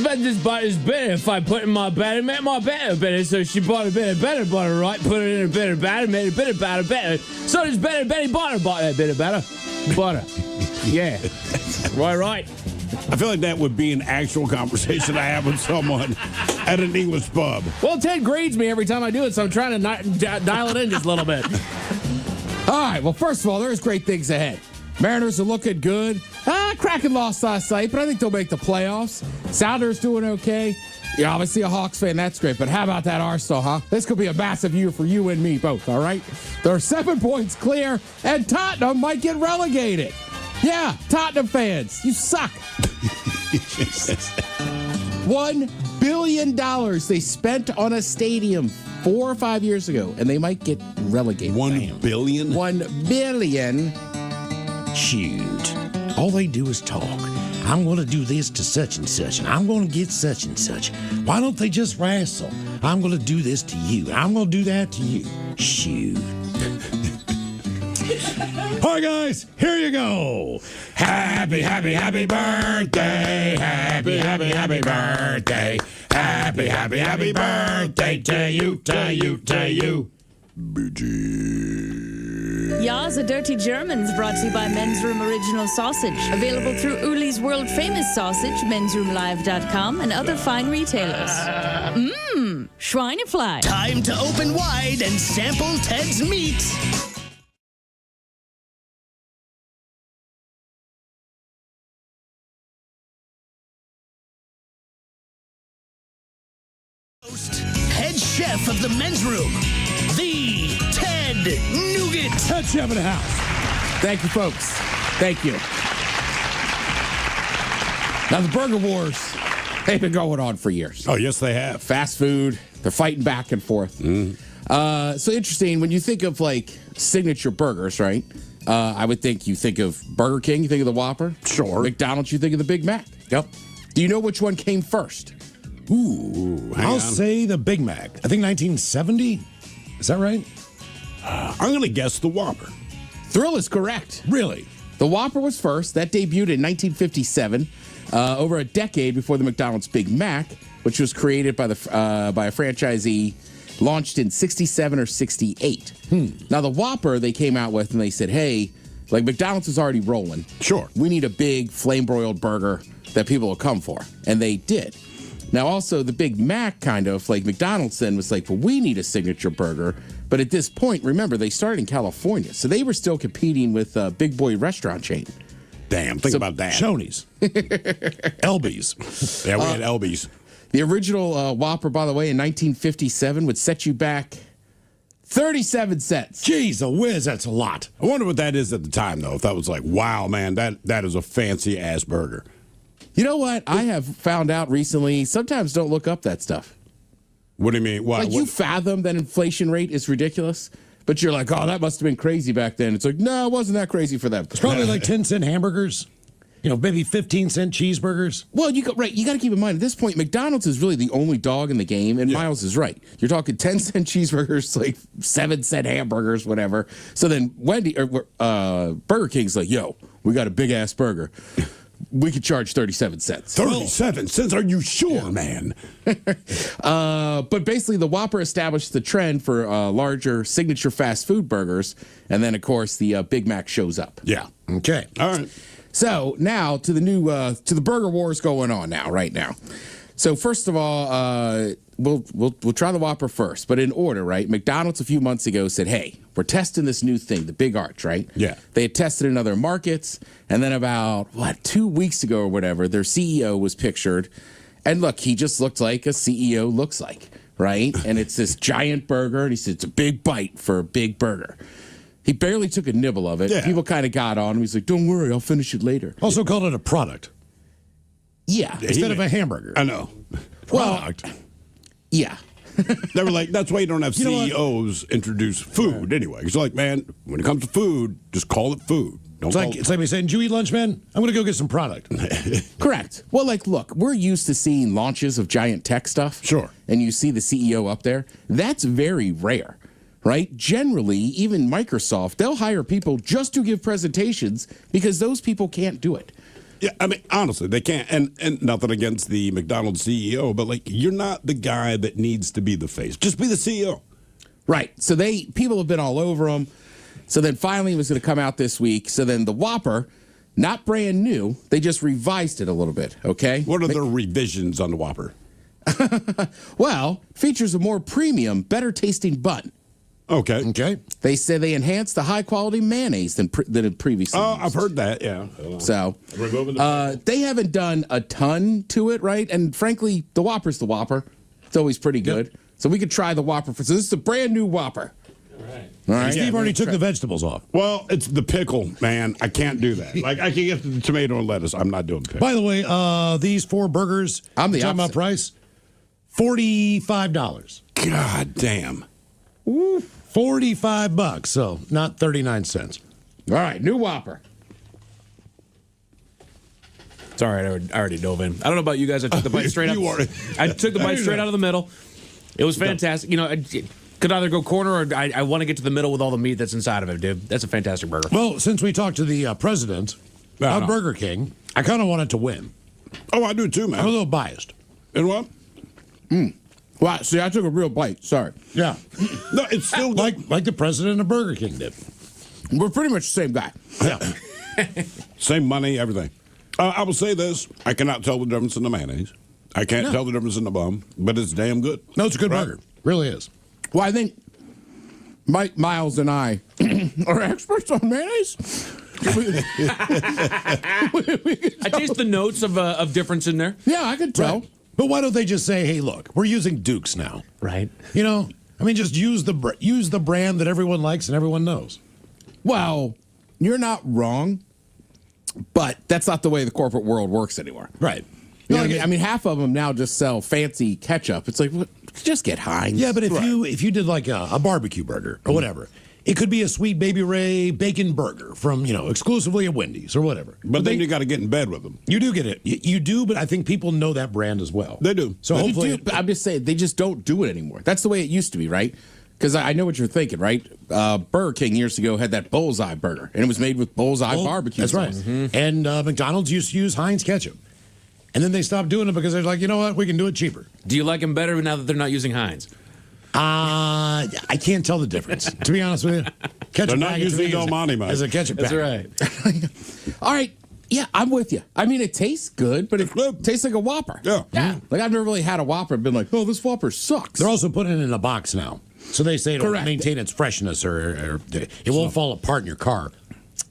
"But this butter's better if I put in my batter, make my batter better." So she bought a bit of better butter, right? Put it in a bit of batter, made a bit of batter better. So this Betty Butter bought that bit of batter. Butter. Yeah. Right. I feel like that would be an actual conversation I have with someone at an English pub. Well, Ted grades me every time I do it, so I'm trying to dial it in just a little bit. All right, well, first of all, there's great things ahead. Mariners are looking good. Kraken lost last night, but I think they'll make the playoffs. Sounders doing okay. You're obviously a Hawks fan, that's great, but how about that Arsenal, huh? This could be a massive year for you and me both, all right? They're 7 points clear, and Tottenham might get relegated. Yeah, Tottenham fans, you suck. $1 billion they spent on a stadium 4 or 5 years ago, and they might get relegated. $1 billion? $1 billion. Shoot. All they do is talk. I'm going to do this to such and such, and I'm going to get such and such. Why don't they just wrestle? I'm going to do this to you. I'm going to do that to you. Shoot. All right, guys, here you go. Happy birthday. Happy birthday. Happy birthday to you. Ya's a Dirty Germans brought to you by Men's Room Original Sausage. Available through Uli's world famous sausage, mensroomlive.com, and other fine retailers. Mmm, Schweinefly. Time to open wide and sample Ted's meat. Head chef of the men's room, the Ted Nugent. Head chef of the house. Thank you, folks. Thank you. Now, the Burger Wars, they've been going on for years. Oh, yes, they have. Fast food, they're fighting back and forth. So interesting, when you think of, like, signature burgers, right? I would think you think of Burger King, you think of the Whopper. Sure. McDonald's, you think of the Big Mac. Yep. Do you know which one came first? I'll say the Big Mac. I think 1970. Is that right? I'm going to guess the Whopper. Thrill is correct. Really? The Whopper was first. That debuted in 1957, over a decade before the McDonald's Big Mac, which was created by a franchisee, launched in 67 or 68. Now, the Whopper they came out with, and they said, hey, Like McDonald's is already rolling. Sure. We need a big flame broiled burger that people will come for. And they did. Now, also, the Big Mac kind of, like McDonald's then was like, well, we need a signature burger. But at this point, remember, they started in California. So they were still competing with a big boy restaurant chain. Damn, think about that. Shoney's. Elby's. Yeah, we had Elby's. The original Whopper, by the way, in 1957 would set you back 37 cents. Jeez, a whiz, that's a lot. I wonder what that is at the time, though. If that was like, wow, man, that is a fancy-ass burger. You know what? I have found out recently, sometimes don't look up that stuff. What do you mean? Like, you fathom that inflation rate is ridiculous, but you're like, oh, that must have been crazy back then. It's like, no, it wasn't that crazy for them. It's probably like 10-cent hamburgers. You know, maybe 15-cent cheeseburgers. Well, you got to keep in mind, at this point, McDonald's is really the only dog in the game, and Miles is right. You're talking 10-cent cheeseburgers, like 7-cent hamburgers, whatever. So then Burger King's like, yo, we got a big-ass burger. We could charge 37 cents. 37 cents? Are you sure, man? But basically, the Whopper established the trend for larger signature fast food burgers, and then, of course, the Big Mac shows up. Yeah. Okay. All right. So now to the new to the burger wars going on right now. So first of all, we'll try the Whopper first, but in order, right? McDonald's a few months ago said, "Hey, we're testing this new thing, the Big Arch," right? Yeah. They had tested in other markets, and then about 2 weeks ago or whatever, their CEO was pictured, and look, he just looked like a CEO looks like, right? And it's this giant burger, and he said it's a big bite for a big burger. He barely took a nibble of it. Yeah. People kind of got on him. He's like, "Don't worry, I'll finish it later." Also called it a product. Yeah. Instead of a hamburger. I know. Product. Yeah. They were like, that's why you don't have CEOs introduce food anyway. It's like, man, when it comes to food, just call it food. It's like me saying, "Did you eat lunch, man? I'm going to go get some product." Correct. Well, like, look, we're used to seeing launches of giant tech stuff. Sure. And you see the CEO up there. That's very rare, right? Generally, even Microsoft, they'll hire people just to give presentations because those people can't do it. Yeah, I mean, honestly, they can't. And nothing against the McDonald's CEO, but like, you're not the guy that needs to be the face. Just be the CEO. Right. So people have been all over him. So then finally it was going to come out this week. So then the Whopper, not brand new, they just revised it a little bit, okay? What are the revisions on the Whopper? Well, features a more premium, better tasting bun. Okay. Okay. They say they enhanced the high quality mayonnaise than had previously. Oh, used. I've heard that, yeah. So they haven't done a ton to it, right? And frankly, the Whopper's the Whopper. It's always pretty good. Yep. So we could try the Whopper. So this is a brand new Whopper. All right. Steve already took the vegetables off. Well, it's the pickle, man. I can't do that. Like, I can get the tomato and lettuce. I'm not doing pickle. By the way, these 4 burgers, I'm the talking about price, $45. God damn. Ooh, $45, so not 39 cents. All right, new Whopper. It's all right. I already dove in. I don't know about you guys. I took the bite straight out. I took the bite straight out of the middle. It was fantastic. You know, I could either go corner or I want to get to the middle with all the meat that's inside of it, dude. That's a fantastic burger. Well, since we talked to the president of Burger King, I kind of wanted to win. Oh, I do too, man. I'm a little biased. And what? Wow, see, I took a real bite. Sorry. Yeah. No, it's still like the president of Burger King did. We're pretty much the same guy. Yeah. Same money, everything. I will say this. I cannot tell the difference in the mayonnaise. I can't tell the difference in the bun, but it's damn good. No, it's a good burger. Really is. Well, I think Mike, Miles, and I are experts on mayonnaise. I taste the notes of difference in there. Yeah, I can tell. Right. But why don't they just say, "Hey, look, we're using Dukes now." Right. You know, I mean, just use the brand that everyone likes and everyone knows. Well, you're not wrong, but that's not the way the corporate world works anymore. Right. You know what I mean? I mean, half of them now just sell fancy ketchup. It's like, just get Heinz. Yeah, but if you did like a barbecue burger or whatever, it could be a Sweet Baby Ray bacon burger from, exclusively at Wendy's or whatever. But then you got to get in bed with them. You do get it. You do, but I think people know that brand as well. They do. So hopefully, I'm just saying they just don't do it anymore. That's the way it used to be, right? Because I know what you're thinking, right? Burger King years ago had that bullseye burger, and it was made with bullseye barbecue That's sauce. right. Mm-hmm. And McDonald's used to use Heinz ketchup. And then they stopped doing it because they're like, you know what? We can do it cheaper. Do you like them better now that they're not using Heinz? I can't tell the difference, to be honest with you. They're not using Del Monte, Mike. as a ketchup That's packet. right. All right. Yeah, I'm with you. I mean, it tastes good, but it tastes like a Whopper. Yeah. Like, I've never really had a Whopper and been like, oh, this Whopper sucks. They're also putting it in a box now. So they say it'll Correct. maintain its freshness or it won't fall apart in your car.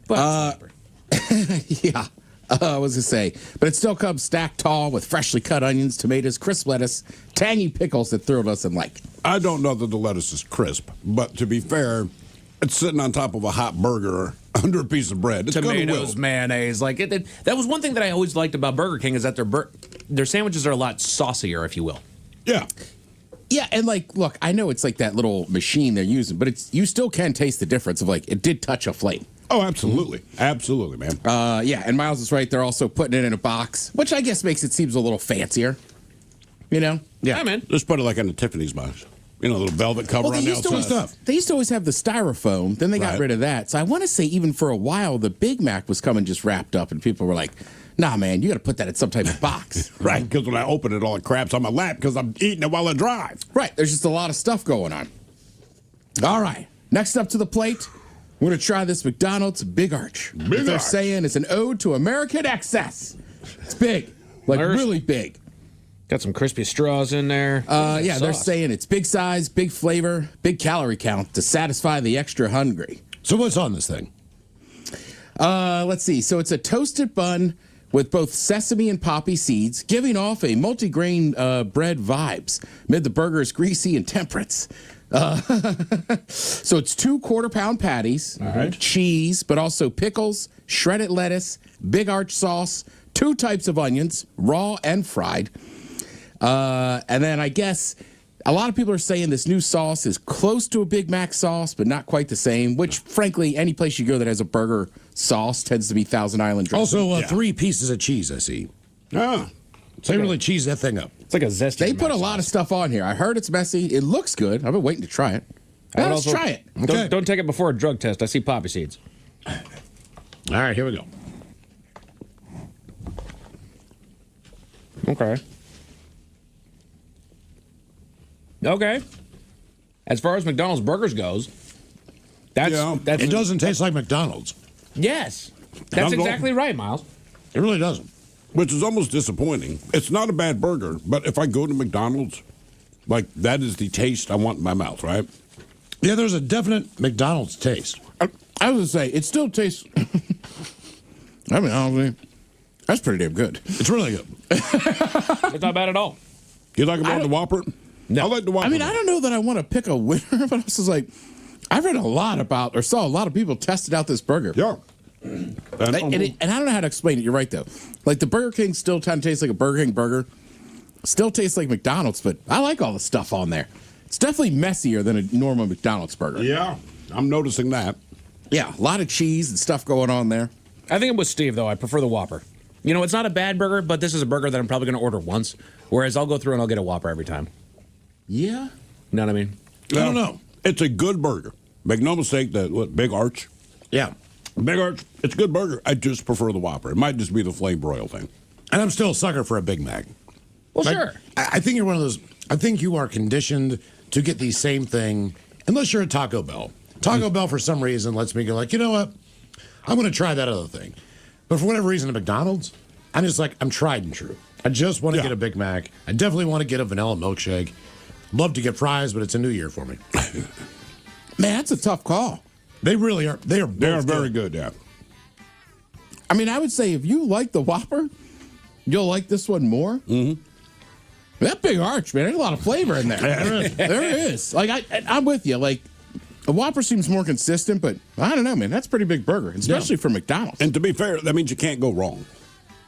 Yeah. I was going to say, but it still comes stacked tall with freshly cut onions, tomatoes, crisp lettuce, tangy pickles that three of us like. I don't know that the lettuce is crisp, but to be fair, it's sitting on top of a hot burger under a piece of bread. It's gonna Tomatoes, wilt. mayonnaise, like that was one thing that I always liked about Burger King is that their sandwiches are a lot saucier, if you will. Yeah. Yeah, and like, look, I know it's like that little machine they're using, but you still can taste the difference of like it did touch a flame. Oh, absolutely. Absolutely, man. Yeah, and Miles is right. They're also putting it in a box, which I guess makes it seems a little fancier. You know? Yeah. Hi, man. Just put it like in a Tiffany's box. You know, a little velvet cover Well, on the outside. they used to always have the styrofoam. Then they got Right. rid of that. So I want to say even for a while, the Big Mac was coming just wrapped up, and people were like, nah, man, you got to put that in some type of box. Right, because when I open it, all it craps on my lap because I'm eating it while I drive. Right. There's just a lot of stuff going on. All right. Next up to the plate, we're going to try this McDonald's Big Arch. Big They're Arch. saying it's an ode to American excess. It's big. Like There's- really big. Got some crispy straws in there. Yeah, they're Sauce. saying it's big size, big flavor, big calorie count to satisfy the extra hungry. So what's on this thing? Let's see. So it's a toasted bun with both sesame and poppy seeds, giving off a multigrain bread vibes amid the burger's greasy and temperance. So it's 2 quarter-pound patties, cheese, but also pickles, shredded lettuce, Big Arch sauce, 2 types of onions, raw and fried. And then I guess a lot of people are saying this new sauce is close to a Big Mac sauce, but not quite the same, which, frankly, any place you go that has a burger sauce tends to be Thousand Island dressing. Also, 3 pieces of cheese, I see. Ah. So they really cheese that thing up. It's like a zesty. They put a lot of stuff on here. I heard it's messy. It looks good. I've been waiting to try it. I would Let's also- try it. Okay. Don't take it before a drug test. I see poppy seeds. All right, here we go. Okay. Okay. As far as McDonald's burgers goes, that's It doesn't taste like McDonald's. Yes, that's I'm going- exactly right, Miles. It really doesn't. Which is almost disappointing. It's not a bad burger, but if I go to McDonald's, like that is the taste I want in my mouth, right? Yeah, there's a definite McDonald's taste. I was going to say, it still tastes. I mean, honestly, that's pretty damn good. It's really good. It's not bad at all. You like about the Whopper? No. I like the Whopper. I mean, I don't know that I want to pick a winner, but I was just like, I read a lot about, or saw a lot of people tested out this burger. Yeah. And I don't know how to explain it. You're right, though. Like, the Burger King still kind of tastes like a Burger King burger. Still tastes like McDonald's, but I like all the stuff on there. It's definitely messier than a normal McDonald's burger. Yeah, I'm noticing that. Yeah, a lot of cheese and stuff going on there. I think I'm with Steve, though. I prefer the Whopper. You know, it's not a bad burger, but this is a burger that I'm probably going to order once, whereas I'll go through and I'll get a Whopper every time. Yeah? You know what I mean? I don't know. It's a good burger. Make no mistake that Big Arch. Yeah. Big Arch, it's a good burger. I just prefer the Whopper. It might just be the flame broil thing. And I'm still a sucker for a Big Mac. Well, Like, sure. I think you're one of those. I think you are conditioned to get the same thing, unless you're at Taco Bell. Taco Bell, for some reason, lets me go like, you know what? I'm going to try that other thing. But for whatever reason, at McDonald's, I'm just like, I'm tried and true. I just want to get a Big Mac. I definitely want to get a vanilla milkshake. Love to get fries, but it's a new year for me. Man, that's a tough call. They really are. They are very good, yeah. I mean, I would say if you like the Whopper, you'll like this one more. Mm-hmm. That Big Arch, man, there's a lot of flavor in there. There is. Like, I'm with you. Like, a Whopper seems more consistent, but I don't know, man. That's a pretty big burger, especially for McDonald's. And to be fair, that means you can't go wrong.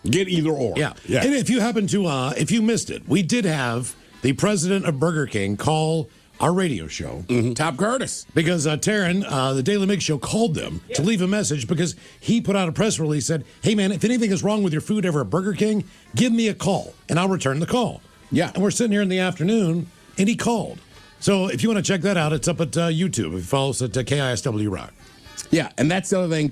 Get either or. Yeah. Yeah. And if you happen to, if you missed it, we did have the president of Burger King call our radio show. Top Curtis. Because Taryn, the Daily Mix Show, called them to leave a message because he put out a press release, said, hey, man, if anything is wrong with your food ever at Burger King, give me a call, and I'll return the call. Yeah. And we're sitting here in the afternoon, and he called. So if you want to check that out, it's up at YouTube. If you follow us at KISW Rock. Yeah, and that's the other thing.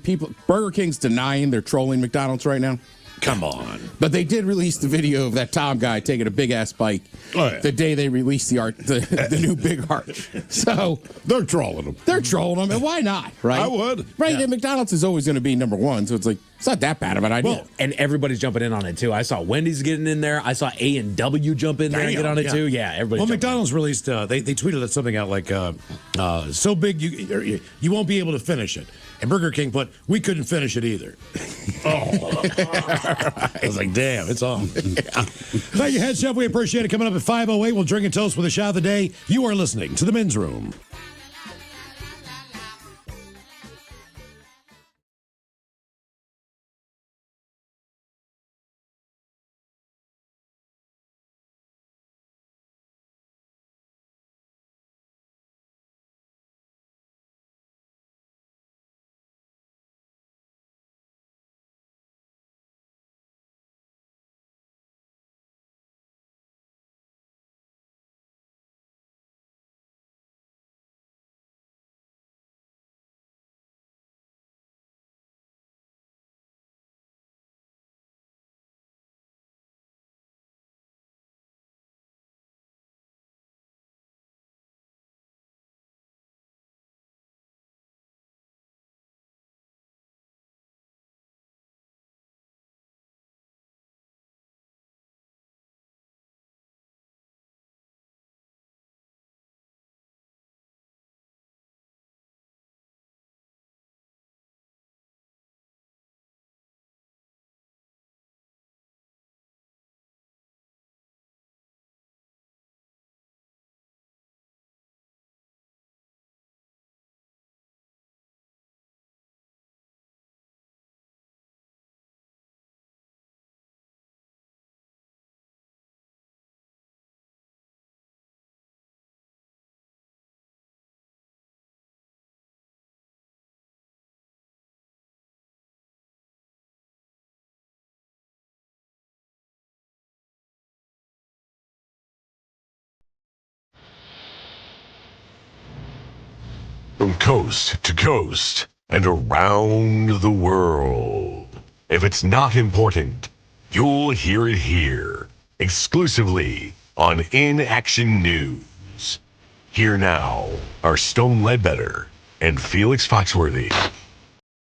Burger King's denying they're trolling McDonald's right now. Come on. But they did release the video of that Tom guy taking a big-ass bike the day they released the new big arch. So they're trolling them. They're trolling them, and why not, right? I would. Right, and McDonald's is always going to be number one, so it's like, it's not that bad of an idea. Well, and everybody's jumping in on it, too. I saw Wendy's getting in there. I saw A&W jump in there and get on it, too. Yeah, everybody. Well, McDonald's released, they tweeted something out like, so big you won't be able to finish it. And Burger King put, we couldn't finish it either. I was like, damn, it's on. Thank you, Head Chef. We appreciate it. Coming up at 5:08, we'll drink and toast with a shot of the day. You are listening to The Men's Room. From coast to coast and around the world. If it's not important, you'll hear it here, exclusively on In Action News. Here now are Stone Ledbetter and Felix Foxworthy.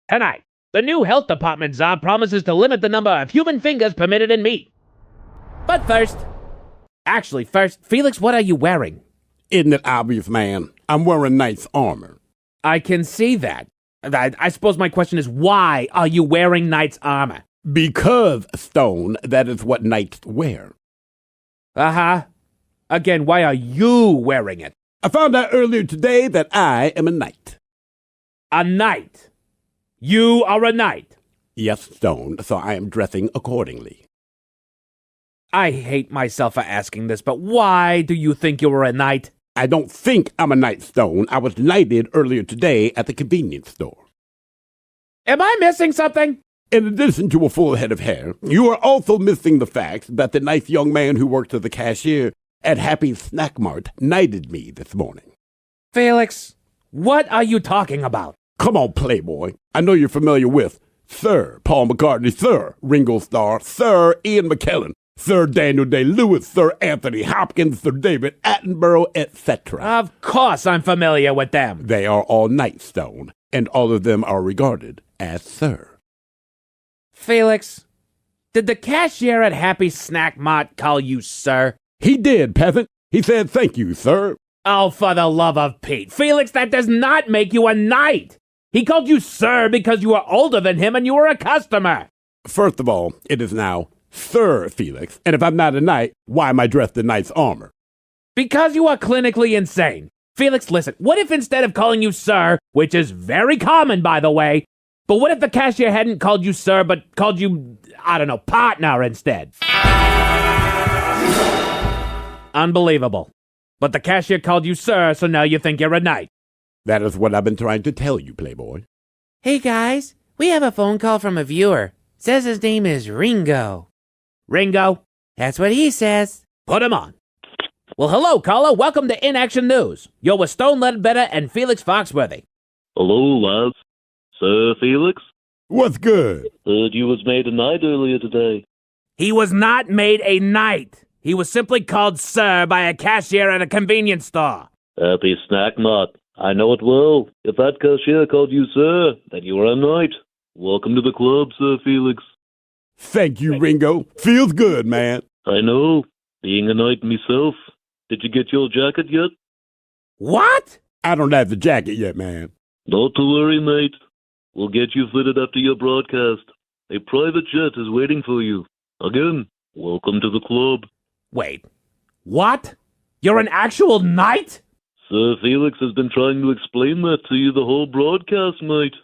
Tonight, the new health department czar promises to limit the number of human fingers permitted in meat. But first, Felix, what are you wearing? Isn't it obvious, man? I'm wearing knight's armor. I can see that. I suppose my question is, why are you wearing knight's armor? Because, Stone, that is what knights wear. Uh-huh. Again, why are you wearing it? I found out earlier today that I am a knight. A knight? You are a knight? Yes, Stone, so I am dressing accordingly. I hate myself for asking this, but why do you think you were a knight? I don't think I'm a knight, Stone. I was knighted earlier today at the convenience store. Am I missing something? In addition to a full head of hair, you are also missing the fact that the nice young man who worked as a cashier at Happy's Snack Mart knighted me this morning. Felix, what are you talking about? Come on, Playboy. I know you're familiar with Sir Paul McCartney, Sir Ringo Starr, Sir Ian McKellen, Sir Daniel Day-Lewis, Sir Anthony Hopkins, Sir David Attenborough, etc. Of course I'm familiar with them. They are all knights, Stone, and all of them are regarded as Sir. Felix, did the cashier at Happy Snack Mart call you sir? He did, peasant. He said, thank you, sir. Oh, for the love of Pete. Felix, that does not make you a knight. He called you sir because you were older than him and you were a customer. First of all, it is now Sir Felix, and if I'm not a knight, why am I dressed in knight's armor? Because you are clinically insane. Felix, listen, what if instead of calling you sir, which is very common, by the way, but what if the cashier hadn't called you sir, but called you, I don't know, partner instead? Unbelievable. But the cashier called you sir, so now you think you're a knight. That is what I've been trying to tell you, Playboy. Hey guys, we have a phone call from a viewer. Says his name is Ringo. Ringo? That's what he says. Put him on. Well, hello, caller. Welcome to In Action News. You're with Stone Ledbetter and Felix Foxworthy. Hello, lads. Sir Felix? What's good? Heard you was made a knight earlier today. He was not made a knight. He was simply called sir by a cashier at a convenience store. Happy snack nut. I know it well. If that cashier called you sir, then you are a knight. Welcome to the club, Sir Felix. Thank you, Ringo. Feels good, man. I know. Being a knight myself. Did you get your jacket yet? What? I don't have the jacket yet, man. Not to worry, mate. We'll get you fitted after your broadcast. A private jet is waiting for you. Again, welcome to the club. Wait. What? You're an actual knight? Sir Felix has been trying to explain that to you the whole broadcast, mate.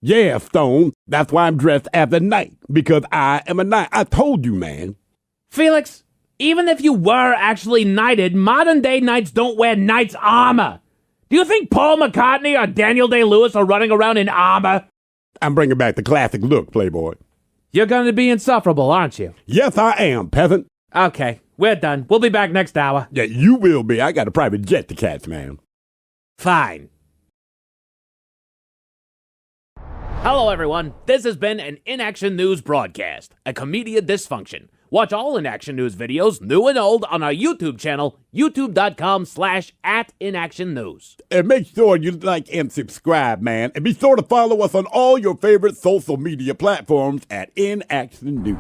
Yeah, Stone. That's why I'm dressed as a knight. Because I am a knight. I told you, man. Felix, even if you were actually knighted, modern-day knights don't wear knight's armor. Do you think Paul McCartney or Daniel Day-Lewis are running around in armor? I'm bringing back the classic look, Playboy. You're going to be insufferable, aren't you? Yes, I am, peasant. Okay, we're done. We'll be back next hour. Yeah, you will be. I got a private jet to catch, man. Fine. Hello, everyone. This has been an In-Action News broadcast, a comedian dysfunction. Watch all In-Action News videos, new and old, on our YouTube channel, youtube.com/@inactionnews. And make sure you like and subscribe, man. And be sure to follow us on all your favorite social media platforms at In Action News.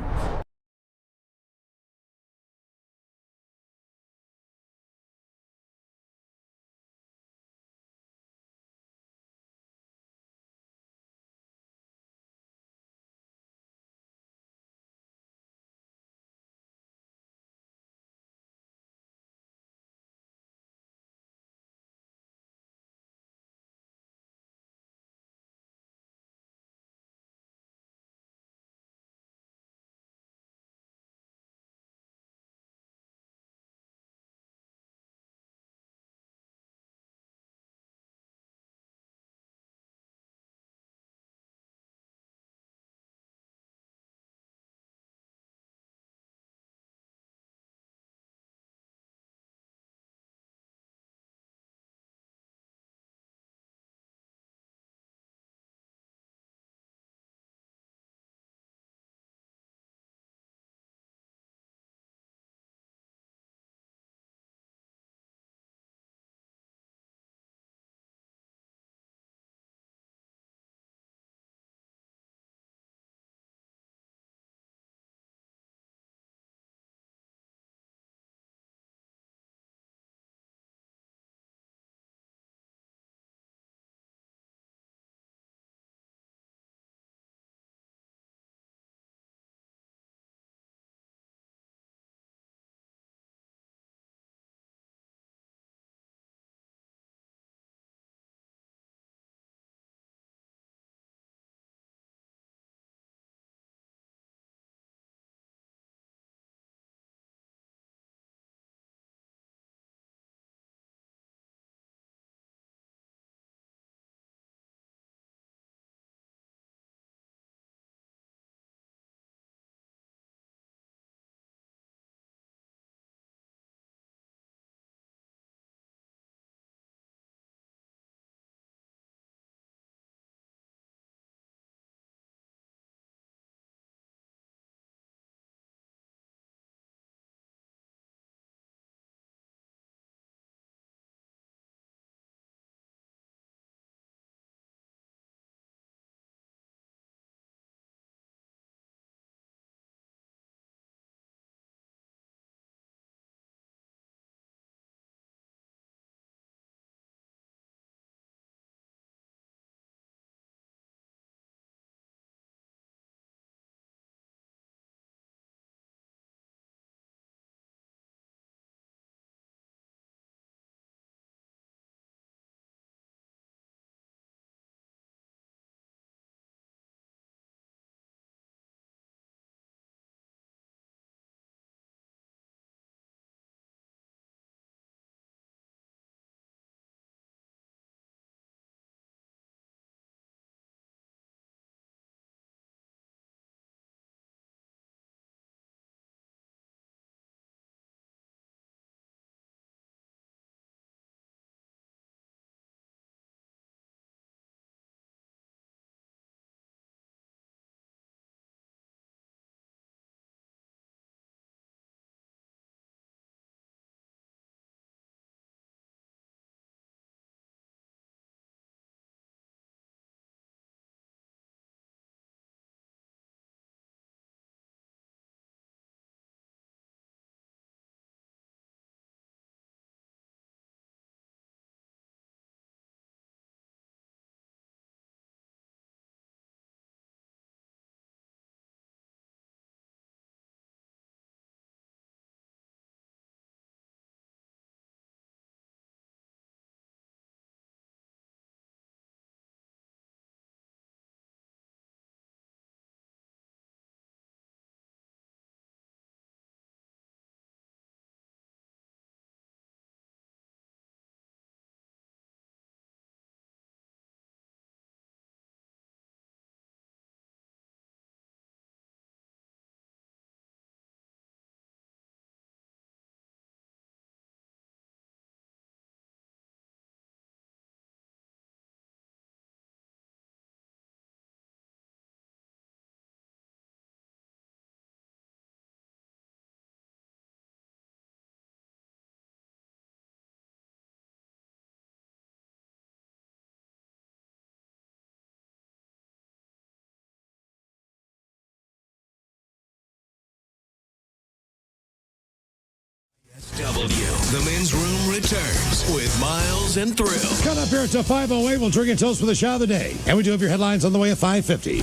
The Men's Room returns with Miles and Thrill. Coming up here at 5:08, we'll drink and toast for the shot of the day. And we do have your headlines on the way at 5:50.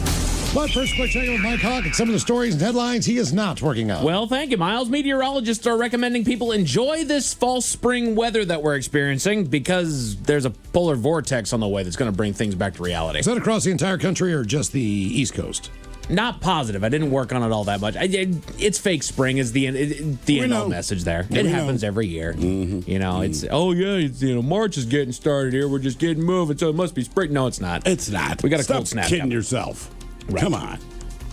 But first, quick check with Mike Hawk and some of the stories and headlines he is not working on. Well, thank you, Miles. Meteorologists are recommending people enjoy this fall spring weather that we're experiencing because there's a polar vortex on the way that's going to bring things back to reality. Is that across the entire country or just the East Coast? Not positive. I didn't work on it all that much. It's fake spring is the end all message there. It happens every year. You know, it's March is getting started here. We're just getting moving, so it must be spring. No, it's not. It's not. We got a Stop cold snap. kidding yourself. Right. Come on.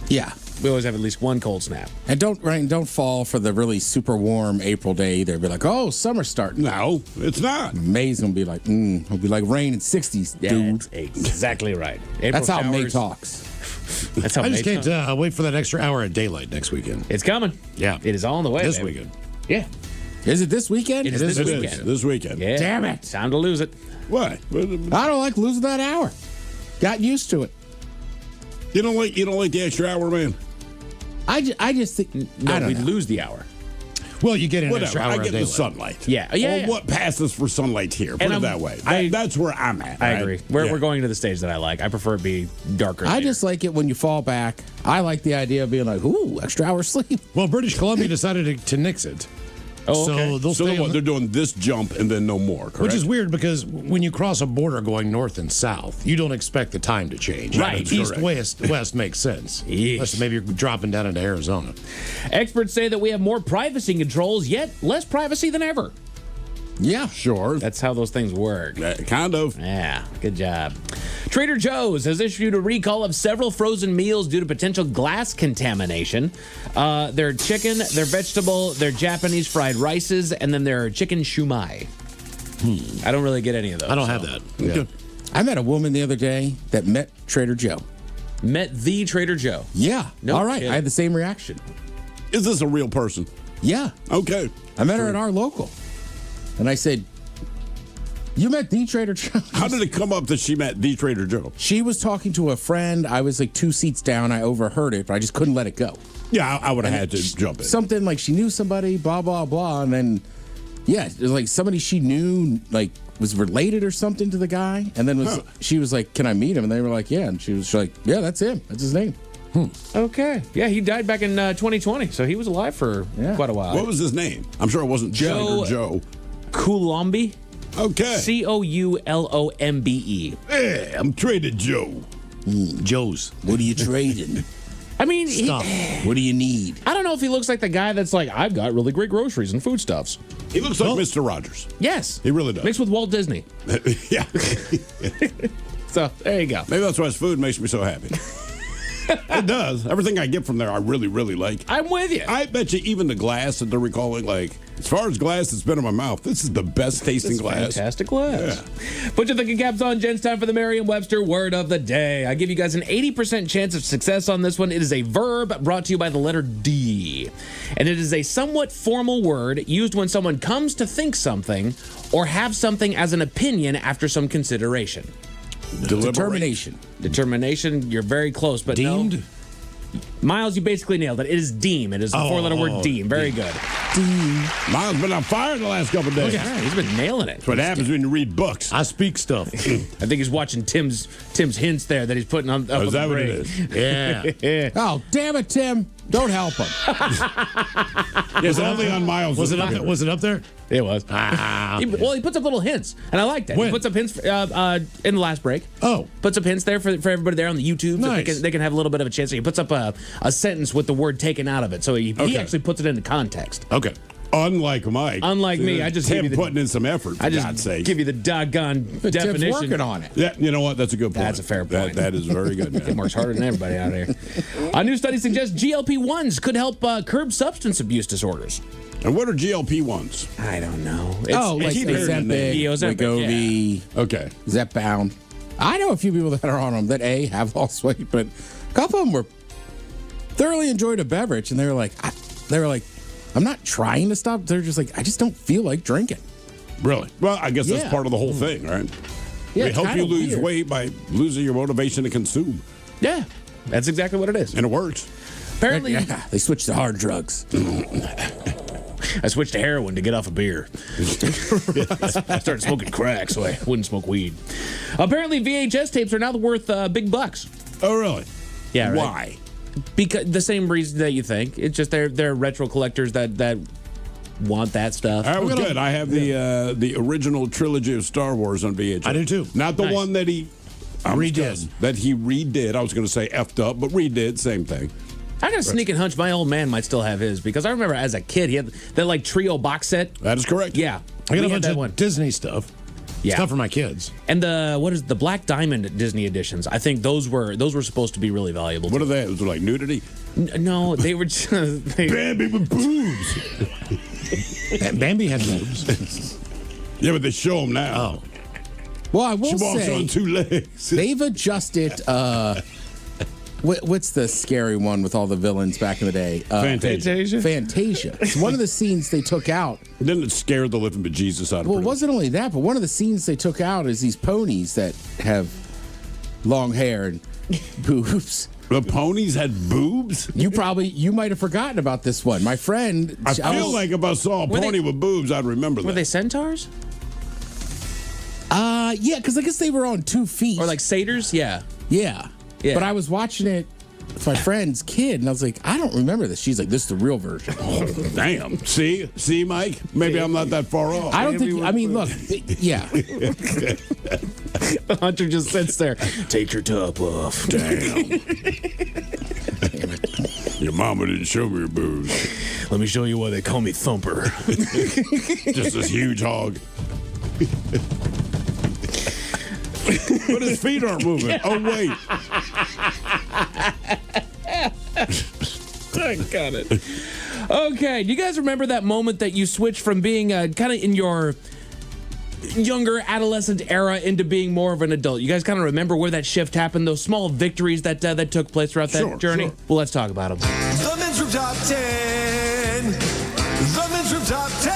Yeah. We always have at least one cold snap. And don't fall for the really super warm April day either. Be like, oh, summer's starting. No, it's not. May's gonna be like, it'll be like rain in 60s, dude. That's exactly right. That's how May talks. That's how I just can't wait for that extra hour of daylight next weekend. It's coming. Yeah. It is all on the way. This baby. weekend. Yeah. Is it this weekend? It is this weekend. This weekend. Yeah. Damn it. Time to lose it. What? I don't like losing that hour. Got used to it. You don't like the extra hour, man? I just think we'd lose the hour. Well, you get an Whatever. extra hour I of get the daylight. sunlight. Yeah. Or what passes for sunlight here? Put it that way. That's where I'm at. I right? agree. We're going to the stage that I like. I prefer it be darker. I just like it when you fall back. I like the idea of being like, ooh, extra hour sleep. Well, British Columbia decided to nix it. Oh, okay. So they'll So stay they're doing this jump and then no more, correct? Which is weird because when you cross a border going north and south, you don't expect the time to change. Right. East, west makes sense. Unless maybe you're dropping down into Arizona. Experts say that we have more privacy controls, yet less privacy than ever. Yeah. Sure. That's how those things work. Kind of. Yeah, good job. Trader Joe's has issued a recall of several frozen meals due to potential glass contamination. Their chicken, their vegetable, their Japanese fried rices, and then their chicken shumai. I don't really get any of those. I don't have that. Yeah. I met a woman the other day that met Trader Joe. Met the Trader Joe. Yeah. No All right. kidding. I had the same reaction. Is this a real person? Yeah. Okay. I met her at our local. And I said, you met the Trader Joe? How did it come up that she met the Trader Joe? She was talking to a friend. I was like 2 seats down. I overheard it, but I just couldn't let it go. Yeah, I would have had to jump in. Something like she knew somebody, blah, blah, blah. And then, yeah, it was like somebody she knew, like, was related or something to the guy. And then she was like, can I meet him? And they were like, yeah. And she was like, yeah, that's him. That's his name. Okay. Yeah, he died back in 2020, so he was alive for quite a while. What was his name? I'm sure it wasn't Joe. Coulombe. Okay. Coulombe. Hey, I'm Trader Joe. Joe's. What are you trading? I mean, Stuff. What do you need? I don't know if he looks like the guy that's like, I've got really great groceries and foodstuffs. He looks like Mr. Rogers. Yes. He really does. Mixed with Walt Disney. Yeah. So, there you go. Maybe that's why his food makes me so happy. It does. Everything I get from there, I really, really like. I'm with you. I bet you even the glass that they're recalling, like, as far as glass that's been in my mouth, this is the best tasting glass. Fantastic glass. Yeah. Put your thinking caps on, gents. Time for the Merriam-Webster word of the day. I give you guys an 80% chance of success on this one. It is a verb brought to you by the letter D. And it is a somewhat formal word used when someone comes to think something or have something as an opinion after some consideration. Determination. Determination, you're very close, but Deemed? no. Miles, you basically nailed it. It is deem. It is a four-letter word, deem. Very good. Miles been on fire the last couple of days. Yeah, he's been nailing it. That's what happens when you read books. I speak stuff. I think he's watching Tim's hints there that he's putting on. Up Is that on what the it break. is? Yeah. Oh, damn it, Tim. Don't help him. It's only on Miles. Was it up there? Was it up there? It was. Okay. He puts up little hints, and I like that. When? He puts up hints in the last break. Oh. Puts up hints there for everybody there on the YouTube. Nice. So they can have a little bit of a chance. He puts up a sentence with the word taken out of it. So he actually puts it into context. Okay. Unlike Mike. Unlike me, I just Tim give you the, putting in some effort, for I just God's sake. give you the doggone definition. Tim's working on it. Yeah, you know what? That's a good point. That's a fair point. That is very good, man. Tim works harder than everybody out here. A new study suggests GLP-1s could help curb substance abuse disorders. And what are GLP-1s? I don't know. Like Ozempic, Wegovy. Okay. Zepbound. I know a few people that are on them that have lost weight, but a couple of them were thoroughly enjoyed a beverage, and they were like, I'm not trying to stop. They're just like, I just don't feel like drinking. Really? Well, I guess that's Yeah. part of the whole thing, right? Yeah, We it's help kinda you lose weird. weight by losing your motivation to consume. Yeah, that's exactly what it is. And it works. Apparently, They switched to hard drugs. I switched to heroin to get off of beer. I started smoking crack, so I wouldn't smoke weed. Apparently, VHS tapes are now worth big bucks. Oh, really? Yeah. Right? Why? Because the same reason that you think. It's just they're retro collectors that want that stuff. All right, well, good. I have the original trilogy of Star Wars on VHS. I do too. Not the Nice. one that he Redid. That he redid. I was going to say effed up, but redid. Same thing. I got a sneaking hunch my old man might still have his because I remember as a kid he had that like trio box set. That is correct. Yeah, I got we a had bunch that of Disney stuff. Yeah. Stuff for my kids. And the Black Diamond Disney editions? I think those were supposed to be really valuable. What are they? Was it like nudity? No, they were just Bambi with boobs. Bambi had boobs. Yeah, but they show them now. Oh. Well, I will She walks say on two legs. they've adjusted. What's the scary one with all the villains back in the day? Fantasia. Fantasia. It's one of the scenes they took out. Didn't it scare the living bejesus out of Well, it pretty wasn't only that, but one of the scenes they took out is these ponies that have long hair and boobs. The ponies had boobs? You might have forgotten about this one. My friend. I feel like if I saw a pony with boobs, I'd remember that. Were they centaurs? Yeah, because I guess they were on 2 feet. Or like satyrs? Yeah. Yeah. Yeah. But I was watching it with my friend's kid, and I was like, I don't remember this. She's like, this is the real version. Oh, damn. See, Mike? Maybe I'm not that far off. I don't think. I mean, look. Yeah. The hunter just sits there. Take your top off. Damn. Your mama didn't show me her boobs. Let me show you why they call me Thumper. Just this huge hog. But his feet aren't moving. Oh, wait. I got it. Okay, do you guys remember that moment that you switched from being kind of in your younger adolescent era into being more of an adult? You guys kind of remember where that shift happened, those small victories that took place throughout that journey? Sure. Well, let's talk about them. The Men's Room Top 10. The Men's Room Top 10.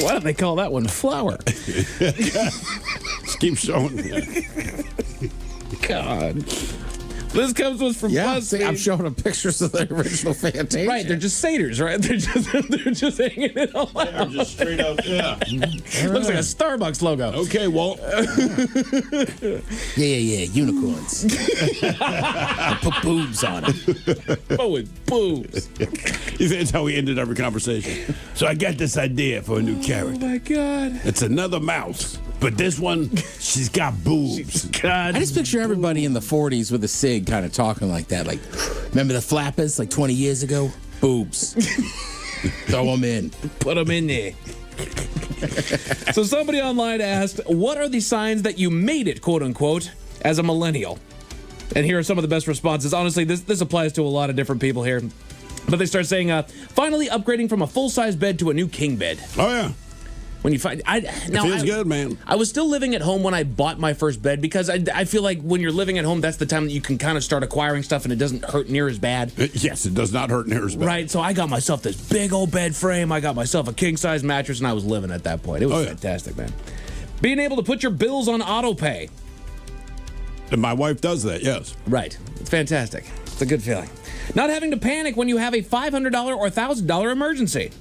Why do they call that one flower? Just keep showing. God. This comes to us from BuzzFeed. I'm showing them pictures of the original Fantasia. Right, they're just satyrs, right? They're just hanging it all out. They're just straight up, yeah. Looks like a Starbucks logo. Okay, Walt. Yeah. Unicorns. I put boobs on them. Oh, with boobs. That's how we ended every conversation. So I got this idea for a new character. Oh, my God. It's another mouse. But this one, she's got boobs. God. I just picture everybody in the 40s with a cig kind of talking like that. Like, remember the flappers like 20 years ago? Boobs. Throw them in. Put them in there. So somebody online asked, what are the signs that you made it, quote unquote, as a millennial? And here are some of the best responses. Honestly, this applies to a lot of different people here. But they start saying, finally upgrading from a full-size bed to a new king bed. Oh, yeah. When you find, It feels good, man. I was still living at home when I bought my first bed because I feel like when you're living at home, that's the time that you can kind of start acquiring stuff and it doesn't hurt near as bad. Yes, it does not hurt near as bad. Right, so I got myself this big old bed frame. I got myself a king size mattress, and I was living at that point. It was fantastic, man. Being able to put your bills on auto pay. And my wife does that, yes. Right, it's fantastic. It's a good feeling. Not having to panic when you have a $500 or $1,000 emergency.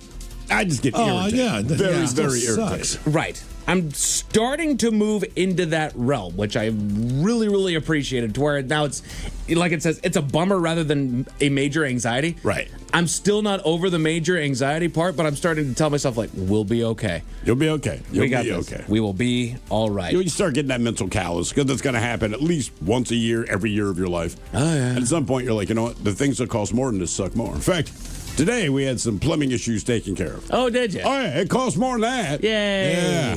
I just get irritated. Yeah. Very Sucks. irritated. Right. I'm starting to move into that realm, which I really, really appreciated, to where now it's, like it says, it's a bummer rather than a major anxiety. Right. I'm still not over the major anxiety part, but I'm starting to tell myself, like, we'll be okay. You'll be okay. You'll we got be this. okay. We will be all right. You start getting that mental callous because it's going to happen at least once a year, every year of your life. Oh, yeah. And at some point, you're like, you know what? The things that cost more than this suck more. In fact, today we had some plumbing issues taken care of. Oh, did you? Oh, yeah. It cost more than that. Yay.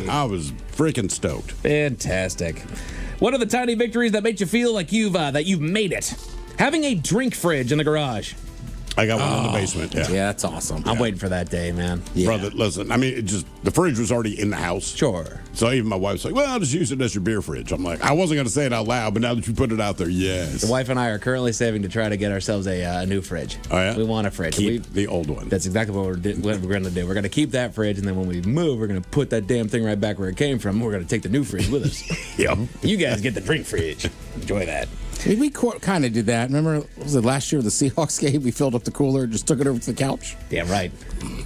Yeah. I was freaking stoked. Fantastic. What are the tiny victories that make you feel like you've made it? Having a drink fridge in the garage. I got one in the basement. Yeah. Yeah, that's awesome. I'm waiting for that day, man. Yeah. Brother, listen, I mean, the fridge was already in the house. Sure. So even my wife's like, well, I'll just use it as your beer fridge. I'm like, I wasn't going to say it out loud, but now that you put it out there, yes. The wife and I are currently saving to try to get ourselves a new fridge. Oh, yeah? We want a fridge. Keep the old one. That's exactly what we're going to do. We're going to keep that fridge, and then when we move, we're going to put that damn thing right back where it came from. We're going to take the new fridge with us. Yep. You guys get the drink fridge. Enjoy that. We kind of did that. Remember, what was it last year, the Seahawks game? We filled up the cooler and just took it over to the couch. Yeah, right.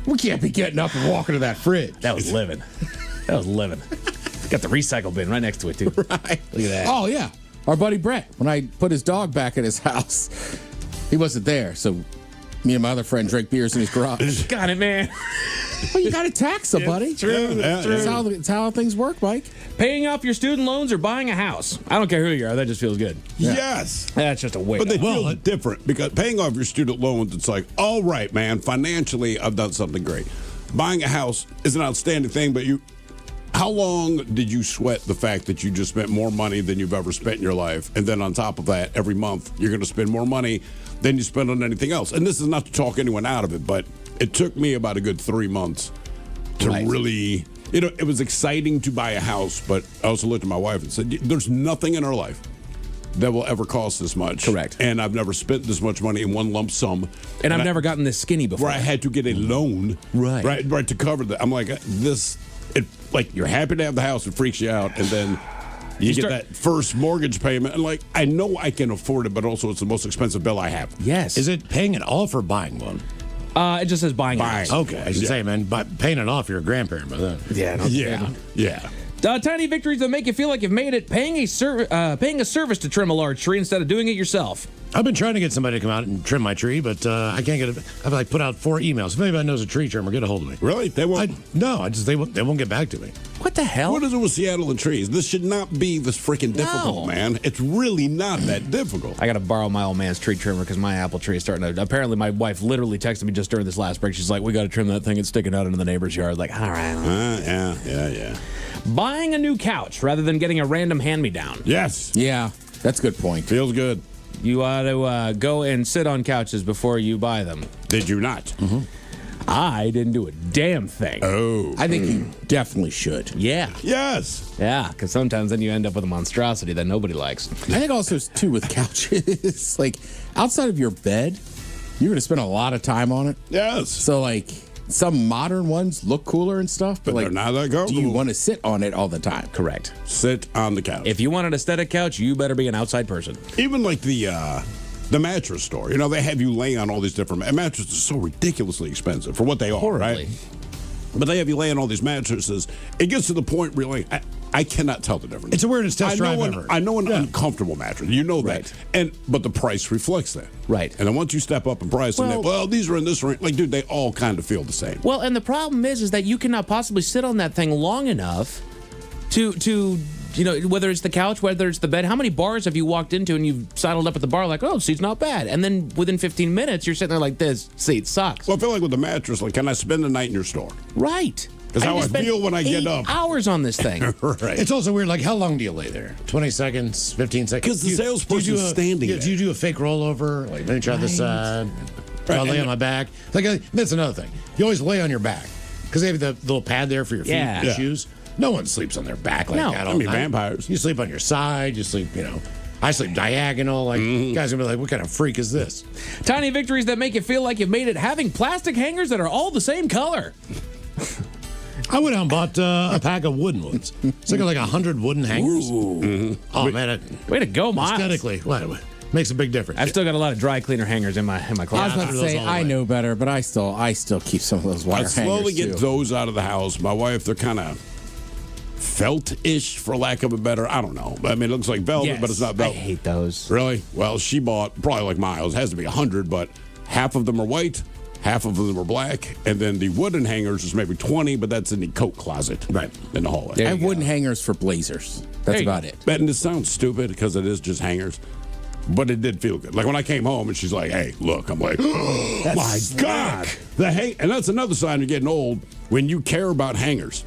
We can't be getting up and walking to that fridge. That was living. Got the recycle bin right next to it, too. Right. Look at that. Oh, yeah. Our buddy Brett, when I put his dog back at his house, he wasn't there. So me and my other friend drank beers in his garage. Got it, man. Well, you got to tax somebody. It's true. That's how things work, Mike. Paying off your student loans or buying a house. I don't care who you are. That just feels good. Yes. That's just a way. But they feel different because paying off your student loans, it's like, all right, man, financially, I've done something great. Buying a house is an outstanding thing, but how long did you sweat the fact that you just spent more money than you've ever spent in your life? And then on top of that, every month, you're going to spend more money than you spend on anything else. And this is not to talk anyone out of it, but it took me about a good 3 months to really, it was exciting to buy a house, but I also looked at my wife and said, there's nothing in our life that will ever cost this much. Correct. And I've never spent this much money in one lump sum. And I've never gotten this skinny before. Where I had to get a loan. Right, to cover that. I'm like, you're happy to have the house, it freaks you out, and then you get that first mortgage payment, and I know I can afford it, but also it's the most expensive bill I have. Yes. Is it paying it off or buying one? It just says buying. Okay, I should say, man, paying it off, you're a grandparent by then. Yeah. Tiny victories that make you feel like you've made it. Paying a service to trim a large tree instead of doing it yourself. I've been trying to get somebody to come out and trim my tree, but I can't get it. I've put out 4 emails. If anybody knows a tree trimmer, get a hold of me. Really? They won't? They won't get back to me. What the hell? What is it with Seattle and trees? This should not be this freaking difficult, man. It's really not that difficult. I got to borrow my old man's tree trimmer because my apple tree is starting to. Apparently, my wife literally texted me just during this last break. She's like, "We got to trim that thing. It's sticking out into the neighbor's yard." Like, all right. Yeah. Buying a new couch rather than getting a random hand-me-down. Yes. Yeah, that's a good point. Feels good. You ought to go and sit on couches before you buy them. Did you not? Mm-hmm. I didn't do a damn thing. Oh. I think you definitely should. Yeah. Yes. Yeah, because sometimes then you end up with a monstrosity that nobody likes. I think also, too, with couches, outside of your bed, you're going to spend a lot of time on it. Yes. So, some modern ones look cooler and stuff, but they're not that comfortable. Do you want to sit on it all the time? Correct. Sit on the couch. If you want an aesthetic couch, you better be an outside person. Even the mattress store, they have you lay on all these different mattresses. Are so ridiculously expensive for what they are, right? But they have you lay on all these mattresses. It gets to the point where you're I cannot tell the difference. It's the weirdest test drive ever. I know an uncomfortable mattress. You know that. But the price reflects that. Right. And then once you step up in price, these are in this range. Dude, they all kind of feel the same. Well, and the problem is that you cannot possibly sit on that thing long enough to whether it's the couch, whether it's the bed. How many bars have you walked into and you've sidled up at the bar like, oh, seat's not bad. And then within 15 minutes, you're sitting there like, this seat sucks. Well, I feel like with the mattress, can I spend the night in your store? Right. That's how I feel when I get up. Hours on this thing. Right. It's also weird. How long do you lay there? 20 seconds, 15 seconds? Because the salesperson's standing there. Do you do a fake rollover? Let me try this side. I'll lay on my back. That's another thing. You always lay on your back because they have the little pad there for your feet and shoes. No one sleeps on their back like that. Vampires. You sleep on your side. You sleep, I sleep diagonal. Guys are gonna be like, what kind of freak is this? Tiny victories that make you feel like you've made it. Having plastic hangers that are all the same color. I went out and bought a pack of wooden ones. It's like 100 wooden hangers. Oh, man. Way to go, Miles. Aesthetically, makes a big difference. I've still got a lot of dry cleaner hangers in my closet. I was about to say, I know better, but I still keep some of those wire hangers, I slowly get those out of the house. My wife, they're kind of felt-ish, for lack of a better, I don't know. It looks like velvet, but it's not velvet. I hate those. Really? Well, she bought, probably like Miles, it has to be 100, but half of them are white. Half of them are black, and then the wooden hangers is maybe 20, but that's in the coat closet, in the hallway. I have wooden hangers for blazers. That's about it. And this sounds stupid because it is just hangers, but it did feel good. When I came home and she's like, "Hey, look," I'm like, "Oh my God!" And that's another sign you're getting old when you care about hangers.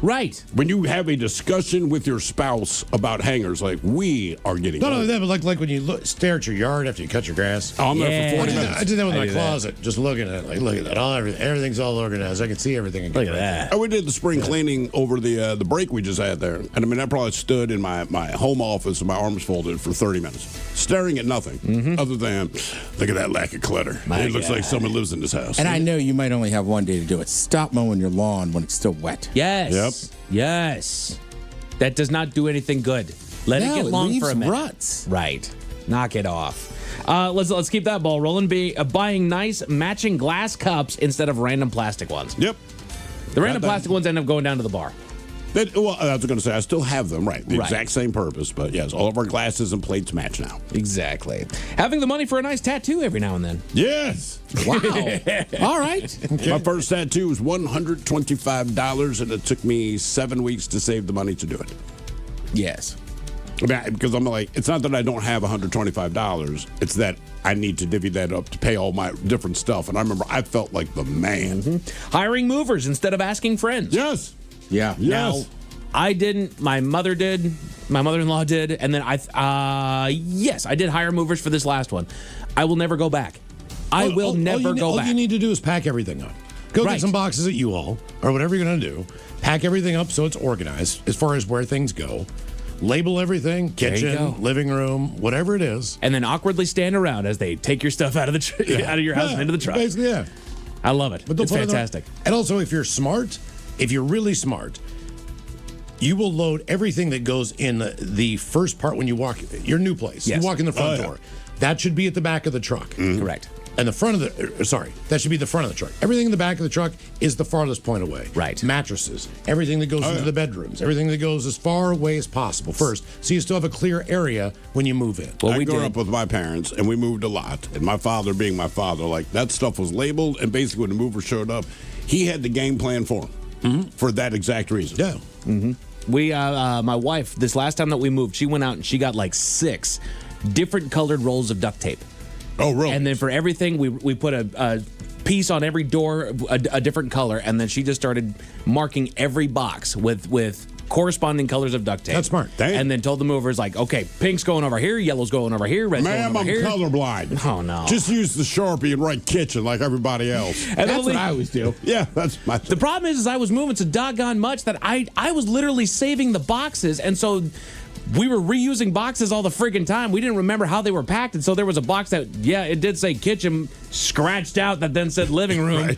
Right. When you have a discussion with your spouse about hangers, we are getting Not only that, but like when you stare at your yard after you cut your grass. Oh, I'm there for 40 minutes. I did that with my closet, just looking at it. Look at that. Everything's all organized. I can see everything. Look at that. We did the spring cleaning over the break we just had there. And I probably stood in my home office with my arms folded for 30 minutes, staring at nothing other than, look at that lack of clutter. It looks like someone lives in this house. And I know you might only have one day to do it. Stop mowing your lawn when it's still wet. Yes. Yep. Yes. That does not do anything good. Let it get long for a minute. Ruts. Right. Knock it off. Let's keep that ball rolling. Buying nice matching glass cups instead of random plastic ones. Yep. The random plastic ones end up going down to the bar. Well, I was going to say, I still have them, right? The Right. exact same purpose, but yes, all of our glasses and plates match now. Exactly. Having the money for a nice tattoo every now and then. Yes. Wow. All right. My first tattoo was $125, and it took me 7 weeks to save the money to do it. Yes. Because I'm like, it's not that I don't have $125. It's that I need to divvy that up to pay all my different stuff. And I remember I felt like the man. Hiring movers instead of asking friends. Yes. Yeah. Now, I didn't. My mother did. My mother-in-law did. And then yes, I did hire movers for this last one. I will never go back. I will never go back. All you need to do is pack everything up. Go Right. get some boxes at U-Haul or whatever you're going to do. Pack everything up so it's organized as far as where things go. Label everything, There you go. kitchen, living room, whatever it is. And then awkwardly stand around as they take your stuff out of the out of your house and into the truck. Basically, yeah. I love it. But they'll It's put it on- fantastic. And also, if you're smart, if you're really smart, you will load everything that goes in the first part when you walk your new place. Yes. You walk in the front door. That should be at the back of the truck. Correct. And the front of the, that should be the front of the truck. Everything in the back of the truck is the farthest point away. Right. Mattresses, everything that goes into the bedrooms, everything that goes as far away as possible first. So you still have a clear area when you move in. I grew up with my parents, and we moved a lot. And my father, being my father, like that stuff was labeled. And basically, when the mover showed up, he had the game plan for him for that exact reason. Yeah. Mm-hmm. We, my wife, this last time that we moved, she went out and she got like 6 different colored rolls of duct tape. Oh, really? And then for everything, we put a piece on every door, a different color, and then she just started marking every box with corresponding colors of duct tape. That's smart. And then told the movers, like, okay, pink's going over here, yellow's going over here, red's Ma'am, going over I'm here. colorblind. Oh, no. Just use the Sharpie and write kitchen like everybody else. And that's what I always do. Yeah, that's my thing. The problem is I was moving so doggone much that I was literally saving the boxes, and so we were reusing boxes all the friggin' time. We didn't remember how they were packed, and so there was a box that, it did say kitchen scratched out that then said living room.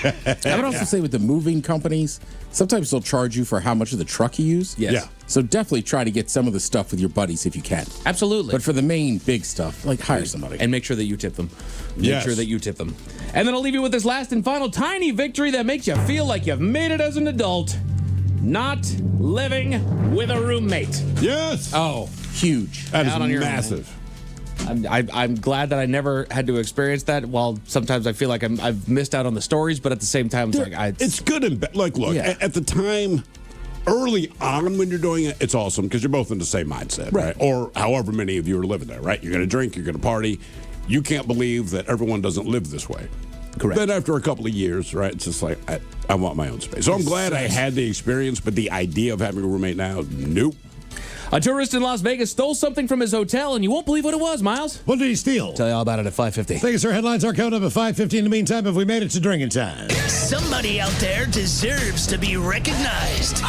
I would also say with the moving companies, sometimes they'll charge you for how much of the truck you use. Yes. Yeah. So definitely try to get some of the stuff with your buddies if you can. Absolutely. But for the main big stuff, like hire somebody. And make sure that you tip them. Make Yes. sure that you tip them. And then I'll leave you with this last and final tiny victory that makes you feel like you've made it as an adult. Not living with a roommate. Yes. Oh, huge. That is Out on your own. massive. I'm glad that I never had to experience that. While sometimes I feel like I've missed out on the stories, but at the same time, It's good and bad. Like, look, Yeah. at the time, early on when you're doing it, it's awesome because you're both in the same mindset, right? Or however many of you are living there, right? You're going to drink, you're going to party. You can't believe that everyone doesn't live this way. Correct. Then after a couple of years, right, it's just like, I want my own space. So I'm glad I had the experience, but the idea of having a roommate now, nope. A tourist in Las Vegas stole something from his hotel, and you won't believe what it was, Miles. What did he steal? Tell you all about it at 5:50. Thank you, sir. Headlines are coming up at 5:50. In the meantime, if we made it to drinking time. Somebody out there deserves to be recognized.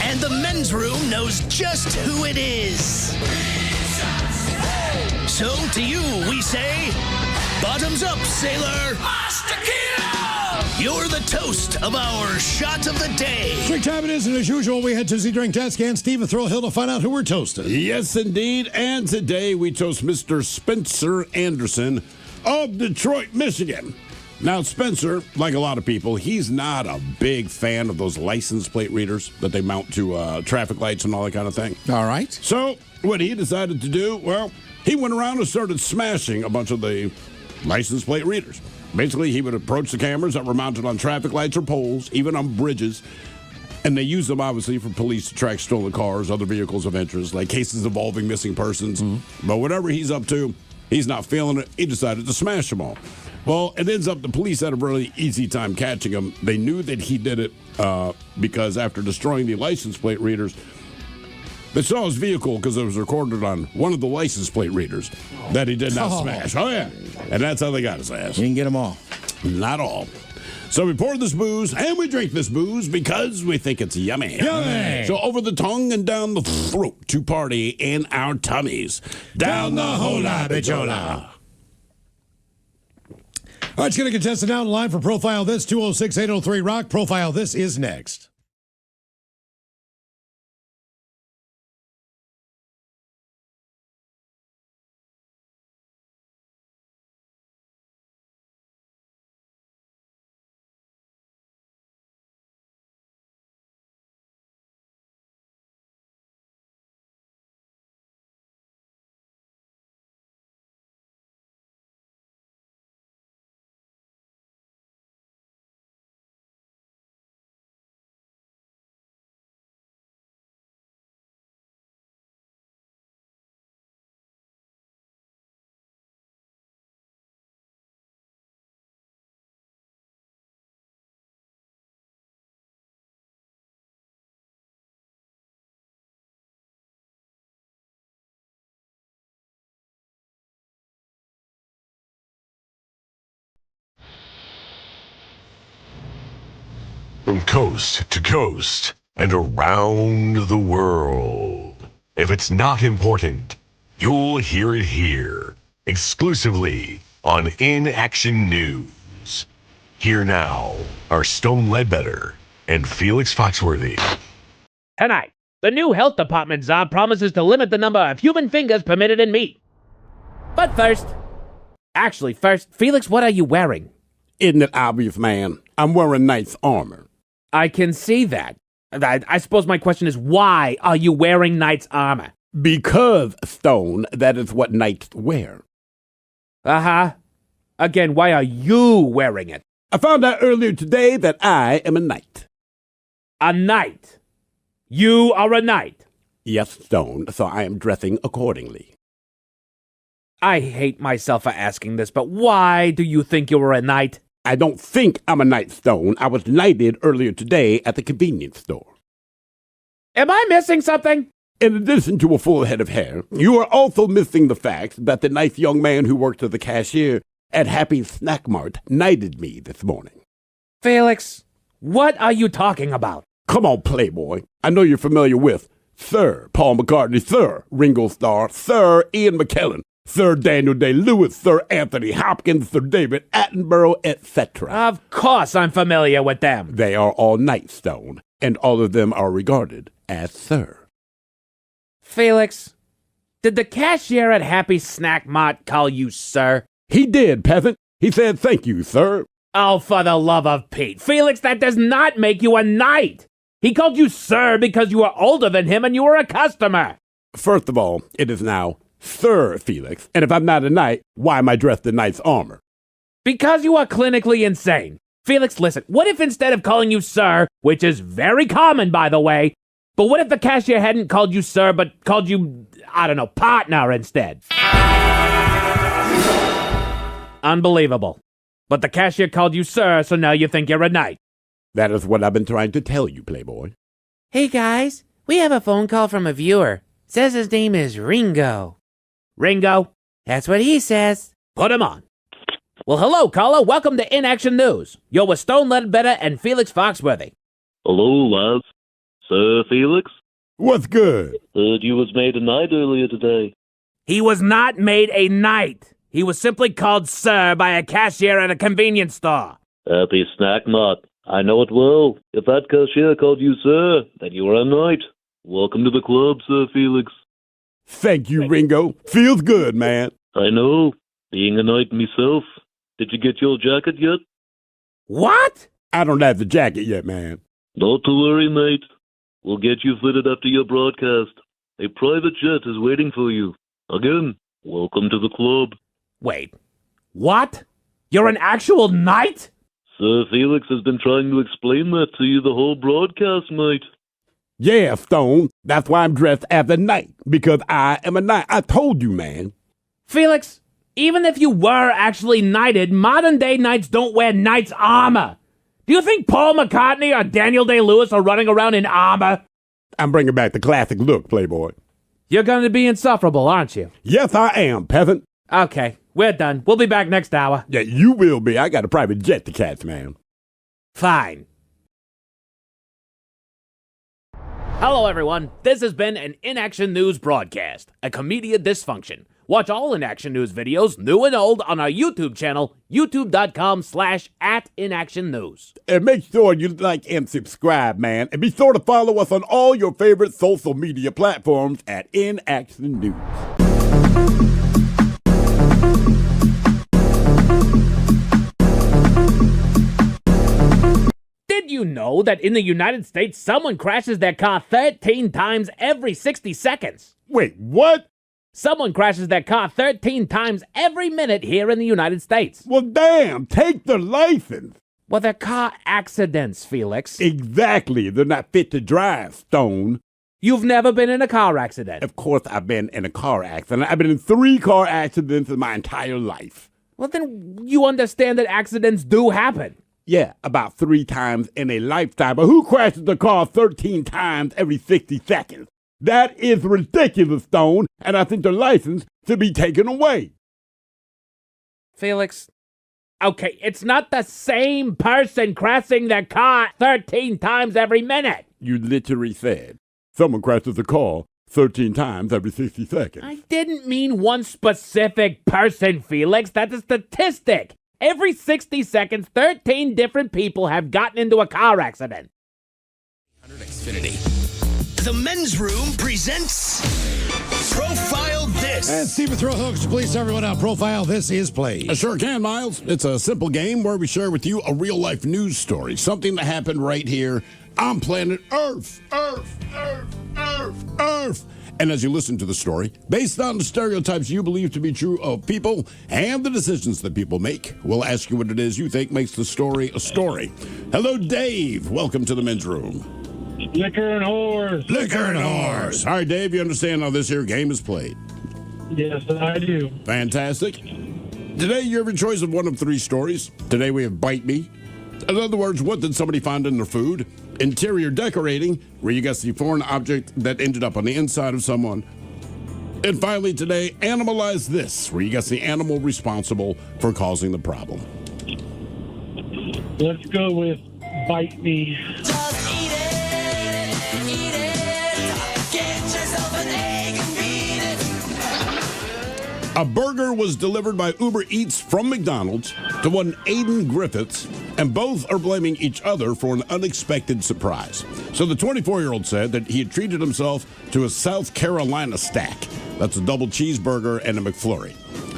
And the men's room knows just who it is. So to you, we say, bottoms up, sailor. You're the toast of our shot of the day. Drink time it is, and as usual, we head to the drink test can. Steve will throw a hill to find out who we're toasting. Yes, indeed. And today we toast Mr. Spencer Anderson of Detroit, Michigan. Now, Spencer, like a lot of people, he's not a big fan of those license plate readers that they mount to traffic lights and all that kind of thing. All right. So, what he decided to do, well, he went around and started smashing a bunch of the license plate readers. Basically, he would approach the cameras that were mounted on traffic lights or poles, even on bridges, and they use them, obviously, for police to track stolen cars, other vehicles of interest, like cases involving missing persons. But whatever he's up to, he's not feeling it. He decided to smash them all. Well, it ends up the police had a really easy time catching him. They knew that he did it because after destroying the license plate readers, they saw his vehicle because it was recorded on one of the license plate readers that he did not smash. Oh, yeah. And that's how they got his ass. You didn't get them all. Not all. So we pour this booze and we drink this booze because we think it's yummy. Yummy. So over the tongue and down the throat to party in our tummies. Down the hola bichola. All right, let's get a contestant down the line for Profile This, 206-803-ROCK. Profile This is next. From coast to coast and around the world. If it's not important, you'll hear it here. Exclusively on In Action News. Here now are Stone Ledbetter and Felix Foxworthy. Tonight, the new health department czar promises to limit the number of human fingers permitted in meat. But first, Felix, what are you wearing? Isn't it obvious, man? I'm wearing knight's armor. I can see that. I suppose my question is, why are you wearing knight's armor? Because, Stone, that is what knights wear. Uh-huh. Again, why are you wearing it? I found out earlier today that I am a knight. A knight? You are a knight? Yes, Stone, so I am dressing accordingly. I hate myself for asking this, but why do you think you were a knight? I don't think I'm a knight, Stone. I was knighted earlier today at the convenience store. Am I missing something? In addition to a full head of hair, you are also missing the fact that the nice young man who worked as a cashier at Happy's Snack Mart knighted me this morning. Felix, what are you talking about? Come on, Playboy. I know you're familiar with Sir Paul McCartney, Sir Ringo Starr, Sir Ian McKellen, Sir Daniel Day-Lewis, Sir Anthony Hopkins, Sir David Attenborough, etc. Of course I'm familiar with them. They are all knights, Stone, and all of them are regarded as Sir. Felix, did the cashier at Happy Snack Mart call you sir? He did, peasant. He said, "Thank you, sir." Oh, for the love of Pete. Felix, that does not make you a knight. He called you sir because you were older than him and you were a customer. First of all, it is now Sir Felix, and if I'm not a knight, why am I dressed in knight's armor? Because you are clinically insane. Felix, listen, what if instead of calling you sir, which is very common, by the way, but what if the cashier hadn't called you sir, but called you, I don't know, partner instead? Unbelievable. But the cashier called you sir, so now you think you're a knight. That is what I've been trying to tell you, Playboy. Hey guys, we have a phone call from a viewer. Says his name is Ringo. Ringo? That's what he says. Put him on. Well, hello, caller. Welcome to In Action News. You're with Stone Ledbetter and Felix Foxworthy. Hello, lads. Sir Felix? What's good? Heard you was made a knight earlier today. He was not made a knight. He was simply called sir by a cashier at a convenience store. Happy Snack Mart. I know it well. If that cashier called you sir, then you are a knight. Welcome to the club, Sir Felix. Thank you, Ringo. Feels good, man. I know. Being a knight myself. Did you get your jacket yet? What? I don't have the jacket yet, man. Not to worry, mate. We'll get you fitted after your broadcast. A private jet is waiting for you. Again, welcome to the club. Wait. What? You're an actual knight? Sir Felix has been trying to explain that to you the whole broadcast, mate. Yeah, Stone. That's why I'm dressed as a knight. Because I am a knight. I told you, man. Felix, even if you were actually knighted, modern-day knights don't wear knight's armor. Do you think Paul McCartney or Daniel Day-Lewis are running around in armor? I'm bringing back the classic look, Playboy. You're going to be insufferable, aren't you? Yes, I am, peasant. Okay, we're done. We'll be back next hour. Yeah, you will be. I got a private jet to catch, man. Fine. Hello, everyone. This has been an In Action News broadcast, a comedian dysfunction. Watch all In Action News videos, new and old, on our YouTube channel, youtube.com/@inactionnews. And make sure you like and subscribe, man. And be sure to follow us on all your favorite social media platforms at In Action News. Did you know that in the United States, someone crashes their car 13 times every 60 seconds? Wait, what? Someone crashes their car 13 times every minute here in the United States. Well, damn, take the license. Well, they're car accidents, Felix. Exactly. They're not fit to drive, Stone. You've never been in a car accident. Of course I've been in a car accident. I've been in 3 car accidents in my entire life. Well, then you understand that accidents do happen. Yeah, about 3 times in a lifetime. But who crashes the car 13 times every 60 seconds? That is ridiculous, Stone, and I think the license should be taken away. Felix, Okay, it's not the same person crashing the car 13 times every minute. You literally said someone crashes the car 13 times every 60 seconds. I didn't mean one specific person, Felix. That's a statistic. Every 60 seconds, 13 different people have gotten into a car accident. Xfinity. The Men's Room presents Profile This. And Stephen Throwhooks, please tell everyone how Profile This is played. I sure can, Miles. It's a simple game where we share with you a real-life news story, something that happened right here on planet Earth. Earth. And as you listen to the story, based on the stereotypes you believe to be true of people and the decisions that people make, we'll ask you what it is you think makes the story a story. Hello, Dave. Welcome to the Men's Room. Liquor and whores. Liquor and whores. All right, Dave, you understand how this here game is played? Yes, I do. Fantastic. Today, you have a choice of one of three stories. Today, we have Bite Me. In other words, what did somebody find in their food? Interior decorating, where you guess the foreign object that ended up on the inside of someone. And finally, today, Animalize This, where you guess the animal responsible for causing the problem. Let's go with Bite Me. A burger was delivered by Uber Eats from McDonald's to one Aiden Griffiths, and both are blaming each other for an unexpected surprise. So the 24-year-old said that he had treated himself to a South Carolina stack. That's a double cheeseburger and a McFlurry.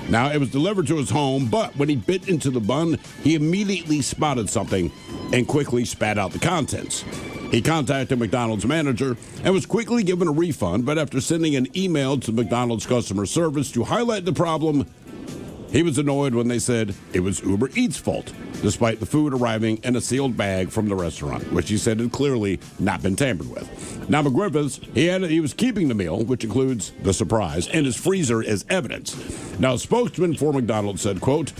Now, it was delivered to his home, but when he bit into the bun, he immediately spotted something and quickly spat out the contents. He contacted McDonald's manager and was quickly given a refund, but after sending an email to McDonald's customer service to highlight the problem, he was annoyed when they said it was Uber Eats' fault, despite the food arriving in a sealed bag from the restaurant, which he said had clearly not been tampered with. Now, McGriffiths, he was keeping the meal, which includes the surprise, in his freezer as evidence. Now, a spokesman for McDonald's said, quote,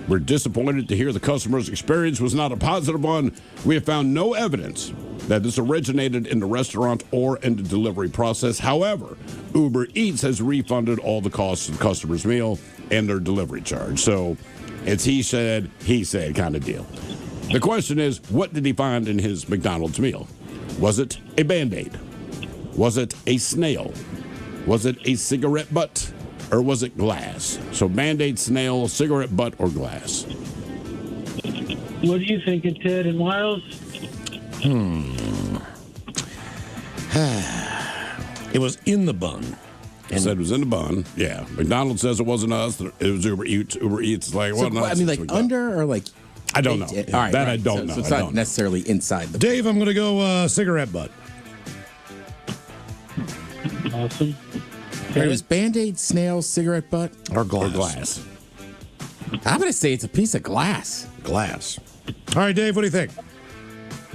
"We're disappointed to hear the customer's experience was not a positive one. We have found no evidence that this originated in the restaurant or in the delivery process. However, Uber Eats has refunded all the costs of the customer's meal and their delivery charge." So it's he said kind of deal. The question is, what did he find in his McDonald's meal? Was it a Band-Aid? Was it a snail? Was it a cigarette butt? Or was it glass? So Band-Aid, snail, cigarette butt, or glass? What do you think, Ted and Miles? It was in the bun. It said it was in the bun. Yeah. McDonald's says it wasn't us. It was Uber Eats. Uber Eats is like, So, well, no. I mean, like under or like? I don't know. All right, that right. I don't know. So it's not necessarily inside the. Dave, I'm going to go cigarette butt. Awesome. It was Band-Aid, snail, cigarette butt, or glass. I'm going to say it's a piece of glass. Glass. All right, Dave, what do you think?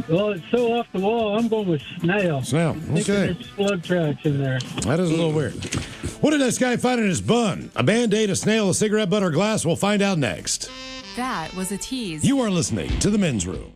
Well, it's so off the wall. I'm going with snail. Snail, I'm thinking okay. There's blood tracks in there. That is a little weird. What did this guy find in his bun? A Band-Aid, a snail, a cigarette butt, or glass? We'll find out next. That was a tease. You are listening to The Men's Room.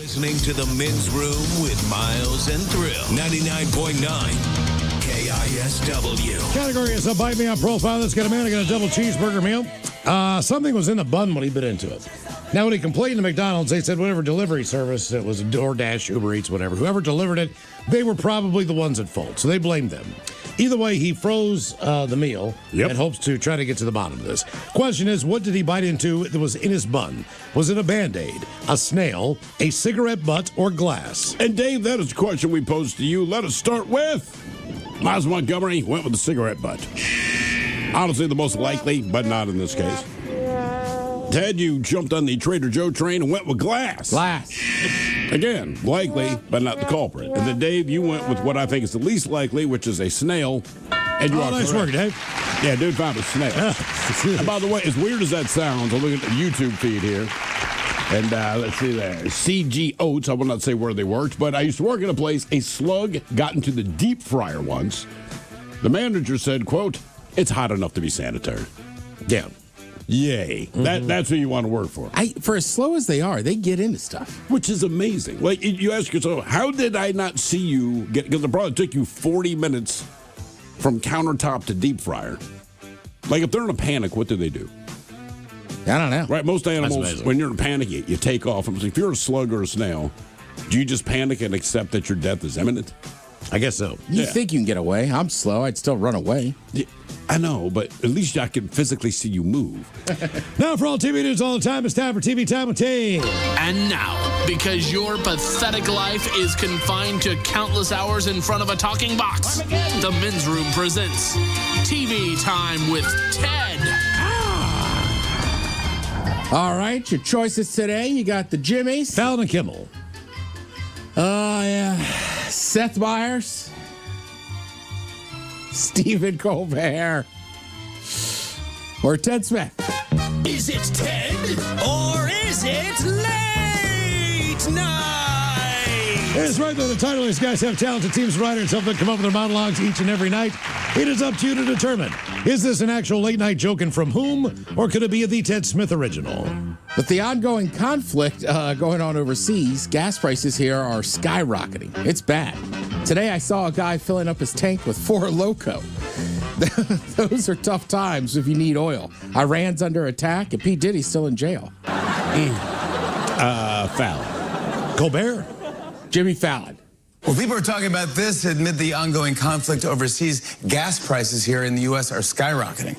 Listening to the Men's Room with Miles and Thrill. 99.9 KISW. Category is a bite me up profile. Let's get a man who got a double cheeseburger meal. Something was in the bun when he bit into it. Now, when he complained to McDonald's, they said whatever delivery service, it was DoorDash, Uber Eats, whatever, whoever delivered it, they were probably the ones at fault. So they blamed them. Either way, he froze the meal and hopes to try to get to the bottom of this. Question is, what did he bite into that was in his bun? Was it a Band-Aid, a snail, a cigarette butt, or glass? And Dave, that is the question we posed to you. Let us start with Miles Montgomery went with the cigarette butt. Honestly, the most likely, but not in this case. Ted, you jumped on the Trader Joe train and went with glass. Glass. Again, likely, but not the culprit. And then, Dave, you went with what I think is the least likely, which is a snail. And you are nice correct. work, Dave. Yeah, dude found a snail. And by the way, as weird as that sounds, I'm looking at the YouTube feed here. And let's see there. CG Oats, I will not say where they worked, but I used to work at a place. A slug got into the deep fryer once. The manager said, quote, "It's hot enough to be sanitary." Yeah. Yay. That's who you want to work for. For as slow as they are, they get into stuff. Which is amazing. Like, you ask yourself, how did I not see you get, because it probably took you 40 minutes from countertop to deep fryer. Like, if they're in a panic, what do they do? I don't know. Right, most animals, when you're in a panic, you take off. If you're a slug or a snail, do you just panic and accept that your death is imminent? I guess so. You think you can get away. I'm slow. I'd still run away. Yeah, I know, but at least I can physically see you move. Now, for all TV news all the time, it's time for TV Time with T. And now, because your pathetic life is confined to countless hours in front of a talking box, the Men's Room presents TV Time with Ted. All right, your choices today. You got the Jimmys. Fallon and Kimmel. Yeah. Seth Meyers. Stephen Colbert. Or Ted Smith. Is it Ted or is it Late Night? It's right there. The title is guys have talented teams of writers help them come up with their monologues each and every night. It is up to you to determine, is this an actual late night joke and from whom, or could it be the Ted Smith original? With the ongoing conflict going on overseas, gas prices here are skyrocketing. It's bad. Today I saw a guy filling up his tank with 4 Loco. Those are tough times if you need oil. Iran's under attack, and P. Diddy's still in jail. Fallon. Colbert. Jimmy Fallon. Well, people are talking about this amid the ongoing conflict overseas. Gas prices here in the U.S. are skyrocketing.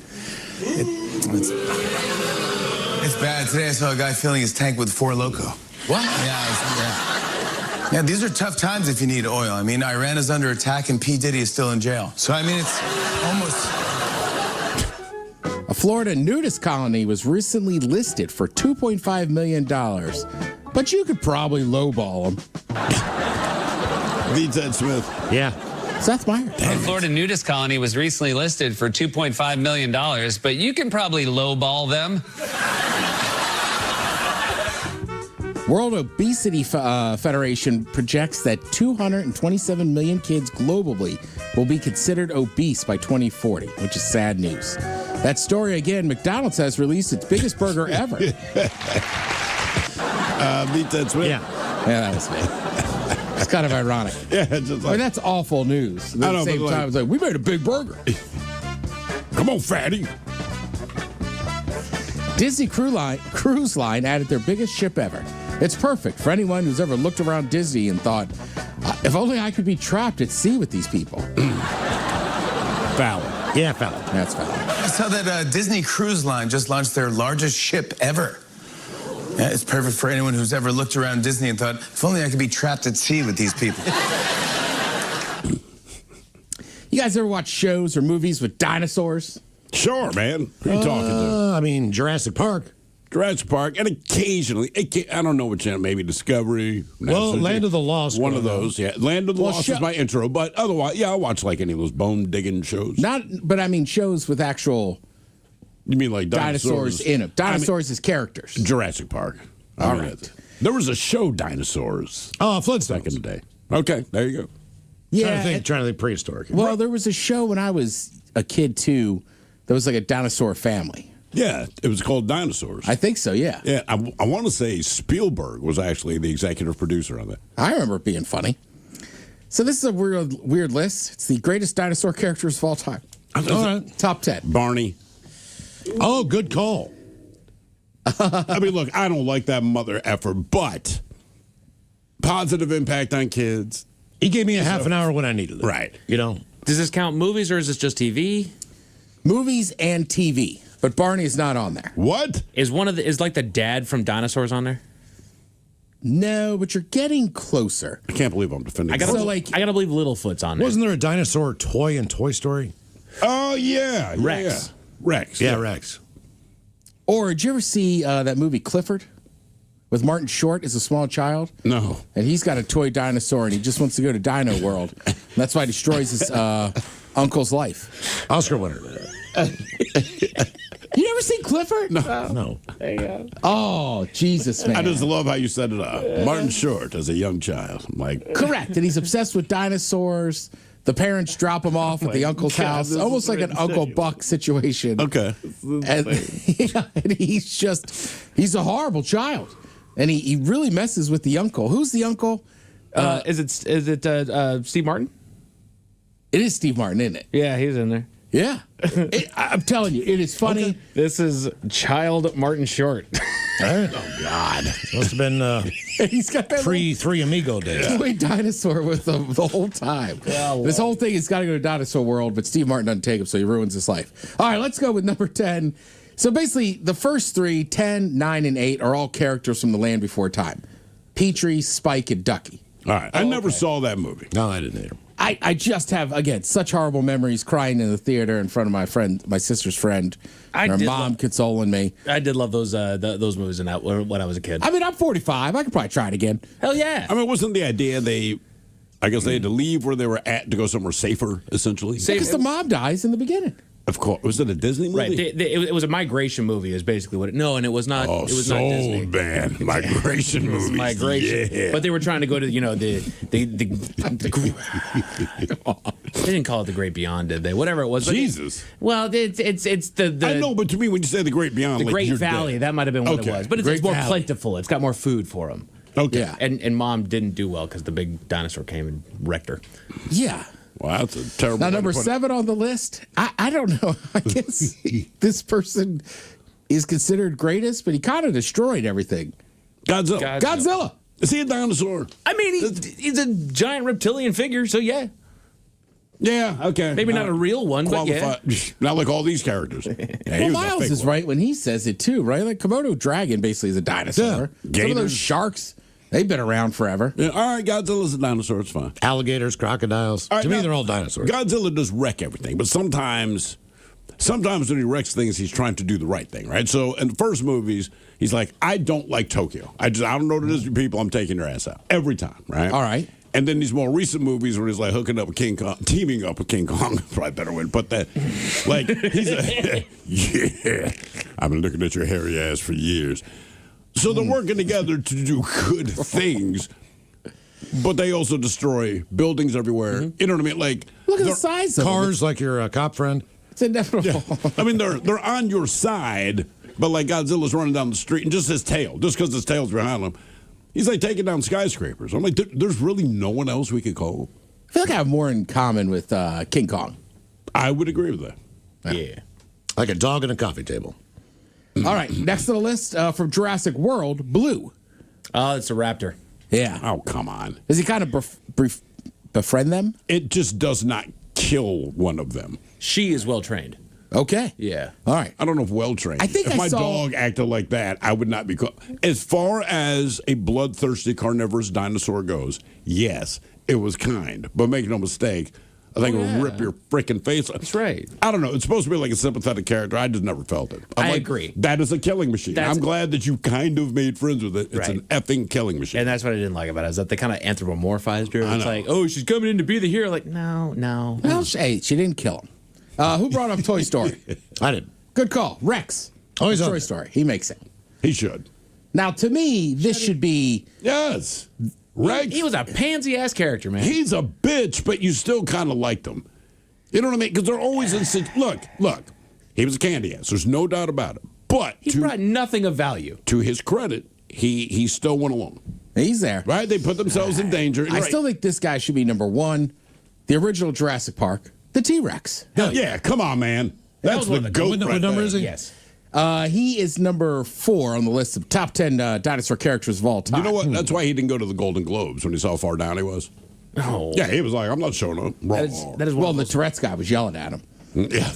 It's bad. Today I saw a guy filling his tank with 4 Loco. What? Yeah, these are tough times if you need oil. I mean, Iran is under attack and P. Diddy is still in jail. So, I mean, it's almost... A Florida nudist colony was recently listed for $2.5 million. But you could probably lowball them. The Ted Smith. Yeah. Seth Meyers. The Florida nudist colony was recently listed for $2.5 million, but you can probably lowball them. World Obesity Federation projects that 227 million kids globally will be considered obese by 2040, which is sad news. That story again, McDonald's has released its biggest burger ever. Beat that Smith. Yeah, that was me. It's kind of ironic. Yeah, just like, I mean, that's awful news. At the same time, it's like, we made a big burger. Come on, fatty. Disney Cruise Line added their biggest ship ever. It's perfect for anyone who's ever looked around Disney and thought, if only I could be trapped at sea with these people. Fallon. Yeah, Fallon. That's Fallon. I saw that Disney Cruise Line just launched their largest ship ever. Yeah, it's perfect for anyone who's ever looked around Disney and thought, if only I could be trapped at sea with these people. You guys ever watch shows or movies with dinosaurs? Sure, man. Who are you talking to? I mean, Jurassic Park. Jurassic Park, and occasionally, I don't know what channel, maybe Discovery. Well, Land of the Lost. One of those, yeah. Land of the Lost is my intro, but otherwise, yeah, I'll watch like any of those bone-digging shows. But I mean shows with actual... You mean like dinosaurs in them. Dinosaurs as characters. Jurassic Park. All right. There was a show, Dinosaurs. Oh, Flintstones. Back in the day. Okay, there you go. Yeah. Trying to think prehistoric. Well, there was a show when I was a kid, too, that was like a dinosaur family. Yeah, it was called Dinosaurs. I think so, yeah. Yeah, I want to say Spielberg was actually the executive producer on that. I remember it being funny. So this is a weird list. It's the greatest dinosaur characters of all time. All right. Top 10. Barney. Oh, good call. I mean, look, I don't like that mother effer, but positive impact on kids. He gave me a half an hour when I needed it. Right. You know? Does this count movies or is this just TV? Movies and TV. But Barney is not on there. What? Is like the dad from Dinosaurs on there? No, but you're getting closer. I can't believe I'm defending. I gotta believe Littlefoot's on there. Wasn't there a dinosaur toy in Toy Story? Oh, yeah. Rex. Yeah. Rex. Yeah, Rex. Or did you ever see that movie Clifford? With Martin Short as a small child? No. And he's got a toy dinosaur and he just wants to go to Dino World. And that's why he destroys his uncle's life. Oscar winner. You never seen Clifford? No. There you go. Oh, Jesus, man. I just love how you set it up. Martin Short as a young child. I'm like, correct. And he's obsessed with dinosaurs. The parents drop him off at the uncle's house, almost like an Uncle Buck situation. Okay. And he's a horrible child. And he really messes with the uncle. Who's the uncle? Is it Steve Martin? It is Steve Martin, isn't it? Yeah, he's in there. Yeah. I'm telling you, it is funny. Okay. This is child Martin Short. Oh, God. Must have been he's got that pre-Three Amigo days. toy dinosaur with him the whole time. This whole thing has got to go to Dinosaur World, but Steve Martin doesn't take him, so he ruins his life. All right, let's go with number 10. So basically, the first three, 10, 9, and 8, are all characters from The Land Before Time. Petrie, Spike, and Ducky. All right. I never saw that movie. No, I didn't either. I just have, again, such horrible memories crying in the theater in front of my sister's friend. Her mom consoling me. I did love those movies in that when I was a kid. I mean, I'm 45. I could probably try it again. Hell yeah. I mean, wasn't the idea I guess they had to leave where they were at to go somewhere safer, essentially? Because the mom dies in the beginning. Of course. Was it a Disney movie? Right. It was a migration movie is basically what it... No, and it was not... Oh, it was not Disney. man. Migration movies. Migration. Yeah. But they were trying to go to, the they didn't call it the Great Beyond, did they? Whatever it was. Jesus. It's the... I know, but to me, when you say the Great Beyond... The like, Great Valley, that might have been what it was. But it's more plentiful. It's got more food for them. Okay. Yeah. And Mom didn't do well because the big dinosaur came and wrecked her. Yeah. Wow, that's a terrible... Now, number 7 on the list, I don't know. I guess this person is considered greatest, but he kind of destroyed everything. Godzilla. Is he a dinosaur? I mean, he's a giant reptilian figure, so yeah. Yeah, okay. Maybe not a real one, but yeah. Not like all these characters. Yeah, well, Miles is right when he says it, too, right? Like, Komodo dragon basically is a dinosaur. Yeah. Some of those sharks... They've been around forever. Yeah, all right, Godzilla's a dinosaur. It's fine. Alligators, crocodiles. Right, to me, they're all dinosaurs. Godzilla does wreck everything, but sometimes when he wrecks things, he's trying to do the right thing, right? So in the first movies, he's like, I don't like Tokyo. I don't know what it is, you people. I'm taking your ass out every time, right? All right. And then these more recent movies where he's like hooking up with King Kong, teaming up with King Kong, probably better way to put that. Like, he's yeah, I've been looking at your hairy ass for years. So they're working together to do good things, but they also destroy buildings everywhere. You know what I mean? Like, look at the size of cars, like your cop friend. It's inevitable. Yeah. I mean, they're on your side, but like Godzilla's running down the street, and just his tail, just because his tail's behind him, he's like taking down skyscrapers. I'm like, there's really no one else we could call. I feel like I have more in common with King Kong. I would agree with that. Yeah. Like a dog at a coffee table. All right, next on the list from Jurassic World, Blue. Oh, it's a raptor. Yeah. Oh, come on. Does he kind of befriend them? It just does not kill one of them. She is well trained. Okay. Yeah. All right. I don't know if well trained. I think if my dog acted like that, I would not be. As far as a bloodthirsty carnivorous dinosaur goes, yes, it was kind. But make no mistake, I think it would rip your freaking face off. That's right. I don't know. It's supposed to be like a sympathetic character. I just never felt it. I agree. That is a killing machine. I'm glad that you kind of made friends with it. It's an effing killing machine. And that's what I didn't like about it, is that they kind of anthropomorphized her. It's like, oh, she's coming in to be the hero. Like, no. Well, she didn't kill him. Who brought up Toy Story? I did. Good call. Rex. Oh, he's on Toy Story. He makes it. He should. Now, to me, this should be... Yes. Rex. He was a pansy-ass character, man. He's a bitch, but you still kind of liked him. You know what I mean? Because they're always in... Look. He was a candy ass. There's no doubt about it. But He brought nothing of value. to his credit, he still went along. He's there. Right? They put themselves in danger. I still think this guy should be number one. The original Jurassic Park, the T-Rex. Yeah, come on, man. That's the goat right number there. is he? Yes. He is number 4 on the list of top 10 dinosaur characters of all time. You know what? That's why he didn't go to the Golden Globes when he saw how far down he was. Oh. Yeah, he was like, I'm not showing up. That is Well, the Tourette's guy was yelling at him. Yeah,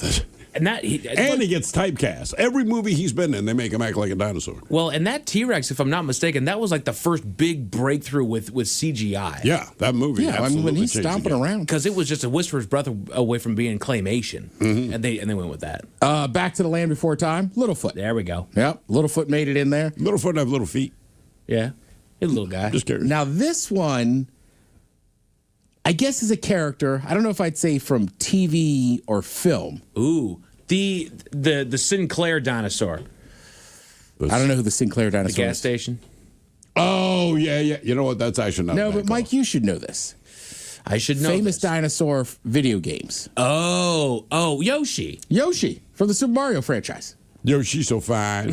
and he gets typecast. Every movie he's been in, they make him act like a dinosaur. Well, and that T-Rex, if I'm not mistaken, that was like the first big breakthrough with CGI. Yeah, that movie. Yeah, I mean, when he's stomping around. Because it was just a whisper's breath away from being claymation. And they went with that. Back to the Land Before Time, Littlefoot. There we go. Yep, Littlefoot made it in there. Littlefoot have little feet. Yeah, he's a little guy. Just curious. Now, this one, I guess, is a character. I don't know if I'd say from TV or film. Ooh, the Sinclair dinosaur. I don't know who the Sinclair The dinosaur gas is. station. Oh, yeah. You know what? That's actually not No, bad but Mike, you should know this. I should know Famous this. dinosaur video games. Oh, Yoshi. Yoshi from the Super Mario franchise. Yo, she's so fine.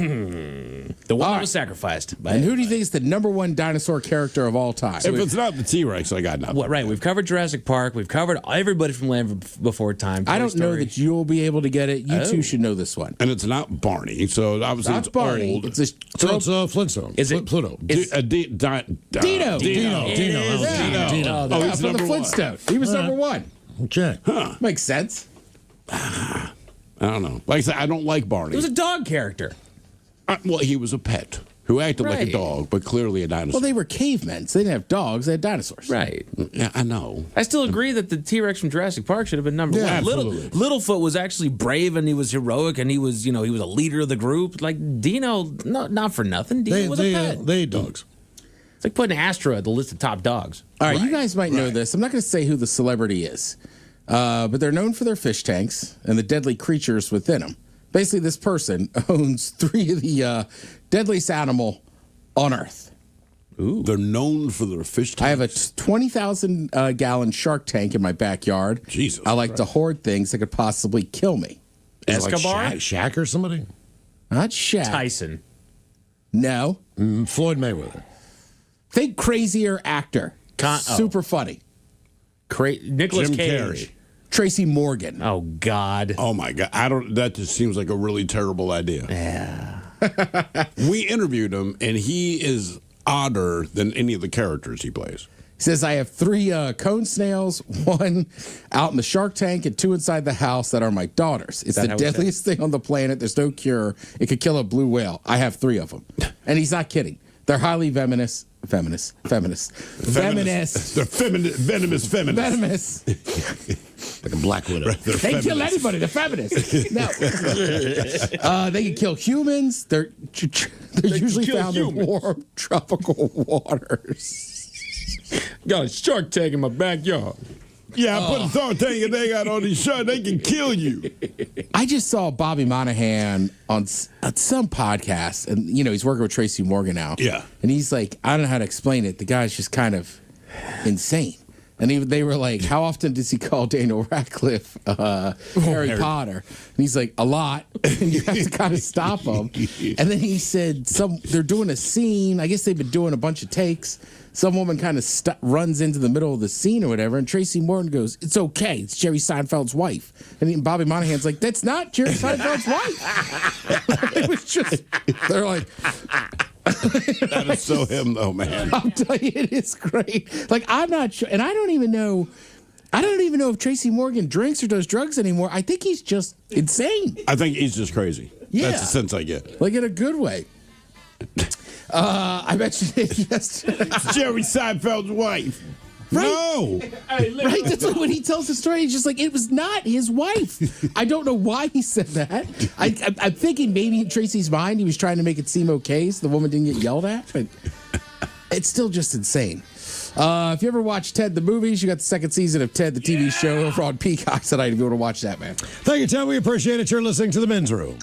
The one that was sacrificed. And who do you think is the number one dinosaur character of all time? If it's not the T-Rex, I got nothing. What, right, we've covered Jurassic Park. We've covered everybody from Land Before Time. I Toy don't know Story. that you'll be able to get it. You Oh. two should know this one. And it's not Barney, so obviously Not it's Barney. old. It's a So it's Flintstone. Is it Pluto? Dino. Dino. Dino. It is Yeah. Dino. Oh, Yeah, he's from the number one. Flintstone. He was number one. Okay. Makes sense. I don't know. Like I said, I don't like Barney. It was a dog character. Well, he was a pet who acted like a Right. dog, but clearly a dinosaur. Well, they were cavemen, so they didn't have dogs. They had dinosaurs. Right. Yeah, I know. I still agree that the T-Rex from Jurassic Park should have been number Yeah, one. absolutely. Littlefoot was actually brave and he was heroic and he was a leader of the group. Like Dino, not for nothing. Dino was a pet. They ate dogs. It's like putting Astro at the list of top dogs. All right, you guys might know this. I'm not going to say who the celebrity is, but they're known for their fish tanks and the deadly creatures within them. Basically, this person owns 3 of the deadliest animal on Earth. Ooh. They're known for their fish tanks. I have a 20,000 gallon shark tank in my backyard. Jesus I like to hoard things that could possibly kill me. Is it Escobar? Like Shaq or somebody? Not Shaq. Tyson. No. Floyd Mayweather. Think crazier actor. Super funny. Nicholas Jim Cage. Carrey. Tracy Morgan. Oh God. Oh my God. That just seems like a really terrible idea. Yeah. We interviewed him, and he is odder than any of the characters he plays. He says, I have 3 cone snails, 1 out in the shark tank, and 2 inside the house that are my daughters. It's that the how he said deadliest thing on the planet. There's no cure. It could kill a blue whale. I have 3 of them. And he's not kidding. They're highly venomous. Venomous. Venomous. They're venomous feminists. Like a black widow. They can kill anybody. They're feminists. No. They can kill humans. They're usually found in warm tropical waters. Got a shark tank in my backyard. Yeah, I put a shark tank and they got all these sharks. They can kill you. I just saw Bobby Monahan on some podcast, and he's working with Tracy Morgan now. Yeah, and he's like, I don't know how to explain it. The guy's just kind of insane. And they were like, how often does he call Daniel Radcliffe Harry Potter? And he's like, a lot. And you have to kind of stop him. And then he said, they're doing a scene. I guess they've been doing a bunch of takes. Some woman kind of runs into the middle of the scene or whatever, and Tracy Morgan goes, it's okay. It's Jerry Seinfeld's wife. And Bobby Monahan's like, that's not Jerry Seinfeld's wife. It was just, they're like... That is so him, though, man. I'll tell you, it is great. Like, I'm not sure, and I don't even know if Tracy Morgan drinks or does drugs anymore. I think he's just insane. I think he's just crazy. Yeah. That's the sense I get. Like, in a good way. I mentioned it yesterday. It's Jerry Seinfeld's wife. Right? No. Right? That's like when he tells the story, he's just like, it was not his wife. I don't know why he said that. I'm thinking maybe in Tracy's mind he was trying to make it seem okay so the woman didn't get yelled at, but it's still just insane. If you ever watch Ted the movies, you got the 2nd season of Ted the TV show over on Peacock tonight if you want to watch that, man. Thank you, Ted. We appreciate it. You're listening to The Men's Room.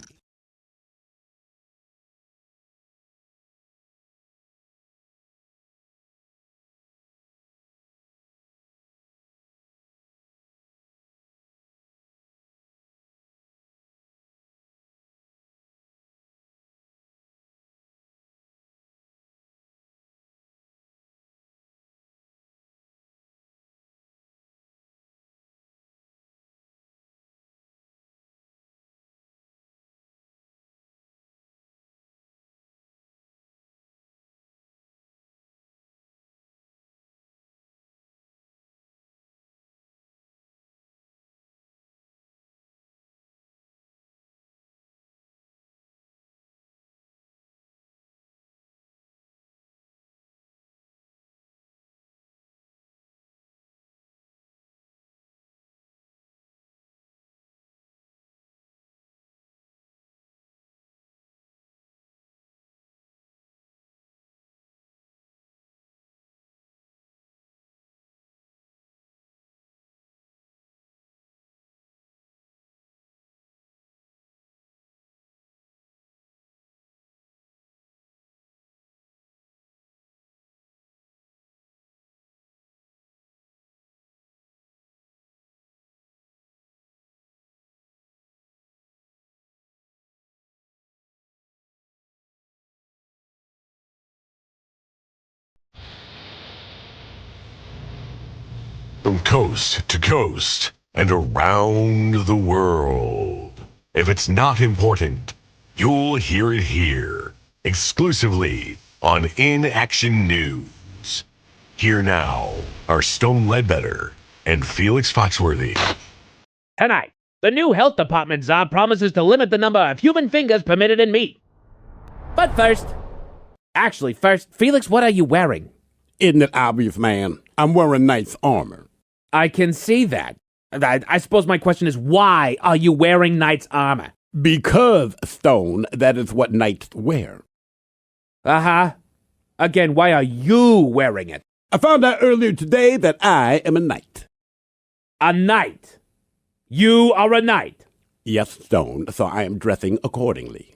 From coast to coast and around the world. If it's not important, you'll hear it here, exclusively on In Action News. Here now are Stone Ledbetter and Felix Foxworthy. Tonight, the new health department czar promises to limit the number of human fingers permitted in meat. But first, Felix, what are you wearing? Isn't it obvious, man? I'm wearing knight's armor. I can see that. I suppose my question is, why are you wearing knight's armor? Because, Stone, that is what knights wear. Uh-huh. Again, why are you wearing it? I found out earlier today that I am a knight. A knight? You are a knight? Yes, Stone, so I am dressing accordingly.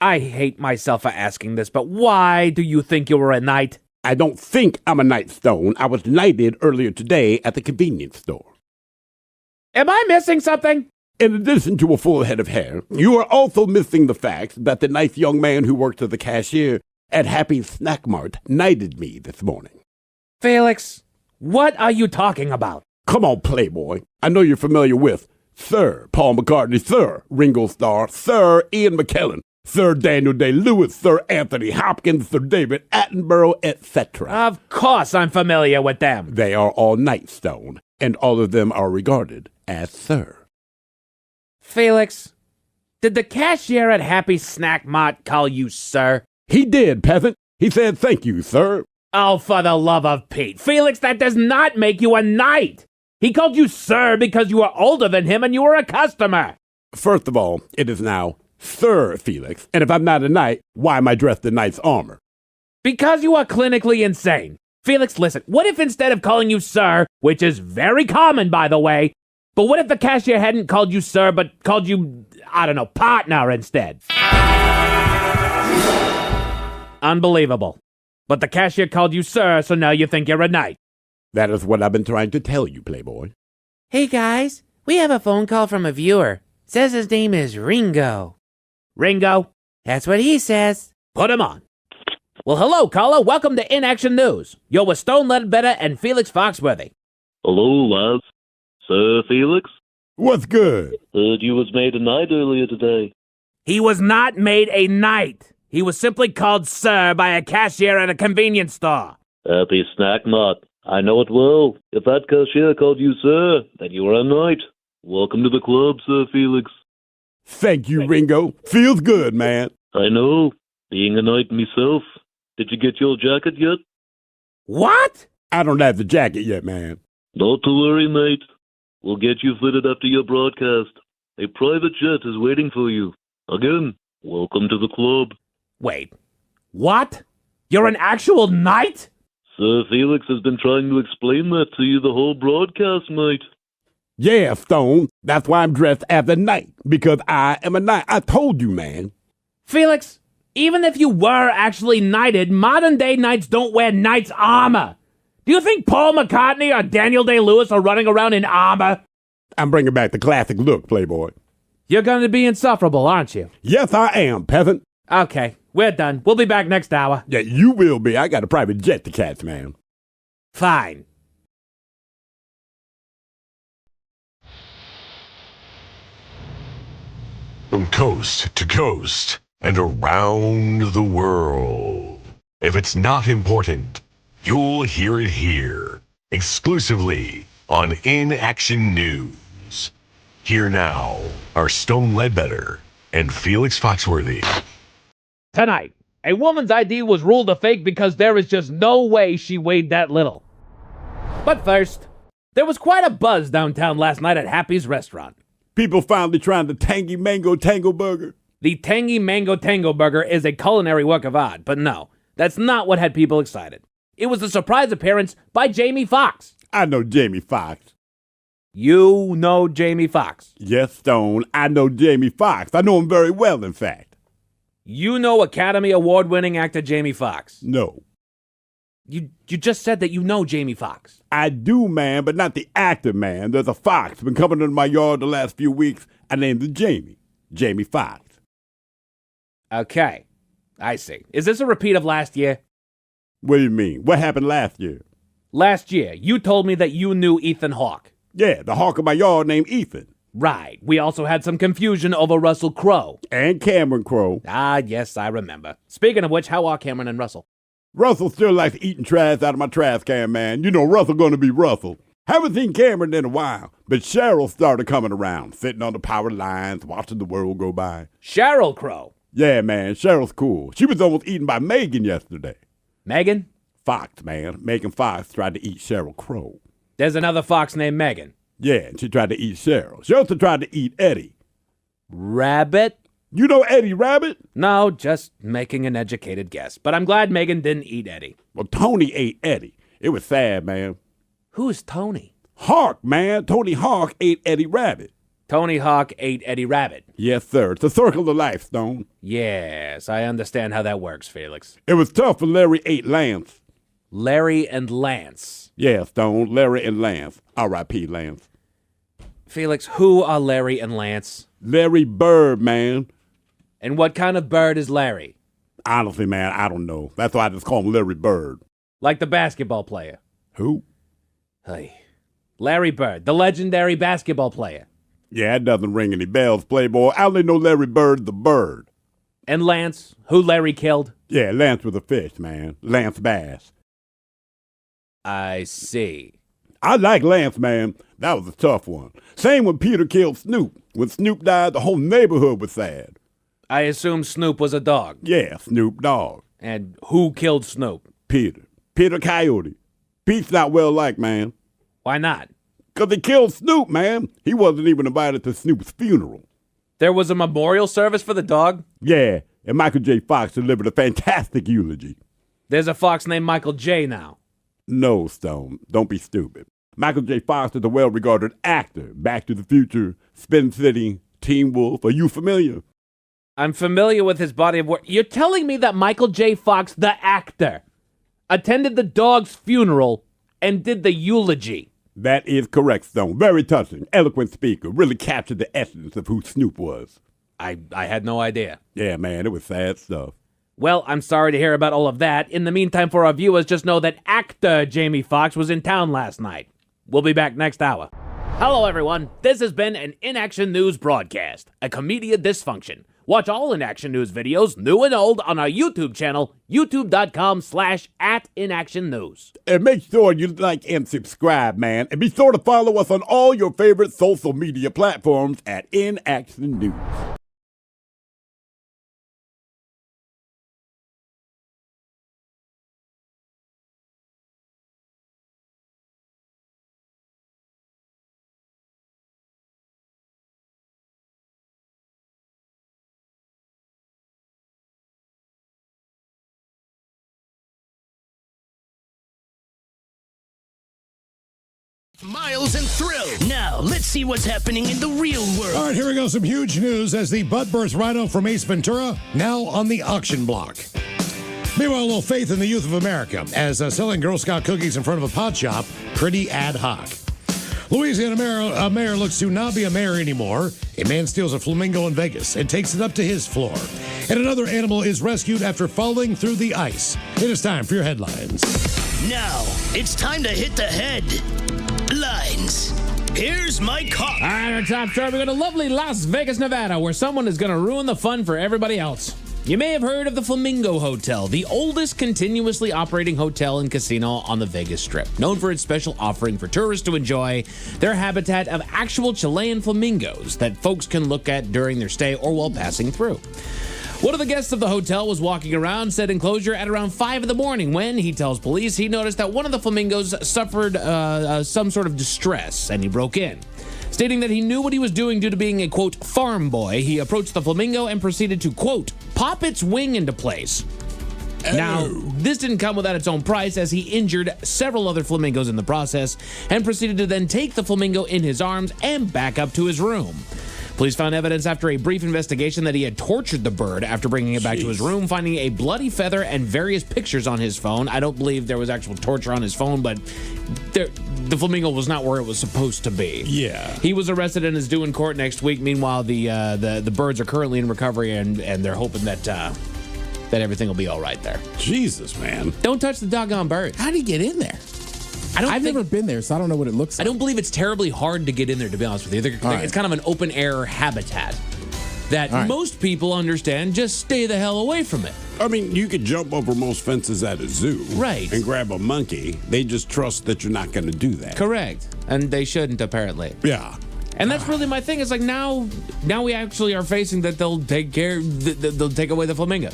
I hate myself for asking this, but why do you think you were a knight? I don't think I'm a knight, Stone. I was knighted earlier today at the convenience store. Am I missing something? In addition to a full head of hair, you are also missing the fact that the nice young man who works as a cashier at Happy's Snack Mart knighted me this morning. Felix, what are you talking about? Come on, Playboy. I know you're familiar with Sir Paul McCartney, Sir Ringo Starr, Sir Ian McKellen, Sir Daniel Day-Lewis, Sir Anthony Hopkins, Sir David Attenborough, etc. Of course I'm familiar with them. They are all knights, Stone, and all of them are regarded as Sir. Felix, did the cashier at Happy Snack Mart call you sir? He did, peasant. He said, "Thank you, sir." Oh, for the love of Pete. Felix, that does not make you a knight. He called you sir because you are older than him and you were a customer. First of all, it is now Sir Felix, and if I'm not a knight, why am I dressed in knight's armor? Because you are clinically insane. Felix, listen, what if instead of calling you sir, which is very common, by the way, but what if the cashier hadn't called you sir, but called you, partner instead? Unbelievable. But the cashier called you sir, so now you think you're a knight. That is what I've been trying to tell you, Playboy. Hey guys, we have a phone call from a viewer. Says his name is Ringo. Ringo? That's what he says. Put him on. Well, hello, caller. Welcome to In Action News. You're with Stone Ledbetter and Felix Foxworthy. Hello, lads. Sir Felix? What's good? Heard you was made a knight earlier today. He was not made a knight. He was simply called sir by a cashier at a convenience store. Happy Snack Mart. I know it well. If that cashier called you sir, then you are a knight. Welcome to the club, Sir Felix. Thank you, Ringo. Feels good, man. I know. Being a knight myself. Did you get your jacket yet? What? I don't have the jacket yet, man. Not to worry, mate. We'll get you fitted after your broadcast. A private jet is waiting for you. Again, welcome to the club. Wait. What? You're an actual knight? Sir Felix has been trying to explain that to you the whole broadcast, mate. Yeah, Stone. That's why I'm dressed as a knight. Because I am a knight. I told you, man. Felix, even if you were actually knighted, modern-day knights don't wear knight's armor. Do you think Paul McCartney or Daniel Day-Lewis are running around in armor? I'm bringing back the classic look, Playboy. You're going to be insufferable, aren't you? Yes, I am, peasant. Okay, we're done. We'll be back next hour. Yeah, you will be. I got a private jet to catch, man. Fine. From coast to coast and around the world. If it's not important, you'll hear it here, exclusively on In Action News. Here now are Stone Ledbetter and Felix Foxworthy. Tonight, a woman's ID was ruled a fake because there is just no way she weighed that little. But first, there was quite a buzz downtown last night at Happy's restaurant. People finally trying the Tangy Mango Tango Burger. The Tangy Mango Tango Burger is a culinary work of art, but no, that's not what had people excited. It was the surprise appearance by Jamie Foxx. I know Jamie Foxx. You know Jamie Foxx? Yes, Stone. I know Jamie Foxx. I know him very well, in fact. You know Academy Award-winning actor Jamie Foxx? No. You just said that you know Jamie Foxx. I do, man, but not the actor, man. There's a fox been coming into my yard the last few weeks. I named it Jamie. Jamie Foxx. Okay, I see. Is this a repeat of last year? What do you mean? What happened last year? Last year, you told me that you knew Ethan Hawke. Yeah, the hawk of my yard named Ethan. Right. We also had some confusion over Russell Crowe. And Cameron Crowe. Ah, yes, I remember. Speaking of which, how are Cameron and Russell? Russell still likes eating trash out of my trash can, man. You know Russell gonna be Russell. Haven't seen Cameron in a while, but Cheryl started coming around, sitting on the power lines, watching the world go by. Cheryl Crowe? Yeah, man, Cheryl's cool. She was almost eaten by Megan yesterday. Megan? Fox, man. Megan Fox tried to eat Cheryl Crow. There's another fox named Megan. Yeah, and she tried to eat Cheryl. She also tried to eat Eddie. Rabbit? You know Eddie Rabbit? No, just making an educated guess. But I'm glad Megan didn't eat Eddie. Well, Tony ate Eddie. It was sad, man. Who is Tony? Hawk, man. Tony Hawk ate Eddie Rabbit. Tony Hawk ate Eddie Rabbit. Yes, sir. It's a circle of life, Stone. Yes, I understand how that works, Felix. It was tough for Larry ate Lance. Larry and Lance. Yeah, Stone. Larry and Lance. R.I.P. Lance. Felix, who are Larry and Lance? Larry Bird, man. And what kind of bird is Larry? Honestly, man, I don't know. That's why I just call him Larry Bird. Like the basketball player. Who? Hey. Larry Bird, the legendary basketball player. Yeah, it doesn't ring any bells, Playboy. I only know Larry Bird the bird. And Lance, who Larry killed? Yeah, Lance was a fish, man. Lance Bass. I see. I like Lance, man. That was a tough one. Same when Peter killed Snoop. When Snoop died, the whole neighborhood was sad. I assume Snoop was a dog. Yeah, Snoop Dogg. And who killed Snoop? Peter. Peter Coyote. Pete's not well liked, man. Why not? 'Cause he killed Snoop, man. He wasn't even invited to Snoop's funeral. There was a memorial service for the dog? Yeah, and Michael J. Fox delivered a fantastic eulogy. There's a fox named Michael J. now. No, Stone. Don't be stupid. Michael J. Fox is a well-regarded actor. Back to the Future, Spin City, Teen Wolf. Are you familiar? I'm familiar with his body of work. You're telling me that Michael J. Fox, the actor, attended the dog's funeral and did the eulogy? That is correct, Stone. Very touching. Eloquent speaker. Really captured the essence of who Snoop was. I had no idea. Yeah, man, it was sad stuff. Well, I'm sorry to hear about all of that. In the meantime, for our viewers, just know that actor Jamie Foxx was in town last night. We'll be back next hour. Hello, everyone. This has been an In Action News broadcast, a Comedia Dysfunction. Watch all In Action News videos, new and old, on our YouTube channel, youtube.com/@inactionnews. And make sure you like and subscribe, man. And be sure to follow us on all your favorite social media platforms at In Action News. Miles and thrill. Now, let's see what's happening in the real world. All right, here we go. Some huge news as the butt burst rhino from Ace Ventura now on the auction block. Meanwhile, a little faith in the youth of America as selling Girl Scout cookies in front of a pot shop, pretty ad hoc. Louisiana mayor looks to not be a mayor anymore. A man steals a flamingo in Vegas and takes it up to his floor. And another animal is rescued after falling through the ice. It is time for your headlines. Now, it's time to hit the headlines. Here's my cop. All right, our top story. We got a lovely Las Vegas, Nevada, where someone is going to ruin the fun for everybody else. You may have heard of the Flamingo Hotel, the oldest continuously operating hotel and casino on the Vegas Strip, known for its special offering for tourists to enjoy their habitat of actual Chilean flamingos that folks can look at during their stay or while passing through. One of the guests of the hotel was walking around said enclosure at around 5 in the morning when, he tells police, he noticed that one of the flamingos suffered some sort of distress and he broke in. Stating that he knew what he was doing due to being a, quote, farm boy, he approached the flamingo and proceeded to, quote, pop its wing into place. Now, this didn't come without its own price as he injured several other flamingos in the process and proceeded to then take the flamingo in his arms and back up to his room. Police found evidence after a brief investigation that he had tortured the bird after bringing it back to his room, finding a bloody feather and various pictures on his phone. I don't believe there was actual torture on his phone, but the flamingo was not where it was supposed to be. Yeah. He was arrested and is due in court next week. Meanwhile, the birds are currently in recovery, and they're hoping that everything will be all right there. Jesus, man. Don't touch the doggone bird. How'd he get in there? I've never been there, so I don't know what it looks like. I don't believe it's terribly hard to get in there, to be honest with you. It's kind of an open air habitat that most people understand. Just stay the hell away from it. I mean, you could jump over most fences at a zoo. Right. And grab a monkey. They just trust that you're not going to do that. Correct. And they shouldn't, apparently. Yeah. And that's really my thing. It's like now we actually are facing that they'll take away the flamingo.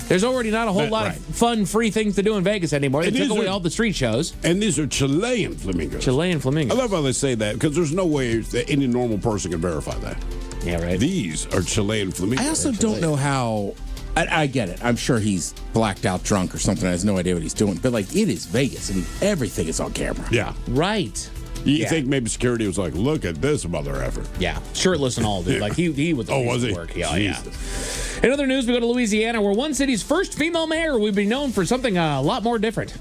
There's already not a whole lot of fun, free things to do in Vegas anymore. They took away all the street shows. And these are Chilean flamingos. Chilean flamingos. I love how they say that, because there's no way that any normal person can verify that. Yeah, right. These are Chilean flamingos. I also don't know how. I get it. I'm sure he's blacked out drunk or something. I has no idea what he's doing. But, like, it is Vegas. I mean, everything is on camera. Yeah. Right. You think maybe security was like, look at this mother effer. Yeah. Shirtless and all, dude. Yeah. Like, he was Oh, was he? work. Yeah, Jesus. In other news, we go to Louisiana, where one city's first female mayor would be known for something a lot different.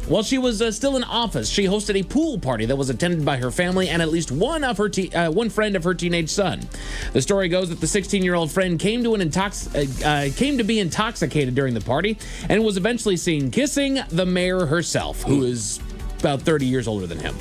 While she was still in office, she hosted a pool party that was attended by her family and at least one friend of her teenage son. The story goes that the 16-year-old friend came to be intoxicated during the party and was eventually seen kissing the mayor herself, who is about 30 years older than him.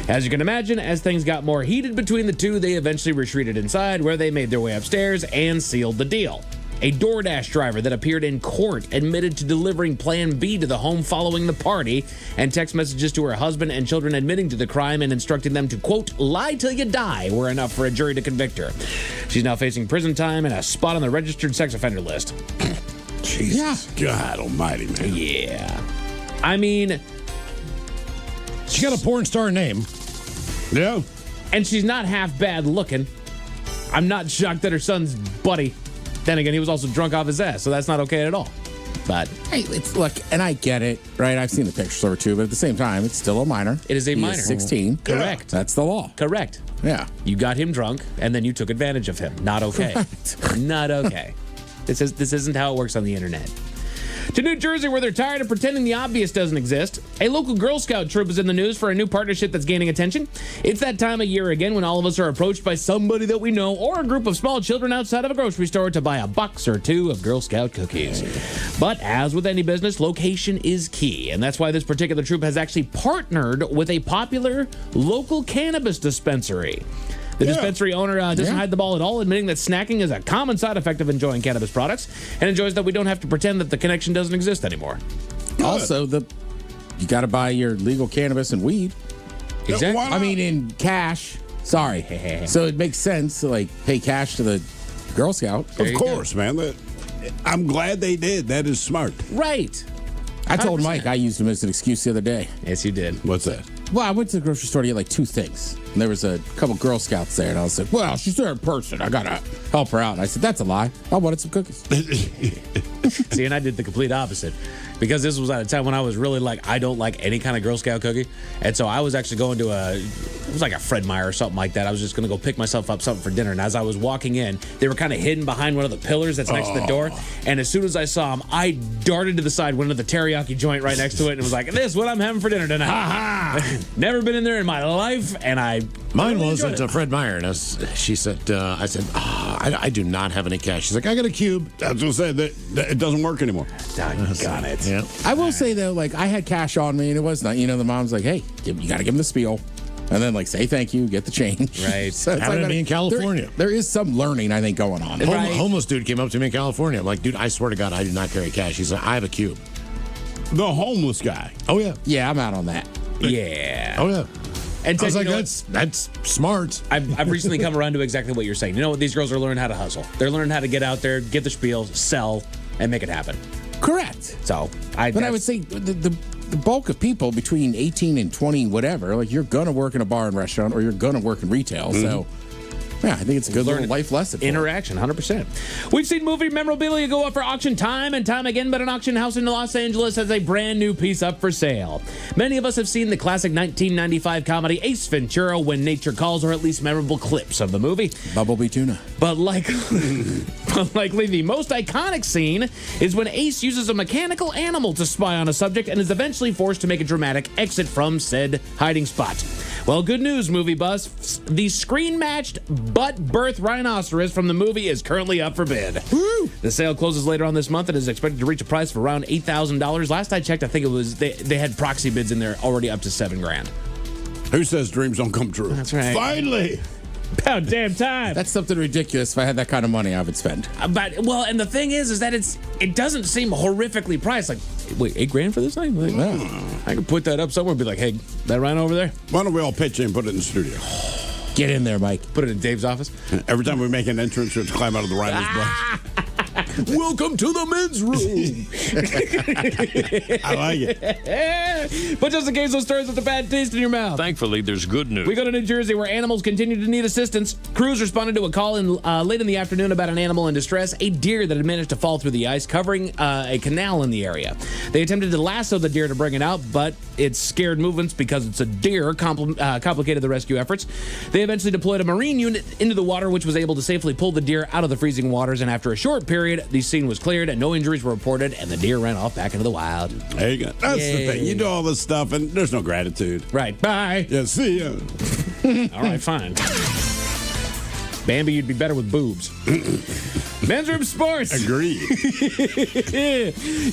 As you can imagine, as things got more heated between the two, they eventually retreated inside, where they made their way upstairs and sealed the deal. A DoorDash driver that appeared in court admitted to delivering Plan B to the home following the party, and text messages to her husband and children admitting to the crime and instructing them to, quote, lie till you die were enough for a jury to convict her. She's now facing prison time and a spot on the registered sex offender list. Jesus. God almighty, man. Yeah. I mean, she got a porn star name. Yeah. And she's not half bad looking. I'm not shocked that her son's buddy. Then again, he was also drunk off his ass, so that's not okay at all. But hey, look, and I get it, right? I've seen the pictures of her too, but at the same time, it's still a minor. It is a minor. 16. Correct. That's the law. Correct. Yeah. You got him drunk, and then you took advantage of him. Not okay. Not okay. This isn't how it works on the internet. To New Jersey, where they're tired of pretending the obvious doesn't exist. A local Girl Scout troop is in the news for a new partnership that's gaining attention. It's that time of year again when all of us are approached by somebody that we know or a group of small children outside of a grocery store to buy a box or two of Girl Scout cookies. But as with any business, location is key, and that's why this particular troop has actually partnered with a popular local cannabis dispensary. The dispensary owner doesn't hide the ball at all, admitting that snacking is a common side effect of enjoying cannabis products, and enjoys that we don't have to pretend that the connection doesn't exist anymore. Also, you got to buy your legal cannabis and weed. Exactly. I mean, in cash. Sorry. So it makes sense to like pay cash to the Girl Scout. Of course, man. I'm glad they did. That is smart. Right. I told Mike I used him as an excuse the other day. Yes, you did. What's that? Well, I went to the grocery store to get like two things. And there was a couple Girl Scouts there. And I was like, well, she's there in person. I got to help her out. And I said, that's a lie. I wanted some cookies. See, and I did the complete opposite. Because this was at a time when I was really like, I don't like any kind of Girl Scout cookie. And so I was actually going to it was like a Fred Meyer or something like that. I was just going to go pick myself up something for dinner. And as I was walking in, they were kind of hidden behind one of the pillars that's next to the door. And as soon as I saw them, I darted to the side, went into the teriyaki joint right next to it, and was like, this is what I'm having for dinner tonight. Ha ha! Never been in there in my life, and Mine wasn't Fred Meyer. And she said, I said, I do not have any cash. She's like, I got a cube. That's what I said. That it doesn't work anymore. Got it. Yeah. I will say, though, like, I had cash on me, and it was not, the mom's like, hey, you got to give him the spiel. And then, like, say thank you, get the change. Right. So Happened to me in California. There is some learning, I think, going on. Homeless dude came up to me in California. I'm like, dude, I swear to God, I do not carry cash. He's like, I have a cube. The homeless guy. Oh, yeah. Yeah, I'm out on that. Yeah. Oh, yeah. And I was like, you know that's smart. I've recently come around to exactly what you're saying. You know what? These girls are learning how to hustle. They're learning how to get out there, get the spiel, sell, and make it happen. Correct. So, I would say the bulk of people between 18 and 20, whatever, like you're going to work in a bar and restaurant or you're going to work in retail. Mm-hmm. So, yeah, I think it's a good little life lesson. Interaction, 100%. We've seen movie memorabilia go up for auction time and time again, but an auction house in Los Angeles has a brand new piece up for sale. Many of us have seen the classic 1995 comedy Ace Ventura: When Nature Calls, or at least memorable clips of the movie. Bumblebee tuna. But likely the most iconic scene is when Ace uses a mechanical animal to spy on a subject and is eventually forced to make a dramatic exit from said hiding spot. Well, good news, movie buffs. The screen-matched butt-birth rhinoceros from the movie is currently up for bid. Woo! The sale closes later on this month and is expected to reach a price of around $8,000. Last I checked, I think it was they had proxy bids in there already up to $7,000. Who says dreams don't come true? That's right. Finally! About damn time. That's something ridiculous. If I had that kind of money, I would spend. And the thing is that it doesn't seem horrifically priced. Like, wait, $8,000 for this thing? Like, I could put that up somewhere and be like, hey, that rhino over there? Why don't we all pitch in and put it in the studio? Get in there, Mike. Put it in Dave's office. Every time we make an entrance, we have to climb out of the rhino's butt. Welcome to the men's room. I like it. But just in case those stories with a bad taste in your mouth. Thankfully, there's good news. We go to New Jersey where animals continue to need assistance. Crews responded to a call late in the afternoon about an animal in distress, a deer that had managed to fall through the ice, covering a canal in the area. They attempted to lasso the deer to bring it out, but its scared movements, because it's a deer, complicated the rescue efforts. They eventually deployed a marine unit into the water, which was able to safely pull the deer out of the freezing waters, and after a short period, the scene was cleared and no injuries were reported, and the deer ran off back into the wild. There you go. That's the thing. You do all this stuff, and there's no gratitude. Right. Bye. Yeah, see ya. All right, fine. Bambi, you'd be better with boobs. Men's Room Sports. Agreed.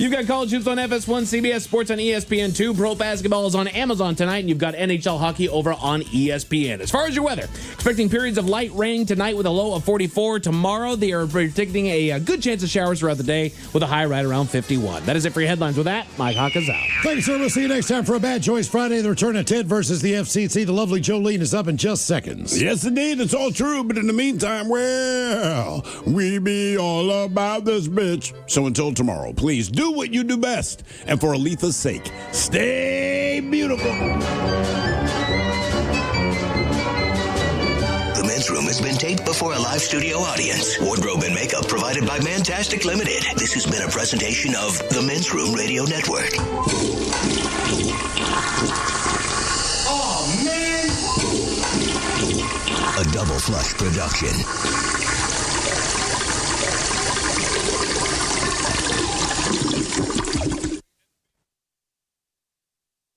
You've got college hoops on FS1, CBS Sports on ESPN2, pro basketball is on Amazon tonight, and you've got NHL hockey over on ESPN. As far as your weather, expecting periods of light rain tonight with a low of 44. Tomorrow, they are predicting a good chance of showers throughout the day with a high right around 51. That is it for your headlines. With that, Mike Hawk is out. Thanks, sir. We'll see you next time for a Bad Choice Friday. The return of Ted versus the FCC. The lovely Jolene is up in just seconds. Yes, indeed. It's all true. But in the meantime, well, we be all about this bitch. So until tomorrow, please do what you do best. And for Aletha's sake, stay beautiful. The Men's Room has been taped before a live studio audience. Wardrobe and makeup provided by Mantastic Limited. This has been a presentation of the Men's Room Radio Network. Oh, man! A Double Flush production.